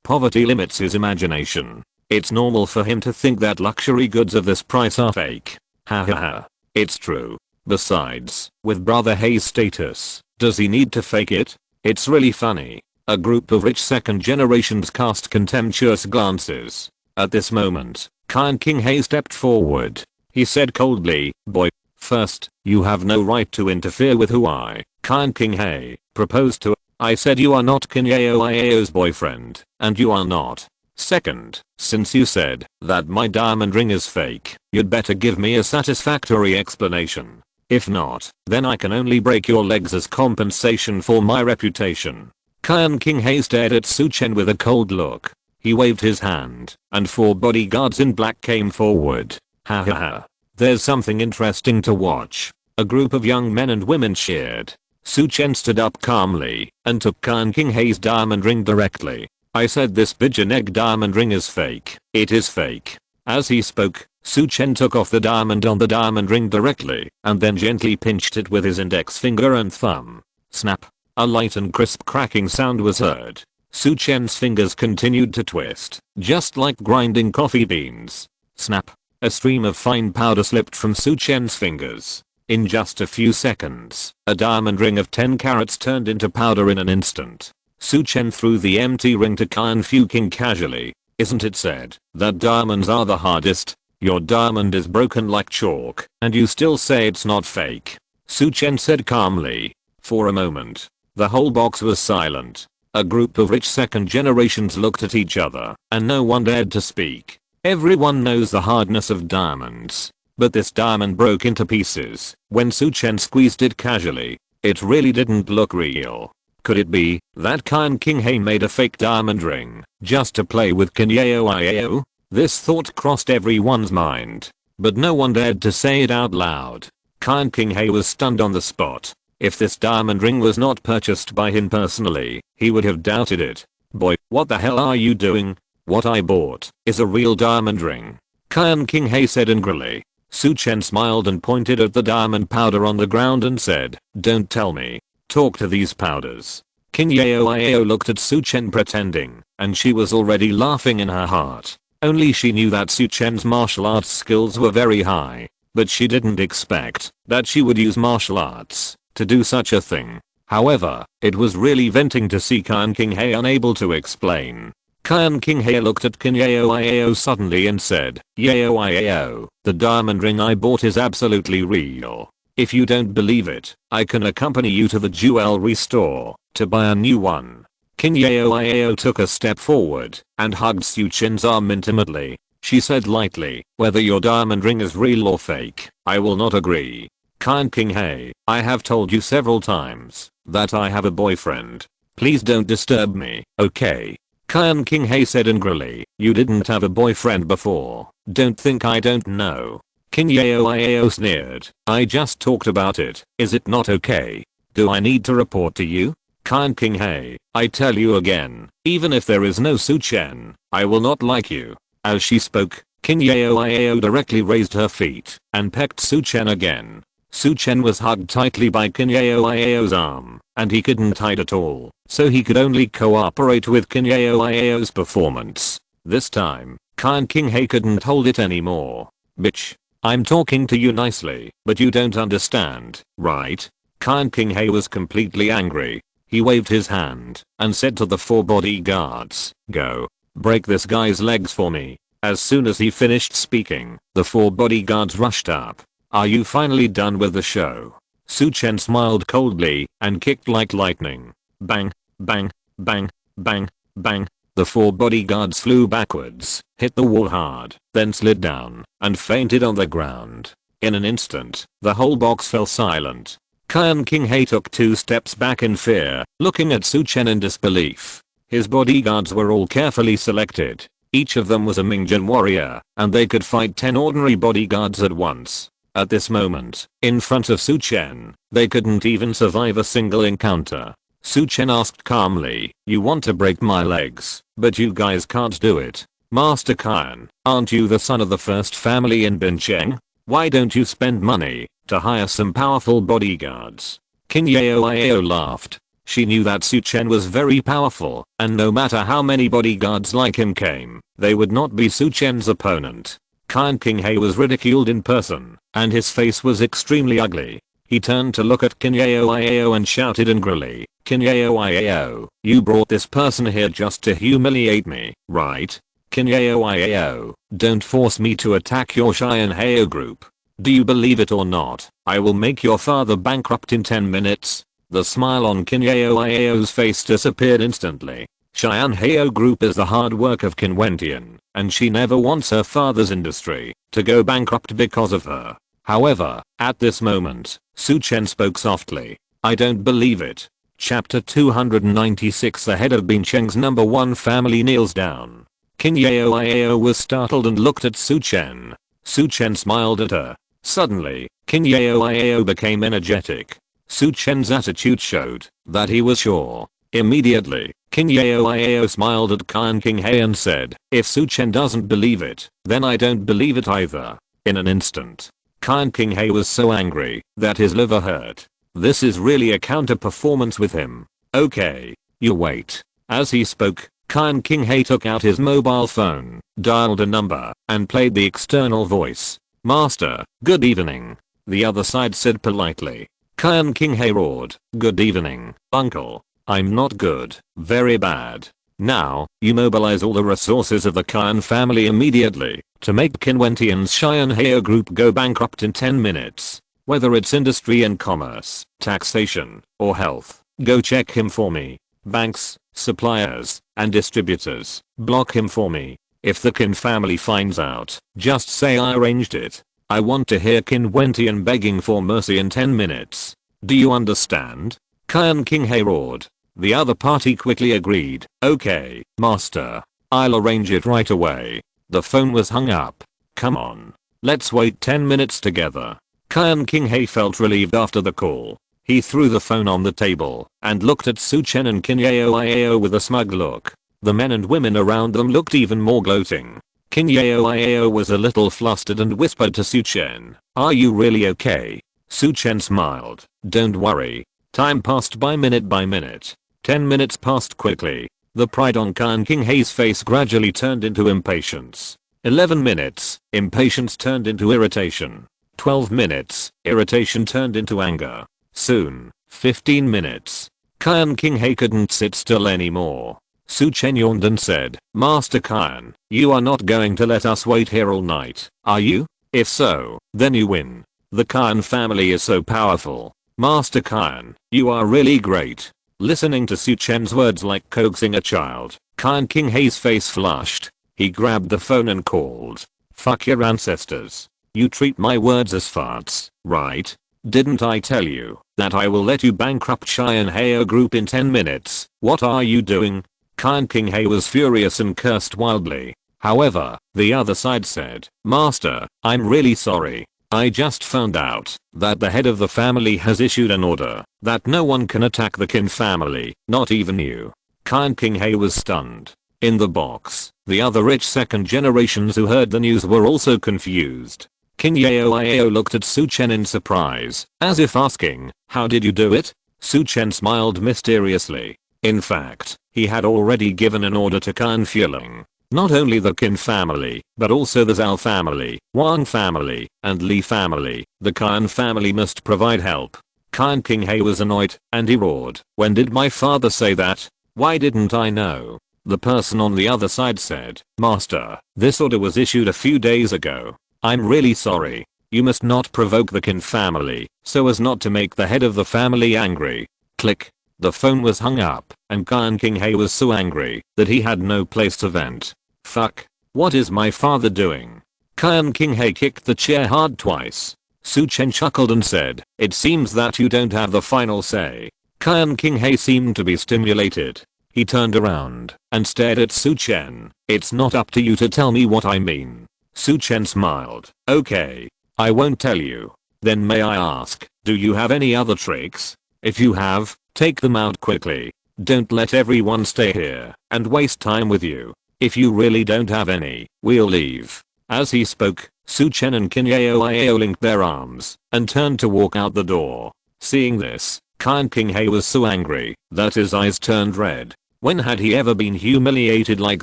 Poverty limits his imagination. It's normal for him to think that luxury goods of this price are fake. Ha. It's true. Besides, with Brother Hei's status, does he need to fake it? It's really funny." A group of rich second generations cast contemptuous glances. At this moment, Qian Qinghe stepped forward. He said coldly, "Boy, first, you have no right to interfere with who I, Qian Qinghe, proposed to. I said you are not King Yao's boyfriend, and you are not. Second, since you said that my diamond ring is fake, you'd better give me a satisfactory explanation. If not, then I can only break your legs as compensation for my reputation." Qian Qinghe stared at Su Chen with a cold look. He waved his hand, and 4 bodyguards in black came forward. Ha. There's something interesting to watch. A group of young men and women cheered. Su Chen stood up calmly and took Qian Qinghe's diamond ring directly. "I said this pigeon egg diamond ring is fake. It is fake." As he spoke, Su Chen took off the diamond on the diamond ring directly and then gently pinched it with his index finger and thumb. Snap. A light and crisp cracking sound was heard. Su Chen's fingers continued to twist, just like grinding coffee beans. Snap. A stream of fine powder slipped from Su Chen's fingers. In just a few seconds, a diamond ring of 10 carats turned into powder in an instant. Su Chen threw the empty ring to Qian King casually. "Isn't it said that diamonds are the hardest? Your diamond is broken like chalk, and you still say it's not fake." Su Chen said calmly. For a moment, the whole box was silent. A group of rich second generations looked at each other, and no one dared to speak. Everyone knows the hardness of diamonds. But this diamond broke into pieces when Su Chen squeezed it casually. It really didn't look real. Could it be that Qian Qinghe made a fake diamond ring just to play with King Yao? This thought crossed everyone's mind, but no one dared to say it out loud. Qian Qinghe was stunned on the spot. If this diamond ring was not purchased by him personally, he would have doubted it. "Boy, what the hell are you doing? What I bought is a real diamond ring," Qian Qinghe said angrily. Su Chen smiled and pointed at the diamond powder on the ground and said, "Don't tell me. Talk to these powders." King Yao looked at Su Chen pretending, and she was already laughing in her heart. Only she knew that Su Chen's martial arts skills were very high, but she didn't expect that she would use martial arts to do such a thing. However, it was really venting to see Qian King He unable to explain. Qian King He looked at Qin Yao suddenly and said, Yao, the diamond ring I bought is absolutely real. If you don't believe it, I can accompany you to the jewelry store to buy a new one. Qin Yao took a step forward and hugged Su Chen's arm intimately. She said lightly, whether your diamond ring is real or fake, I will not agree. Qian King He, I have told you several times that I have a boyfriend. Please don't disturb me, okay? Qian King He said angrily, you didn't have a boyfriend before. Don't think I don't know. Qin Yao sneered, I just talked about it. Is it not okay? Do I need to report to you? Qian King He, I tell you again, even if there is no Su Chen, I will not like you. As she spoke, Qin Yao directly raised her feet and pecked Su Chen again. Su Chen was hugged tightly by Qin Yao's arm, and he couldn't hide at all, so he could only cooperate with Qin Yao's performance. This time, Qian King He couldn't hold it anymore. Bitch. I'm talking to you nicely, but you don't understand, right? Qian King He was completely angry. He waved his hand and said to the 4 bodyguards, go. Break this guy's legs for me. As soon as he finished speaking, the 4 bodyguards rushed up. Are you finally done with the show? Su Chen smiled coldly and kicked like lightning. Bang, bang, bang, bang, bang. The 4 bodyguards flew backwards, hit the wall hard, then slid down and fainted on the ground. In an instant, the whole box fell silent. Qian King He took 2 steps back in fear, looking at Su Chen in disbelief. His bodyguards were all carefully selected. Each of them was a Mingjin warrior, and they could fight 10 ordinary bodyguards at once. At this moment, in front of Su Chen, they couldn't even survive a single encounter. Su Chen asked calmly, you want to break my legs, but you guys can't do it. Master Qian, aren't you the son of the first family in Bincheng? Why don't you spend money to hire some powerful bodyguards? Qin Yao laughed. She knew that Su Chen was very powerful, and no matter how many bodyguards like him came, they would not be Su Chen's opponent. Qian King He was ridiculed in person, and his face was extremely ugly. He turned to look at Qin Yao and shouted angrily, Qin Yao, you brought this person here just to humiliate me, right? Qin Yao, don't force me to attack your Xian Heo group. Do you believe it or not, I will make your father bankrupt in 10 minutes. The smile on Qin Yao's face disappeared instantly. Xian Heo group is the hard work of Qin Wentian, and she never wants her father's industry to go bankrupt because of her. However, at this moment, Su Chen spoke softly. I don't believe it. Chapter 296. The head of Bincheng's #1 family kneels down. Qin Yao was startled and looked at Su Chen. Su Chen smiled at her. Suddenly, Qin Yao became energetic. Su Chen's attitude showed that he was sure. Immediately, Qin Yao smiled at Qian King He and said, if Su Chen doesn't believe it, then I don't believe it either. In an instant, Qian King He was so angry that his liver hurt. This is really a counter performance with him. Okay, you wait. As he spoke, Qian King He took out his mobile phone, dialed a number, and played the external voice. Master, good evening. The other side said politely. Qian King He roared, good evening, uncle. I'm not good, very bad. Now, you mobilize all the resources of the Qian family immediately to make Qin Wentian's Xian Heo group go bankrupt in 10 minutes. Whether it's industry and commerce, taxation, or health, go check him for me. Banks, suppliers, and distributors, block him for me. If the Qin family finds out, just say I arranged it. I want to hear Qin Wentian begging for mercy in 10 minutes. Do you understand? Qian King He roared. The other party quickly agreed. Okay, master. I'll arrange it right away. The phone was hung up. Come on. Let's wait 10 minutes together. Qian King He felt relieved after the call. He threw the phone on the table and looked at Su Chen and Qin Yao with a smug look. The men and women around them looked even more gloating. Qin Yao was a little flustered and whispered to Su Chen, are you really okay? Su Chen smiled. Don't worry. Time passed by minute. 10 minutes passed quickly. The pride on Kan King Hei's face gradually turned into impatience. 11 minutes, impatience turned into irritation. 12 minutes, irritation turned into anger. Soon, 15 minutes. Kan King Hei couldn't sit still anymore. Su Chen yawned and said, Master Kan, you are not going to let us wait here all night, are you? If so, then you win. The Kan family is so powerful. Master Kan, you are really great. Listening to Su Chen's words like coaxing a child, Kan King Hei's face flushed. He grabbed the phone and called. Fuck your ancestors. You treat my words as farts, right? Didn't I tell you that I will let you bankrupt Cheyenne Heo Group in 10 minutes? What are you doing? Kan King Hei was furious and cursed wildly. However, the other side said, Master, I'm really sorry. I just found out that the head of the family has issued an order that no one can attack the Qin family, not even you. Kan King Hei was stunned. In the box, the other rich second generations who heard the news were also confused. Qin Yao looked at Su Chen in surprise, as if asking, how did you do it? Su Chen smiled mysteriously. In fact, he had already given an order to Kan Fueling. Not only the Qin family, but also the Zhao family, Wang family, and Li family. The Kan family must provide help. Kan King Hei was annoyed, and he roared, when did my father say that? Why didn't I know? The person on the other side said, Master, this order was issued a few days ago. I'm really sorry. You must not provoke the Qin family, so as not to make the head of the family angry. Click. The phone was hung up, and Kan King Hei was so angry that he had no place to vent. Fuck. What is my father doing? Kan King Hei kicked the chair hard twice. Su Chen chuckled and said, it seems that you don't have the final say. Kan King Hei seemed to be stimulated. He turned around and stared at Su Chen. It's not up to you to tell me what I mean. Su Chen smiled. Okay. I won't tell you. Then may I ask, do you have any other tricks? If you have, take them out quickly. Don't let everyone stay here and waste time with you. If you really don't have any, we'll leave. As he spoke, Su Chen and Qin Yao linked their arms and turned to walk out the door. Seeing this, Kan King Hei was so angry that his eyes turned red. When had he ever been humiliated like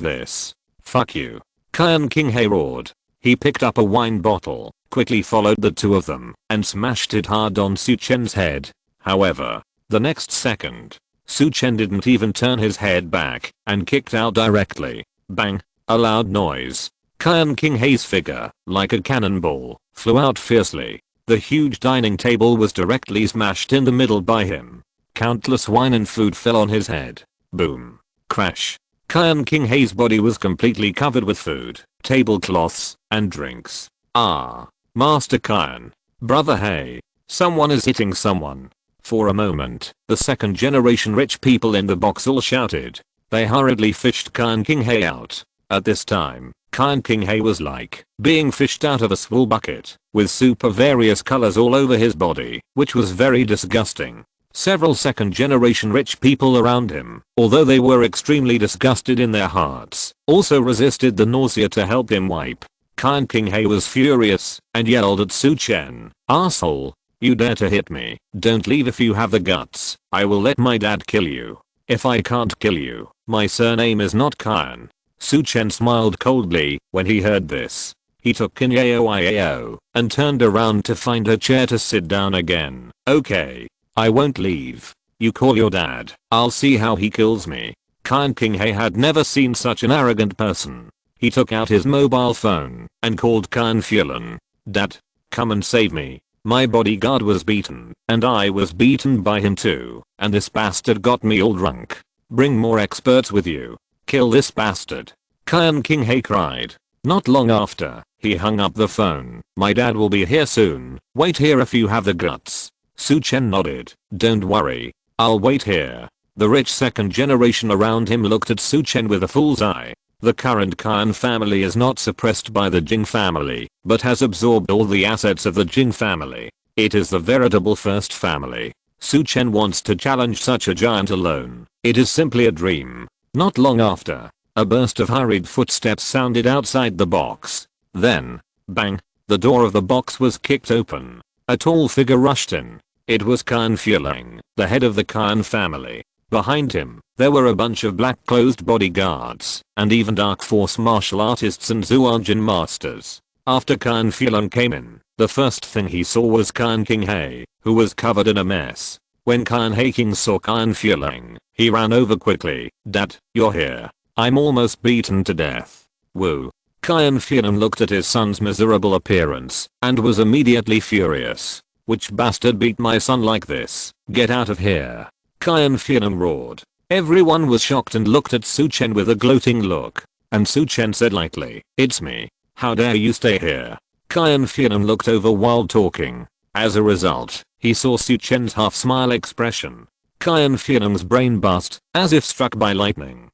this? Fuck you. Kan King Hei roared. He picked up a wine bottle, quickly followed the two of them, and smashed it hard on Su Chen's head. However, the next second, Su Chen didn't even turn his head back and kicked out directly. Bang! A loud noise. Kan King Hei's figure, like a cannonball, flew out fiercely. The huge dining table was directly smashed in the middle by him. Countless wine and food fell on his head. Boom. Crash. Kan King Hei's body was completely covered with food, tablecloths, and drinks. Ah. Master Kan. Brother Hei. Someone is hitting someone. For a moment, the second generation rich people in the box all shouted. They hurriedly fished Kan King Hei out. At this time, Kan King Hei was like being fished out of a swell bucket, with super various colors all over his body, which was very disgusting. Several second generation rich people around him, although they were extremely disgusted in their hearts, also resisted the nausea to help him wipe. Kan King Hei was furious and yelled at Su Chen, "Asshole! You dare to hit me? Don't leave if you have the guts. I will let my dad kill you. If I can't kill you, my surname is not Kan." Su Chen smiled coldly when he heard this. He took Qin Yao and turned around to find a chair to sit down again. Okay. I won't leave. You call your dad. I'll see how he kills me. Kan King Hei had never seen such an arrogant person. He took out his mobile phone and called Kan Fuelan. Dad, come and save me. My bodyguard was beaten, and I was beaten by him too, and this bastard got me all drunk. Bring more experts with you. Kill this bastard. Kan King Hei cried. Not long after, he hung up the phone. My dad will be here soon. Wait here if you have the guts. Su Chen nodded. Don't worry. I'll wait here. The rich second generation around him looked at Su Chen with a fool's eye. The current Kan family is not suppressed by the Jing family, but has absorbed all the assets of the Jing family. It is the veritable first family. Su Chen wants to challenge such a giant alone. It is simply a dream. Not long after, a burst of hurried footsteps sounded outside the box. Then, bang, the door of the box was kicked open. A tall figure rushed in. It was Kan Fueling, the head of the Kan family. Behind him, there were a bunch of black-clothed bodyguards, and even dark force martial artists and Zhou Wanqiu masters. After Qin Furong came in, the first thing he saw was Qin King He, who was covered in a mess. When Qin He King saw Qin Furong, he ran over quickly. "Dad, you're here. I'm almost beaten to death." Woo. Qin Furong looked at his son's miserable appearance, and was immediately furious. "Which bastard beat my son like this? Get out of here." Qin Furong roared. Everyone was shocked and looked at Su Chen with a gloating look. And Su Chen said lightly, "It's me. How dare you stay here?" Qin Furong looked over while talking. As a result, he saw Su Chen's half-smile expression. Qin Furong's brain burst, as if struck by lightning.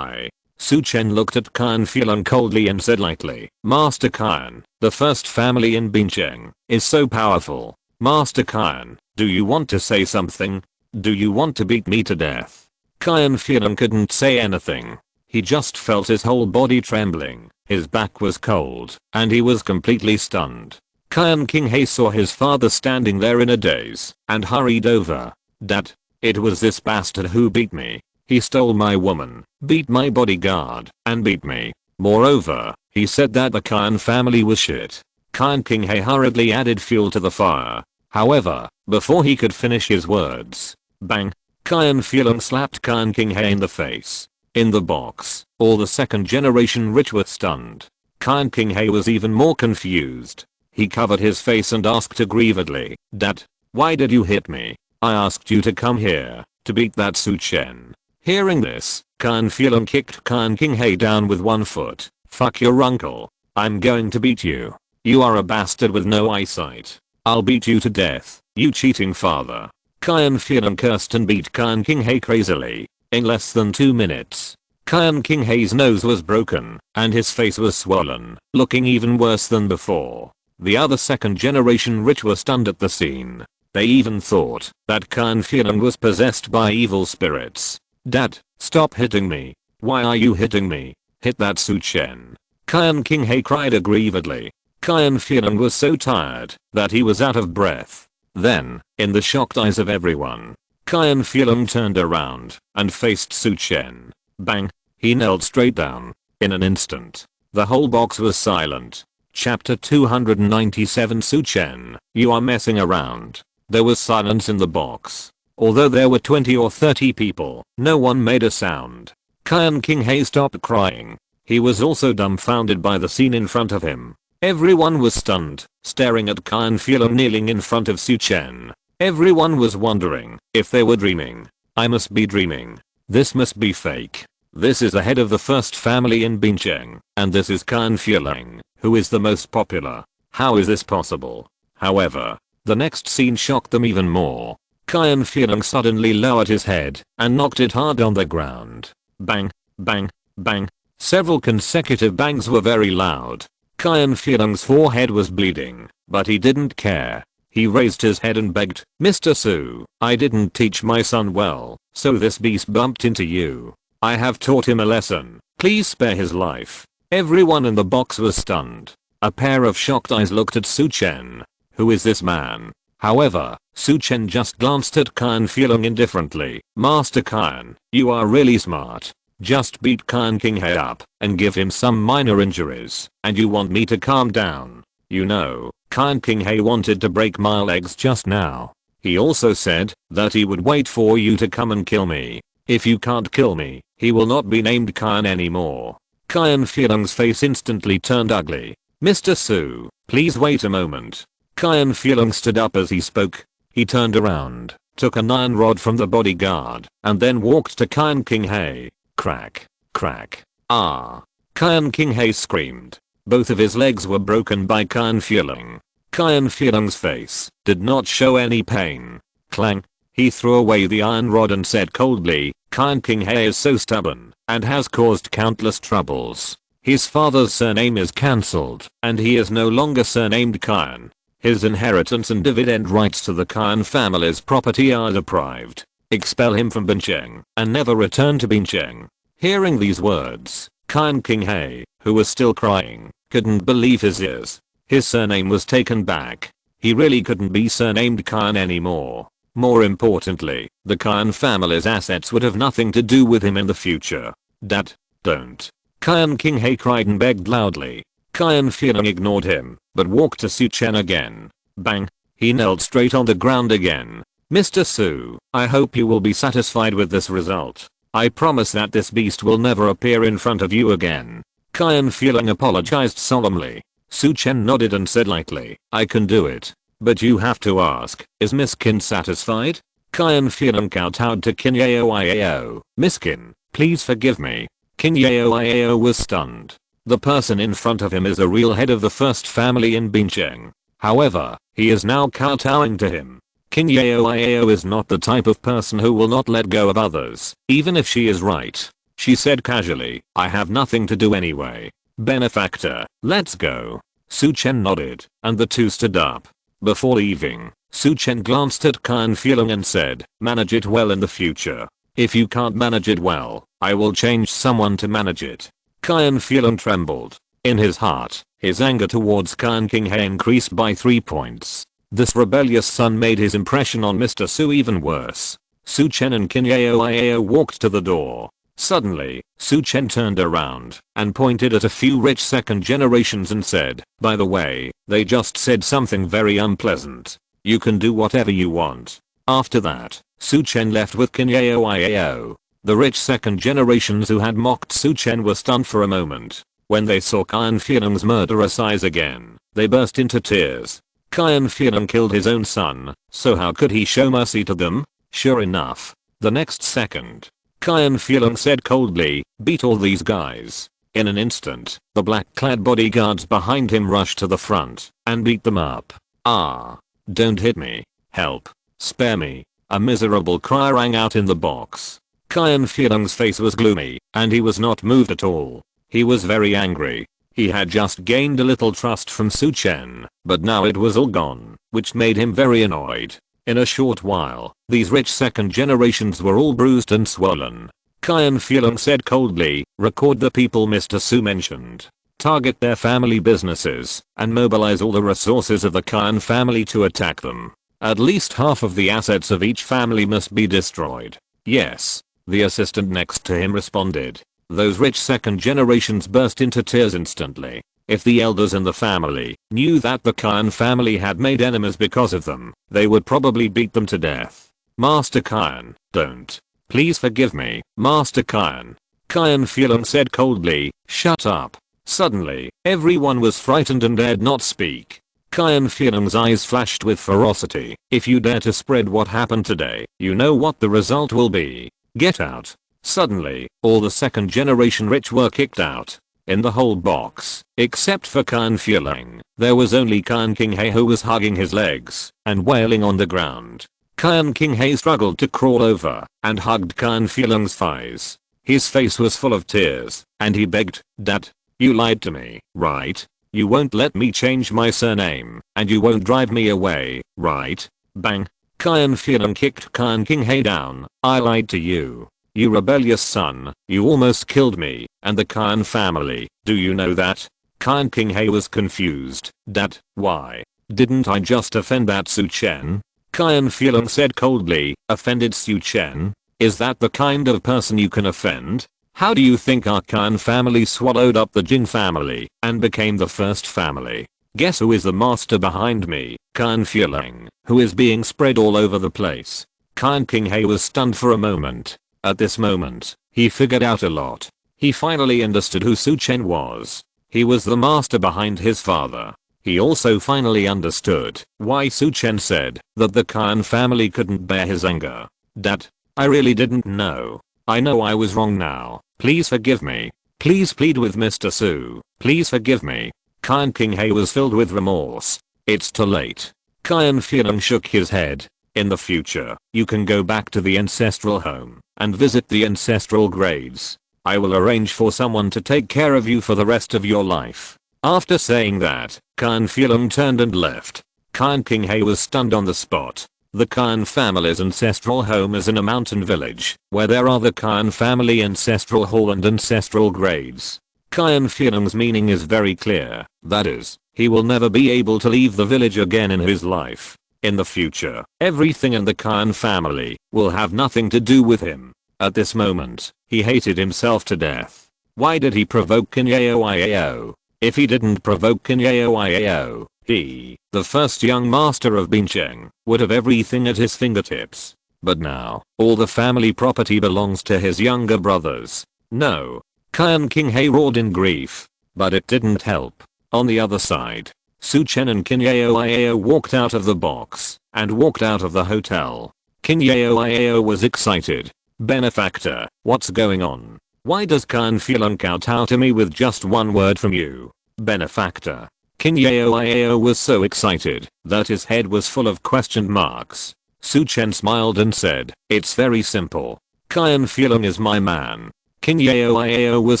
Su Chen looked at Qin Furong coldly and said lightly, "Master Qin, the first family in Bincheng, is so powerful. Master Qin, do you want to say something? Do you want to beat me to death?" Qin Furong couldn't say anything. He just felt his whole body trembling, his back was cold, and he was completely stunned. Qin King He saw his father standing there in a daze, and hurried over. "Dad, it was this bastard who beat me. He stole my woman, beat my bodyguard, and beat me. Moreover, he said that the Qin family was shit." Qin King He hurriedly added fuel to the fire. However, before he could finish his words, bang! Qin Furong slapped Qin King He in the face. In the box, all the second generation rich were stunned. Qin King He was even more confused. He covered his face and asked aggrievedly, "Dad, why did you hit me? I asked you to come here, to beat that Su Chen." Hearing this, Qin Furong kicked Qin King He down with one foot. "Fuck your uncle. I'm going to beat you. You are a bastard with no eyesight. I'll beat you to death, you cheating father." Qin Furong cursed and beat Qin King He crazily. In less than 2 minutes, Qin King He's nose was broken, and his face was swollen, looking even worse than before. The other second generation rich were stunned at the scene. They even thought that Qin Furong was possessed by evil spirits. "Dad, stop hitting me. Why are you hitting me? Hit that Su Chen." Qin King He cried aggrievedly. Qin Furong was so tired that he was out of breath. Then, in the shocked eyes of everyone, Qin Furong turned around and faced Su Chen. Bang! He knelt straight down. In an instant, the whole box was silent. Chapter 297 Su Chen, you are messing around. There was silence in the box. Although there were 20 or 30 people, no one made a sound. Qin King He stopped crying. He was also dumbfounded by the scene in front of him. Everyone was stunned, staring at Qin Furong kneeling in front of Su Chen. Everyone was wondering if they were dreaming. I must be dreaming. This must be fake. This is the head of the first family in Bincheng, and this is Qin Furong, who is the most popular. How is this possible? However, the next scene shocked them even more. Qin Furong suddenly lowered his head and knocked it hard on the ground. Bang, bang, bang. Several consecutive bangs were very loud. Qin Furong's forehead was bleeding, but he didn't care. He raised his head and begged, "Mr. Su, I didn't teach my son well, so this beast bumped into you. I have taught him a lesson. Please spare his life." Everyone in the box was stunned. A pair of shocked eyes looked at Su Chen. Who is this man? However, Su Chen just glanced at Qin Furong indifferently. "Master Qin, you are really smart. Just beat Qin King He up and give him some minor injuries, and you want me to calm down. You know, Qin King He wanted to break my legs just now. He also said that he would wait for you to come and kill me. If you can't kill me, he will not be named Qin anymore." Qin Furong's face instantly turned ugly. "Mr. Su, please wait a moment." Qin Furong stood up as he spoke. He turned around, took an iron rod from the bodyguard, and then walked to Qin King He. Crack, crack. Ah! Qin King He screamed. Both of his legs were broken by Qin Furong. Qin Furong's face did not show any pain. Clang. He threw away the iron rod and said coldly, "Qin King He is so stubborn and has caused countless troubles. His father's surname is cancelled, and he is no longer surnamed Qin. His inheritance and dividend rights to the Qin family's property are deprived. Expel him from Bincheng and never return to Bincheng." Hearing these words, Qin King He, who was still crying, couldn't believe his ears. His surname was taken back. He really couldn't be surnamed Qin anymore. More importantly, the Khan family's assets would have nothing to do with him in the future. Dad, don't. Qian Qinghe cried and begged loudly. Qian Feeling ignored him, but walked to Su Chen again. Bang. He knelt straight on the ground again. Mr. Su, I hope you will be satisfied with this result. I promise that this beast will never appear in front of you again. Qian Feeling apologized solemnly. Su Chen nodded and said lightly, I can do it. But you have to ask, is Miss Qin satisfied? Qian Feeling kowtowed to Qin Yao Iao. Miss Qin, please forgive me. Qin Yao Iao was stunned. The person in front of him is the real head of the first family in Bincheng. However, he is now kowtowing to him. Qin Yao Iao is not the type of person who will not let go of others, even if she is right. She said casually, I have nothing to do anyway. Benefactor, let's go. Su Chen nodded, and the two stood up. Before leaving, Su Chen glanced at Qian Feeling and said, manage it well in the future. If you can't manage it well, I will change someone to manage it. Qian Feeling trembled. In his heart, his anger towards Qian Qinghe increased by 3 points. This rebellious son made his impression on Mr. Su even worse. Su Chen and Qin Yao Iao walked to the door. Suddenly, Su Chen turned around and pointed at a few rich second generations and said, by the way, they just said something very unpleasant. You can do whatever you want. After that, Su Chen left with Qin Yao Iao. The rich second generations who had mocked Su Chen were stunned for a moment. When they saw Qian Feeling's murderous eyes again, they burst into tears. Qian Feeling killed his own son, so how could he show mercy to them? Sure enough, the next second, Qian Feeling said coldly, beat all these guys. In an instant, the black-clad bodyguards behind him rushed to the front and beat them up. Ah! Don't hit me. Help. Spare me. A miserable cry rang out in the box. Qian Feeling's face was gloomy, and he was not moved at all. He was very angry. He had just gained a little trust from Su Chen, but now it was all gone, which made him very annoyed. In a short while, these rich second generations were all bruised and swollen. Qian Feeling said coldly, record the people Mr. Su mentioned. Target their family businesses, and mobilize all the resources of the Qian family to attack them. At least half of the assets of each family must be destroyed. Yes. The assistant next to him responded. Those rich second generations burst into tears instantly. If the elders in the family knew that the Qian family had made enemies because of them, they would probably beat them to death. Master Qian, don't. Please forgive me, Master Qian. Qian Feeling said coldly, shut up. Suddenly, everyone was frightened and dared not speak. Qian Feeling's eyes flashed with ferocity. If you dare to spread what happened today, you know what the result will be. Get out. Suddenly, all the second generation rich were kicked out. In the whole box, except for Qian Feeling, there was only Qian Qinghe who was hugging his legs and wailing on the ground. Qian Qinghe struggled to crawl over and hugged Qian Feeling's thighs. His face was full of tears, and he begged, Dad, you lied to me, right? You won't let me change my surname, and you won't drive me away, right? Bang. Qian Feeling kicked Qian Qinghe down. I lied to you. You rebellious son, you almost killed me, and the Qian family, do you know that? Qian Qinghe was confused. Dad, why? Didn't I just offend that Su Chen? Qian Feeling said coldly, offended Su Chen? Is that the kind of person you can offend? How do you think our Qian family swallowed up the Jin family and became the first family? Guess who is the master behind me? Qian Feeling, who is being spread all over the place. Qian Qinghe was stunned for a moment. At this moment, he figured out a lot. He finally understood who Su Chen was. He was the master behind his father. He also finally understood why Su Chen said that the Qian family couldn't bear his anger. Dad, I really didn't know. I know I was wrong now. Please forgive me. Please plead with Mr. Su. Please forgive me. Qian Qinghe was filled with remorse. It's too late. Qian Feeling shook his head. In the future, you can go back to the ancestral home and visit the ancestral graves. I will arrange for someone to take care of you for the rest of your life. After saying that, Qian Feeling turned and left. Qian Qinghe was stunned on the spot. The Qian family's ancestral home is in a mountain village, where there are the Qian family ancestral hall and ancestral graves. Qian Feeling's meaning is very clear, that is, he will never be able to leave the village again in his life. In the future, everything in the Khan family will have nothing to do with him. At this moment, he hated himself to death. Why did he provoke Kinyeoiao? If he didn't provoke Kinyeoiao, he, the first young master of Bincheng, would have everything at his fingertips. But now, all the family property belongs to his younger brothers. No. Khan King He roared in grief. But it didn't help. On the other side, Su Chen and Kinyeoiao walked out of the box and walked out of the hotel. Kinyeoiao was excited. Benefactor, what's going on? Why does Khan Fielun kowtow to me with just one word from you? Benefactor. Kinyeoiao was so excited that his head was full of question marks. Su Chen smiled and said, it's very simple. Khan Fielun is my man. Kinyeoiao was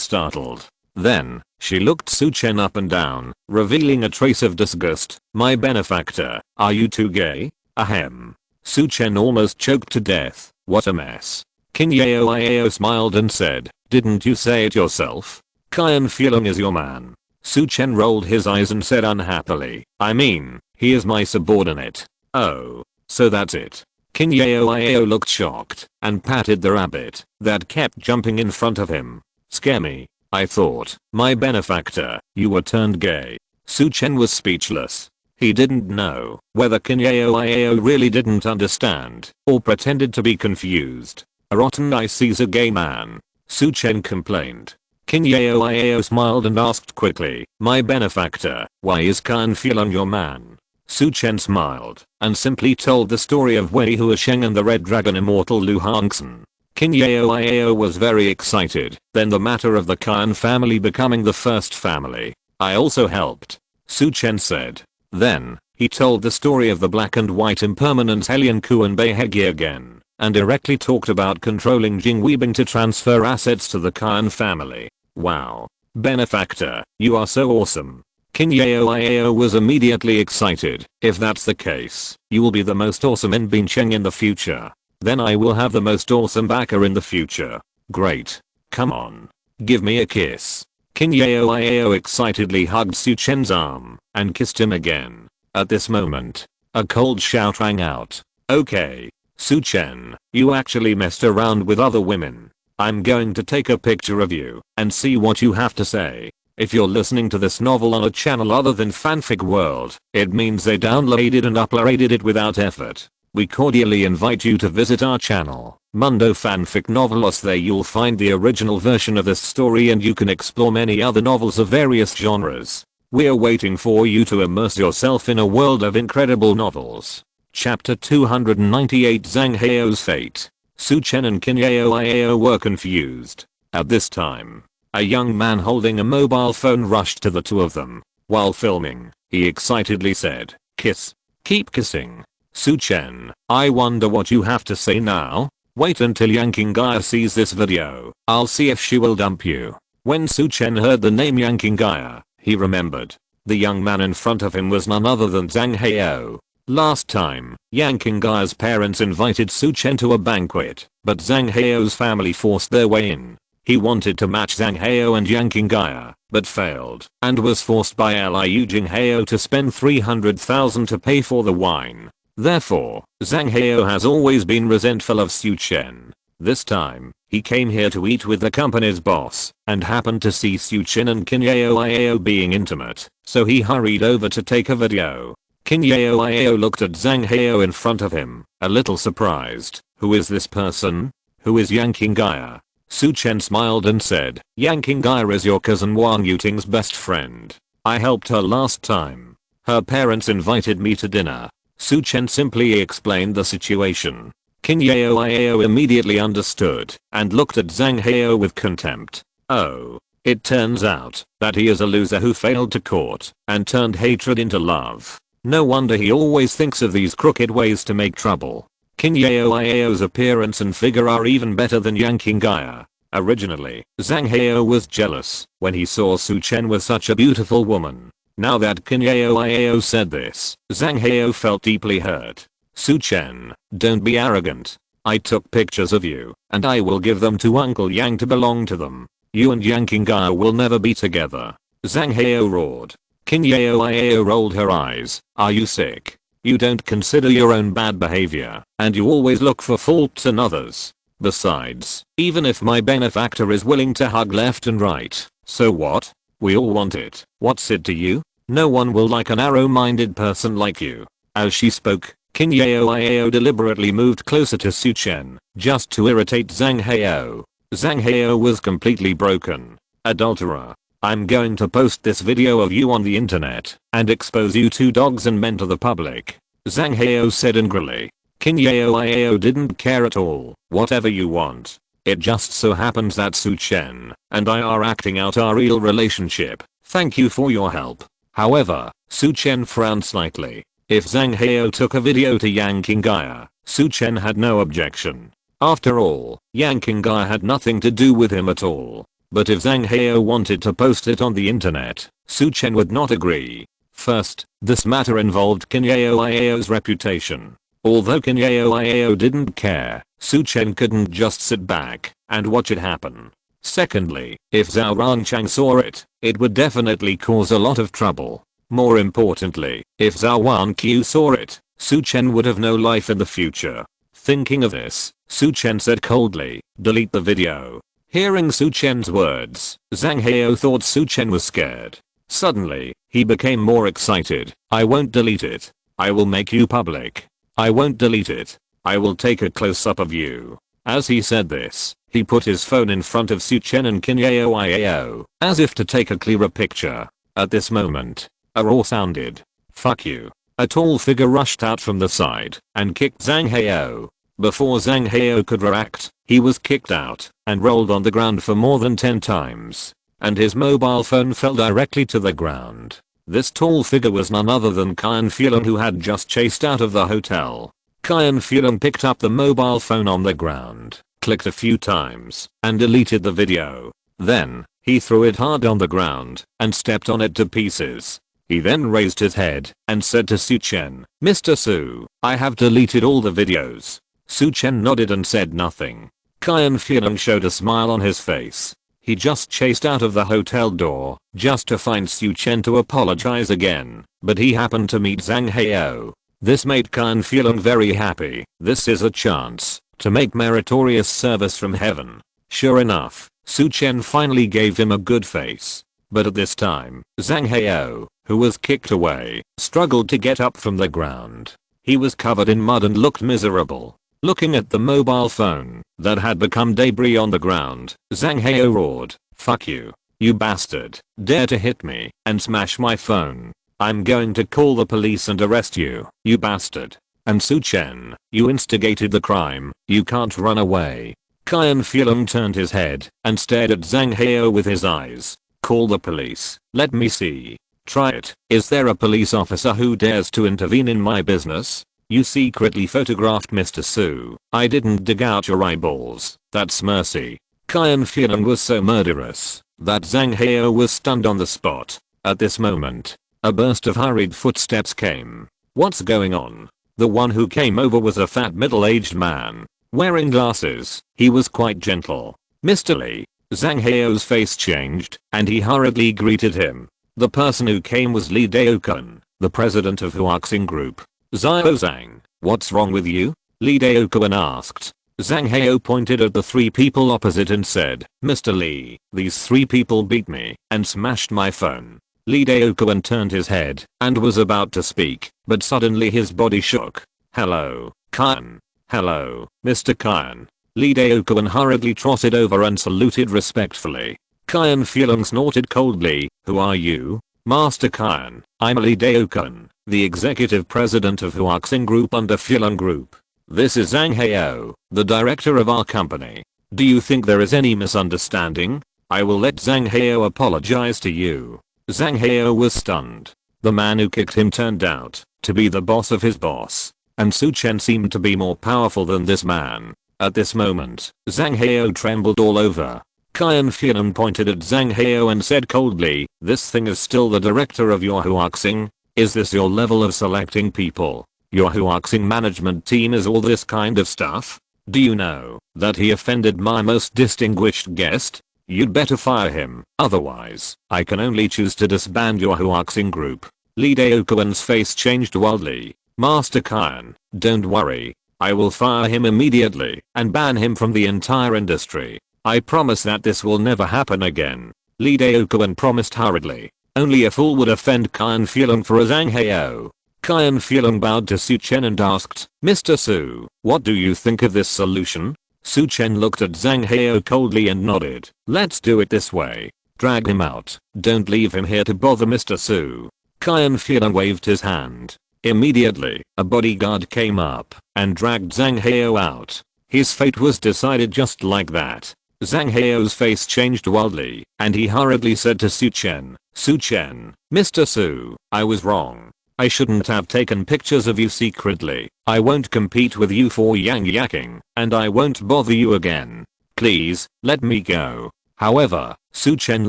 startled. Then, she looked Su Chen up and down, revealing a trace of disgust. My benefactor, are you too gay? Ahem. Su Chen almost choked to death. What a mess. Kinyeoiao smiled and said, didn't you say it yourself? Khan Fielun is your man. Su Chen rolled his eyes and said unhappily, I mean, he is my subordinate. Oh, so that's it. Kinyeoiao looked shocked and patted the rabbit that kept jumping in front of him. Scare me. I thought, my benefactor, you were turned gay. Su Chen was speechless. He didn't know whether Kinyeoiao really didn't understand or pretended to be confused. A rotten eye sees a gay man. Su Chen complained. Kinyeoiao smiled and asked quickly, my benefactor, why is Khan Fielun your man? Su Chen smiled and simply told the story of Wei Huasheng and the Red Dragon immortal Lu Hongxin. Kinyeoiao was very excited. Then the matter of the Khan family becoming the first family. I also helped. Su Chen said. Then, he told the story of the black and white impermanence Helian Kuan Beihegi again, and directly talked about controlling Jing Weibing to transfer assets to the Khan family. Wow. Benefactor, you are so awesome. Kinyeoiao was immediately excited. If that's the case, you will be the most awesome in Bincheng in the future. Then I will have the most awesome backer in the future. Great. Come on. Give me a kiss. Kinyeoiao excitedly hugged Su Chen's arm and kissed him again. At this moment, a cold shout rang out. Okay. Su Chen, you actually messed around with other women. I'm going to take a picture of you and see what you have to say. If you're listening to this novel on a channel other than Fanfic World, it means they downloaded and uploaded it without effort. We cordially invite you to visit our channel, Mundo Fanfic Novelos. There you'll find the original version of this story and you can explore many other novels of various genres. We're waiting for you to immerse yourself in a world of incredible novels. Chapter 298 Zhang Heo's Fate. Su Chen and Kinyeoiao were confused. At this time, a young man holding a mobile phone rushed to the two of them. While filming, he excitedly said, kiss. Keep kissing. Su Chen, I wonder what you have to say now? Wait until Yanking Gaia sees this video. I'll see if she will dump you. When Su Chen heard the name Yanking Gaia, he remembered. The young man in front of him was none other than Zhang Heo. Last time, Yanking Gaia's parents invited Su Chen to a banquet, but Zhang Heo's family forced their way in. He wanted to match Zhang Heo and Yanking Gaia, but failed, and was forced by Liu Jing Heo to spend 300,000 to pay for the wine. Therefore, Zhang Heo has always been resentful of Su Chen. This time, he came here to eat with the company's boss, and happened to see Su Chen and Kinyeoiao being intimate, so he hurried over to take a video. Kinyeoiao looked at Zhang Heo in front of him, a little surprised. Who is this person? Who is Yanking Gaia? Su Chen smiled and said, Yanking Gaia is your cousin Wang Yuting's best friend. I helped her last time. Her parents invited me to dinner. Su Chen simply explained the situation. Kinyeoiao immediately understood and looked at Zhang Heo with contempt. Oh. It turns out that he is a loser who failed to court and turned hatred into love. No wonder he always thinks of these crooked ways to make trouble. Kinyeoiao's appearance and figure are even better than Yanking Gaia. Originally, Zhang Heo was jealous when he saw Su Chen with such a beautiful woman. Now that Kinyeoiao said this, Zhang Heo felt deeply hurt. Su Chen, don't be arrogant. I took pictures of you, and I will give them to Uncle Yang to belong to them. You and Yanking Gaia will never be together. Zhang Heo roared. Kinyeoiao rolled her eyes. Are you sick? You don't consider your own bad behavior, and you always look for faults in others. Besides, even if my benefactor is willing to hug left and right, so what? We all want it. What's it to you? No one will like a narrow-minded person like you. As she spoke, Qin Yao deliberately moved closer to Su Chen, just to irritate Zhang Hao. Zhang Hao was completely broken. Adulterer. I'm going to post this video of you on the internet and expose you two dogs and men to the public. Zhang Hao said angrily. Qin Yao didn't care at all. Whatever you want. It just so happens that Su Chen and I are acting out our real relationship. Thank you for your help. However, Su Chen frowned slightly. If Zhang Hao took a video to Yang Qinghai, Su Chen had no objection. After all, Yang Qinghai had nothing to do with him at all. But if Zhang Hao wanted to post it on the internet, Su Chen would not agree. First, this matter involved Qin Yao's reputation. Although Qin Yao didn't care, Su Chen couldn't just sit back and watch it happen. Secondly, if Zhou Wanqiu saw it, it would definitely cause a lot of trouble. More importantly, if Zhou Wanqiu saw it, Su Chen would have no life in the future. Thinking of this, Su Chen said coldly, delete the video. Hearing Su Chen's words, Zhang Hao thought Su Chen was scared. Suddenly, he became more excited. I won't delete it. I will make you public. I won't delete it. I will take a close-up of you. As he said this, he put his phone in front of Su Chen and Qin Yao, as if to take a clearer picture. At this moment, a roar sounded. Fuck you. A tall figure rushed out from the side and kicked Zhang Hao. Before Zhang Hao could react, he was kicked out and rolled on the ground for more than 10 times. And his mobile phone fell directly to the ground. This tall figure was none other than Qian Fuelong, who had just chased out of the hotel. Qian Fuelong picked up the mobile phone on the ground, clicked a few times, and deleted the video. Then, he threw it hard on the ground and stepped on it to pieces. He then raised his head and said to Su Chen, Mr. Su, I have deleted all the videos. Su Chen nodded and said nothing. Qian Fuelong showed a smile on his face. He just chased out of the hotel door, just to find Su Chen to apologize again, but he happened to meet Zhang Hao. This made Qian Fuelong very happy. This is a chance to make meritorious service from heaven. Sure enough, Su Chen finally gave him a good face. But at this time, Zhang Hao, who was kicked away, struggled to get up from the ground. He was covered in mud and looked miserable. Looking at the mobile phone that had become debris on the ground, Zhang Hao roared, fuck you, you bastard, dare to hit me and smash my phone. I'm going to call the police and arrest you, you bastard. And Su Chen, you instigated the crime, you can't run away. Qian Fuelong turned his head and stared at Zhang Hao with his eyes. Call the police, let me see. Try it. Is there a police officer who dares to intervene in my business? You secretly photographed Mr. Su. I didn't dig out your eyeballs. That's mercy. Qian Fuelong was so murderous that Zhang Hao was stunned on the spot. At this moment, a burst of hurried footsteps came. What's going on? The one who came over was a fat middle-aged man. Wearing glasses, he was quite gentle. Mr. Li. Zhang Hao's face changed, and he hurriedly greeted him. The person who came was Li Daokun, the president of Huaxing Group. Zhang, what's wrong with you? Li Daokun asked. Zhang Hao pointed at the 3 people opposite and said, Mr. Li, these 3 people beat me and smashed my phone. Li Daokun turned his head and was about to speak, but suddenly his body shook. Hello, Qian. Hello, Mr. Qian. Li Daokun hurriedly trotted over and saluted respectfully. Qian Fuelong snorted coldly, who are you? Master Qian, I'm Li Daokun, the executive president of Huaxing Group under Fuelong Group. This is Zhang Hao, the director of our company. Do you think there is any misunderstanding? I will let Zhang Hao apologize to you. Zhang Hao was stunned. The man who kicked him turned out to be the boss of his boss. And Su Chen seemed to be more powerful than this man. At this moment, Zhang Hao trembled all over. Qian Fuelong pointed at Zhang Hao and said coldly, this thing is still the director of your Huaxing? Is this your level of selecting people? Your Huaxing management team is all this kind of stuff? Do you know that he offended my most distinguished guest? You'd better fire him, otherwise, I can only choose to disband your Huaxing Group. Li Daokun's face changed wildly. Master Kyan, don't worry. I will fire him immediately and ban him from the entire industry. I promise that this will never happen again. Lee Daokuan promised hurriedly. Only a fool would offend Kyan Fuelung for a Zhang Heo. Kyan Fuelung bowed to Su Chen and asked, Mr. Su, what do you think of this solution? Su Chen looked at Zhang Heo coldly and nodded. Let's do it this way. Drag him out. Don't leave him here to bother Mr. Su. Kyan Fuelung waved his hand. Immediately, a bodyguard came up and dragged Zhang Heo out. His fate was decided just like that. Zhang Heo's face changed wildly, and he hurriedly said to Su Chen, Su Chen, Mr. Su, I was wrong. I shouldn't have taken pictures of you secretly. I won't compete with you for yang yakking, and I won't bother you again. Please, let me go. However, Su Chen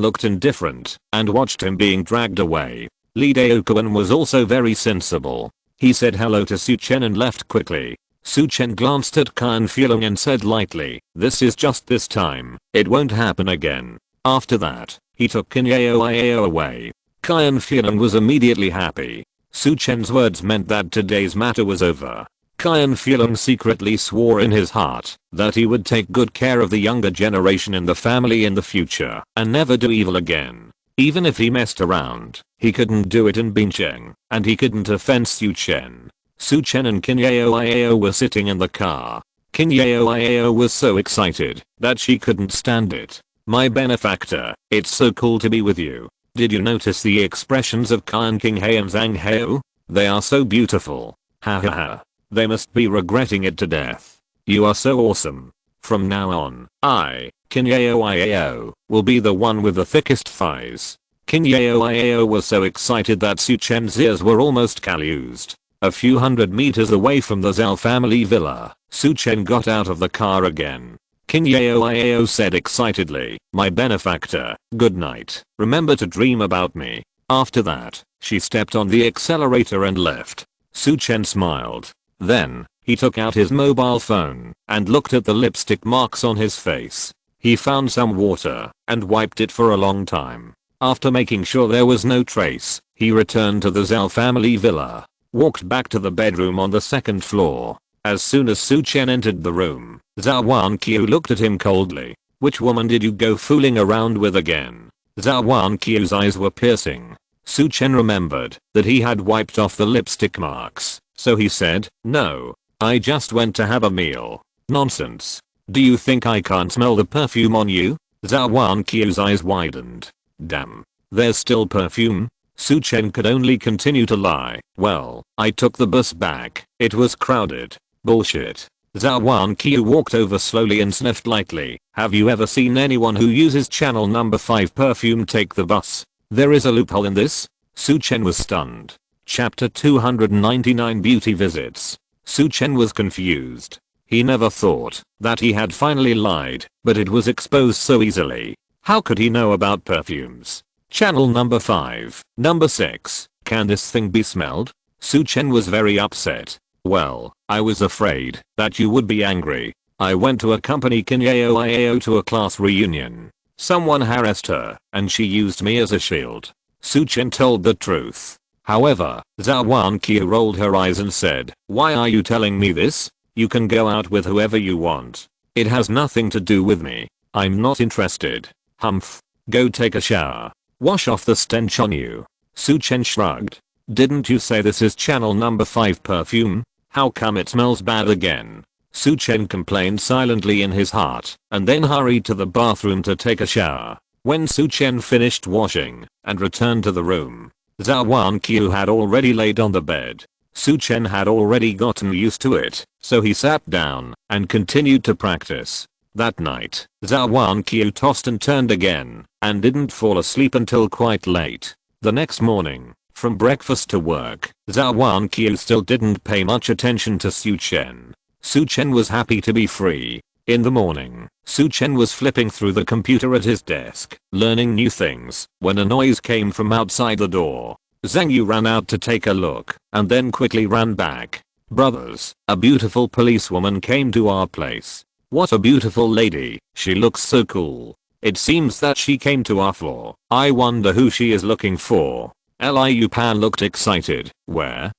looked indifferent and watched him being dragged away. Lee Daokuan was also very sensible. He said hello to Su Chen and left quickly. Su Chen glanced at Kyan Fuelung and said lightly, this is just this time. It won't happen again. After that, he took Kinyao away. Kyan Fuelung was immediately happy. Su Chen's words meant that today's matter was over. Kyan Fuelung secretly swore in his heart that he would take good care of the younger generation in the family in the future and never do evil again. Even if he messed around, he couldn't do it in Bincheng, and he couldn't offend Su Chen. Su Chen and Kinyao were sitting in the car. Kinyao was so excited that she couldn't stand it. My benefactor, it's so cool to be with you. Did you notice the expressions of Kyan Qinghe and Zhang Heo? They are so beautiful. Ha ha ha. They must be regretting it to death. You are so awesome. From now on, I, Kinyao, will be the one with the thickest thighs. Kinyao was so excited that Su Chen's ears were almost calloused. A few hundred meters away from the Zhao family villa, Su Chen got out of the car again. Kinyao said excitedly, my benefactor, good night. Remember to dream about me. After that, she stepped on the accelerator and left. Su Chen smiled. Then, he took out his mobile phone and looked at the lipstick marks on his face. He found some water and wiped it for a long time. After making sure there was no trace, he returned to the Zhao family villa. Walked back to the bedroom on the second floor. As soon as Su Chen entered the room, Zhou Wanqiu looked at him coldly. Which woman did you go fooling around with again? Zhou Wanqiu's eyes were piercing. Su Chen remembered that he had wiped off the lipstick marks, so he said, no, I just went to have a meal. Nonsense. Do you think I can't smell the perfume on you? Zhou Wanqiu's eyes widened. Damn. There's still perfume? Su Chen could only continue to lie. Well, I took the bus back. It was crowded. Bullshit. Zhou Wanqiu walked over slowly and sniffed lightly. Have you ever seen anyone who uses channel number 5 perfume take the bus? There is a loophole in this? Su Chen was stunned. Chapter 299 Beauty Visits. Su Chen was confused. He never thought that he had finally lied, but it was exposed so easily. How could he know about perfumes? Channel number 5, number 6, can this thing be smelled? Su Chen was very upset. Well, I was afraid that you would be angry. I went to accompany Kinyao to a class reunion. Someone harassed her, and she used me as a shield. Su Chen told the truth. However, Zhou Wanqiu rolled her eyes and said, why are you telling me this? You can go out with whoever you want. It has nothing to do with me. I'm not interested. Humph. Go take a shower. Wash off the stench on you. Su Chen shrugged. Didn't you say this is channel number 5 perfume? How come it smells bad again? Su Chen complained silently in his heart, and then hurried to the bathroom to take a shower. When Su Chen finished washing and returned to the room, Zhou Wanqiu had already laid on the bed. Su Chen had already gotten used to it, so he sat down and continued to practice. That night, Zhou Wanqiu tossed and turned again, and didn't fall asleep until quite late. The next morning, from breakfast to work, Zhou Wanqiu still didn't pay much attention to Su Chen. Su Chen was happy to be free. In the morning, Su Chen was flipping through the computer at his desk, learning new things, when a noise came from outside the door. Zhang Yu ran out to take a look, and then quickly ran back. Brothers, a beautiful policewoman came to our place. What a beautiful lady, she looks so cool. It seems that she came to our floor. I wonder who she is looking for. Liu Pan looked excited. Where?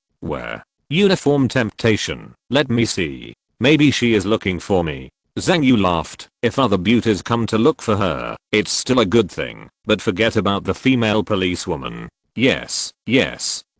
Uniform temptation. Let me see. Maybe she is looking for me. Zhang Yu laughed. If other beauties come to look for her, it's still a good thing. But forget about the female policewoman. Yes.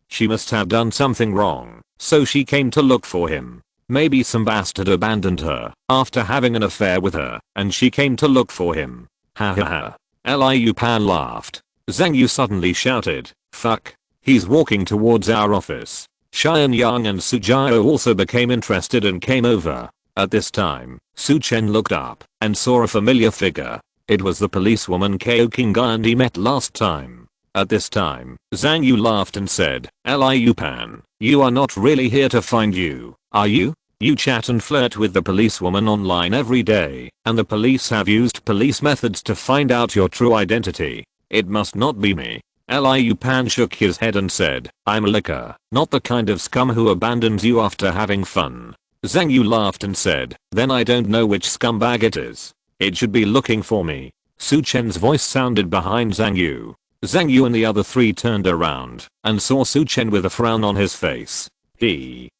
She must have done something wrong. So she came to look for him. Maybe some bastard abandoned her after having an affair with her, and she came to look for him. Ha ha ha. Liu Pan laughed. Zhang Yu suddenly shouted, "Fuck. He's walking towards our office." Xian Yang and Su Jiao also became interested and came over. At this time, Su Chen looked up and saw a familiar figure. It was the policewoman Kao Qinggan he met last time. At this time, Zhang Yu laughed and said, "Liu Pan, you are not really here to find you, are you? You chat and flirt with the policewoman online every day, and the police have used police methods to find out your true identity. It must not be me." Liu Pan shook his head and said, "I'm a licker, not the kind of scum who abandons you after having fun." Zhang Yu laughed and said, "Then I don't know which scumbag it is. It should be looking for me." Su Chen's voice sounded behind Zhang Yu. Zhang Yu and the other three turned around and saw Su Chen with a frown on his face.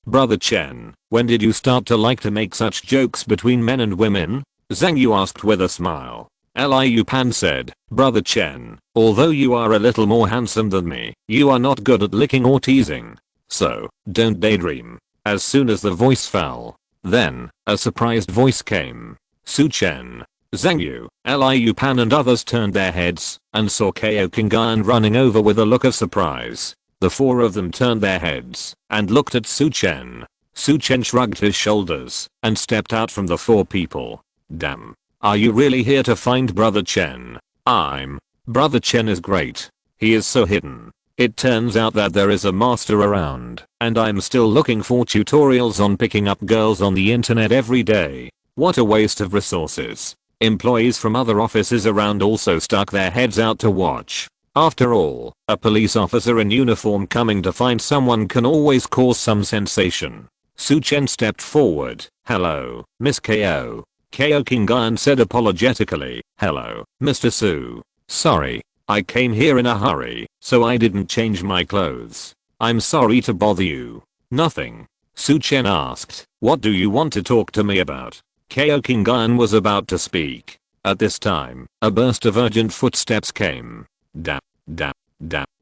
Brother Chen, when did you start to like to make such jokes between men and women?" Zhang Yu asked with a smile. Liu Pan said, "Brother Chen, although you are a little more handsome than me, you are not good at licking or teasing. So, don't daydream." As soon as the voice fell, then, a surprised voice came. Su Chen, Zhang Yu, Liu Pan and others turned their heads and saw Kao Qinggan running over with a look of surprise. The four of them turned their heads and looked at Su Chen. Su Chen shrugged his shoulders and stepped out from the four people. "Damn. Are you really here to find Brother Chen?" Brother Chen is great. He is so hidden. It turns out that there is a master around, and I'm still looking for tutorials on picking up girls on the internet every day. What a waste of resources." Employees from other offices around also stuck their heads out to watch. After all, a police officer in uniform coming to find someone can always cause some sensation. Su Chen stepped forward. "Hello, Miss Kao." Kao Qinggan said apologetically, "Hello, Mr. Su. Sorry, I came here in a hurry, so I didn't change my clothes. I'm sorry to bother you." "Nothing." Su Chen asked, "What do you want to talk to me about?" Kao Qinggan was about to speak. At this time, a burst of urgent footsteps came. Dap.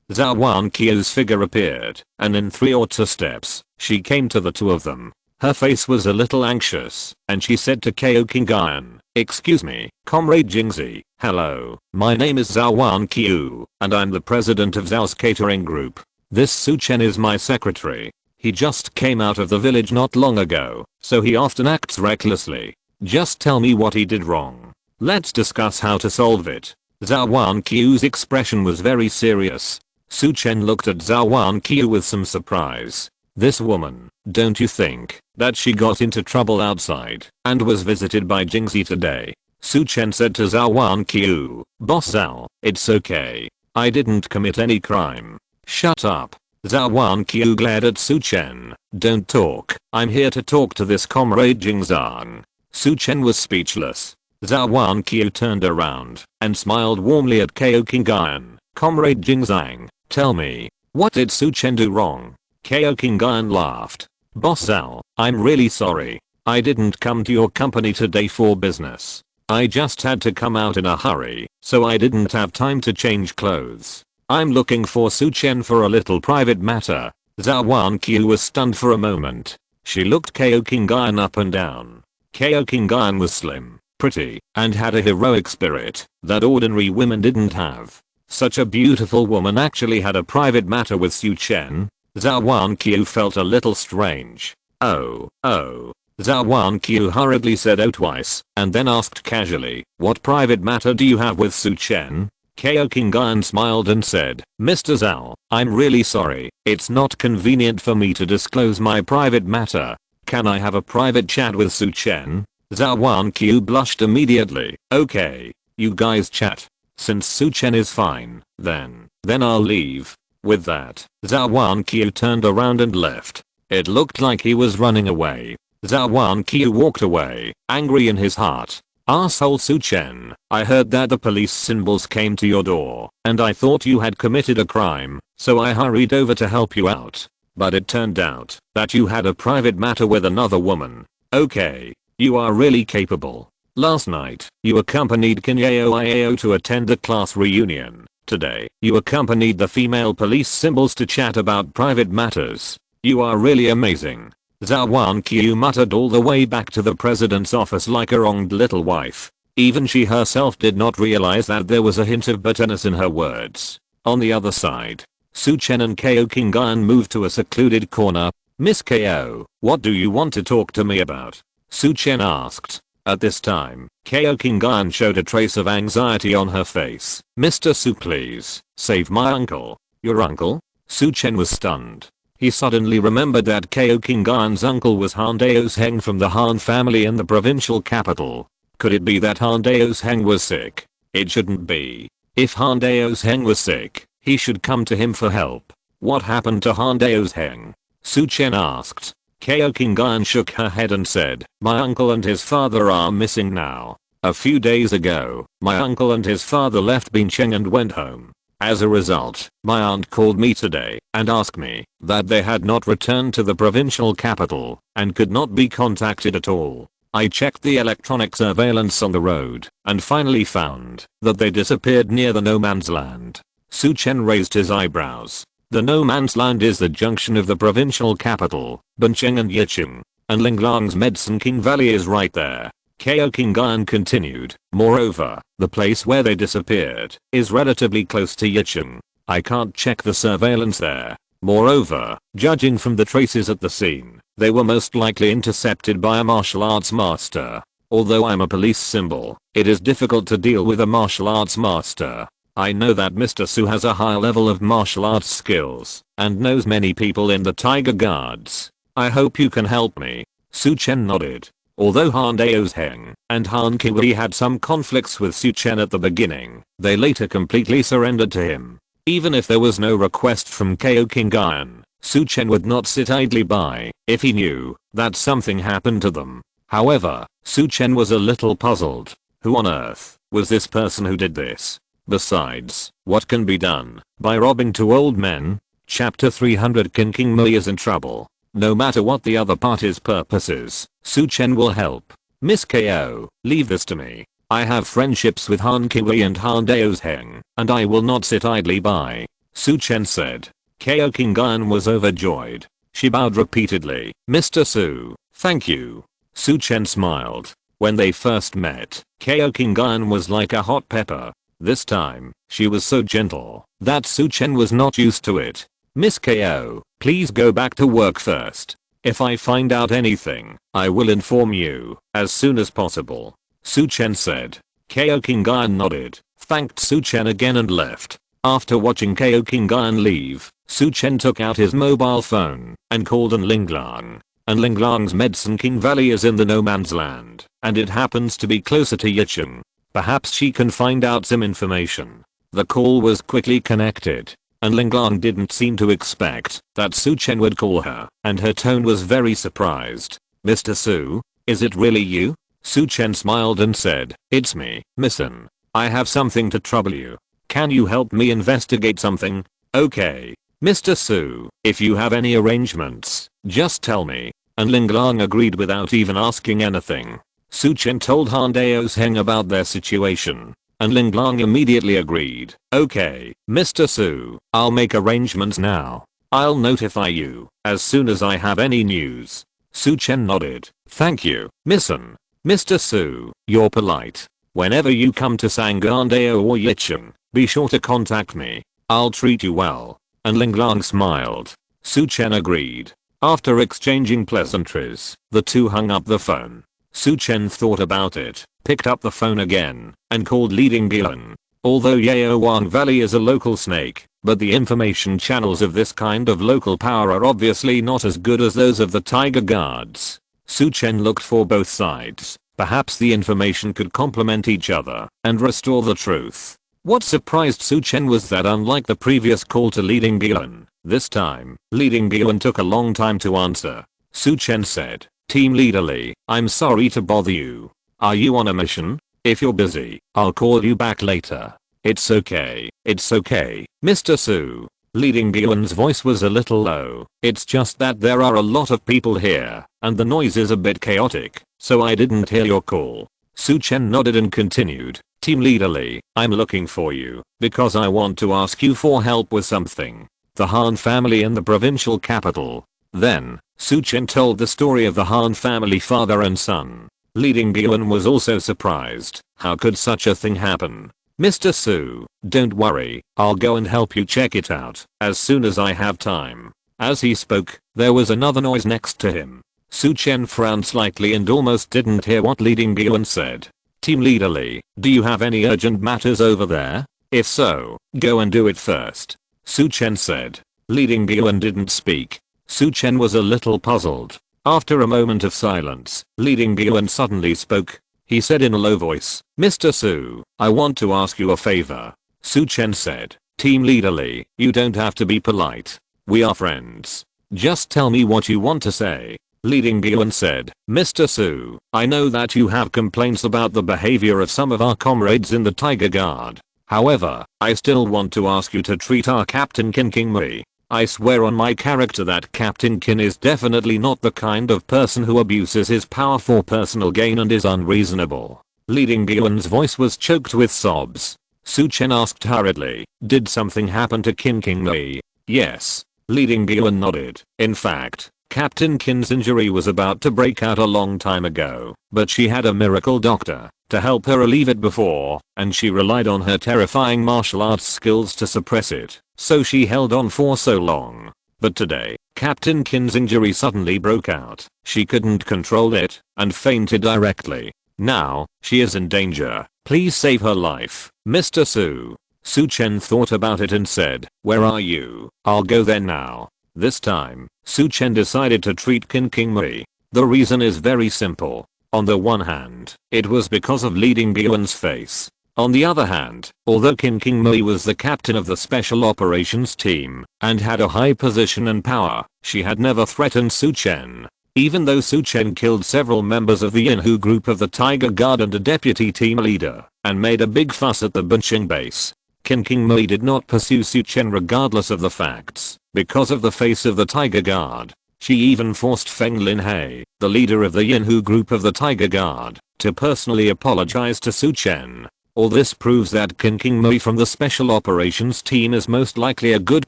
Zhou Wanqiu's figure appeared, and in 3 or 2 steps, she came to the two of them. Her face was a little anxious, and she said to Kao Qinggan, "Excuse me, Comrade Jingzi. Hello, my name is Zhou Wanqiu, and I'm the president of Zhao's catering group. This Su Chen is my secretary. He just came out of the village not long ago, so he often acts recklessly. Just tell me what he did wrong. Let's discuss how to solve it." Zhou Wanqiu's expression was very serious. Su Chen looked at Zhou Wanqiu with some surprise. This woman, don't you think that she got into trouble outside and was visited by Jingzi today? Su Chen said to Zhou Wanqiu, "Boss Zhou, it's okay. I didn't commit any crime." "Shut up." Zhou Wanqiu glared at Su Chen. "Don't talk. I'm here to talk to this comrade Jingzang." Su Chen was speechless. Zhou Wanqiu turned around and smiled warmly at Kao Qinggan. "Comrade Jingzang, tell me, what did Su Chen do wrong?" Kao Qinggan laughed. "Boss Zhou, I'm really sorry. I didn't come to your company today for business. I just had to come out in a hurry, so I didn't have time to change clothes. I'm looking for Su Chen for a little private matter." Zhou Wanqiu was stunned for a moment. She looked Kao Qinggan up and down. Kao Qinggan was slim, pretty, and had a heroic spirit that ordinary women didn't have. Such a beautiful woman actually had a private matter with Su Chen. Zhou Wanqiu felt a little strange. Oh. Zhou Wanqiu hurriedly said "oh" twice, and then asked casually, "What private matter do you have with Su Chen?" Kao Qinggan smiled and said, "Mr. Zhou, I'm really sorry. It's not convenient for me to disclose my private matter. Can I have a private chat with Su Chen?" Zhou Wanqiu blushed immediately. "Okay, you guys chat. Since Su Chen is fine, then I'll leave." With that, Zhou Wanqiu turned around and left. It looked like he was running away. Zhou Wanqiu walked away, angry in his heart. "Asshole Su Chen, I heard that the police symbols came to your door, and I thought you had committed a crime, so I hurried over to help you out. but it turned out that you had a private matter with another woman. Okay. You are really capable. Last night, you accompanied Kinyao Iao to attend a class reunion. Today, you accompanied the female police symbols to chat about private matters. You are really amazing. Zhou Wanqiu muttered all the way back to the president's office like a wronged little wife. Even she herself did not realize that there was a hint of bitterness in her words. On the other side, Su Chen and Ko Kingan moved to a secluded corner. Miss Ko, what do you want to talk to me about? Su Chen asked. At this time, Ko Kingan showed a trace of anxiety on her face. Mr. Su, please, save my uncle. Your uncle? Su Chen was stunned. He suddenly remembered that Ko Kingan's uncle was Han Daozheng from the Han family in the provincial capital. Could it be that Han Daozheng was sick? It shouldn't be. If Han Daozheng was sick, he should come to him for help. What happened to Han Daozheng? Su Chen asked. Ko Kingan shook her head and said, my uncle and his father are missing now. A few days ago, my uncle and his father left Bincheng and went home. As a result, my aunt called me today and asked me that they had not returned to the provincial capital and could not be contacted at all. I checked the electronic surveillance on the road and finally found that they disappeared near the no man's land. Su Chen raised his eyebrows. The no man's land is the junction of the provincial capital, Bincheng and Yicheng, and Linglong's Medicine King Valley is right there. Ko Kingan continued. Moreover, the place where they disappeared is relatively close to Yicheng. I can't check the surveillance there. Moreover, judging from the traces at the scene, they were most likely intercepted by a martial arts master. Although I'm a police symbol, it is difficult to deal with a martial arts master. I know that Mr. Su has a high level of martial arts skills and knows many people in the Tiger Guards. I hope you can help me. Su Chen nodded. Although Han Daozheng and Han Kiwi had some conflicts with Su Chen at the beginning, they later completely surrendered to him. Even if there was no request from Ko Kingan, Su Chen would not sit idly by if he knew that something happened to them. However, Su Chen was a little puzzled. Who on earth was this person who did this? Besides, what can be done by robbing two old men? Chapter 300 King Mui is in trouble. No matter what the other party's purpose is, Su Chen will help. Miss Ko, leave this to me. I have friendships with Han Kiwi and Han Daozheng, and I will not sit idly by. Su Chen said. Ko Kingan was overjoyed. She bowed repeatedly. Mr. Su, thank you. Su Chen smiled. When they first met, Ko Kingan was like a hot pepper. This time, she was so gentle that Su Chen was not used to it. Miss Ko, please go back to work first. If I find out anything, I will inform you as soon as possible. Su Chen said. Ko Kingan nodded, thanked Su Chen again and left. After watching Ko Kingan leave, Su Chen took out his mobile phone and called on Linglong. And Linglong's Medicine King Valley is in the no man's land, and it happens to be closer to Yicheng. Perhaps she can find out some information. The call was quickly connected, and Linglong didn't seem to expect that Su Chen would call her, and her tone was very surprised. Mr. Su, is it really you? Su Chen smiled and said, it's me, Missin. I have something to trouble you. Can you help me investigate something? Okay. Mr. Su, if you have any arrangements, just tell me. And Linglong agreed without even asking anything. Su Chen told Han Daozheng about their situation, and Linglong immediately agreed. Okay, Mr. Su, I'll make arrangements now. I'll notify you as soon as I have any news. Su Chen nodded. Thank you, Missin. Mr. Su, you're polite. Whenever you come to Sangandao or Yicheng, be sure to contact me. I'll treat you well. And Linglong smiled. Su Chen agreed. After exchanging pleasantries, the two hung up the phone. Su Chen thought about it, picked up the phone again, and called Leading Gilan. Although Yaowang Valley is a local snake, but the information channels of this kind of local power are obviously not as good as those of the Tiger Guards. Su Chen looked for both sides. Perhaps the information could complement each other and restore the truth. What surprised Su Chen was that unlike the previous call to Leading Gilan, this time, Leading Gilan took a long time to answer. Su Chen said, Team Leader Lee, I'm sorry to bother you. Are you on a mission? If you're busy, I'll call you back later. It's okay, Mr. Su. Leading Yuan's voice was a little low. It's just that there are a lot of people here, and the noise is a bit chaotic, so I didn't hear your call. Su Chen nodded and continued. Team Leader Lee, I'm looking for you, because I want to ask you for help with something. The Han family in the provincial capital. Then, Su Chen told the story of the Han family father and son. Leading Yuan was also surprised. How could such a thing happen? Mr. Su, don't worry, I'll go and help you check it out as soon as I have time. As he spoke, there was another noise next to him. Su Chen frowned slightly and almost didn't hear what Leading Yuan said. Team Leader Lee, do you have any urgent matters over there? If so, go and do it first. Su Chen said. Leading Yuan didn't speak. Su Chen was a little puzzled. After a moment of silence, Leading Yuan suddenly spoke. He said in a low voice, Mr. Su, I want to ask you a favor. Su Chen said. Team Leader Lee, you don't have to be polite. We are friends. Just tell me what you want to say. Leading Yuan said, Mr. Su, I know that you have complaints about the behavior of some of our comrades in the Tiger Guard. However, I still want to ask you to treat our Captain Qin Qingmei. I swear on my character that Captain Qin is definitely not the kind of person who abuses his power for personal gain and is unreasonable. Leading Yuan's voice was choked with sobs. Su Chen asked hurriedly, did something happen to Qin Qingmei? Yes. Leading Yuan nodded. In fact, Captain Qin's injury was about to break out a long time ago, but she had a miracle doctor to help her relieve it before, and she relied on her terrifying martial arts skills to suppress it, so she held on for so long. But today, Captain Qin's injury suddenly broke out. She couldn't control it, and fainted directly. Now, she is in danger. Please save her life, Mr. Su. Su Chen thought about it and said, where are you? I'll go there now. This time, Su Chen decided to treat Qin Qingmei. The reason is very simple. On the one hand, it was because of Leading Yuan's face. On the other hand, although Qin Qingmei was the captain of the special operations team and had a high position and power, she had never threatened Su Chen. Even though Su Chen killed several members of the Yinhu group of the Tiger Guard and a deputy team leader, and made a big fuss at the Bincheng base, Qin Qingmei did not pursue Su Chen regardless of the facts, because of the face of the Tiger Guard. She even forced Feng Linhei, the leader of the Yinhu group of the Tiger Guard, to personally apologize to Su Chen. All this proves that Qin Qingmei from the special operations team is most likely a good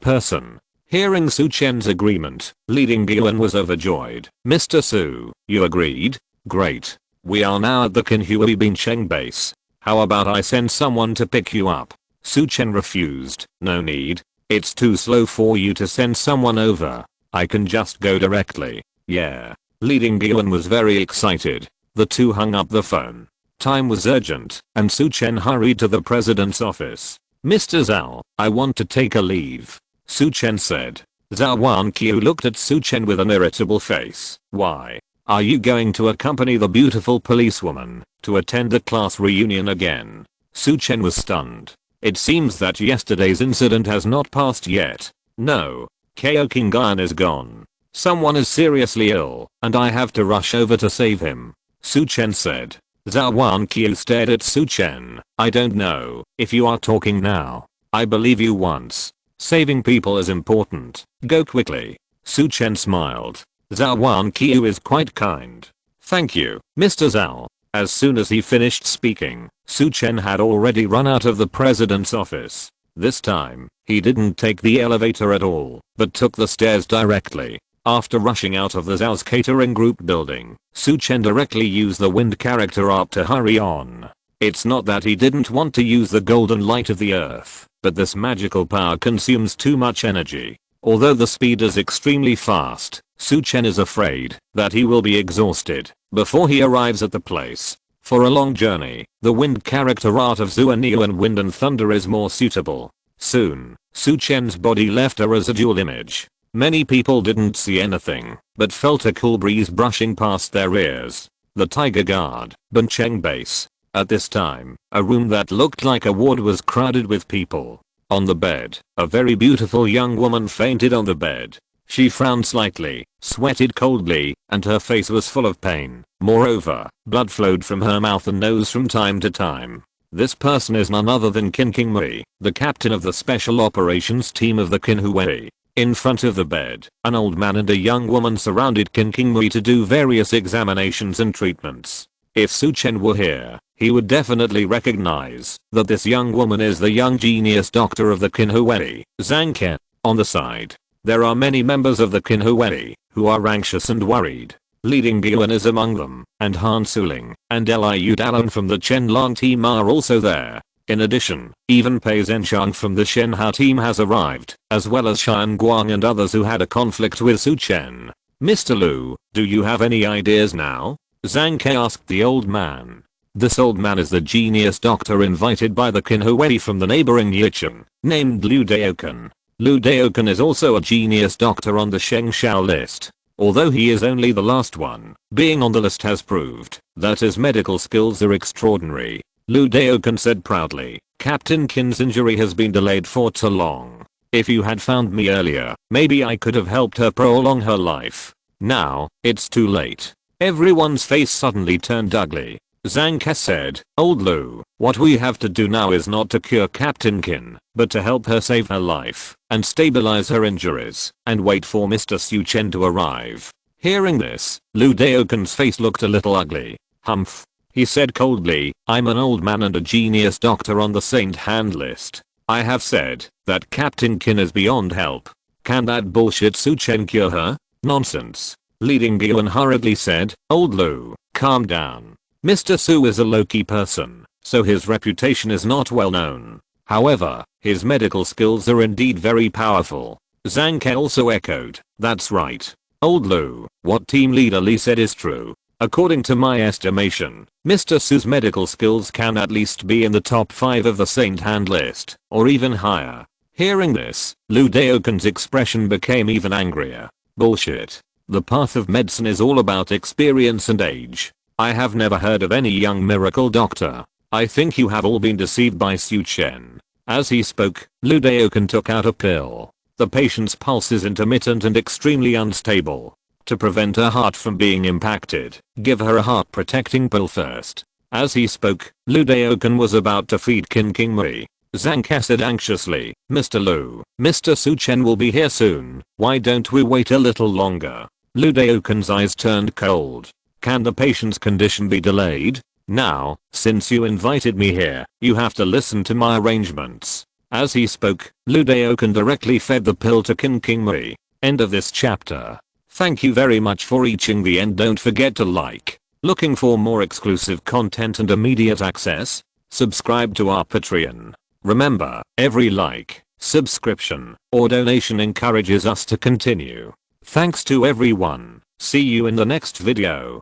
person. Hearing Su Chen's agreement, Leading Yuan was overjoyed. Mr. Su, you agreed? Great. We are now at the Qinhui Bincheng base. How about I send someone to pick you up? Su Chen refused. No need. It's too slow for you to send someone over. I can just go directly. Yeah. Leading Yuan was very excited. The two hung up the phone. Time was urgent, and Su Chen hurried to the president's office. Mr. Zhao, I want to take a leave. Su Chen said. Zhou Wanqiu looked at Su Chen with an irritable face. Why? Are you going to accompany the beautiful policewoman to attend the class reunion again? Su Chen was stunned. It seems that yesterday's incident has not passed yet. No. Ko Qinggan is gone. Someone is seriously ill, and I have to rush over to save him. Su Chen said. Zhou Wanqiu stared at Su Chen. I don't know if you are talking now. I believe you once. Saving people is important. Go quickly. Su Chen smiled. Zhou Wanqiu is quite kind. Thank you, Mr. Zhao. As soon as he finished speaking, Su Chen had already run out of the president's office. This time, he didn't take the elevator at all, but took the stairs directly. After rushing out of the Zhao's catering group building, Su Chen directly used the wind character art to hurry on. It's not that he didn't want to use the golden light of the earth, but this magical power consumes too much energy. Although the speed is extremely fast, Su Chen is afraid that he will be exhausted before he arrives at the place. For a long journey, the wind character art of Zhou Wanqiu and Wind and Thunder is more suitable. Soon, Su Chen's body left a residual image. Many people didn't see anything, but felt a cool breeze brushing past their ears. The Tiger Guard, Bincheng base. At this time, a room that looked like a ward was crowded with people. On the bed, a very beautiful young woman fainted on the bed. She frowned slightly, sweated coldly, and her face was full of pain. Moreover, blood flowed from her mouth and nose from time to time. This person is none other than Qin Qingmei, the captain of the special operations team of the Qin Huai. In front of the bed, an old man and a young woman surrounded Qin Qingmei to do various examinations and treatments. If Su Chen were here, he would definitely recognize that this young woman is the young genius doctor of the Qin Huai, Zhang Ke. On the side, there are many members of the Qin Huai who are anxious and worried. Leading Guan is among them, and Han Suling and Liu Dalong from the Chenlong team are also there. In addition, even Pei Zhenshang from the Shenhao team has arrived, as well as Shan Guang and others who had a conflict with Su Chen. Mr. Lu, do you have any ideas now? Zhang Ke asked the old man. This old man is the genius doctor invited by the Qin Huai from the neighboring Yicheng, named Liu Daokan. Liu Daokan is also a genius doctor on the Sheng Shao list. Although he is only the last one, being on the list has proved that his medical skills are extraordinary. Liu Daokan said proudly, Captain Qin's injury has been delayed for too long. If you had found me earlier, maybe I could have helped her prolong her life. Now, it's too late. Everyone's face suddenly turned ugly. Zhang Ke said, Old Liu, what we have to do now is not to cure Captain Qin, but to help her save her life, and stabilize her injuries, and wait for Mr. Su Chen to arrive. Hearing this, Liu Daokan's face looked a little ugly. Humph. He said coldly, I'm an old man and a genius doctor on the Saint Hand list. I have said that Captain Qin is beyond help. Can that bullshit Su Chen cure her? Nonsense. Leading Guan hurriedly said, Old Liu, calm down. Mr. Su is a low-key person, so his reputation is not well known. However, his medical skills are indeed very powerful. Zhang Ke also echoed, that's right. Old Liu, what team leader Li said is true. According to my estimation, Mr. Su's medical skills can at least be in the top 5 of the Saint Hand list, or even higher. Hearing this, Liu Daokan's expression became even angrier. Bullshit. The path of medicine is all about experience and age. I have never heard of any young miracle doctor. I think you have all been deceived by Su Chen. As he spoke, Liu Daokan took out a pill. The patient's pulse is intermittent and extremely unstable. To prevent her heart from being impacted, give her a heart protecting pill first. As he spoke, Liu Daokan was about to feed Qin Qingmei. Zhang Ke said anxiously, Mr. Liu, Mr. Su Chen will be here soon. Why don't we wait a little longer? Liu Daokan's eyes turned cold. Can the patient's condition be delayed? Now, since you invited me here, you have to listen to my arrangements. As he spoke, Liu Daokan directly fed the pill to Qin Qingmei. End of this chapter. Thank you very much for reaching the end. Don't forget to like. Looking for more exclusive content and immediate access? Subscribe to our Patreon. Remember, every like, subscription, or donation encourages us to continue. Thanks to everyone. See you in the next video.